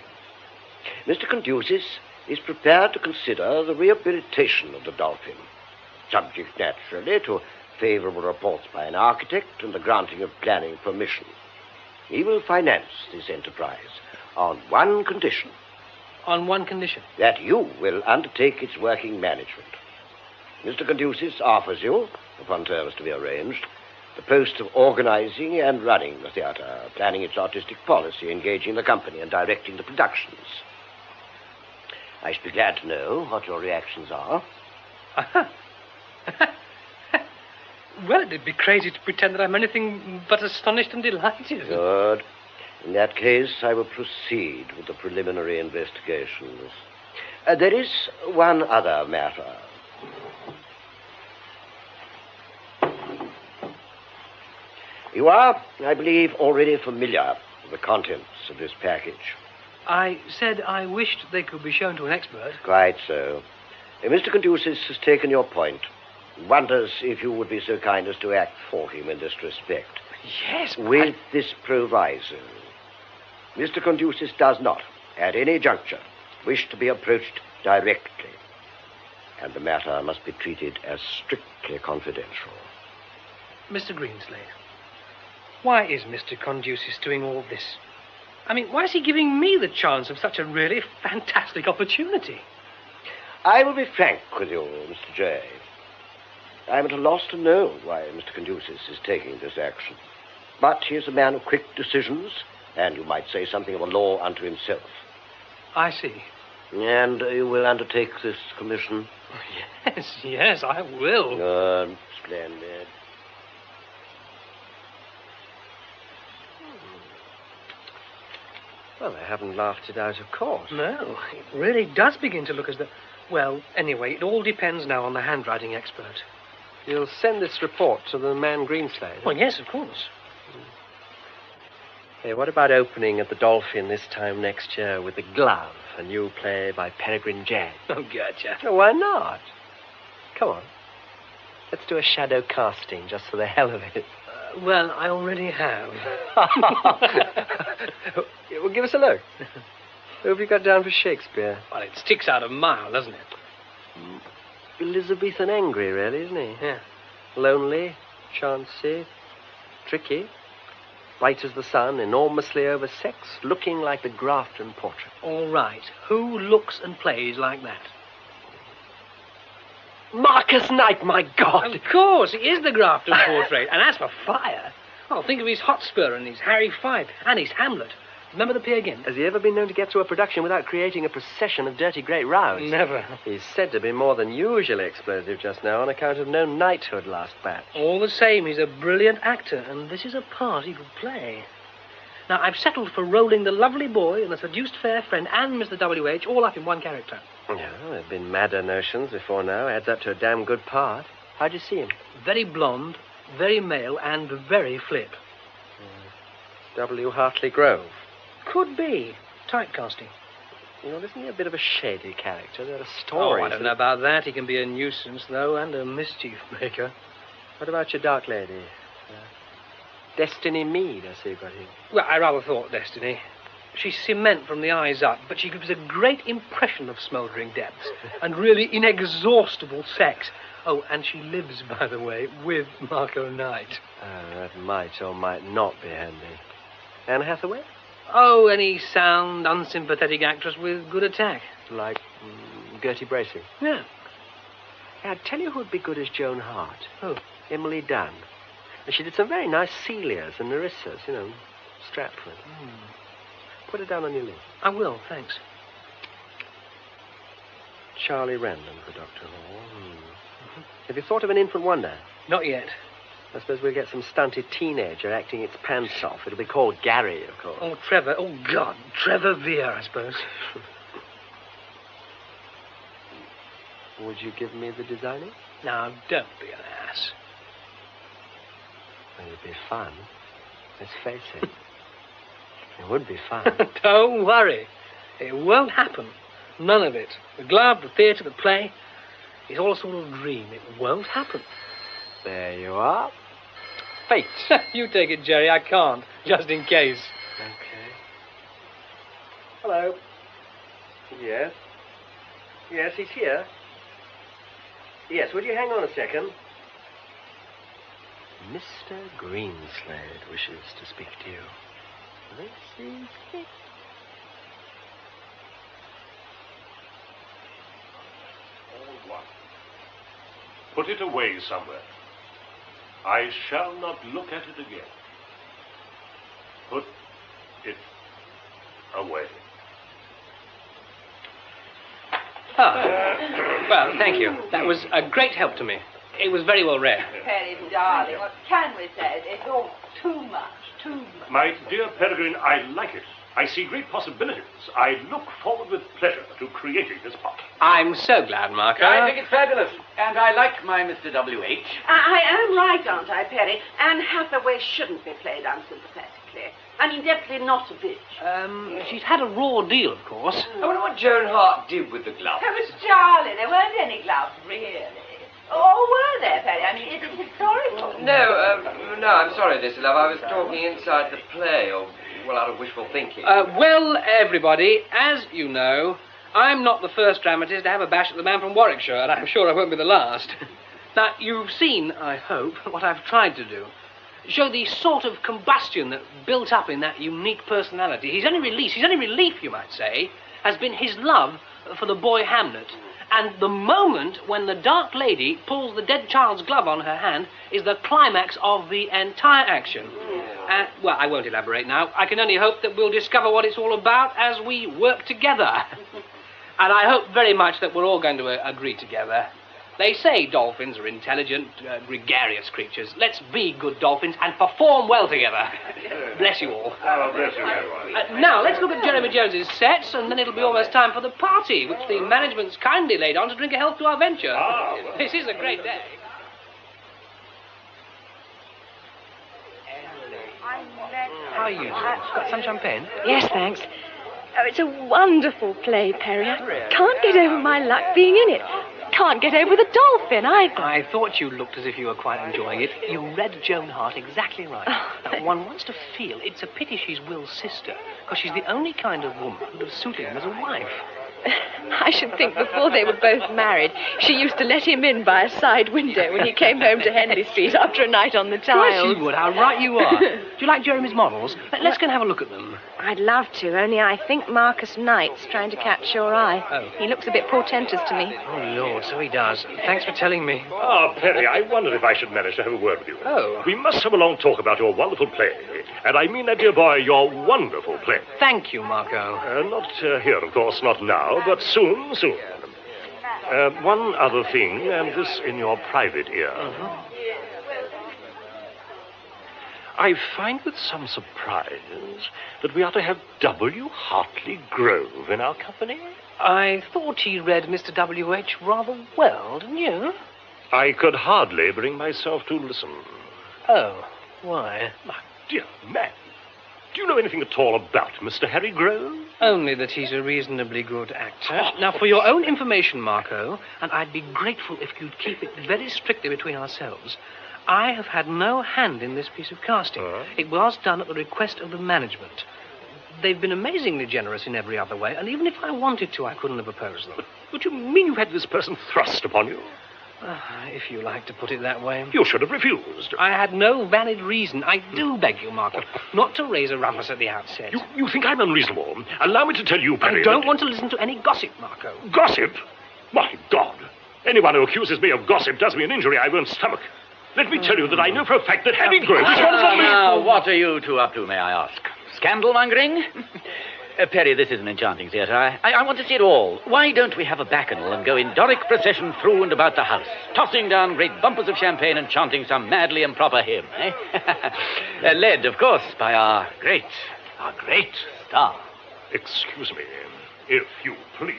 Mr. Conducis is prepared to consider the rehabilitation of the Dolphin, subject, naturally, to favourable reports by an architect and the granting of planning permission. He will finance this enterprise on one condition. On one condition? That you will undertake its working management. Mr. Conducis offers you, upon terms to be arranged, the post of organising and running the theatre, planning its artistic policy, engaging the company and directing the productions. I should be glad to know what your reactions are. Well, it'd be crazy to pretend that I'm anything but astonished and delighted. Good. In that case, I will proceed with the preliminary investigations. There is one other matter. You are, I believe, already familiar with the contents of this package. I said I wished they could be shown to an expert. Quite so. Mr. Conducis has taken your point. Wonders if you would be so kind as to act for him in this respect. Yes, with this proviso. Mr. Conducis does not, at any juncture, wish to be approached directly. And the matter must be treated as strictly confidential. Mr. Greenslade, why is Mr. Conducis doing all this? I mean, why is he giving me the chance of such a really fantastic opportunity? I will be frank with you, Mr. J. I am at a loss to know why Mr. Conducis is taking this action. But he is a man of quick decisions, and you might say something of a law unto himself. I see. And you will undertake this commission? Yes, I will. Good, splendid. Well, they haven't laughed it out, of course. No, it really does begin to look as though... Well, anyway, it all depends now on the handwriting expert. You'll send this report to the man Greenslade? Well, yes, of course. Hey, what about opening at the Dolphin this time next year with The Glove, a new play by Peregrine Jay? Oh, gotcha. Oh, why not? Come on. Let's do a shadow casting just for the hell of it. Well, I already have. Well, give us a look. Who have you got down for Shakespeare? Well, it sticks out a mile, doesn't it? Elizabethan angry, really, isn't he? Yeah. Lonely, chancy, tricky, bright as the sun, enormously oversexed, looking like the Grafton portrait. All right. Who looks and plays like that? Marcus Knight, my God! Of course, he is the Grafton portrait. And as for fire, well, think of his Hotspur and his Harry Five and his Hamlet. Remember the Peer Gynt? Has he ever been known to get through a production without creating a procession of dirty great rows? Never. He's said to be more than usually explosive just now on account of no knighthood last batch. All the same, he's a brilliant actor, and this is a part he could play. Now, I've settled for rolling the lovely boy and the seduced fair friend and Mr. W.H. all up in one character. Yeah, there have been madder notions before now. Adds up to a damn good part. How'd you see him? Very blonde, very male, and very flip. W. Hartley Grove. Could be. Typecasting. You know, isn't he a bit of a shady character? There are stories... Oh, I don't know about that. He can be a nuisance, though, and a mischief maker. What about your dark lady? Destiny Mead, I see you got here. Well, I rather thought Destiny. She's cement from the eyes up, but she gives a great impression of smouldering depths and really inexhaustible sex. Oh, and she lives, by the way, with Marco Knight. That might or might not be handy. Anne Hathaway? Oh, any sound, unsympathetic actress with good attack. Like Gertie Bracey? Yeah. I'd tell you who'd be good as Joan Hart. Who? Emily Dunn. She did some very nice Celias and Narissas, you know, Stratford. Put it down on your list. I will, thanks. Charlie Random for Dr. Hall. Have you thought of an infant wonder? Not yet. I suppose we'll get some stunted teenager acting its pants off. It'll be called Gary, of course. Oh, Trevor. Oh, God. Trevor Vere, I suppose. Would you give me the designing? Now, don't be an ass. It'd be fun. Let's face it. It would be fun. Don't worry. It won't happen. None of it. The glove, the theatre, the play. It's all a sort of dream. It won't happen. There you are. Fate. You take it, Jerry. I can't. Just in case. Okay. Hello. Yes? Yes, he's here. Yes, would you hang on a second? Mr. Greenslade wishes to speak to you. This is it. All one. Put it away somewhere. I shall not look at it again. Put it away. Well, thank you. That was a great help to me. It was very well read. Perry, darling, what can we say? It's all too much, too much. My dear Peregrine, I like it. I see great possibilities. I look forward with pleasure to creating this part. I'm so glad, Marco. I think it's fabulous. And I like my Mr. W.H. I am right, aren't I, Perry? Anne Hathaway shouldn't be played unsympathetically. I mean, definitely not a bitch. She's had a raw deal, of course. I wonder what Joan Hart did with the gloves. That was Charlie. There weren't any gloves, really. Or were there, Perry? I mean, is it historical? No, I'm sorry, Lisa Love. I was talking inside the play, or, well, out of wishful thinking. Well, everybody, as you know, I'm not the first dramatist to have a bash at the man from Warwickshire, and I'm sure I won't be the last. Now, you've seen, I hope, what I've tried to do. Show the sort of combustion that built up in that unique personality. His only relief, you might say, has been his love for the boy Hamlet. And the moment when the dark lady pulls the dead child's glove on her hand is the climax of the entire action. Well, I won't elaborate now. I can only hope that we'll discover what it's all about as we work together. And I hope very much that we're all going to agree together. They say dolphins are intelligent, gregarious creatures. Let's be good dolphins and perform well together. Bless you all. Oh, bless you. Now, let's look at Jeremy Jones's sets, and then it'll be almost time for the party, which the management's kindly laid on to drink a health to our venture. This is a great day. How are you? Got some champagne? Yes, thanks. Oh, it's a wonderful play, Perry. I can't get over my luck being in it. Can't get over the dolphin either. I thought you looked as if you were quite enjoying it. You read Joan Hart exactly right. Now, one wants to feel it's a pity she's Will's sister, because she's the only kind of woman who'd have suited him as a wife. I should think before they were both married, she used to let him in by a side window when he came home to Henley Street after a night on the tiles. Yes, she would. How right you are. Do you like Jeremy's models? Let's go and have a look at them. I'd love to, only I think Marcus Knight's trying to catch your eye. Oh. He looks a bit portentous to me. Oh, Lord, so he does. Thanks for telling me. Ah, Perry, I wondered if I should manage to have a word with you. Oh. We must have a long talk about your wonderful play. And I mean that, dear boy, your wonderful play. Thank you, Marco. Not here, of course, not now, but soon. One other thing, and this in your private ear. I find with some surprise that we are to have W. Hartley Grove in our company. I thought he read Mr. W.H. rather well, didn't you? I could hardly bring myself to listen. Oh, why? My dear man, do you know anything at all about Mr. Harry Grove? Only that he's a reasonably good actor. Now, for your own information, Marco, and I'd be grateful if you'd keep it very strictly between ourselves, I have had no hand in this piece of casting. It was done at the request of the management. They've been amazingly generous in every other way, and even if I wanted to, I couldn't have opposed them. But you mean you had this person thrust upon you? If you like to put it that way. You should have refused. I had no valid reason. I do beg you, Marco, not to raise a rumpus at the outset. You think I'm unreasonable? Allow me to tell you, Perry. I don't want to listen to any gossip, Marco. Gossip? My God. Anyone who accuses me of gossip does me an injury I won't stomach. Let me tell you that I know for a fact that Harry Grove is one of the... Now, what are you two up to, may I ask? Scandal-mongering? Perry, this is an enchanting theatre. I want to see it all. Why don't we have a bacchanal and go in Doric procession through and about the house, tossing down great bumpers of champagne and chanting some madly improper hymn, eh? Led, of course, by our great star. Excuse me, if you please.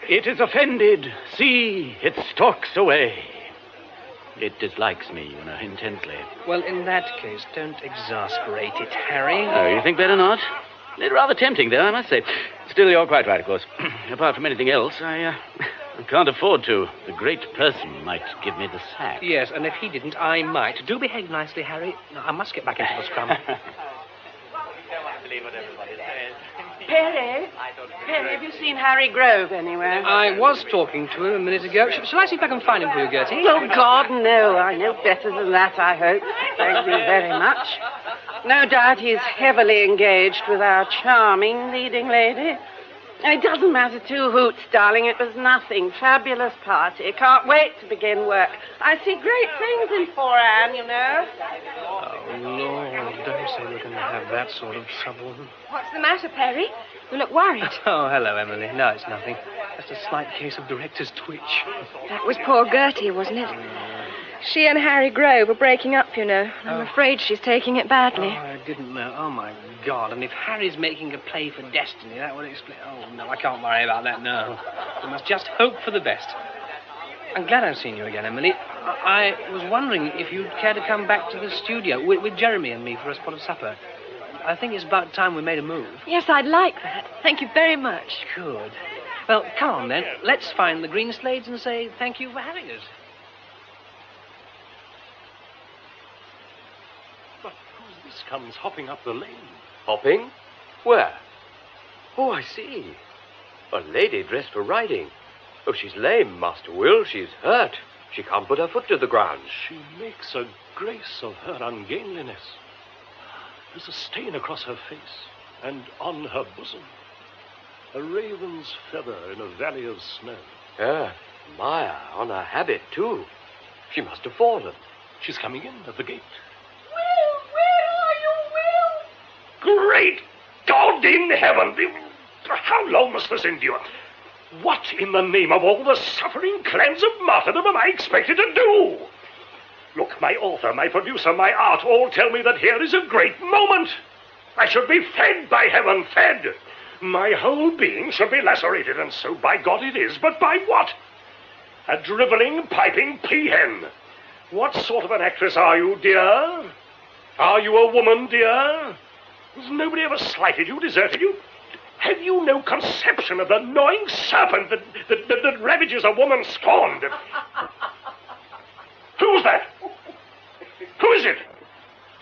It is offended. See, it stalks away. It dislikes me, you know, intensely. Well, in that case, don't exasperate it, Harry. Oh, you think better not? It's rather tempting, though, I must say. Still, you're quite right, of course. Apart from anything else, I can't afford to. The great person might give me the sack. Yes, and if he didn't, I might. Do behave nicely, Harry. I must get back into the scrum. Perry, have you seen Harry Grove anywhere? I was talking to him a minute ago. Shall I see if I can find him for you, Gertie? Oh, God, no. I know better than that, I hope. Thank you very much. No doubt he's heavily engaged with our charming leading lady. It doesn't matter two hoots, darling. It was nothing. Fabulous party. Can't wait to begin work. I see great things in 4am, you know. Oh, Lord, don't say we're going to have that sort of trouble. What's the matter, Perry? You look worried. Oh, hello, Emily. No, it's nothing. Just a slight case of director's twitch. That was poor Gertie, wasn't it? She and Harry Grove are breaking up, you know. I'm afraid she's taking it badly. Oh, I didn't know. Oh, my God. And if Harry's making a play for destiny, that would explain... Oh, no, I can't worry about that, no. We must just hope for the best. I'm glad I've seen you again, Emily. I was wondering if you'd care to come back to the studio with Jeremy and me for a spot of supper. I think it's about time we made a move. Yes, I'd like that. Thank you very much. Good. Well, come on, then. Let's find the green slades and say thank you for having us. This comes hopping up the lane. Hopping? Where? Oh, I see. A lady dressed for riding. Oh, she's lame, Master Will. She's hurt. She can't put her foot to the ground. She makes a grace of her ungainliness. There's a stain across her face, and on her bosom, a raven's feather in a valley of snow. Maya, on her habit, too. She must have fallen. She's coming in at the gate. Great God in heaven! How long must this endure? What in the name of all the suffering clans of martyrdom am I expected to do? Look, my author, my producer, my art all tell me that here is a great moment. I should be fed, by heaven, fed. My whole being should be lacerated, and so by God it is. But by what? A drivelling, piping peahen. What sort of an actress are you, dear? Are you a woman, dear? Has nobody ever slighted you, deserted you? Have you no conception of the gnawing serpent that ravages a woman scorned? Who's that? Who is it?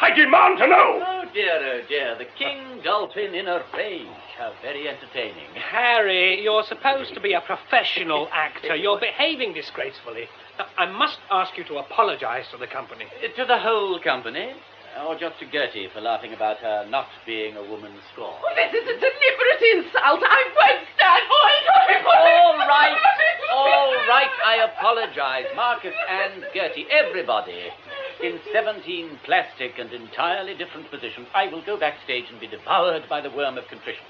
I demand to know. Oh, dear. The King Dolphin in a rage. How very entertaining. Harry, you're supposed to be a professional actor. You're behaving disgracefully. Now, I must ask you to apologize to the company. To the whole company? Or just to Gertie for laughing about her not being a woman scorned? Oh, this is a deliberate insult. I won't stand for it. All right. I apologize. Marcus and Gertie, everybody. In 17 plastic and entirely different positions, I will go backstage and be devoured by the worm of contrition.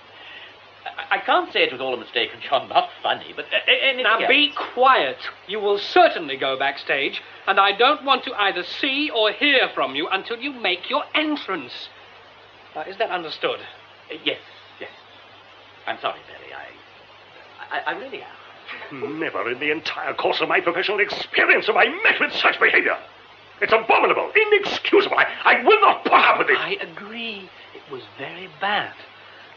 I can't say it was all a mistake and you're not funny, but anything Now, else? be quiet. You will certainly go backstage, and I don't want to either see or hear from you until you make your entrance. Is that understood? Yes. I'm sorry, Barry. I really am. Never in the entire course of my professional experience have I met with such behavior. It's abominable, inexcusable. I will not put up with it. I agree. It was very bad.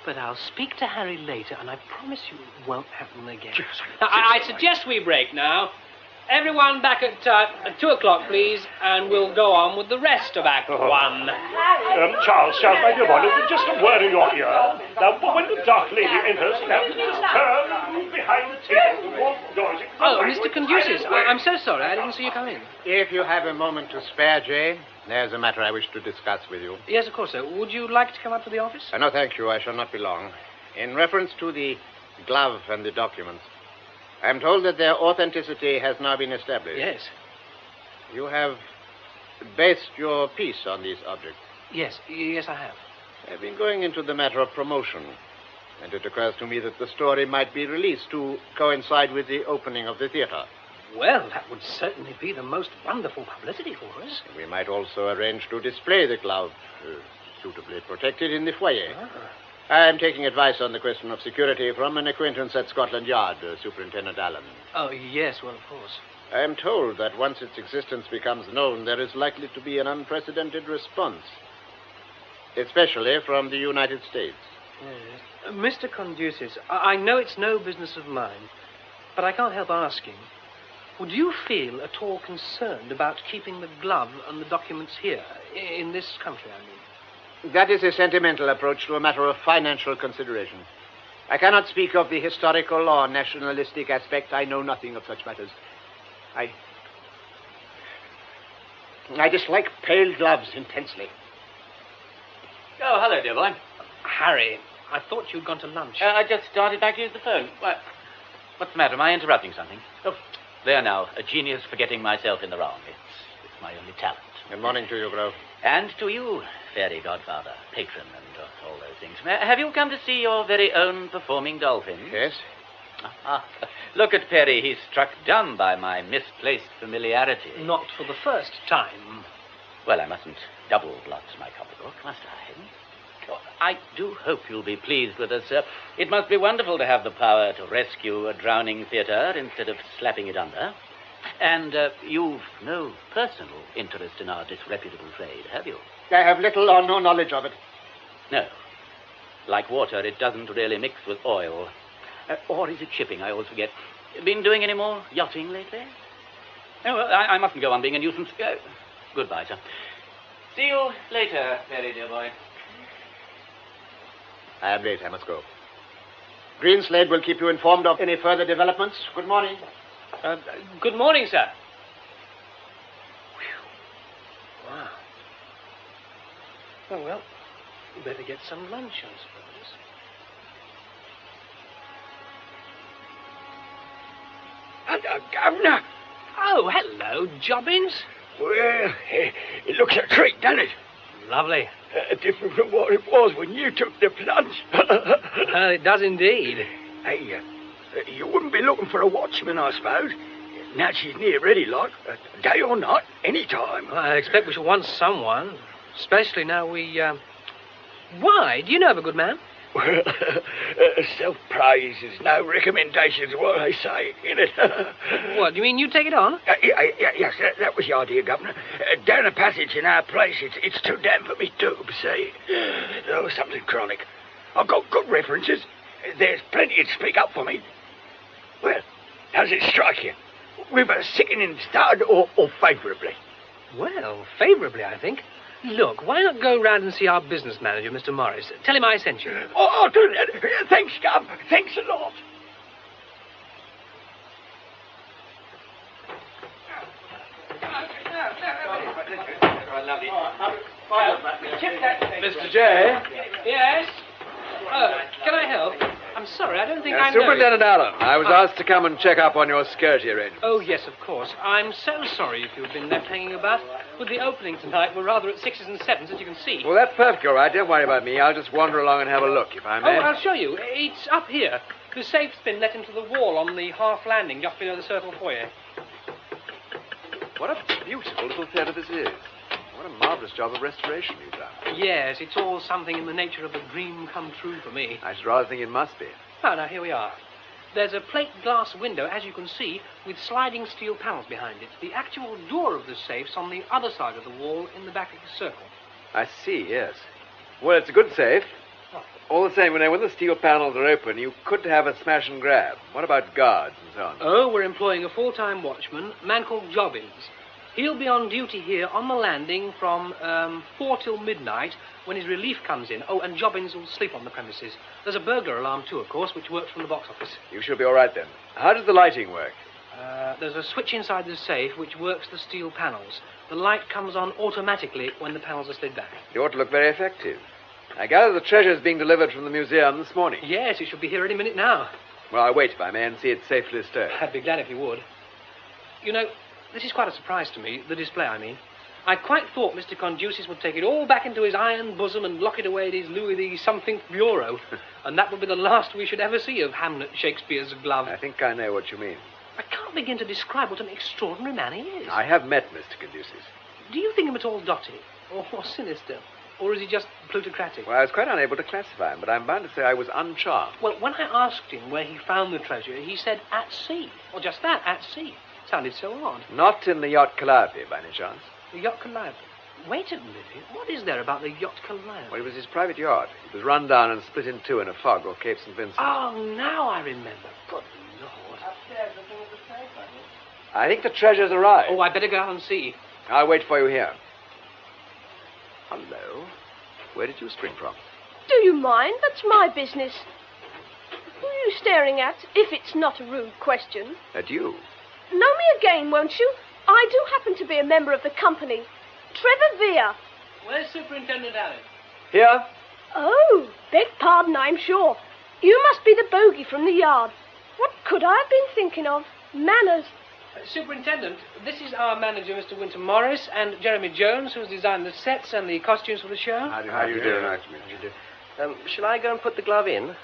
But I'll speak to Harry later, and I promise you it won't happen again. Now, I suggest we break now. Everyone back at 2 o'clock, please, and we'll go on with the rest of Act 1. Charles, my dear boy, just a word in your ear. Now, when the dark lady enters, now, just turn and move behind the table towards the doors. Oh, Mr. Conduces, I'm so sorry. I didn't see you come in. If you have a moment to spare, Jay, there's a matter I wish to discuss with you. Yes, of course, sir. Would you like to come up to the office? No, thank you. I shall not be long. In reference to the glove and the documents, I am told that their authenticity has now been established. Yes. You have based your piece on these objects. Yes, I have. I've been going into the matter of promotion, and it occurs to me that the story might be released to coincide with the opening of the theater. Well, that would certainly be the most wonderful publicity for us. We might also arrange to display the glove, suitably protected, in the foyer. I am taking advice on the question of security from an acquaintance at Scotland Yard, Superintendent Allen. Oh, yes, well, of course. I am told that once its existence becomes known, there is likely to be an unprecedented response, especially from the United States. Yes. Mr. Conduces, I know it's no business of mine, but I can't help asking, would you feel at all concerned about keeping the glove and the documents here, in this country, I mean? That is a sentimental approach to a matter of financial consideration. I cannot speak of the historical or nationalistic aspect. I know nothing of such matters. I dislike pale gloves intensely. Oh, hello, dear boy. Harry, I thought you'd gone to lunch. I just started back to use the phone. What's the matter? Am I interrupting something? Oh, there now. A genius for getting myself in the wrong. It's my only talent. Good morning to you, Grove. And to you, fairy godfather, patron, and all those things. Have you come to see your very own performing dolphin? Yes. Look at Perry. He's struck dumb by my misplaced familiarity. Not for the first time. Well, I mustn't double-blot my copybook, must I? Oh, I do hope you'll be pleased with us, sir. It must be wonderful to have the power to rescue a drowning theatre instead of slapping it under. And you've no personal interest in our disreputable trade, have you? I have little or no knowledge of it. No. Like water, it doesn't really mix with oil. Or is it shipping? I always forget. Been doing any more yachting lately? Oh, well, I mustn't go on being a nuisance. Goodbye, sir. See you later, Perry, dear boy. I am late. I must go. Greenslade will keep you informed of any further developments. Good morning. Good morning, sir. Whew. Wow. Oh, well, we better get some lunch, I suppose. Hello, Governor. Oh, hello, Jobbins. Well, it looks a treat, doesn't it? Lovely. Different from what it was when you took the plunge. It does indeed. Hey, You wouldn't be looking for a watchman, I suppose. Now she's near ready, like, day or night, any time. Well, I expect we shall want someone, especially now we, Why? Do you know of a good man? Well, self-praise is no recommendation is what they say, innit? What, do you mean you take it on? Yes, that was the idea, Governor. Down a passage in our place, it's too damp for me tube, see? Oh, something chronic. I've got good references. There's plenty to speak up for me. Well, how's it strike you? With a sickening start or favourably? Well, favourably, I think. Look, why not go round and see our business manager, Mr. Morris? Tell him I sent you. Oh, I'll do that. Thanks, Gov. Thanks a lot. Mr. J. Yes? Oh, can I help? I'm sorry, I don't think I know. Superintendent Allen, I was asked to come and check up on your security arrangements. Oh, yes, of course. I'm so sorry if you've been left hanging about. With the opening tonight, we're rather at 6s and 7s, as you can see. Well, that's perfectly all right. Don't worry about me. I'll just wander along and have a look, if I may. Oh, I'll show you. It's up here. The safe's been let into the wall on the half landing just below the circle foyer. What a beautiful little theatre this is. What a marvellous job of restoration you've done. Yes, it's all something in the nature of a dream come true for me. I should rather think it must be. Oh, now, here we are. There's a plate glass window, as you can see, with sliding steel panels behind it. The actual door of the safe's on the other side of the wall in the back of the circle. I see, yes. Well, it's a good safe. All the same, when the steel panels are open, you could have a smash and grab. What about guards and so on? Oh, we're employing a full-time watchman, a man called Jobbins. He'll be on duty here on the landing from 4 till midnight when his relief comes in. Oh, and Jobbins will sleep on the premises. There's a burglar alarm, too, of course, which works from the box office. You should be all right, then. How does the lighting work? There's a switch inside the safe which works the steel panels. The light comes on automatically when the panels are slid back. It ought to look very effective. I gather the treasure's being delivered from the museum this morning. Yes, it should be here any minute now. Well, I'll wait, if I may, and see it safely stowed. I'd be glad if you would. You know, this is quite a surprise to me, the display, I mean. I quite thought Mr. Conducis would take it all back into his iron bosom and lock it away in his Louis the something bureau. And that would be the last we should ever see of Hamlet Shakespeare's glove. I think I know what you mean. I can't begin to describe what an extraordinary man he is. I have met Mr. Conducis. Do you think him at all dotty? Or sinister? Or is he just plutocratic? Well, I was quite unable to classify him, but I'm bound to say I was uncharmed. Well, when I asked him where he found the treasure, he said at sea. Or just that, at sea. Sounded so odd. Not in the yacht Calliope, by any chance? The yacht Calliope? Wait a minute. What is there about the yacht Calliope? Well, it was his private yacht. It was run down and split in two in a fog off Cape St. Vincent. Oh, now I remember. Good Lord. Upstairs looking at the safe, I think. I think the treasure's arrived. Oh, I better go out and see. I'll wait for you here. Hello. Where did you spring from? Do you mind? That's my business. Who are you staring at, if it's not a rude question? At you. Know me again, won't you? I do happen to be a member of the company. Trevor Vere. Where's Superintendent Allen? Here. Oh, beg pardon, I'm sure. You must be the bogey from the yard. What could I have been thinking of? Manners. Superintendent, this is our manager, Mr. Winter Morris, and Jeremy Jones, who's designed the sets and the costumes for the show. How do you do? Nice to meet you. Shall I go and put the glove in?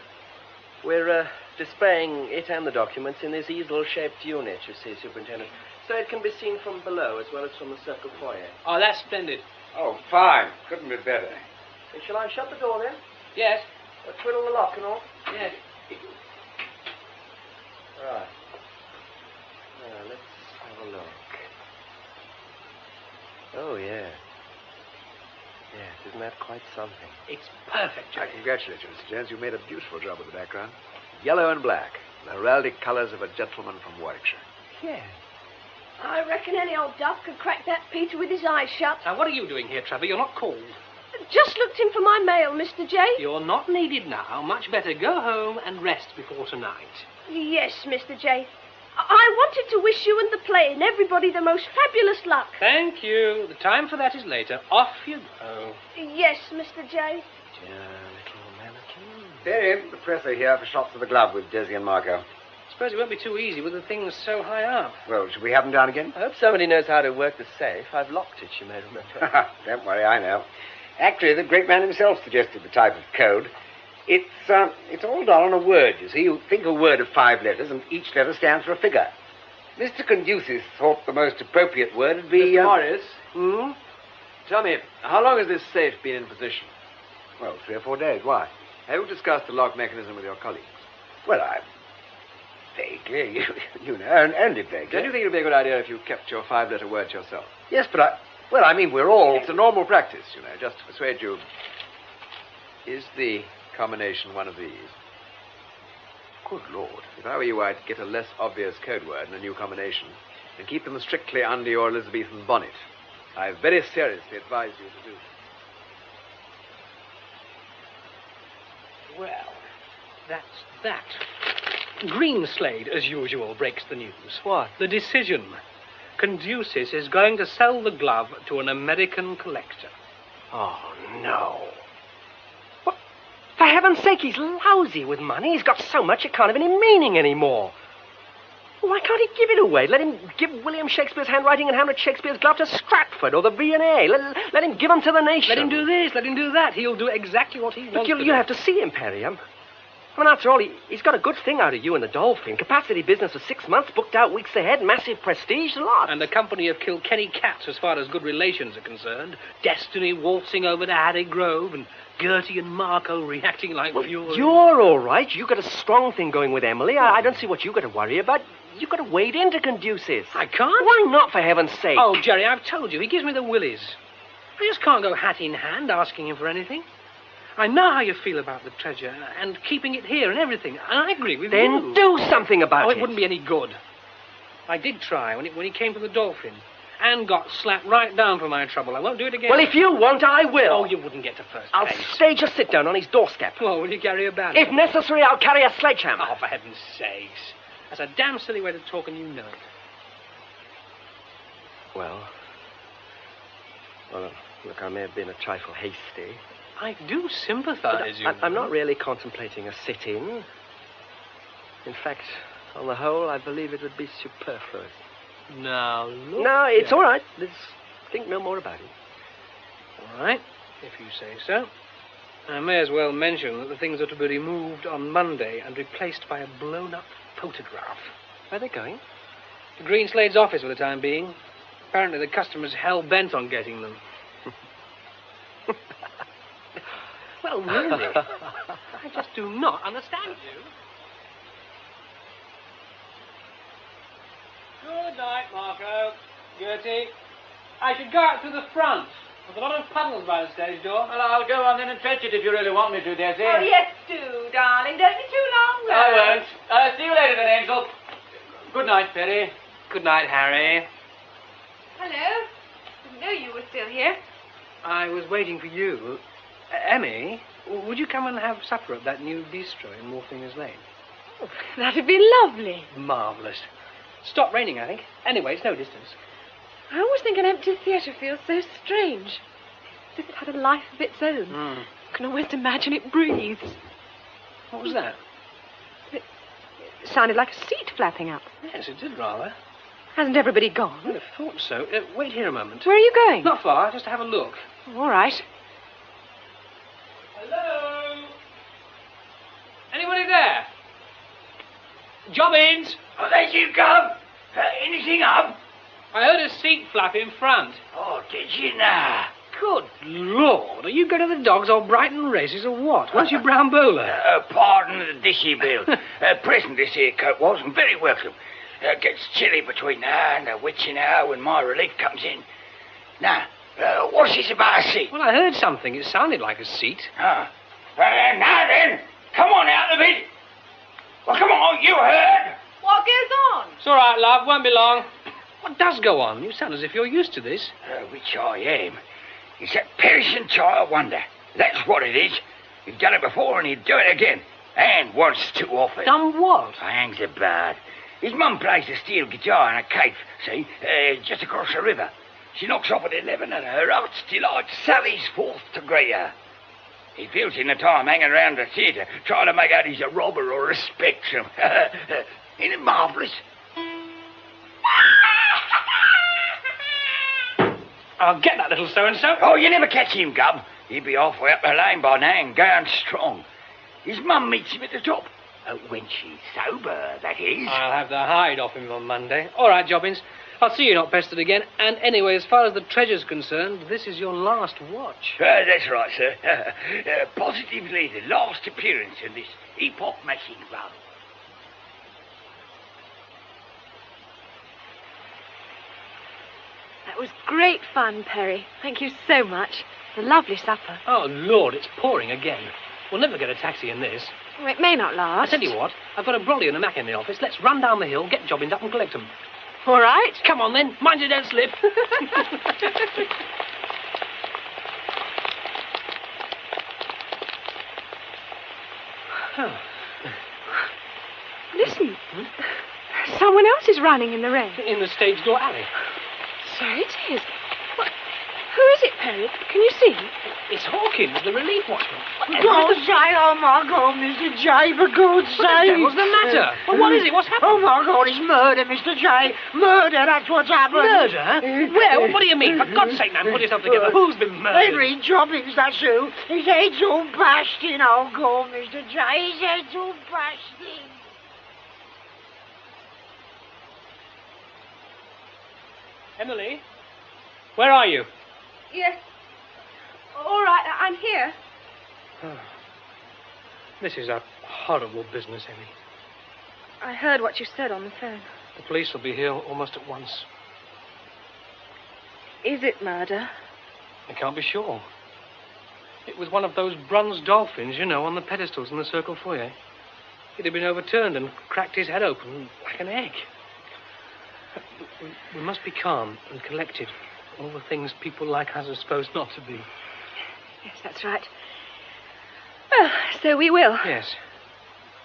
We're displaying it and the documents in this easel-shaped unit, you see, Superintendent, so it can be seen from below as well as from the circle foyer. Oh, that's splendid. Oh, fine. Couldn't be better. Shall I shut the door then? Yes. Twiddle the lock and all? Yes. Right. Now, let's have a look. Oh, yeah. Yes, isn't that quite something? It's perfect, I congratulate you, Mr. Jones. You made a beautiful job with the background. Yellow and black. The heraldic colours of a gentleman from Warwickshire. Yeah. I reckon any old duff could crack that Peter with his eyes shut. Now, what are you doing here, Trevor? You're not called. Just looked in for my mail, Mr. J. You're not needed now. Much better go home and rest before tonight. Yes, Mr. J. I wanted to wish you and the play and everybody the most fabulous luck. Thank you. The time for that is later. Off you go. Yes, Mr. J. Dear little mannequin. Dave, the presser here for shots of the glove with Desi and Marco. Suppose it won't be too easy with the things so high up. Well, should we have them down again? I hope somebody knows how to work the safe. I've locked it, you may remember. Don't worry, I know. Actually, the great man himself suggested the type of code. It's all done on a word, you see. You think a word of 5 letters, and each letter stands for a figure. Mr. Conducis thought the most appropriate word would be... Mr. Morris? Tell me, how long has this safe been in position? Well, 3 or 4 days. Why? Have you discussed the lock mechanism with your colleagues? Well, vaguely, you know, only vaguely. Don't you think it would be a good idea if you kept your 5-letter word to yourself? Yes, but I mean, we're all... It's a normal practice, you know, just to persuade you. Is the combination one of these? Good Lord. If I were you, I'd get a less obvious code word and a new combination and keep them strictly under your Elizabethan bonnet. I very seriously advise you to do that. Well, that's that. Greenslade, as usual, breaks the news. What? The decision. Conducis is going to sell the glove to an American collector. Oh, no. What? For heaven's sake, he's lousy with money. He's got so much it can't have any meaning anymore. Why can't he give it away? Let him give William Shakespeare's handwriting and Hamlet Shakespeare's glove to Stratford or the V&A. Let him give them to the nation. Let him do this, let him do that. He'll do exactly what he wants to do. You have to see him, Perry. I mean, after all, he's got a good thing out of you and the Dolphin. Capacity business for 6 months, booked out weeks ahead, massive prestige, a lot. And the company of Kilkenny cats as far as good relations are concerned. Destiny waltzing over to Harry Grove and Gertie and Marco reacting like fury. You're all right. You got a strong thing going with Emily. I don't see what you got to worry about. You've got to wade into Conducis. I can't? Why not, for heaven's sake? Oh, Jerry, I've told you, he gives me the willies. I just can't go hat in hand asking him for anything. I know how you feel about the treasure and keeping it here and everything, and I agree with you. Then do something about it. Oh, it wouldn't be any good. I did try when he came from the Dolphin and got slapped right down for my trouble. I won't do it again. Well, if you want, I will. Oh, you wouldn't get to first I'll base. stage a sit-down on his doorstep. Oh, will you carry a banner? If necessary, I'll carry a sledgehammer. Oh, for heaven's sakes. That's a damn silly way to talk, and you know it. Well, look, I may have been a trifle hasty. I do sympathize, I'm not really contemplating a sit-in. In fact, on the whole, I believe it would be superfluous. Now, look... No, it's all right. Let's think no more about it. All right, if you say so. I may as well mention that the things are to be removed on Monday and replaced by a blown-up photograph. Where are they going? To Greenslade's office for the time being. Apparently the customer's hell-bent on getting them. Well, really, I just do not understand you. Good night, Marco. Gertie. I should go out to the front. There's a lot of puddles by the stage door. Well, I'll go on then and fetch it if you really want me to, Desi. Oh, yes, do, darling. Don't be too long, though. I won't. See you later then, Angel. Good night, Perry. Good night, Harry. Hello. Didn't know you were still here. I was waiting for you. Emmy, would you come and have supper at that new bistro in Morfingers Lane? Oh, that'd be lovely. Marvellous. Stopped raining, I think. Anyway, it's no distance. I always think an empty theatre feels so strange. As if it had a life of its own. You can almost imagine it breathes. What was that? It sounded like a seat flapping up. Yes, it did rather. Hasn't everybody gone? I'd have thought so. Wait here a moment. Where are you going? Not far, just to have a look. All right. Hello? Anybody there? Jobbins! Oh, there you come. Anything up? I heard a seat flap in front. Oh, did you now? Good Lord, are you going to the Dogs or Brighton races or what? What's your brown bowler? Pardon the dishy bill. Present this here coat wasn't very welcome. Gets chilly between now and the witching hour when my relief comes in. Now, what's this about a seat? Well, I heard something. It sounded like a seat. Now then, come on out of it. Well, come on, you heard. What goes on? It's all right, love. Won't be long. What does go on? You sound as if you're used to this. Which I am. It's that perishing child wonder. That's what it is. He'd done it before and he'd do it again. And once too often. Done what? I hangs about. His mum plays a steel guitar in a cave, see, just across the river. She knocks off at 11 and her heart's delight sallies forth to greet her. He feels in the time hanging around the theatre, trying to make out he's a robber or a spectrum. Isn't it marvellous? I'll get that little so-and-so. Oh, you never catch him, Gub. He'd be halfway up the lane by now and going strong. His mum meets him at the top. When she's sober, that is. I'll have the hide off him on Monday. All right, Jobbins. I'll see you're not pestered again. And anyway, as far as the treasure's concerned, this is your last watch. That's right, sir. Positively the last appearance in this epoch-making run. That was great fun, Perry. Thank you so much. It's a lovely supper. Oh, Lord, it's pouring again. We'll never get a taxi in this. Well, it may not last. I tell you what, I've got a brolly and a Mac in the office. Let's run down the hill, get Jobbins up and collect them. All right. Come on, then. Mind you don't slip. Oh. Listen. Someone else is running in the rain. In the stage door alley. So it is. What? Who is it, Perry? Can you see? It's Hawkins, the relief watchman. God say, oh my God, Mr. J, for God's sake. What the devil's the matter? Well, what is it? What's happened? Oh my God, it's murder, Mr. J. Murder, that's what's happened. Murder? Where? What do you mean? For God's sake, man, put yourself together. Who's been murdered? Henry Jobbins, that's who. His head's all bashed in. Oh God, Mr. J, his head's all bashed in. Emily, where are you? Yes. All right, I'm here. Oh. This is a horrible business, Emmy. I heard what you said on the phone. The police will be here almost at once. Is it murder? I can't be sure. It was one of those bronze dolphins, you know, on the pedestals in the circle foyer. It had been overturned and cracked his head open like an egg. We must be calm and collected. All the things people like us are supposed not to be. Yes, that's right. Well, so we will. Yes.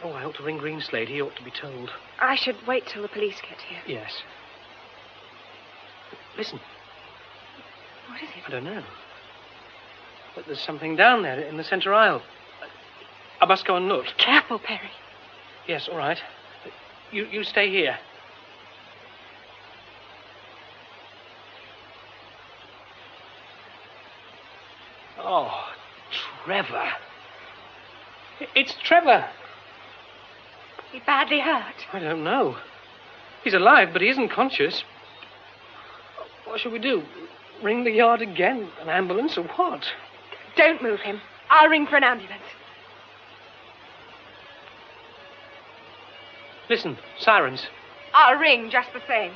Oh, I ought to ring Greenslade. He ought to be told. I should wait till the police get here. Yes. Listen. What is it? I don't know. But there's something down there in the centre aisle. I must go and look. Be careful, Perry. Yes, all right. You stay here. Oh, Trevor. It's Trevor. He badly hurt. I don't know. He's alive, but he isn't conscious. What shall we do? Ring the yard again? An ambulance or what? Don't move him. I'll ring for an ambulance. Listen, sirens. I'll ring just the same.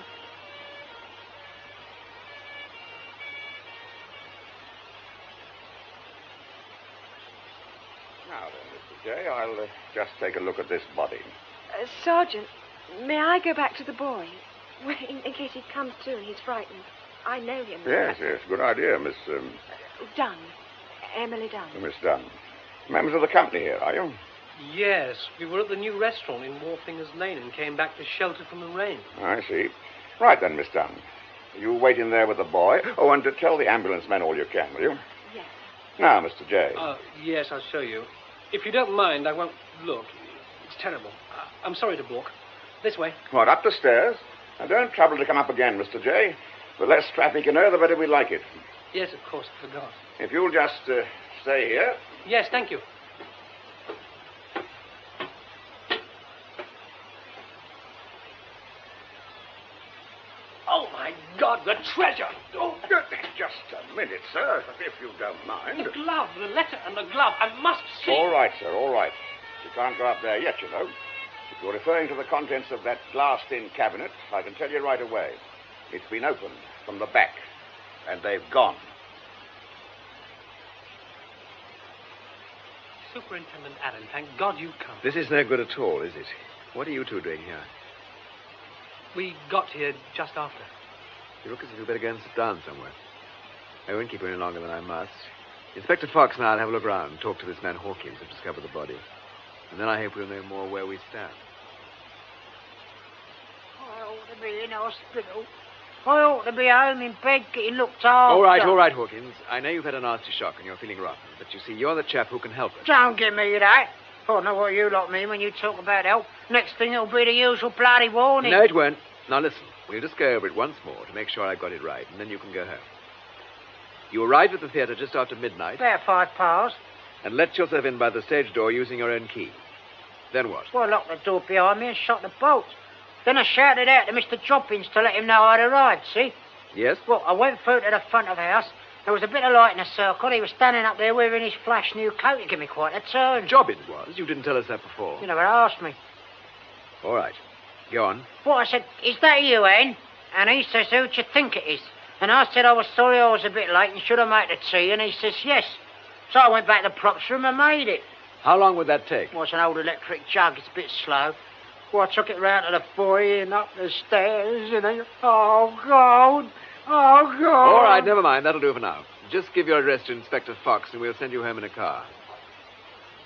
Now then, Mr. J, I'll just take a look at this body. Sergeant, may I go back to the boy? Well, in case he comes to and he's frightened. I know him. Yes, good idea, Miss... Dunn. Emily Dunn. Miss Dunn. Members of the company here, are you? Yes, we were at the new restaurant in Wharfingers Lane and came back to shelter from the rain. I see. Right then, Miss Dunn. You wait in there with the boy. Oh, and tell the ambulance men all you can, will you? Yes. Now, Mr. J. Yes, I'll show you. If you don't mind, I won't look. It's terrible. I'm sorry to balk. This way. What, up the stairs? Now, don't trouble to come up again, Mr. J. The less traffic in here, the better we like it. Yes, of course, I forgot. If you'll just stay here. Yes, thank you. Oh, my God, the treasure! Oh, just a minute, sir, if you don't mind. The glove, the letter and the glove. I must see. All right, sir, all right. You can't go up there yet, you know. If you're referring to the contents of that glassed-in cabinet, I can tell you right away. It's been opened from the back, and they've gone. Superintendent Allen, thank God you've come. This is no good at all, is it? What are you two doing here? We got here just after. You look as if you'd better go and sit down somewhere. I won't keep you any longer than I must. Inspector Fox and I'll have a look round and talk to this man Hawkins who discovered the body. And then I hope we'll know more where we stand. I ought to be in hospital. I ought to be home in bed getting looked after. All right, Hawkins. I know you've had a nasty shock and you're feeling rotten, but you see, you're the chap who can help us. Don't give me that. I know what you lot mean when you talk about help. Next thing it'll be the usual bloody warning. No, it won't. Now listen, we'll just go over it once more to make sure I've got it right, and then you can go home. You arrived at the theatre just after midnight. About 5 past. and let yourself in by the stage door using your own key. Then what? Well, I locked the door behind me and shut the bolts. Then I shouted out to Mr. Jobbins to let him know I'd arrived, see? Yes? Well, I went through to the front of the house. There was a bit of light in the circle. He was standing up there wearing his flash new coat. He gave me quite a turn. Jobbins was? You didn't tell us that before. You never asked me. All right. Go on. Well, I said, is that you, Anne? And he says, who do you think it is? And I said I was sorry I was a bit late and should have made the tea. And he says, yes. So I went back to the props room and made it. How long would that take? Well, it's an old electric jug. It's a bit slow. Well, I took it round to the foyer and up the stairs and then... Oh, God. Oh, God. All right, never mind. That'll do for now. Just give your address to Inspector Fox and we'll send you home in a car.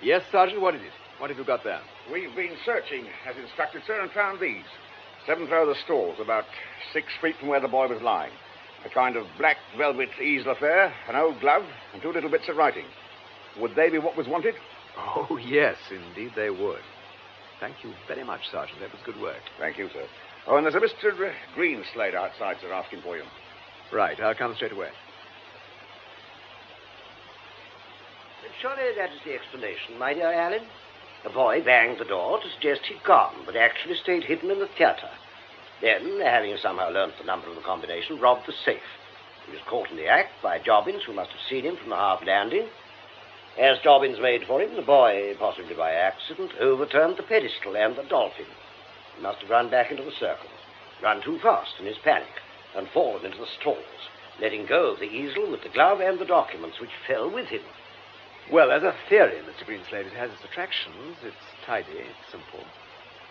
Yes, Sergeant, what is it? What have you got there? We've been searching, as instructed, sir, and found these. 7th row of the stalls, about 6 feet from where the boy was lying. A kind of black velvet easel affair, an old glove, and 2 little bits of writing. Would they be what was wanted? Oh, yes, indeed they would. Thank you very much, Sergeant. That was good work. Thank you, sir. Oh, and there's a Mr. Greenslade outside, sir, asking for you. Right, I'll come straight away. Surely that is the explanation, my dear Alan. The boy banged the door to suggest he'd gone, but actually stayed hidden in the theatre. Then, having somehow learnt the number of the combination, robbed the safe. He was caught in the act by Jobbins, who must have seen him from the half landing. As Jobbins made for him, the boy, possibly by accident, overturned the pedestal and the dolphin. He must have run back into the circle, run too fast in his panic, and fallen into the stalls, letting go of the easel with the glove and the documents, which fell with him. Well, as a theory, Mr. Greenslade, it has its attractions. It's tidy, it's simple.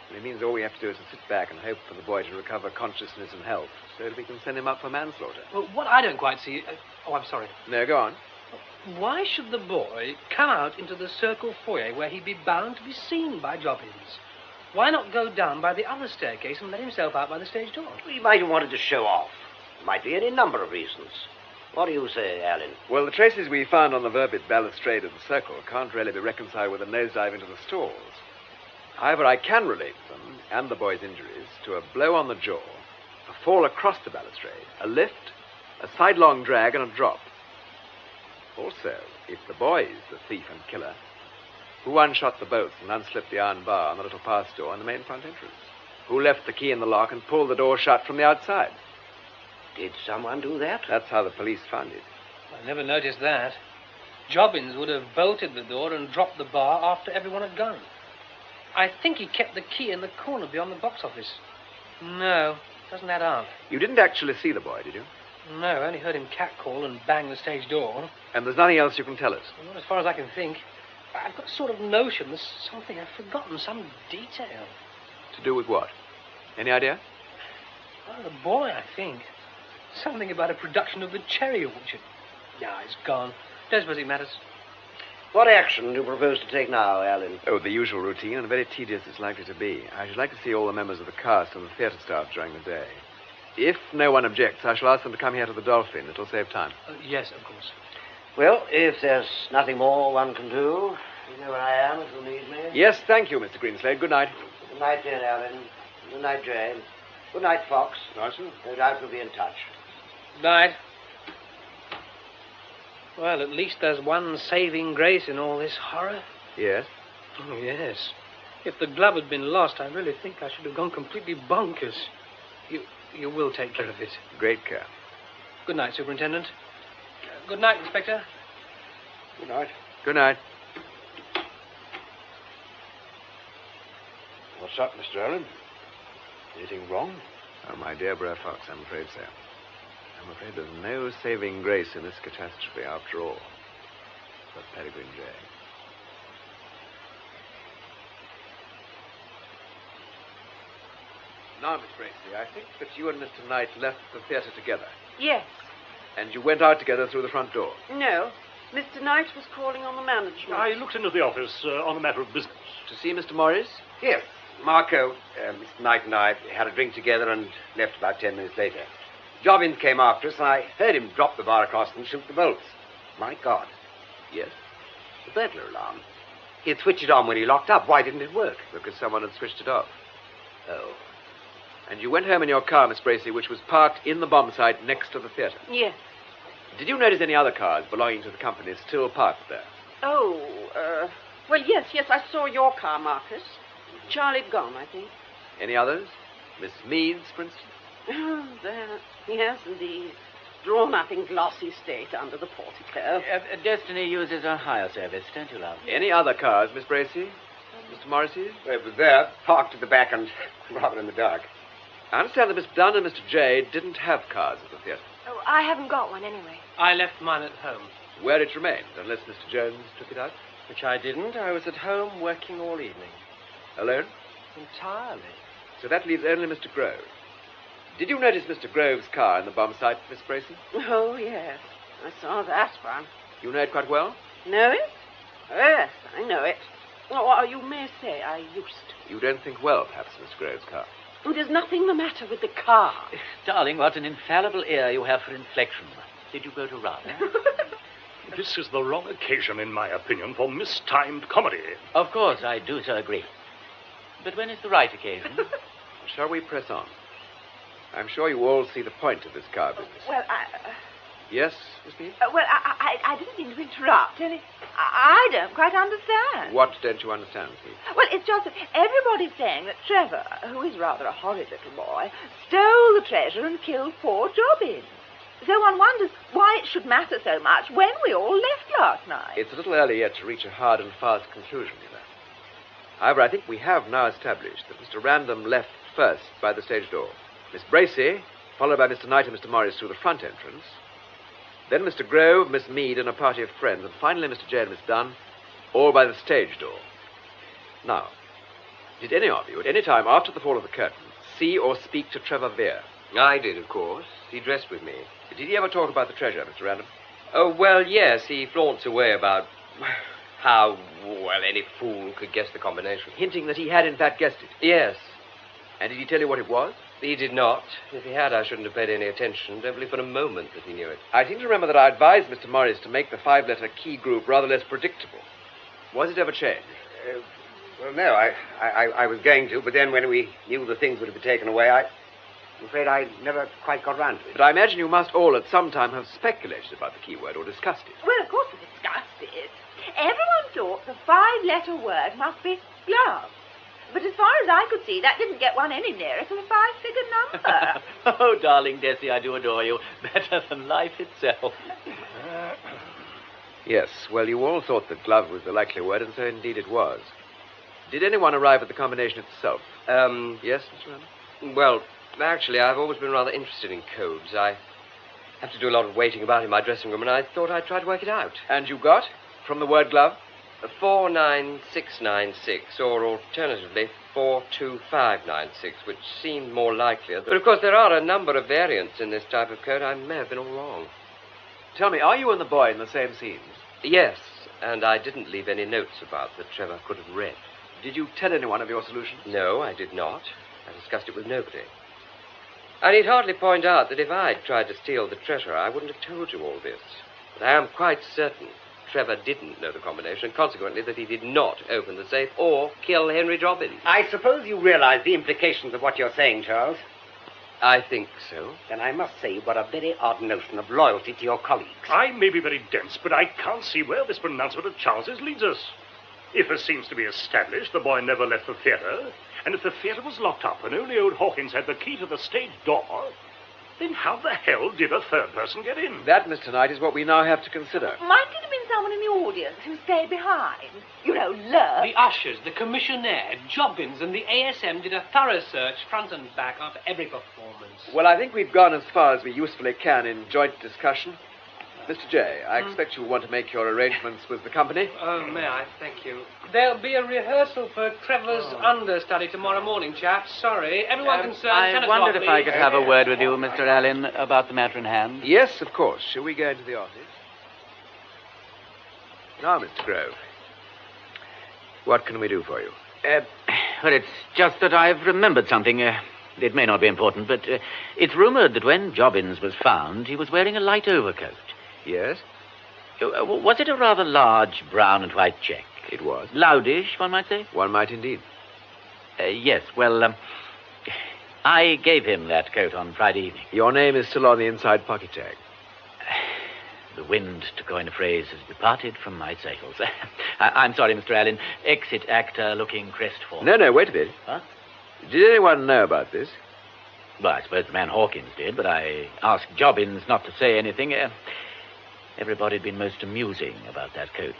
And it means all we have to do is to sit back and hope for the boy to recover consciousness and health so that we can send him up for manslaughter. Well, what I don't quite see... oh, I'm sorry. No, go on. Why should the boy come out into the circle foyer where he'd be bound to be seen by Jobbins? Why not go down by the other staircase and let himself out by the stage door? He might have wanted to show off. There might be any number of reasons. What do you say, Alan? Well, the traces we found on the vervet balustrade of the circle can't really be reconciled with a nosedive into the stalls. However, I can relate them, and the boy's injuries, to a blow on the jaw, a fall across the balustrade, a lift, a sidelong drag, and a drop. Also, if the boy is the thief and killer, who unshot the bolts and unslipped the iron bar on the little pass door in the main front entrance? Who left the key in the lock and pulled the door shut from the outside? Did someone do that? That's how the police found it. I never noticed that. Jobbins would have bolted the door and dropped the bar after everyone had gone. I think he kept the key in the corner beyond the box office. No, doesn't add up. You didn't actually see the boy, did you? No, I only heard him catcall and bang the stage door. And there's nothing else you can tell us? Well, not as far as I can think. I've got a sort of notion there's something I've forgotten, some detail. To do with what? Any idea? Oh, the boy, I think. Something about a production of the cherry orchard. Yeah, it's gone. Don't suppose it matters. What action do you propose to take now, Alan? Oh, the usual routine, and very tedious it's likely to be. I should like to see all the members of the cast and the theatre staff during the day. If no one objects, I shall ask them to come here to the Dolphin. It'll save time. Yes, of course. Well, if there's nothing more one can do, you know where I am if you need me. Yes, thank you, Mr. Greenslade. Good night. Good night, dear Alan. Good night, Jane. Good night, Fox. Night, sir. No doubt we'll be in touch. Night. Well, at least there's one saving grace in all this horror. Yes? Oh, yes. If the glove had been lost, I really think I should have gone completely bonkers. You will take care of it. Great care. Good night, Superintendent. Good night, Inspector. Good night. Good night. What's up, Mr. Allen? Anything wrong? Oh, my dear Brer Fox, I'm afraid so. I'm afraid there's no saving grace in this catastrophe after all. But Peregrine J. Now, Miss Bracey, I think that you and Mr. Knight left the theatre together. Yes. And you went out together through the front door. No. Mr. Knight was calling on the management. I looked into the office on a matter of business. To see Mr. Morris? Yes. Marco, Mr. Knight and I had a drink together and left about 10 minutes later. Jobbins came after us, and I heard him drop the bar across and shoot the bolts. My God. Yes? The burglar alarm. He had switched it on when he locked up. Why didn't it work? Because someone had switched it off. Oh. And you went home in your car, Miss Bracey, which was parked in the bomb site next to the theatre. Yes. Did you notice any other cars belonging to the company still parked there? Oh, well, yes, I saw your car, Marcus. Charlie'd gone, I think. Any others? Miss Meads, for instance? Oh, that. Yes, indeed. Drawn up in glossy state under the portico. Destiny uses a higher service, don't you, love? Any other cars, Miss Bracey? Mr. Morrissey? It was there, parked at the back and rather in the dark. I understand that Miss Dunn and Mr. J didn't have cars at the theatre. Oh, I haven't got one anyway. I left mine at home. Where it remained, unless Mr. Jones took it out? Which I didn't. I was at home working all evening. Alone? Entirely. So that leaves only Mr. Grove. Did you notice Mr. Grove's car in the bomb site, Miss Bracey? Oh, yes. I saw that one. You know it quite well? Know it? Yes, I know it. Or you may say I used to. You don't think well, perhaps, Miss Grove's car. There's nothing the matter with the car. Darling, what an infallible ear you have for inflection. Did you go to Raleigh? This is the wrong occasion, in my opinion, for mistimed comedy. Of course, I do so agree. But when is the right occasion? Shall we press on? I'm sure you all see the point of this car business. Well, Yes, Miss Mead? I didn't mean to interrupt. Only I don't quite understand. What don't you understand, Miss Mead? Well, it's just that everybody's saying that Trevor, who is rather a horrid little boy, stole the treasure and killed poor Jobbins. So one wonders why it should matter so much when we all left last night. It's a little early yet to reach a hard and fast conclusion, you know. However, I think we have now established that Mr. Random left first by the stage door. Miss Bracey, followed by Mr. Knight and Mr. Morris through the front entrance. Then Mr. Grove, Miss Mead, and a party of friends. And finally Mr. J and Miss Dunn, all by the stage door. Now, did any of you, at any time after the fall of the curtain, see or speak to Trevor Vere? I did, of course. He dressed with me. Did he ever talk about the treasure, Mr. Random? Oh, well, yes. He flaunts away about how, any fool could guess the combination. Hinting that he had, in fact, guessed it? Yes. And did he tell you what it was? He did not. If he had, I shouldn't have paid any attention. Don't believe for a moment that he knew it. I seem to remember that I advised Mr. Morris to make the five-letter key group rather less predictable. Was it ever changed? Well, no, I was going to, but then when we knew the things would have been taken away, I'm afraid I never quite got round to it. But I imagine you must all at some time have speculated about the keyword or discussed it. Well, of course we discussed it. Everyone thought the five-letter word must be glove. But as far as I could see, that didn't get one any nearer to a five-figure number. Oh, darling Desi, I do adore you. Better than life itself. Yes, well, you all thought that glove was the likely word, and so indeed it was. Did anyone arrive at the combination itself? Yes, Mr. Random? Well, actually, I've always been rather interested in codes. I have to do a lot of waiting about in my dressing room, and I thought I'd try to work it out. And you got, from the word glove? 49696, or alternatively 42596, which seemed more likely. But of course, there are a number of variants in this type of code. I may have been all wrong. Tell me, are you and the boy in the same scenes? Yes, and I didn't leave any notes about that Trevor could have read. Did you tell anyone of your solution? No, I did not. I discussed it with nobody. I need hardly point out that if I'd tried to steal the treasure, I wouldn't have told you all this. But I am quite certain Trevor didn't know the combination, and consequently that he did not open the safe or kill Henry Jobbins. I suppose you realize the implications of what you're saying, Charles. I think so. Then I must say you've got a very odd notion of loyalty to your colleagues. I may be very dense, but I can't see where this pronouncement of Charles's leads us. If, as seems to be established, the boy never left the theatre, and if the theatre was locked up and only old Hawkins had the key to the stage door, then how the hell did a third person get in? That, Mr. Knight, is what we now have to consider. Might it have been someone in the audience who stayed behind? You know, lurk. The ushers, the commissionaire, Jobbins, and the ASM did a thorough search, front and back, of every performance. Well, I think we've gone as far as we usefully can in joint discussion. Mr. J, I expect you want to make your arrangements with the company. Oh, may I? Thank you. There'll be a rehearsal for Trevor's understudy tomorrow morning, chaps. Sorry. Everyone concerned. I wondered if I could have a word with you, Mr. Allen, about the matter in hand. Yes, of course. Shall we go into the office? Now, Mr. Grove, what can we do for you? Well, it's just that I've remembered something. It may not be important, but it's rumored that when Jobbins was found, he was wearing a light overcoat. Yes? Was it a rather large brown and white check? It was. Loudish, one might say? One might indeed. Yes, well, I gave him that coat on Friday evening. Your name is still on the inside pocket tag. The wind, to coin a phrase, has departed from my sails. I'm sorry, Mr. Allen. Exit actor looking crestfallen. No, wait a bit. Huh? Did anyone know about this? Well, I suppose the man Hawkins did, but I asked Jobbins not to say anything. Everybody had been most amusing about that coat.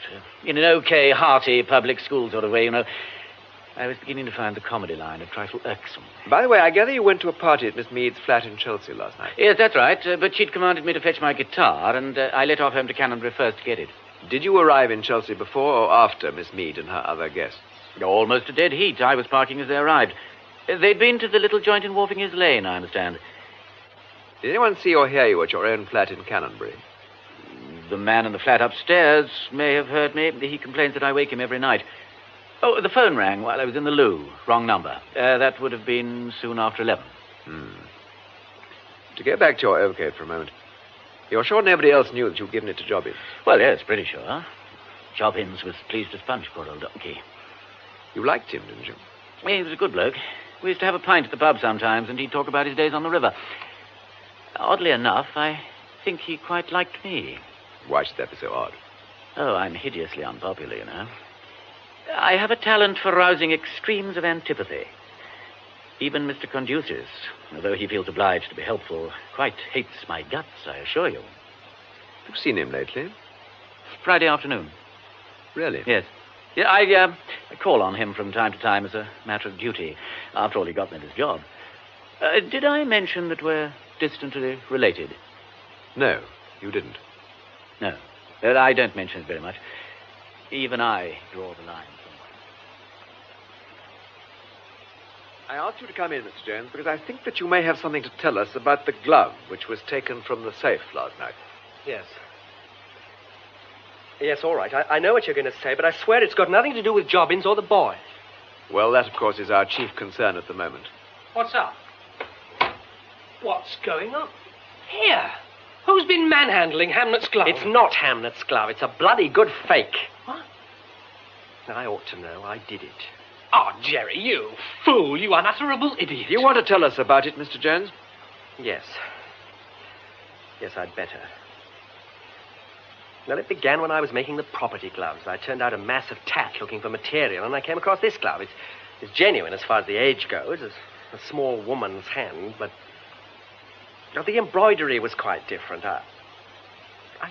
In an okay, hearty, public school sort of way, you know. I was beginning to find the comedy line a trifle irksome. By the way, I gather you went to a party at Miss Mead's flat in Chelsea last night. Yes, that's right, but she'd commanded me to fetch my guitar, and I let off home to Canonbury first to get it. Did you arrive in Chelsea before or after Miss Mead and her other guests? Almost a dead heat. I was parking as they arrived. They'd been to the little joint in Wolfing Hills Lane, I understand. Did anyone see or hear you at your own flat in Canonbury? The man in the flat upstairs may have heard me. He complains that I wake him every night. Oh, the phone rang while I was in the loo. Wrong number. That would have been soon after 11. To get back to your overcoat for a moment, you're sure nobody else knew that you'd given it to Jobbins? Well, yes, pretty sure. Jobbins was pleased as punch, poor old donkey. You liked him, didn't you? He was a good bloke. We used to have a pint at the pub sometimes, and he'd talk about his days on the river. Oddly enough, I think he quite liked me. Why should that be so odd? Oh, I'm hideously unpopular, you know. I have a talent for rousing extremes of antipathy. Even Mr. Conducius, although he feels obliged to be helpful, quite hates my guts, I assure you. You've seen him lately? Friday afternoon. Really? Yes. Yeah, I call on him from time to time as a matter of duty. After all, he got me this job. Did I mention that we're distantly related? No, you didn't. No. I don't mention it very much. Even I draw the line somewhere. I asked you to come in, Mr. Jones, because I think that you may have something to tell us about the glove which was taken from the safe last night. Yes. Yes, all right. I know what you're going to say, but I swear it's got nothing to do with Jobbins or the boy. Well, that, of course, is our chief concern at the moment. What's up? What's going on? Here. Who's been manhandling Hamlet's glove? It's not Hamlet's glove. It's a bloody good fake. What? I ought to know. I did it. Oh, Jerry, you fool. You unutterable idiot. You want to tell us about it, Mr. Jones? Yes. Yes, I'd better. Well, it began when I was making the property gloves. I turned out a mass of tat looking for material, and I came across this glove. It's genuine as far as the age goes. It's a small woman's hand, but the embroidery was quite different. I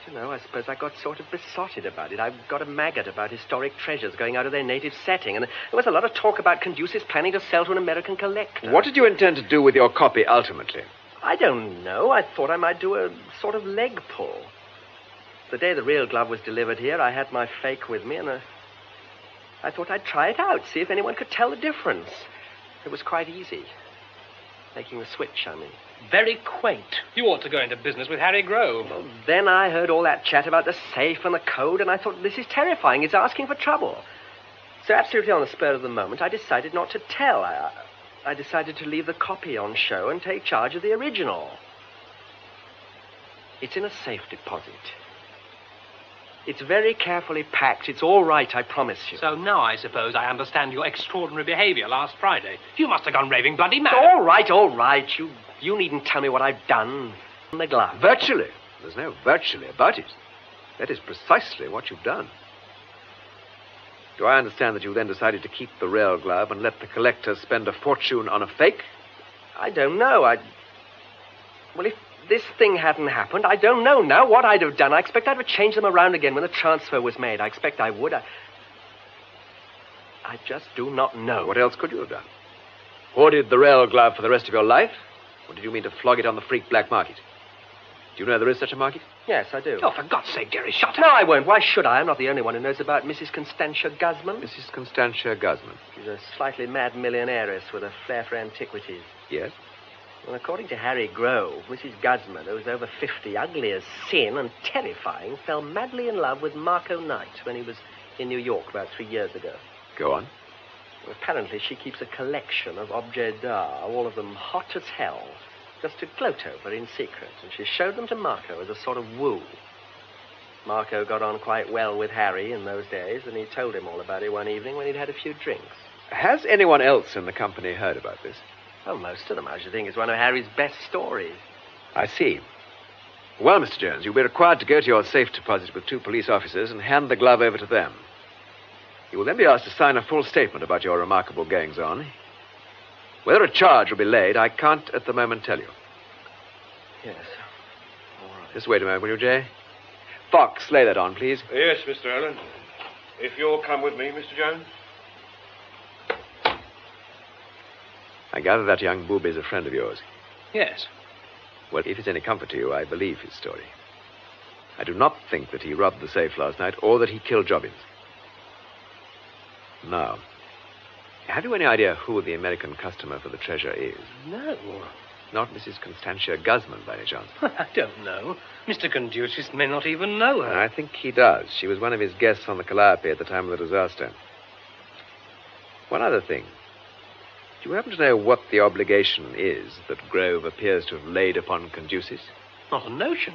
don't know, I suppose I got sort of besotted about it. I got a maggot about historic treasures going out of their native setting, and there was a lot of talk about Conducius planning to sell to an American collector. What did you intend to do with your copy ultimately? I don't know. I thought I might do a sort of leg pull. The day the real glove was delivered here, I had my fake with me, and I thought I'd try it out, see if anyone could tell the difference. It was quite easy. Making the switch, I mean. Very quaint. You ought to go into business with Harry Grove. Well, then I heard all that chat about the safe and the code, and I thought, this is terrifying. It's asking for trouble. So absolutely on the spur of the moment, I decided not to tell. I decided to leave the copy on show and take charge of the original. It's in a safe deposit. It's very carefully packed. It's all right, I promise you. So now I suppose I understand your extraordinary behavior last Friday. You must have gone raving bloody mad. All right. You needn't tell me what I've done. The glove. Virtually. There's no virtually about it. That is precisely what you've done. Do I understand that you then decided to keep the real glove and let the collector spend a fortune on a fake? I don't know. Well, if this thing hadn't happened, I don't know now what I'd have done. I expect I'd have changed them around again when the transfer was made. I expect I would. I just do not know. What else could you have done? Hoarded the real glove for the rest of your life? Or did you mean to flog it on the freak black market? Do you know there is such a market? Yes, I do. Oh, for God's sake, Jerry, shut up. No, I won't. Why should I? I'm not the only one who knows about Mrs. Constantia Guzman. Mrs. Constantia Guzman. She's a slightly mad millionairess with a flair for antiquities. Yes? Well, according to Harry Grove, Mrs. Guzman, who was over 50, ugly as sin and terrifying, fell madly in love with Marco Knight when he was in New York about 3 years ago. Go on. Well, apparently she keeps a collection of objets d'art, all of them hot as hell, just to gloat over in secret, and she showed them to Marco as a sort of woo. Marco got on quite well with Harry in those days, and he told him all about it one evening when he'd had a few drinks. Has anyone else in the company heard about this? Well, most of them, I should think. It's one of Harry's best stories. I see. Well, Mr. Jones, you'll be required to go to your safe deposit with 2 police officers and hand the glove over to them. You will then be asked to sign a full statement about your remarkable goings-on. Whether a charge will be laid, I can't at the moment tell you. Yes. All right. Just wait a moment, will you, Jay? Fox, lay that on, please. Yes, Mr. Allen. If you'll come with me, Mr. Jones. I gather that young boob is a friend of yours. Yes. Well, if it's any comfort to you, I believe his story. I do not think that he robbed the safe last night or that he killed Jobbins. Now, have you any idea who the American customer for the treasure is? No. Not Mrs. Constantia Guzman, by any chance? I don't know. Mr. Conducius may not even know her. I think he does. She was one of his guests on the Calliope at the time of the disaster. One other thing. Do you happen to know what the obligation is that Grove appears to have laid upon Conducius? Not a notion.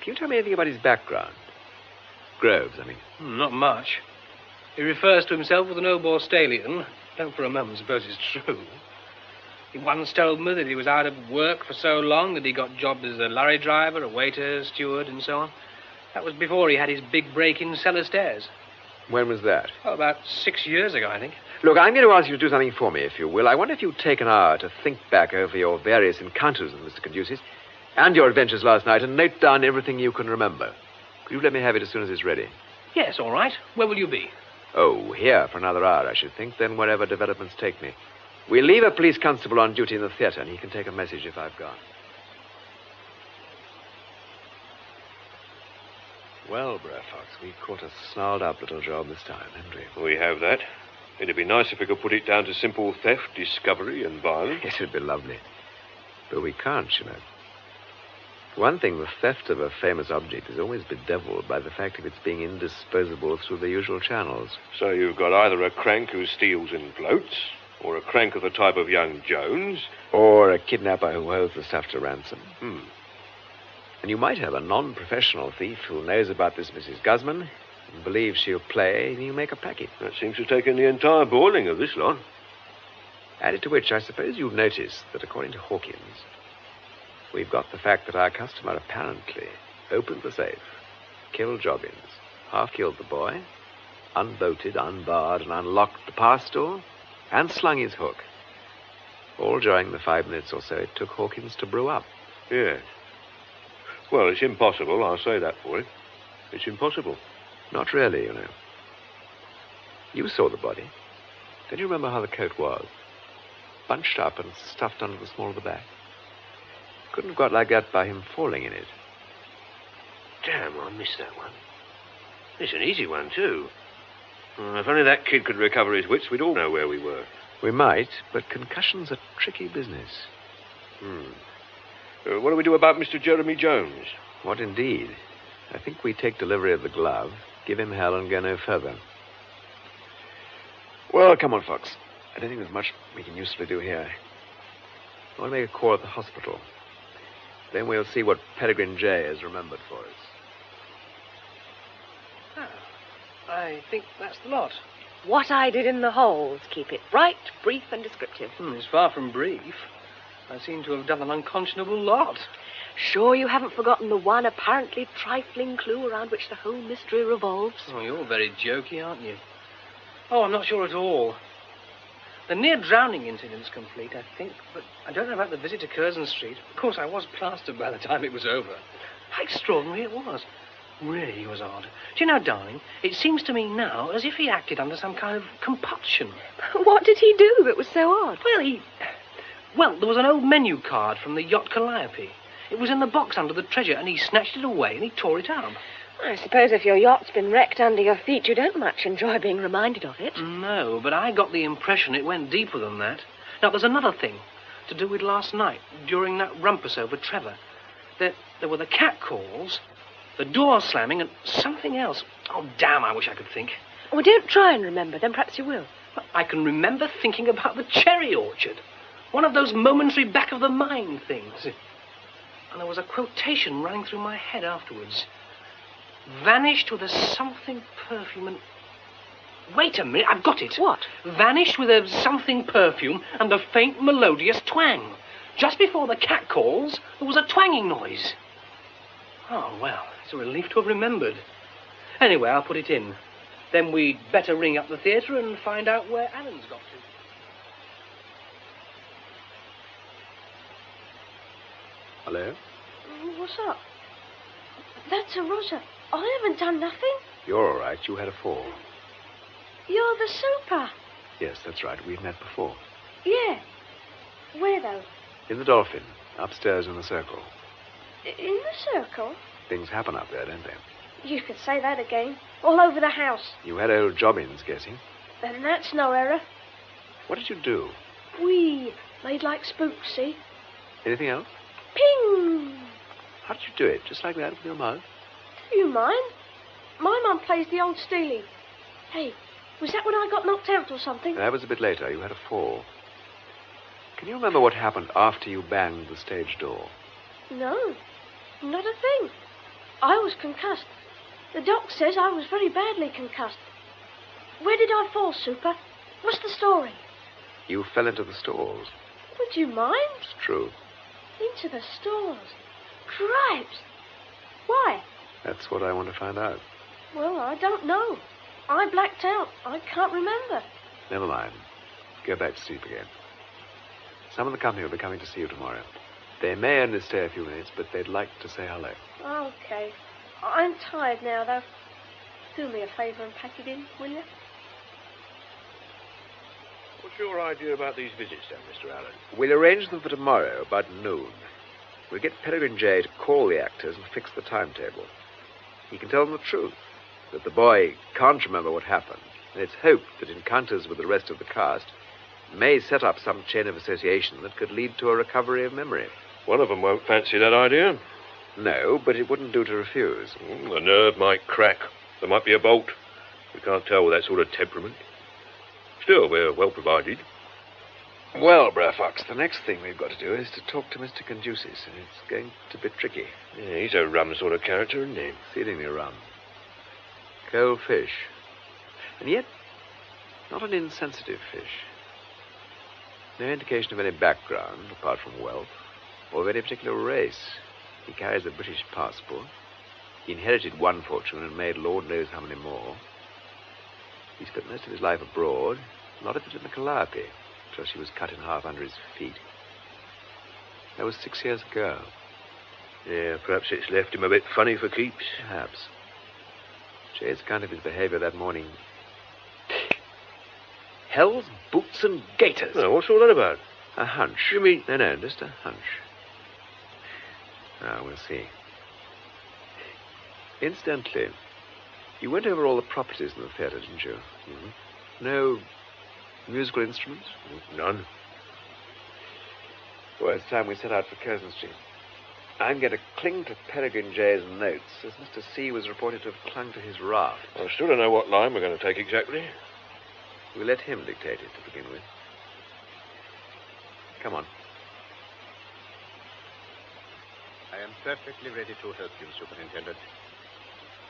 Can you tell me anything about his background? Grove's, I mean. Not much. He refers to himself as an old Borstalian. Don't for a moment suppose it's true. He once told me that he was out of work for so long that he got jobs as a lorry driver, a waiter, steward, and so on. That was before he had his big break in cellar stairs. When was that? Oh, about 6 years ago, I think. Look, I'm going to ask you to do something for me, if you will. I wonder if you'd take an hour to think back over your various encounters with Mr. Conducius and your adventures last night and note down everything you can remember. Could you let me have it as soon as it's ready? Yes, all right. Where will you be? Oh, here for another hour, I should think, then wherever developments take me. We'll leave a police constable on duty in the theatre, and he can take a message if I've gone. Well, Brer Fox, we caught a snarled-up little job this time, haven't we? We have that. It'd be nice if we could put it down to simple theft, discovery, and violence. Yes, it'd be lovely. But we can't, you know. For one thing, the theft of a famous object is always bedeviled by the fact of its being indisposable through the usual channels. So you've got either a crank who steals and floats, or a crank of the type of young Jones, or a kidnapper who holds the stuff to ransom. And you might have a non-professional thief who knows about this Mrs. Guzman and believes she'll play, and you make a packet. That seems to have taken the entire boiling of this lot. Added to which, I suppose you've noticed that according to Hawkins, we've got the fact that our customer apparently opened the safe, killed Jobbins, half-killed the boy, unbolted, unbarred, and unlocked the pass door, and slung his hook. All during the 5 minutes or so it took Hawkins to brew up. Yes. Well, it's impossible, I'll say that for it. It's impossible. Not really, you know. You saw the body. Don't you remember how the coat was? Bunched up and stuffed under the small of the back. Couldn't have got like that by him falling in it. Damn, I missed that one. It's an easy one, too. If only that kid could recover his wits, we'd all know where we were. We might, but concussion's a tricky business. What do we do about Mr. Jeremy Jones? What indeed? I think we take delivery of the glove, give him hell, and go no further. Well, come on, Fox. I don't think there's much we can usefully do here. I want to make a call at the hospital. Then we'll see what Peregrine J has remembered for us. I think that's the lot. What I did in the holes. Keep it bright, brief, and descriptive. It's far from brief. I seem to have done an unconscionable lot. Sure you haven't forgotten the one apparently trifling clue around which the whole mystery revolves? Oh, you're very jokey, aren't you? Oh, I'm not sure at all. The near-drowning incident's complete, I think, but I don't know about the visit to Curzon Street. Of course, I was plastered by the time it was over. How extraordinary it was. Really, he was odd. Do you know, darling, it seems to me now as if he acted under some kind of compulsion. What did he do that was so odd? Well, there was an old menu card from the yacht Calliope. It was in the box under the treasure, and he snatched it away and he tore it up. I suppose if your yacht's been wrecked under your feet, you don't much enjoy being reminded of it. No, but I got the impression it went deeper than that. Now, there's another thing to do with last night, during that rumpus over Trevor. There were the cat calls, the door slamming, and something else. Oh, damn, I wish I could think. Well, don't try and remember, then perhaps you will. I can remember thinking about the cherry orchard. One of those momentary back-of-the-mind things. And there was a quotation running through my head afterwards. Vanished with a something perfume and... Wait a minute, I've got it. What? Vanished with a something perfume and a faint melodious twang. Just before the cat calls, there was a twanging noise. Oh, well, it's a relief to have remembered. Anyway, I'll put it in. Then we'd better ring up the theatre and find out where Alan's got to. Hello? What's up? That's a Rosa. I haven't done nothing. You're all right. You had a fall. You're the super. Yes, that's right. We've met before. Yeah. Where, though? In the Dolphin, upstairs in the circle. In the circle? Things happen up there, don't they? You could say that again. All over the house. You had old Jobbins guessing. And that's no error. What did you do? We made like spooks, see? Anything else? Ping! How did you do it? Just like that with your mouth? Do you mind? My mum plays the old steely. Hey, was that when I got knocked out or something? That was a bit later. You had a fall. Can you remember what happened after you banged the stage door? No, not a thing. I was concussed. The doc says I was very badly concussed. Where did I fall, Super? What's the story? You fell into the stalls. Would you mind? It's true. Into the stalls? Cripes! Why? That's what I want to find out. Well, I don't know. I blacked out. I can't remember. Never mind. Go back to sleep again. Some of the company will be coming to see you tomorrow. They may only stay a few minutes, but they'd like to say hello. Okay. I'm tired now, though. Do me a favour and pack it in, will you? What's your idea about these visits, then, Mr. Allen? We'll arrange them for tomorrow, about noon. We'll get Peregrine J to call the actors and fix the timetable. He can tell them the truth, that the boy can't remember what happened, and it's hoped that encounters with the rest of the cast may set up some chain of association that could lead to a recovery of memory. One of them won't fancy that idea. No, but it wouldn't do to refuse. The nerve might crack. There might be a bolt. We can't tell with that sort of temperament. Still, we're well provided. Well, Brer Fox, the next thing we've got to do is to talk to Mr. Conducis, and it's going to be tricky. Yeah, he's a rum sort of character, isn't he? Exceedingly rum. Cold fish. And yet, not an insensitive fish. No indication of any background, apart from wealth, or of any particular race. He carries a British passport. He inherited one fortune and made Lord knows how many more. He spent most of his life abroad, a lot of it in the Calliope, till she was cut in half under his feet. That was 6 years ago. Yeah, perhaps it's left him a bit funny for keeps. Perhaps. Jay's account of his behavior that morning. Hell's boots and gaiters. Oh, what's all that about? A hunch. You mean... No, just a hunch. Now, we'll see. Incidentally, you went over all the properties in the theatre, didn't you? Mm-hmm. No musical instruments? None. Well, it's time we set out for Curzon Street. I'm going to cling to Peregrine J's notes, as Mr. C was reported to have clung to his raft. I still don't know what line we're going to take exactly. We'll let him dictate it to begin with. Come on. I am perfectly ready to help you, Superintendent.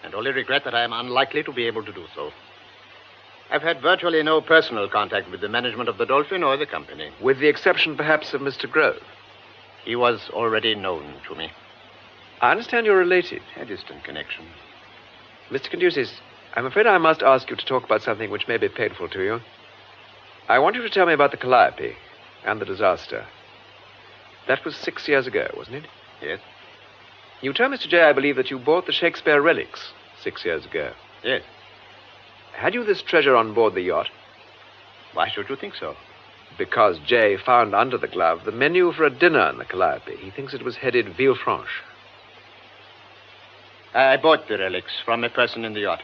And only regret that I am unlikely to be able to do so. I've had virtually no personal contact with the management of the Dolphin or the company. With the exception, perhaps, of Mr. Grove. He was already known to me. I understand you're related. A distant connection. Mr. Conducis, I'm afraid I must ask you to talk about something which may be painful to you. I want you to tell me about the Calliope and the disaster. That was 6 years ago, wasn't it? Yes. You told Mr. J, I believe, that you bought the Shakespeare relics 6 years ago. Yes. Had you this treasure on board the yacht? Why should you think so? Because J found under the glove the menu for a dinner in the Calliope. He thinks it was headed Villefranche. I bought the relics from a person in the yacht.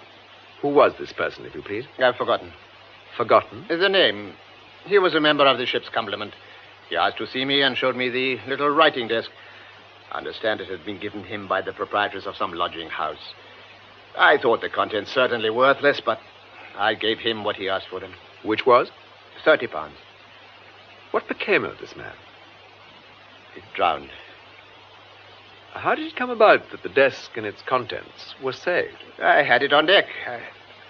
Who was this person, if you please? I've forgotten. Forgotten? The name. He was a member of the ship's complement. He asked to see me and showed me the little writing desk. I understand it had been given him by the proprietors of some lodging house. I thought the contents certainly worthless, but I gave him what he asked for them. Which was? £30. What became of this man? He drowned. How did it come about that the desk and its contents were saved? I had it on deck.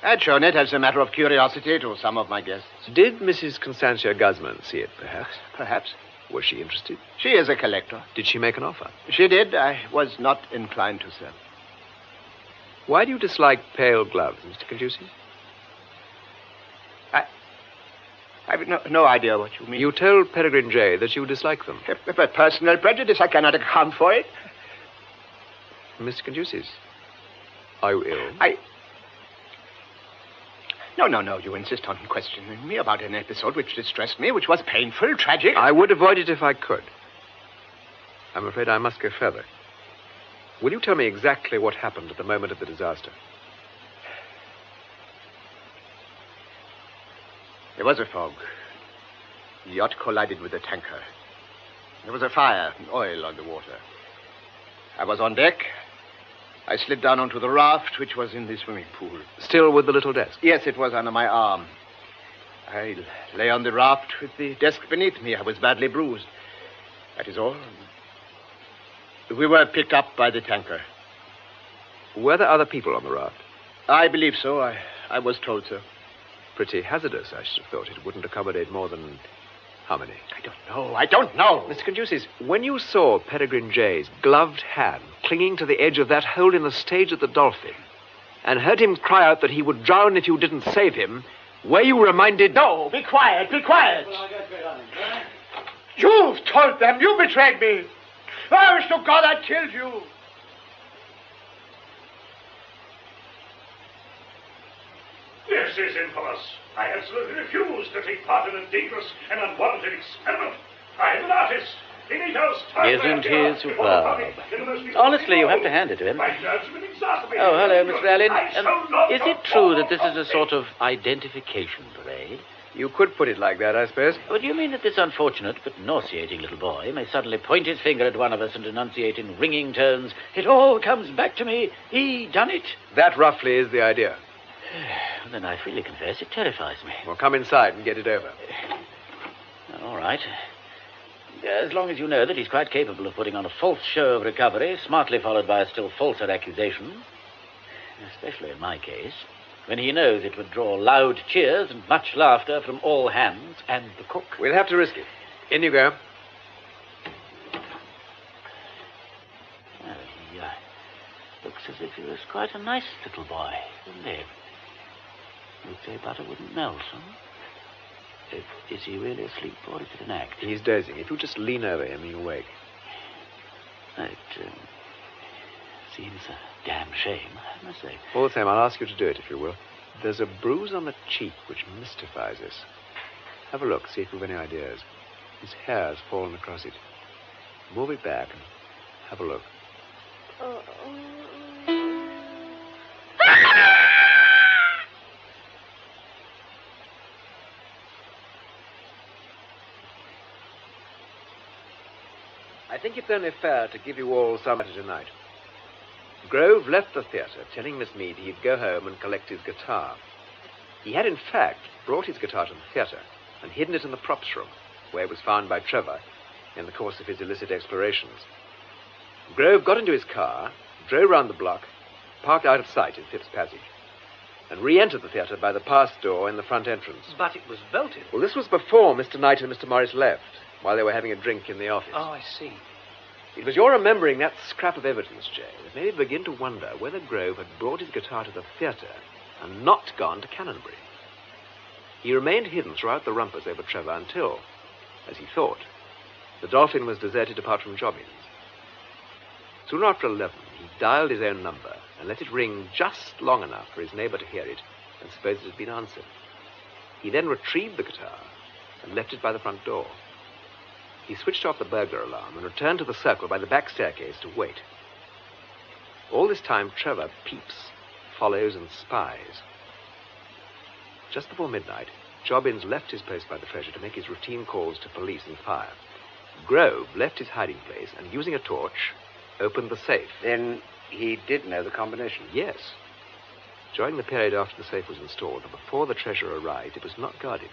I'd shown it as a matter of curiosity to some of my guests. Did Mrs. Constantia Guzman see it, perhaps? Perhaps. Was she interested? She is a collector. Did she make an offer? She did. I was not inclined to sell. Why do you dislike pale gloves, Mr. Caduceus? I've no idea what you mean. You told Peregrine J. that you dislike them. If a personal prejudice, I cannot account for it. Mr. Caduceus, are you ill? No. You insist on questioning me about an episode which distressed me, which was painful, tragic. I would avoid it if I could. I'm afraid I must go further. Will you tell me exactly what happened at the moment of the disaster? There was a fog. The yacht collided with a tanker. There was a fire and oil on the water. I was on deck. I slid down onto the raft, which was in the swimming pool. Still with the little desk? Yes, it was under my arm. I lay on the raft with the desk beneath me. I was badly bruised. That is all. We were picked up by the tanker. Were there other people on the raft? I believe so. I was told so. Pretty hazardous, I should have thought. It wouldn't accommodate more than... how many? I don't know. Mr. Caduceus, when you saw Peregrine J.'s gloved hand clinging to the edge of that hole in the stage at the Dolphin, and heard him cry out that he would drown if you didn't save him, were you reminded... No, be quiet, be quiet. You've told them. You betrayed me. I wish to God I'd killed you. This is infamous. I absolutely refuse to take part in a dangerous and unwarranted experiment. I am an artist. Isn't he superb? Honestly, you have to hand it to him. Oh, hello, Mr. Allen. Is it true that this is a sort of identification parade? You could put it like that, I suppose. But do you mean that this unfortunate but nauseating little boy may suddenly point his finger at one of us and enunciate in ringing tones, "It all comes back to me. He done it"? That roughly is the idea. Then I freely confess it terrifies me. Well, come inside and get it over. All right. As long as you know that he's quite capable of putting on a false show of recovery, smartly followed by a still falser accusation, especially in my case, when he knows it would draw loud cheers and much laughter from all hands and the cook. We'll have to risk it. In you go. Well, he looks as if he was quite a nice little boy, didn't he? You'd say butter wouldn't melt, huh? Is he really asleep, or is it an act? He's dozing. If you just lean over him, he'll wake. It seems a damn shame, I must say. All the same, I'll ask you to do it, if you will. There's a bruise on the cheek which mystifies us. Have a look, see if you've any ideas. His hair's fallen across it. Move it back and have a look. I think it's only fair to give you all some matter tonight. Grove left the theatre, telling Miss Mead he'd go home and collect his guitar. He had, in fact, brought his guitar to the theatre and hidden it in the props room, where it was found by Trevor in the course of his illicit explorations. Grove got into his car, drove round the block, parked out of sight in Phipps Passage, and re-entered the theatre by the pass door in the front entrance. But it was bolted. Well, this was before Mr. Knight and Mr. Morris left, while they were having a drink in the office. Oh, I see. It was your remembering that scrap of evidence, Jay, that made me begin to wonder whether Grove had brought his guitar to the theatre and not gone to Canonbury. He remained hidden throughout the rumpus over Trevor until, as he thought, the Dolphin was deserted apart from Jobbins. Soon after 11, he dialed his own number and let it ring just long enough for his neighbour to hear it and suppose it had been answered. He then retrieved the guitar and left it by the front door. He switched off the burglar alarm and returned to the circle by the back staircase to wait. All this time, Trevor peeps, follows, and spies. Just before midnight, Jobbins left his post by the treasure to make his routine calls to police and fire. Grove left his hiding place and, using a torch, opened the safe. Then he did know the combination? Yes. During the period after the safe was installed and before the treasure arrived, it was not guarded.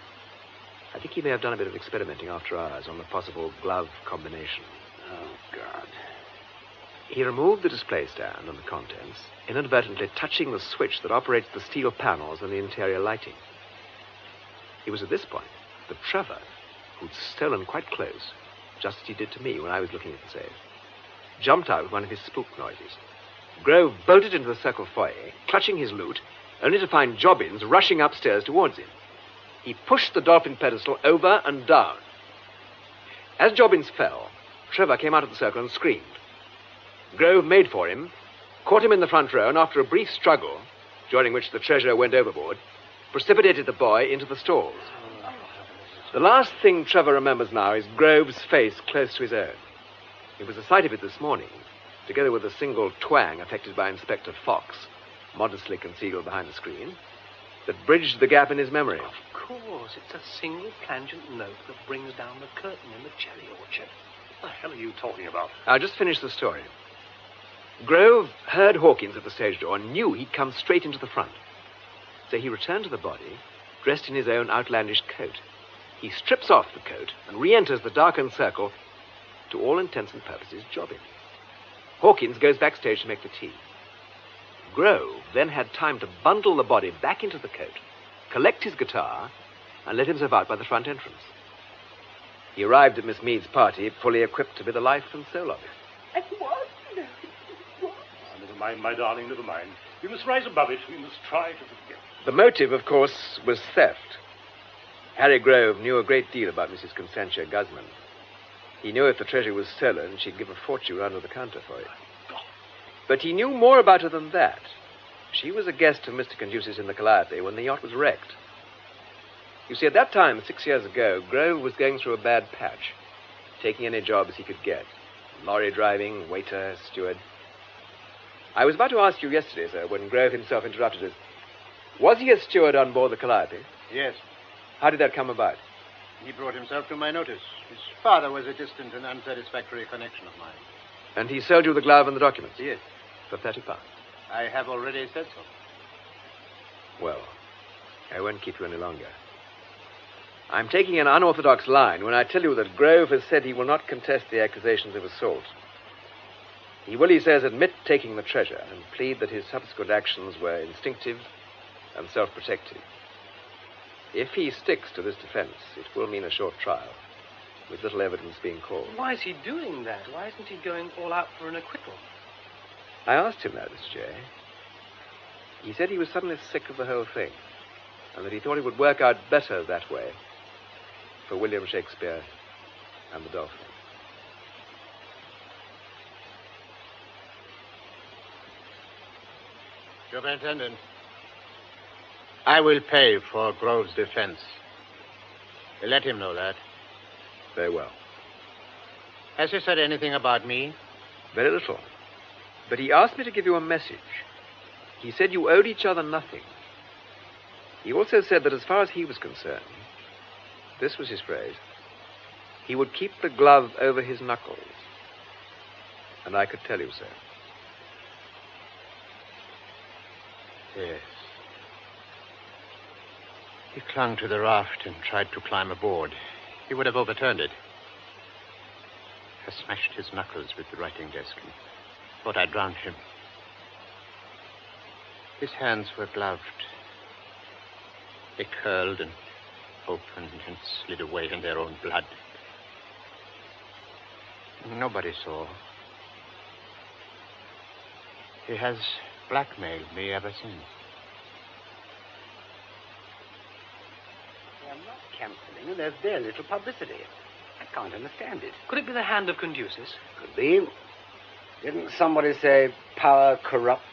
I think he may have done a bit of experimenting after hours on the possible glove combination. Oh, God. He removed the display stand and the contents, inadvertently touching the switch that operates the steel panels and the interior lighting. It was at this point that Trevor, who'd stolen quite close, just as he did to me when I was looking at the safe, jumped out with one of his spook noises. Grove bolted into the circle foyer, clutching his loot, only to find Jobbins rushing upstairs towards him. He pushed the dolphin pedestal over and down. As Jobbins fell, Trevor came out of the circle and screamed. Grove made for him, caught him in the front row, and after a brief struggle, during which the treasurer went overboard, precipitated the boy into the stalls. The last thing Trevor remembers now is Grove's face close to his own. It was the sight of it this morning, together with a single twang affected by Inspector Fox, modestly concealed behind the screen, that bridged the gap in his memory. Of course, it's a single plangent note that brings down the curtain in the cherry orchard. What the hell are you talking about? I'll just finish the story. Grove heard Hawkins at the stage door and knew he'd come straight into the front. So he returned to the body, dressed in his own outlandish coat. He strips off the coat and re-enters the darkened circle, to all intents and purposes, Jobbins. Hawkins goes backstage to make the tea. Grove then had time to bundle the body back into the coat, collect his guitar, and let himself out by the front entrance. He arrived at Miss Mead's party fully equipped to be the life and soul of it. And what? Never mind, my darling, never mind. We must rise above it. We must try to forget. The motive, of course, was theft. Harry Grove knew a great deal about Mrs. Constantia Guzman. He knew if the treasure was stolen, she'd give a fortune under the counter for it. But he knew more about her than that. She was a guest of Mr. Conduce's in the Calliope when the yacht was wrecked. You see, at that time, 6 years ago, Grove was going through a bad patch, taking any jobs he could get. Lorry driving, waiter, steward. I was about to ask you yesterday, sir, when Grove himself interrupted us. Was he a steward on board the Calliope? Yes. How did that come about? He brought himself to my notice. His father was a distant and unsatisfactory connection of mine. And he sold you the glove and the documents? Yes. For £30. I have already said so. Well, I won't keep you any longer. I'm taking an unorthodox line when I tell you that Grove has said he will not contest the accusations of assault. He will, he says, admit taking the treasure and plead that his subsequent actions were instinctive and self-protective. If he sticks to this defense, it will mean a short trial, with little evidence being called. Why is he doing that? Why isn't he going all out for an acquittal? I asked him that, Mr. J. He said he was suddenly sick of the whole thing, and that he thought it would work out better that way for William Shakespeare and the Dolphin. Superintendent, I will pay for Grove's defense. Let him know that. Very well. Has he said anything about me? Very little. But he asked me to give you a message. He said you owed each other nothing. He also said that as far as he was concerned, this was his phrase, he would keep the glove over his knuckles. And I could tell you so. Yes. He clung to the raft and tried to climb aboard. He would have overturned it. I smashed his knuckles with the writing desk and thought I drowned him. His hands were gloved. They curled and opened and slid away in their own blood. Nobody saw. He has blackmailed me ever since. I'm not cancelling, and there's very little publicity. I can't understand it. Could it be the hand of Conduce's? Could be. Didn't somebody say power corrupts?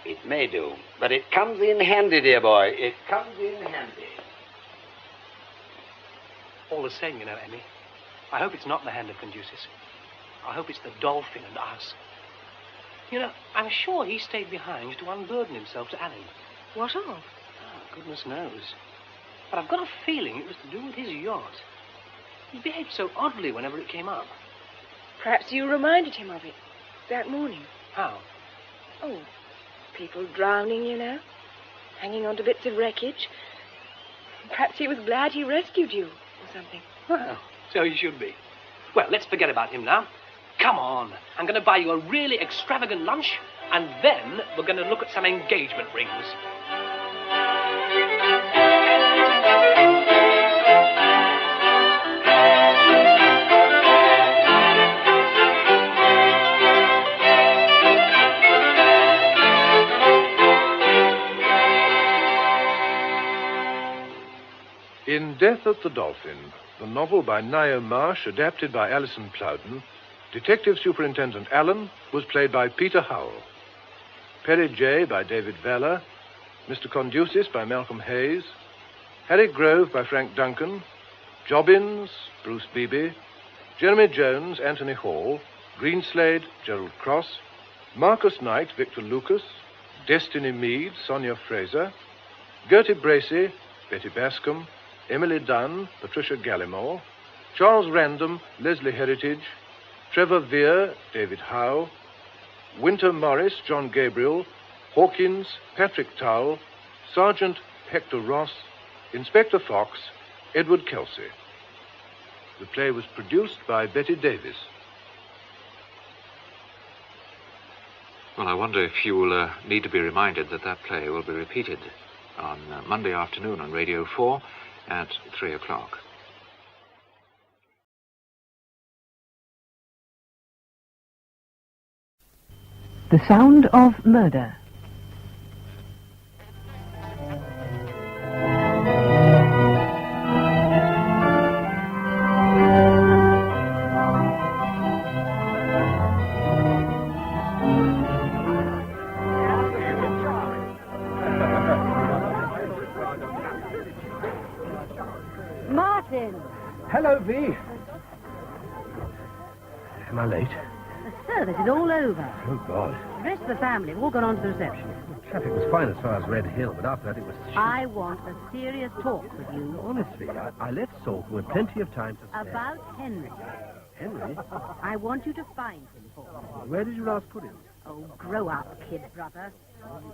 It may do, but it comes in handy, dear boy. It comes in handy. All the same, you know, Emmy, I hope it's not the hand of Conduce's. I hope it's the Dolphin and us. You know, I'm sure he stayed behind to unburden himself to Alan. What of? Oh, goodness knows. But I've got a feeling it was to do with his yacht. He behaved so oddly whenever it came up. Perhaps you reminded him of it that morning. How? Oh, people drowning, you know, hanging on to bits of wreckage. Perhaps he was glad he rescued you or something. Well, so he should be. Well, let's forget about him now. Come on. I'm going to buy you a really extravagant lunch, and then we're going to look at some engagement rings. Death at the Dolphin, the novel by Nio Marsh, adapted by Alison Plowden, Detective Superintendent Allen was played by Peter Howell. Perry J. by David Valler, Mr. Conducis by Malcolm Hayes, Harry Grove by Frank Duncan, Jobbins, Bruce Beebe, Jeremy Jones, Anthony Hall, Greenslade, Gerald Cross, Marcus Knight, Victor Lucas, Destiny Mead, Sonia Fraser, Gertie Bracey, Betty Bascom, Emily Dunn, Patricia Gallimore, Charles Random, Leslie Heritage, Trevor Vere, David Howe, Winter Morris, John Gabriel, Hawkins, Patrick Towell, Sergeant Hector Ross, Inspector Fox, Edward Kelsey. The play was produced by Betty Davis. Well, I wonder if you'll need to be reminded that that play will be repeated on Monday afternoon on Radio 4 at 3 o'clock. The Sound of Murder. Martin! Hello, V. Am I late? The service is all over. Oh, God. The rest of the family have all gone on to the reception. Traffic was fine as far as Red Hill, but after that it was... I want a serious talk with you. Honestly, I left Salton with plenty of time to spare. About Henry. Henry? I want you to find him for me. Where did you last put him? Oh, grow up, kid brother.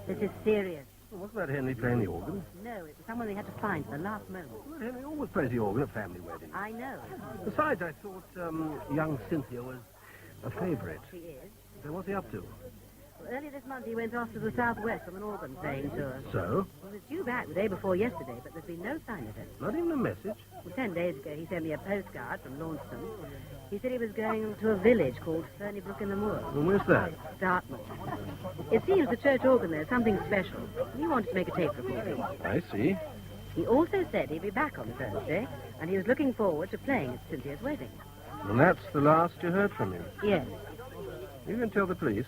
This is serious. Wasn't that Henry playing the organ? No, it was someone they had to find at the last moment. Well, Henry always plays the organ at family weddings. I know. Besides, I thought young Cynthia was a favourite. She is. So what's he up to? Well, earlier this month he went off to the southwest on an organ playing tour. So? He was due back the day before yesterday, but there's been no sign of him. Not even a message? Well, 10 days ago he sent me a postcard from Launceston. He said he was going to a village called Fernybrook in the Moor. And where's that? Dartmoor. It seems the church organ there is something special. He wanted to make a tape recording. I see. He also said he'd be back on Thursday, and he was looking forward to playing at Cynthia's wedding. And that's the last you heard from him? Yes. You can tell the police.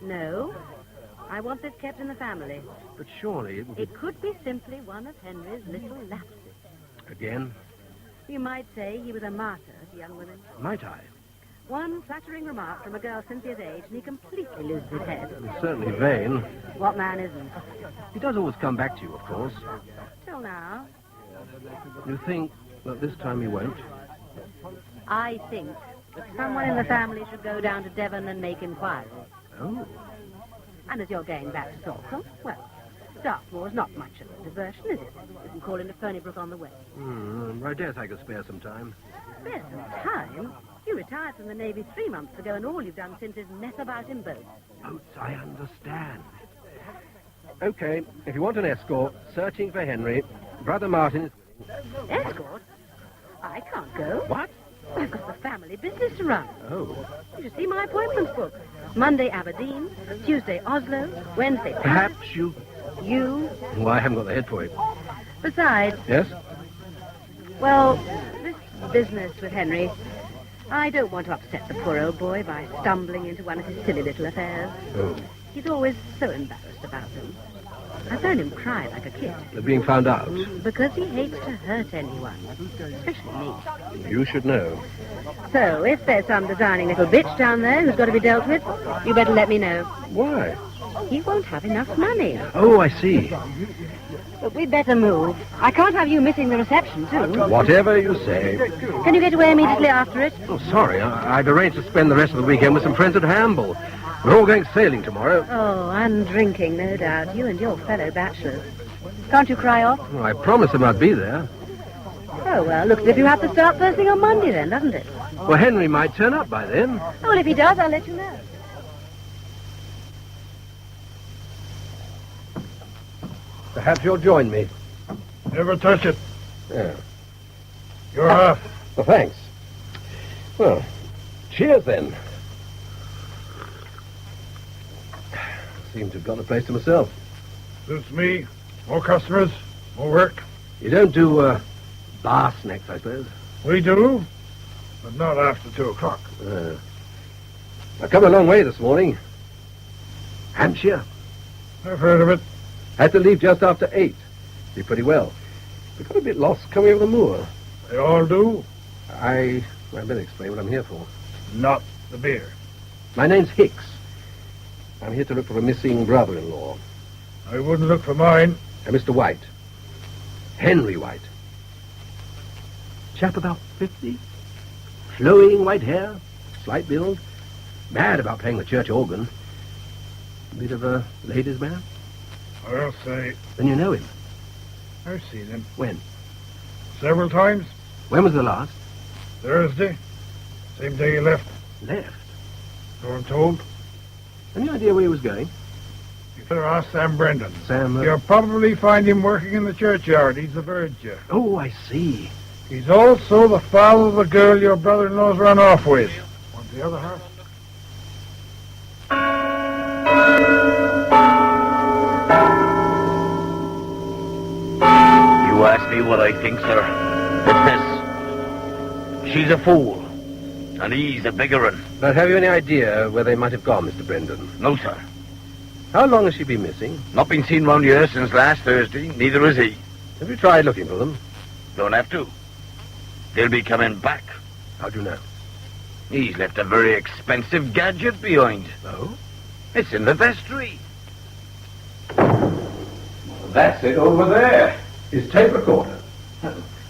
No. I want this kept in the family. But surely it would be... It could be simply one of Henry's little lapses. Again? You might say he was a martyr to young women. Might I? One flattering remark from a girl Cynthia's age, and he completely loses his head. He's certainly vain. What man isn't? He does always come back to you, of course. Till now. You think that this time he won't? I think that someone in the family should go down to Devon and make inquiries. Oh. And as you're going back to Salcombe, well, Dartmoor's not much of a diversion, is it? You can call into Fernybrook on the way. I guess I could spare some time. Spare some time? You retired from the Navy 3 months ago, and all you've done since is mess about in boats. Boats, I understand. Okay, if you want an escort, searching for Henry, Brother Martin is willing. Escort? I can't go. What? I've got the family business to run. Oh. You should see my appointments book. Monday, Aberdeen. Tuesday, Oslo. Wednesday, Paris. Perhaps you... You? Well, I haven't got the head for it. Besides... Yes? Well, this business with Henry, I don't want to upset the poor old boy by stumbling into one of his silly little affairs. Oh. He's always so embarrassed about them. I found him cry like a kid. They're being found out? Because he hates to hurt anyone, especially me. You should know. So, if there's some designing little bitch down there who's got to be dealt with, you better let me know. Why? He won't have enough money. Oh, I see. But we'd better move. I can't have you missing the reception, too. Whatever you say. Can you get away immediately after it? Oh, sorry. I've arranged to spend the rest of the weekend with some friends at Hamble. We're all going sailing tomorrow. Oh, and drinking, no doubt. You and your fellow bachelors. Can't you cry off? Well, I promised them I'd be there. Oh, well, looks as if you have to start first thing on Monday then, doesn't it? Well, Henry might turn up by then. Oh, well, if he does, I'll let you know. Perhaps you'll join me. Never touch it. Yeah. You're off. Well, thanks. Well, cheers then. Seem to have got the place to myself. Suits me. More customers, more work. You don't do Bar snacks, I suppose. We do, but not after 2 o'clock. I've come a long way this morning. Hampshire. I've heard of it. Had to leave just after 8. Did pretty well. We got a bit lost coming over the moor. They all do. I better explain what I'm here for. Not the beer. My name's Hicks. I'm here to look for a missing brother-in-law. I wouldn't look for mine. Mr. White. Henry White. Chap about 50. Flowing white hair. Slight build. Mad about playing the church organ. Bit of a ladies' man. I'll say. Then you know him. I've seen him. When? Several times. When was the last? Thursday. Same day he left. Left? So I'm told. Any idea where he was going? You better ask Sam Brendan. Sam... You'll probably find him working in the churchyard. He's the verger. Oh, I see. He's also the father of the girl your brother-in-law's run off with. Want the other half? You ask me what I think, sir. It's this. She's a fool, and he's a bigger un. But have you any idea where they might have gone, Mr. Brendan? No, sir. How long has she been missing? Not been seen round here since last Thursday. Neither has he. Have you tried looking for them? Don't have to. They'll be coming back. How do you know? He's left a very expensive gadget behind. Oh? It's in the vestry. That's it over there. His tape recorder.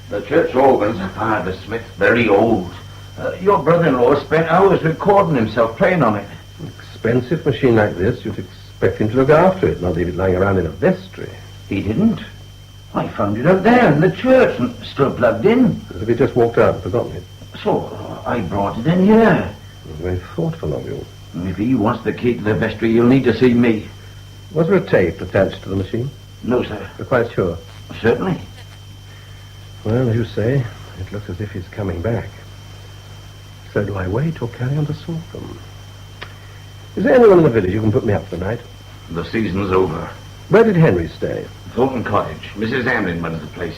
The church organ's a Father Smith, very old. Your brother-in-law spent hours recording himself playing on it. Expensive machine like this, you'd expect him to look after it, not leave it lying around in a vestry. He didn't. I found it up there in the church and still plugged in. As if he just walked out and forgotten it. So I brought it in here. Very thoughtful of you. If he wants the key to the vestry, he'll need to see me. Was there a tape attached to the machine? No, sir. You're quite sure? Certainly. Well, as you say, it looks as if he's coming back. So do I wait or carry on to sort them? Is there anyone in the village who can put me up for the night? The season's over. Where did Henry stay? Thornton Cottage. Mrs. Hamlin runs the place.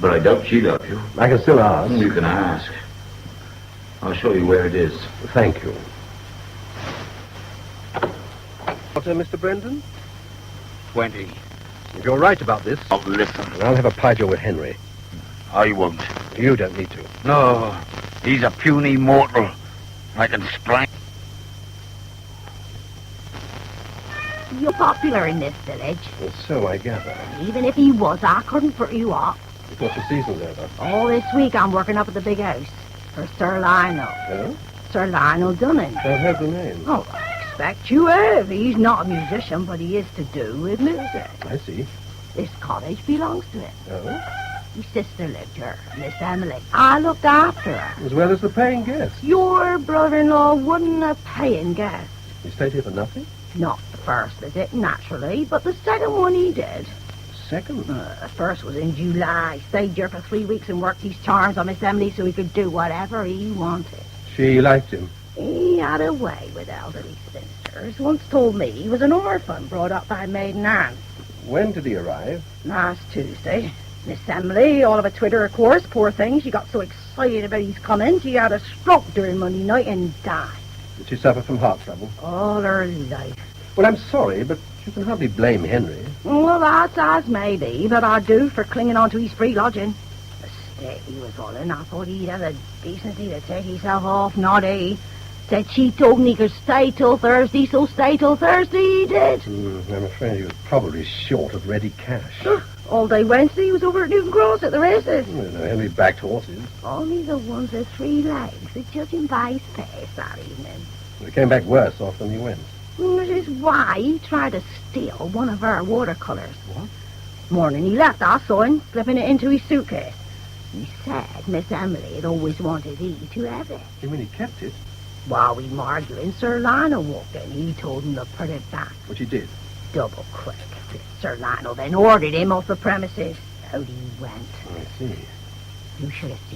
But I doubt she'll help you. I can still ask. You can ask. I'll show you where it is. Thank you. Water, Mr. Brendan? 20. If you're right about this... Oh, listen. I'll have a pijo with Henry. I won't. You don't need to. No. He's a puny mortal. I can sprang... You're popular in this village. Well, so I gather. Even if he was, I couldn't put you up. Because the season's over. All this week I'm working up at the big house for Sir Lionel. Oh? Sir Lionel Dunning. I've heard the name. Oh, I expect you have. He's not a musician, but he is to do with music. I see. This cottage belongs to him. Oh? His sister lived here, Miss Emily. I looked after her. As well as the paying guest. Your brother-in-law wouldn't have paying guest. He stayed here for nothing? Not the first visit, naturally, but the second one he did. Second? The first was in July. Stayed here for 3 weeks and worked his charms on Miss Emily so he could do whatever he wanted. She liked him. He had a way with elderly spinsters. Once told me he was an orphan brought up by maiden aunts. When did he arrive? Last Tuesday. Miss Emily, all of a twitter, of course, poor thing. She got so excited about his coming, she had a stroke during Monday night and died. Did she suffer from heart trouble? All her life. Well, I'm sorry, but you can hardly blame Henry. Well, that's as may be, but I do for clinging on to his free lodging. The state he was all in, I thought he'd have the decency to take himself off, not he. Said she told me he could stay till Thursday, so stay till Thursday he did. I'm afraid he was probably short of ready cash. All day Wednesday he was over at Newton Cross at the races. Well, no, Henry backed horses. Only the ones with 3 legs, judging by his pace that evening. He came back worse off than he went. That is why he tried to steal one of our watercolours. What? Morning he left, I saw him slipping it into his suitcase. He said Miss Emily had always wanted he to have it. You mean he kept it? While we were arguing, Sir Lionel walked in. He told him to put it back. Which he did? Double quick. Sir Lionel then ordered him off the premises. Out he went. I see. You should have